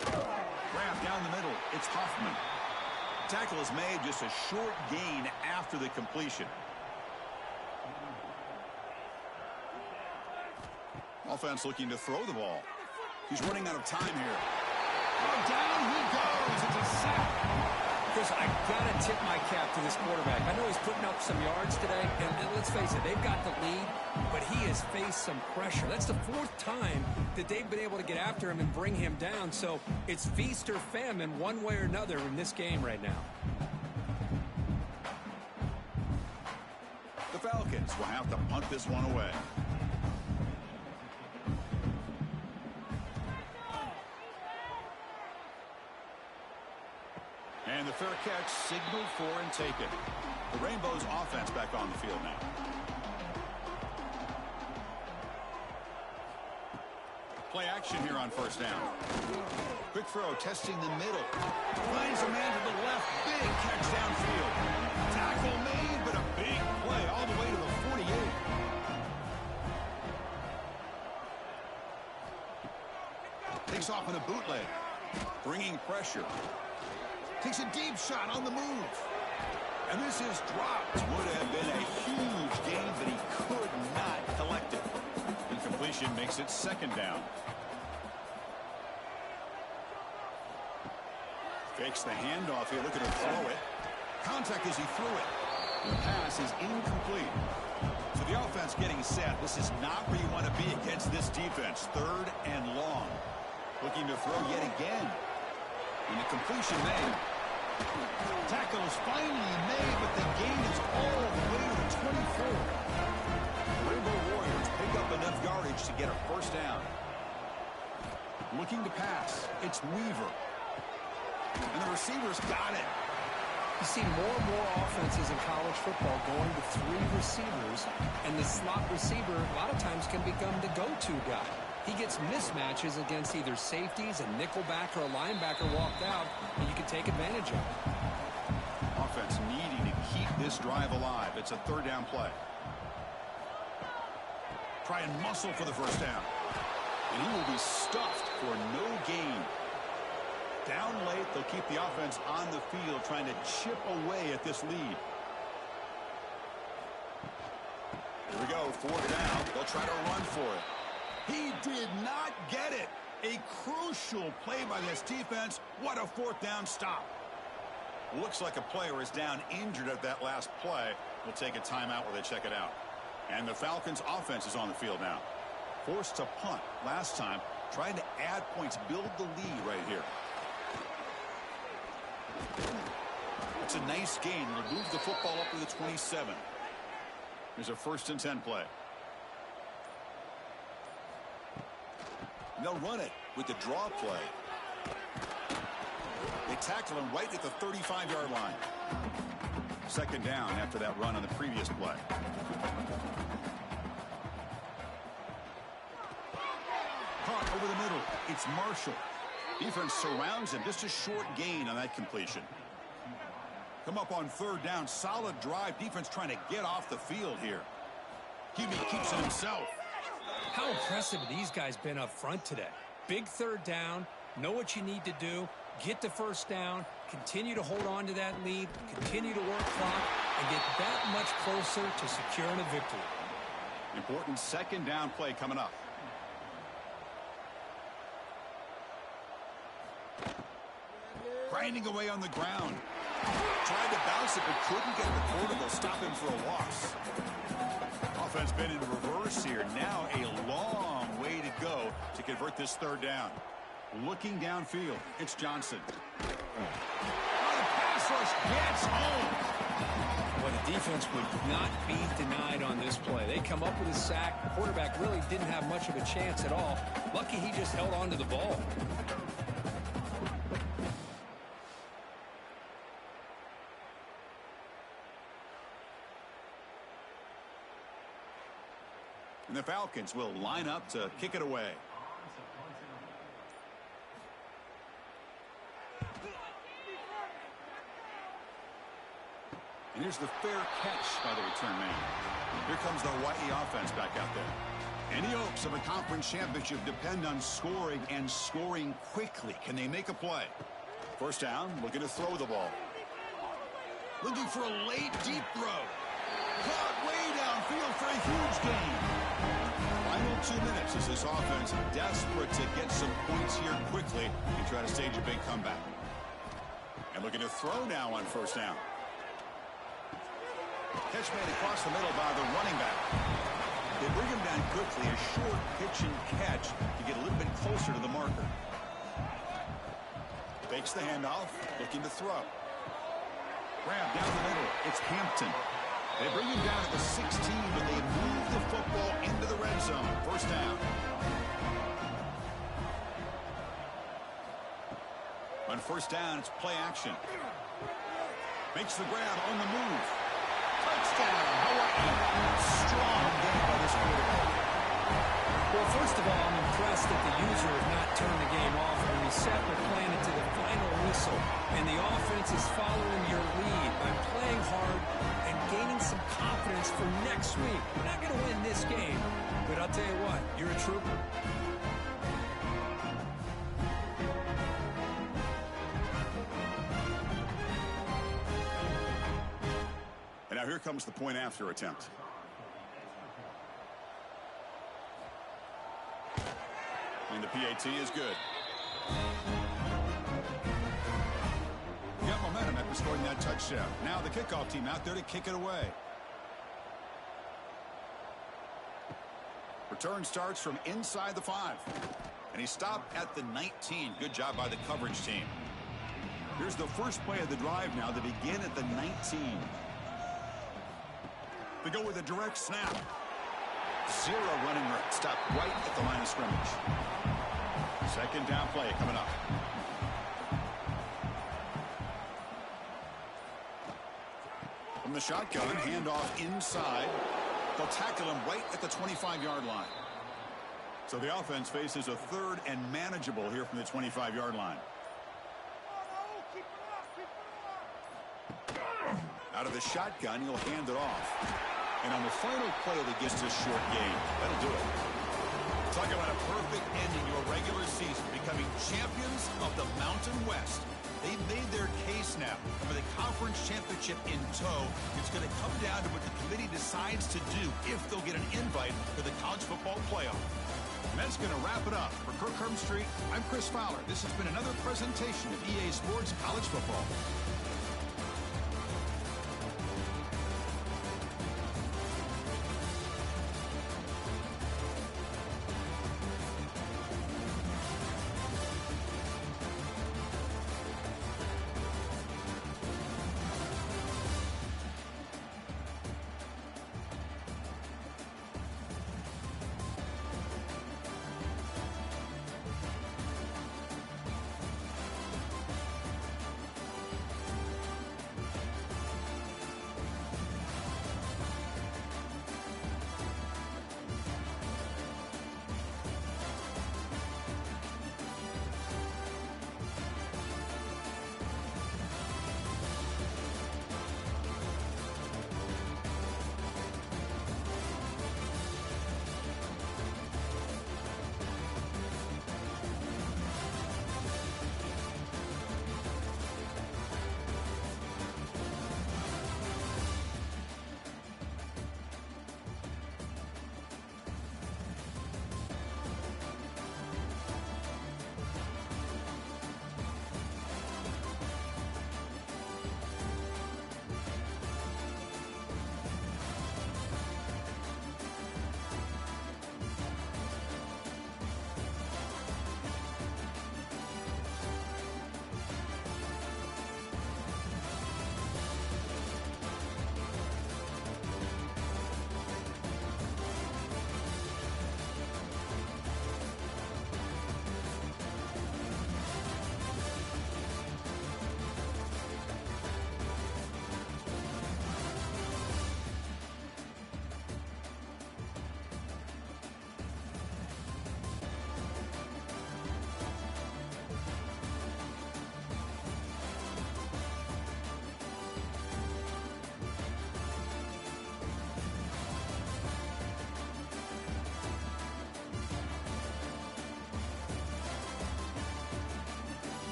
Grab down the middle, it's Hoffman. Tackle is made, just a short gain after the completion. Offense looking to throw the ball. He's running out of time here. Oh, down he goes. It's a sack. Chris, I got to tip my cap to this quarterback. I know he's putting up some yards today, and let's face it, they've got the lead, but he has faced some pressure. That's the 4th time that they've been able to get after him and bring him down. So it's feast or famine one way or another in this game right now. The Falcons will have to punt this one away. And the fair catch signaled for and taken. The Rainbows offense back on the field now. Play action here on first down. Quick throw, testing the middle. Finds a man to the left. Big catch downfield. Tackle made, but a big play all the way to the 48. Takes off in a bootleg. Bringing pressure. Takes a deep shot on the move. And this is dropped. Would have been a huge gain, but he could not collect it. Incompletion makes it second down. Fakes the handoff here, looking to throw it. Contact as he threw it. The pass is incomplete. So the offense getting set. This is not where you want to be against this defense. 3rd and long. Looking to throw yet again. And the completion made. Tackle is finally made, but the gain is all the way to the 24. The Rainbow Warriors pick up enough yardage to get a first down. Looking to pass. It's Weaver. And the receivers got it. You see more and more offenses in college football going to 3 receivers, and the slot receiver a lot of times can become the go-to guy. He gets mismatches against either safeties, a nickelback, or a linebacker walked out, and you can take advantage of it. Offense needing to keep this drive alive. It's a 3rd down play. Try and muscle for the first down. And he will be stuffed for no gain. Down late, they'll keep the offense on the field trying to chip away at this lead. Here we go, 4th down. They'll try to run for it. He did not get it. A crucial play by this defense. What a 4th down stop. Looks like a player is down injured at that last play. We'll take a timeout while they check it out. And the Falcons offense is on the field now. Forced to punt last time. Trying to add points, build the lead right here. That's a nice gain. They'll move the football up to the 27. There's a 1st and 10 play. And they'll run it with the draw play. They tackle him right at the 35-yard line. 2nd down after that run on the previous play. Caught over the middle. It's Marshall. Defense surrounds him. Just a short gain on that completion. Come up on 3rd down. Solid drive. Defense trying to get off the field here. QB keeps it himself. How impressive have these guys been up front today? Big 3rd down. Know what you need to do. Get the first down. Continue to hold on to that lead. Continue to work clock. And get that much closer to securing a victory. Important 2nd down play coming up. Grinding away on the ground. Tried to bounce it, but couldn't get the quarter. They'll stop him for a loss. Offense been in reverse here. Now a long way to go to convert this 3rd down. Looking downfield. It's Johnson. Oh, the pass rush gets home. Well, the defense would not be denied on this play. They come up with a sack. The quarterback really didn't have much of a chance at all. Lucky he just held on to the ball. And the Falcons will line up to kick it away. And here's the fair catch by the return man. Here comes the Hawaii offense back out there. Any hopes of a conference championship depend on scoring and scoring quickly. Can they make a play? First down, looking to throw the ball. Looking for a late deep throw. Caught way downfield for a huge gain. Final 2 minutes as this offense desperate to get some points here quickly and try to stage a big comeback. And Looking to throw now on first down. Catch made across the middle by the running back. They bring him down quickly. A short pitch and catch to get a little bit closer to the marker. Fakes the handoff. Looking to throw. Grab down the middle. It's Hampton. They bring him down at the 16, but they move the football into the red zone. First down. On first down, it's play action. Makes the grab on the move. Touchdown, Hawaii. Strong game by this quarterback. Well, first of all, I'm impressed that the user has not turned the game off when we set the plan into the final whistle. And the offense is following your lead by playing hard and gaining some confidence for next week. We're not going to win this game, but I'll tell you what, you're a trooper. And now here comes the point after attempt. And the PAT is good. Got momentum after scoring that touchdown. Now the kickoff team out there to kick it away. Return starts from inside the 5. And he stopped at the 19. Good job by the coverage team. Here's the first play of the drive now. They begin at the 19. They go with a direct snap. Zero running room. Stop right at the line of scrimmage. Second down play coming up. From the shotgun, handoff inside. They'll tackle him right at the 25-yard line. So the offense faces a third and manageable here from the 25-yard line. Out of the shotgun, he'll hand it off. And on the final play that gets a short game, that'll do it. Talk about a perfect ending your regular season, becoming champions of the Mountain West. They've made their case now. And with the conference championship in tow, it's going to come down to what the committee decides to do if they'll get an invite for the college football playoff. And that's going to wrap it up. For Kirk Street, I'm Chris Fowler. This has been another presentation of EA Sports College Football.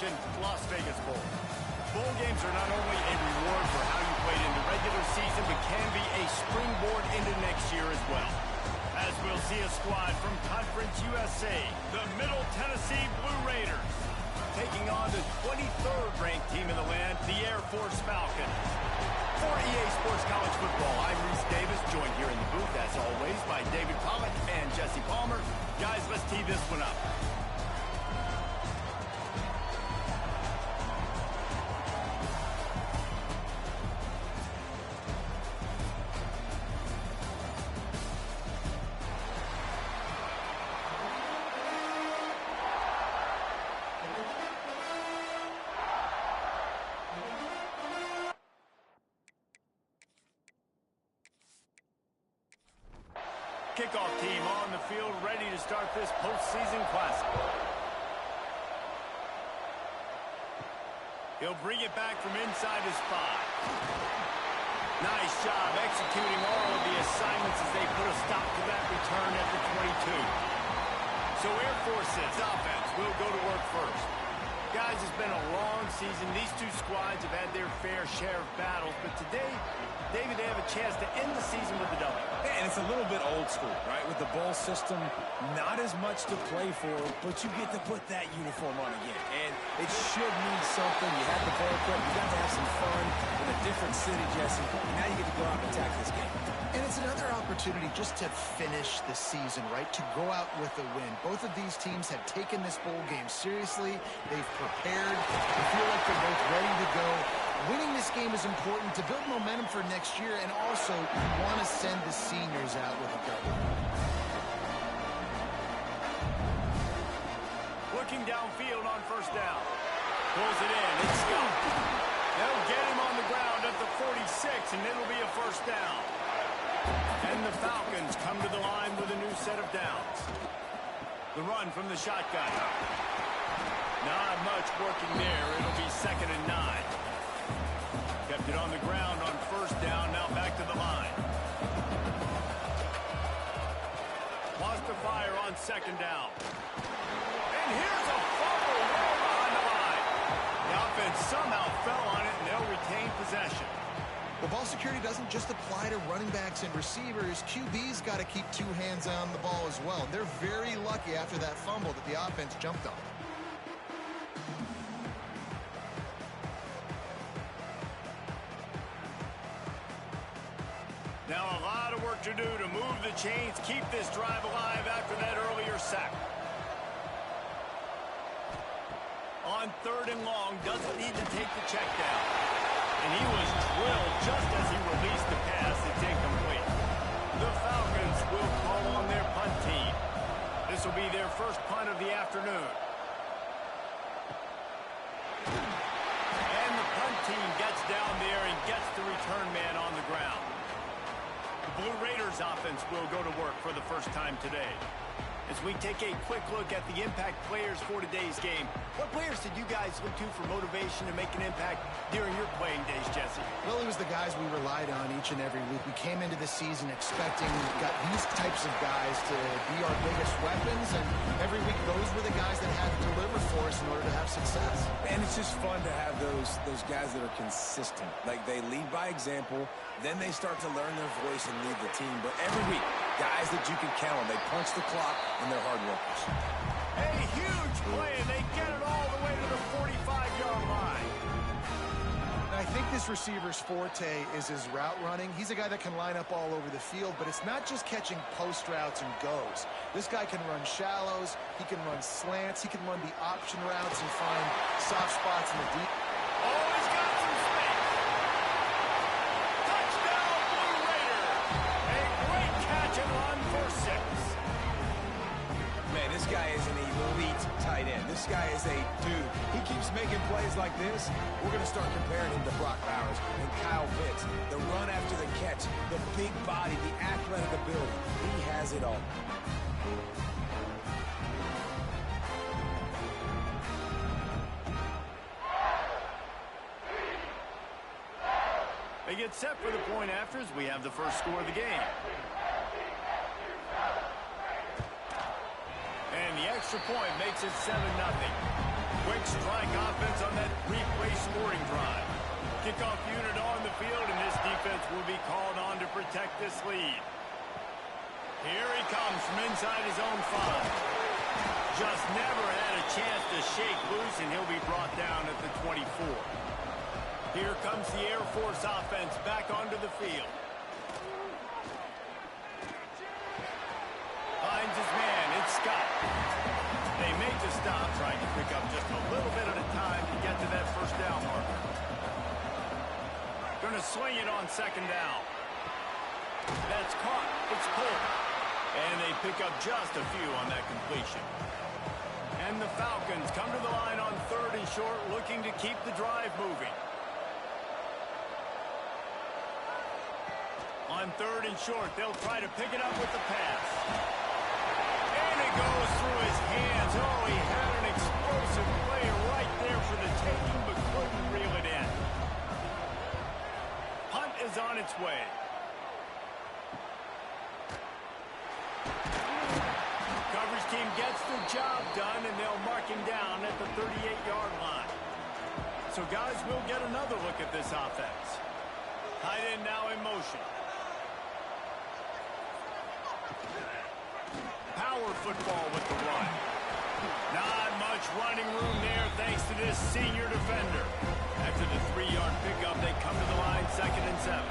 mentioned Las Vegas Bowl. Bowl games are not only a reward for how you played in the regular season, but can be a springboard into next year as well. As we'll see a squad from Conference USA, the Middle Tennessee Blue Raiders, taking on the 23rd ranked team in the land, the Air Force Falcons. For EA Sports College Football, I'm Reese Davis, joined here in the booth, as always, by David Pollock and Jesse Palmer. Guys, let's tee this one up. Kickoff team on the field, ready to start this postseason classic. He'll bring it back from inside his 5. Nice job executing all of the assignments as they put a stop to that return at the 22. So Air Force's offense will go to work first. Guys, it's been a long season. These two squads have had their fair share of battles, but today, David, they have a chance to end the season with a W. Yeah, and it's a little bit old school, right? With the bowl system, not as much to play for, but you get to put that uniform on again. And it should mean something. You had the bowl prep. You got to have some fun in a different city, Jesse. Now you get to go out and attack this game. And it's another opportunity just to finish the season, right? To go out with a win. Both of these teams have taken this bowl game seriously. They've prepared. They feel like they're both ready to go. Winning this game is important to build momentum for next year, and also you want to send the seniors out with a W. Looking downfield on first down. Pulls it in. It's Scott. They'll get him on the ground at the 46, and it'll be a first down. And the Falcons come to the line with a new set of downs. The run from the shotgun. Not much working there. It'll be 2nd and 9. Kept it on the ground on first down. Now back to the line. Wants to fire on 2nd down. And here's a fumble way behind the line. The offense somehow fell on it, and they'll retain possession. Well, ball security doesn't just apply to running backs and receivers. QB's got to keep 2 hands on the ball as well. They're very lucky after that fumble that the offense jumped on. Now a lot of work to do to move the chains, keep this drive alive after that earlier sack. On 3rd and long, doesn't need to take the check down. And he was drilled just as he released the pass. It's incomplete. The Falcons will call on their punt team. This will be their first punt of the afternoon. And the punt team gets down there and gets the return man on the ground. The Blue Raiders offense will go to work for the first time today. As we take a quick look at the impact players for today's game, what players did you guys look to for motivation to make an impact during your playing days, Jesse? Well, it was the guys we relied on each and every week. We came into the season expecting got these types of guys to be our biggest weapons, and every week those were the guys that had to deliver for us in order to have success. And it's just fun to have those guys that are consistent. Like, they lead by example, then they start to learn their voice and lead the team. But every week, guys that you can count on, they punch the clock, and they're hard workers. A huge play, and they get it all the way to the 45-yard line. And I think this receiver's forte is his route running. He's a guy that can line up all over the field, but it's not just catching post routes and goes. This guy can run shallows, he can run slants, he can run the option routes and find soft spots in the deep. Oh, he's got some space. Touchdown, Blue Raider. A great catch and run for 6. Man, this guy is an elite tight end. This guy is a dude. He keeps making plays like this. We're going to start comparing him to Brock Bowers and Kyle Pitts. The run after the catch, the big body, the athletic ability. He has it all. They get set for the point afters. We have the first score of the game. And the extra point makes it 7-0. quick strike offense on that three-play scoring drive. Kickoff unit on the field, and this defense will be called on to protect this lead. Here he comes from inside his own 5. Just never had a chance to shake loose, and he'll be brought down at the 24. Here comes the Air Force offense back onto the field. Finds his man. It's Scott. They make the stop, trying to pick up just a little bit at a time to get to that first down marker. Going to swing it on second down. That's caught. It's pulled. And they pick up just a few on that completion. And the Falcons come to the line on 3rd and short, looking to keep the drive moving. On 3rd and short, they'll try to pick it up with the pass. And it goes through his hands. Oh, he had an explosive play right there for the taking, but couldn't reel it in. Punt is on its way. Coverage team gets the job done, and they'll mark him down at the 38-yard line. So, guys, we'll get another look at this offense. Tight end now in motion. Power football with the run. Not much running room there thanks to this senior defender. After the 3-yard pickup, they come to the line 2nd and 7.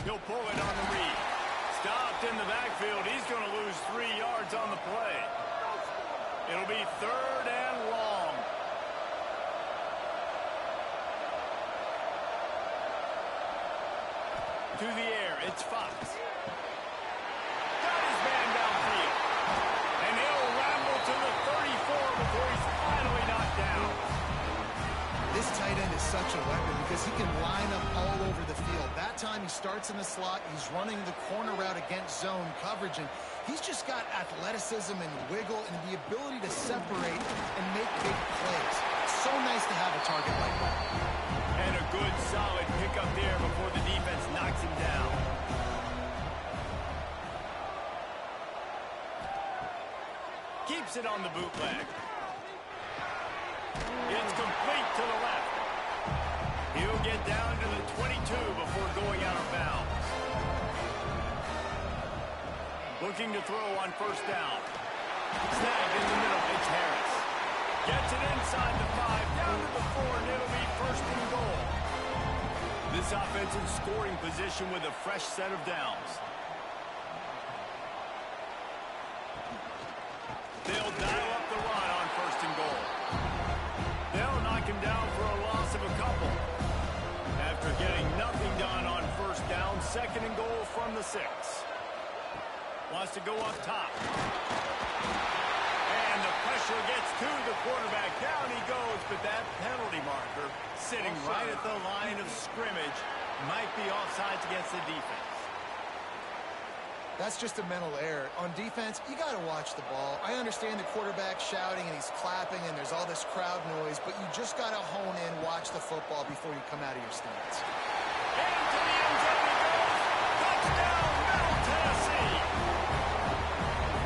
He'll pull it on the read. Stopped in the backfield. He's going to lose 3 yards on the play. It'll be 3rd and long. To the air, it's Fox. Got his man downfield. And he'll ramble to the 34 before he's finally knocked down. This tight end is such a weapon because he can line up all over the field. That time he starts in the slot. He's running the corner route against zone coverage, and he's just got athleticism and wiggle and the ability to separate and make big plays. So nice to have a target like that. And a good, solid pickup there before the defense knocks him down. Keeps it on the bootleg. It's complete to the left. He'll get down to the 22 before going out of bounds. Looking to throw on 1st down. Snagged in the middle. It's Harris. Gets it inside the 5, down to the 4, and it'll be 1st and goal. This offense in scoring position with a fresh set of downs. They'll dial up the run on 1st and goal. They'll knock him down for a loss of a couple. After getting nothing done on 1st down, 2nd and goal from the 6. Wants to go up top. And the pressure gets to the quarterback. Down he goes, but that penalty marker sitting right at the line of scrimmage might be offsides against the defense. That's just a mental error. On defense, you got to watch the ball. I understand the quarterback shouting and he's clapping and there's all this crowd noise, but you just got to hone in, watch the football before you come out of your stance. Into the end zone he goes. Touchdown, Middle Tennessee.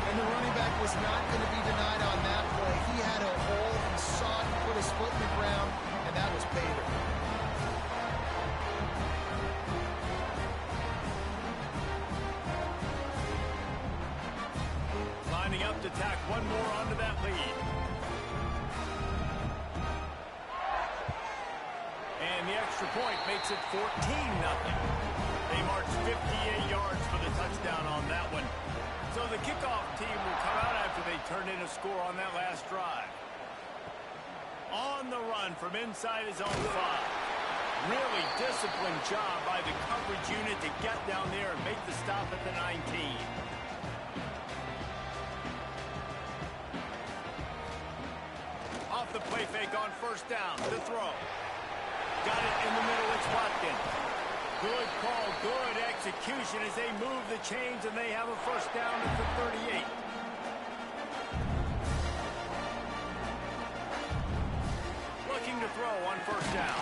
And the running back was not going to be denied on that play. He had a hole, he saw it, put his foot in the ground, and that was Bader. Lining up to tack one more onto that lead. And the extra point makes it 14-0. They march 58 yards for the touchdown on that one. So the kickoff team will come out after they turn in a score on that last drive. On the run from inside his own 5. Really disciplined job by the coverage unit to get down there and make the stop at the 19. Off the play fake on 1st down. The throw. Got it in the middle. It's Watkins. Good call, good execution as they move the chains, and they have a 1st down at the 38. Looking to throw on 1st down.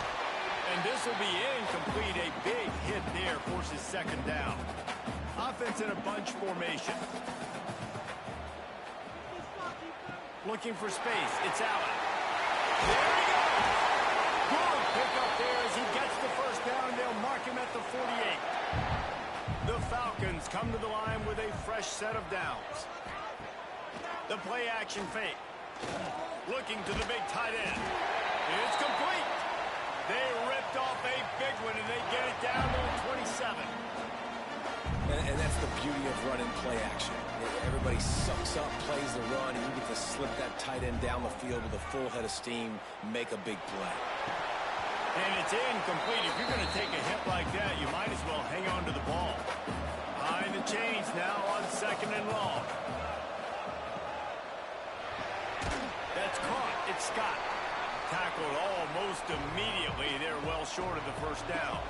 And this will be incomplete. A big hit there forces 2nd down. Offense in a bunch formation. Looking for space. It's Allen. There he goes. Good pickup there as he gets the first down. They'll mark him at the 48. The Falcons come to the line with a fresh set of downs. The play action fake. Looking to the big tight end. It's complete. They ripped off a big one, and they get it down to the 27. And that's the beauty of running play action. Everybody sucks up, plays the run, and you get to slip that tight end down the field with a full head of steam, make a big play. And it's incomplete. If you're going to take a hit like that, you might as well hang on to the ball. Behind the chains now on 2nd and long. That's caught. It's Scott. Tackled almost immediately. They're well short of the first down.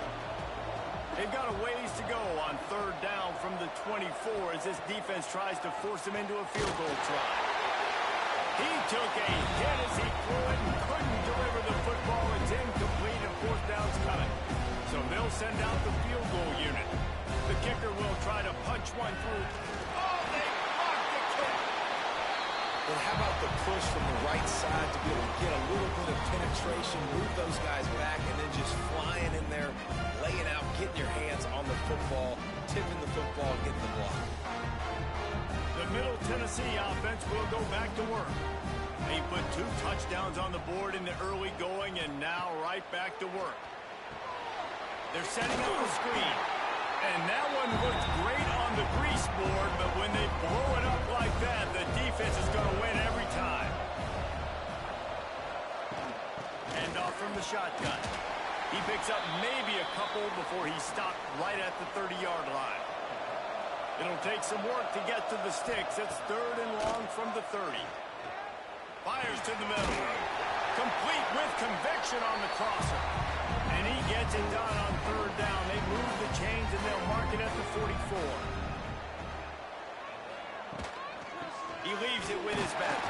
They've got a ways to go on 3rd down from the 24 as this defense tries to force him into a field goal try. He took a hit as he threw it and couldn't deliver the football. It's incomplete and 4th down's coming. So they'll send out the field goal unit. The kicker will try to punch one through. Oh, they blocked the kick. But how about the push from the right side to be able to get a little bit of penetration, move those guys back, and then just flying in there, laying out, getting your hands on the football, tipping the football, and getting the block. The Middle Tennessee offense will go back to work. They put 2 touchdowns on the board in the early going, and now right back to work. They're setting up the screen. And that one looked great on the grease board, but when they blow it up like that, the defense is going to win every time. Hand off from the shotgun. He picks up maybe a couple before he stopped right at the 30-yard line. It'll take some work to get to the sticks. It's 3rd and long from the 30. Fires to the middle. Complete with conviction on the crosser. And he gets it done on 3rd down. They move the chains, and they'll mark it at the 44. He leaves it with his back.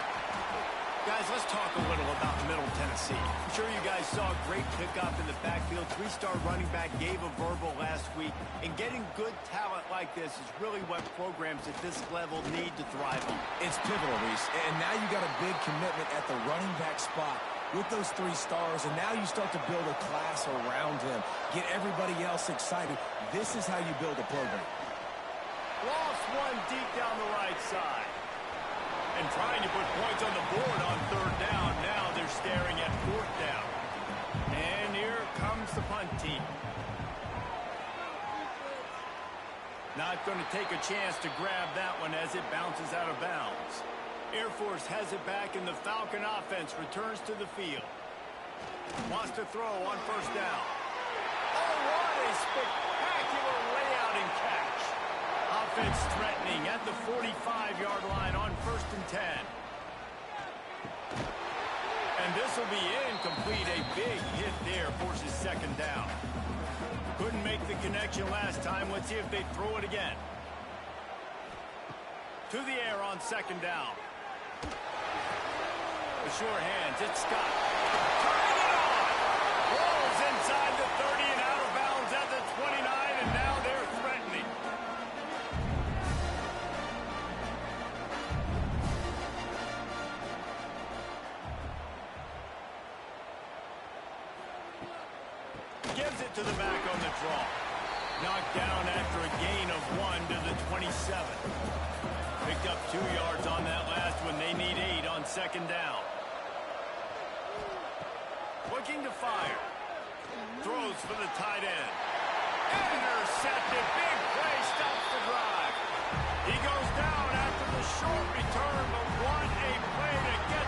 Guys, let's talk a little about Middle Tennessee. I'm sure you guys saw a great pickup in the backfield. 3-star running back gave a verbal last week. And getting good talent like this is really what programs at this level need to thrive on. It's pivotal, Reese. And now you got a big commitment at the running back spot with those 3 stars, and now you start to build a class around him. Get everybody else excited. This is how you build a program. Lost one deep down the right side. And trying to put points on the board on 3rd down. Now they're staring at 4th down. And here comes the punt team. Not going to take a chance to grab that one as it bounces out of bounds. Air Force has it back, and the Falcon offense returns to the field. Wants to throw on 1st down. Oh, what a spectacular layout and catch. Offense threatening at the 45-yard line on 1st and 10. And this will be incomplete. A big hit there forces 2nd down. Couldn't make the connection last time. Let's see if they throw it again. To the air on 2nd down. The sure hands, it's Scott. Turning it on! Rolls inside the 30 and out of bounds at the 29, and now they're threatening. Gives it to the back on the draw. Knocked down after a gain of 1 to the 27. Picked up 2 yards on that last one. They need 8 on 2nd down. Looking to fire. Throws for the tight end. Intercepted. Big play. Stops the drive. He goes down after the short return, but what a play to get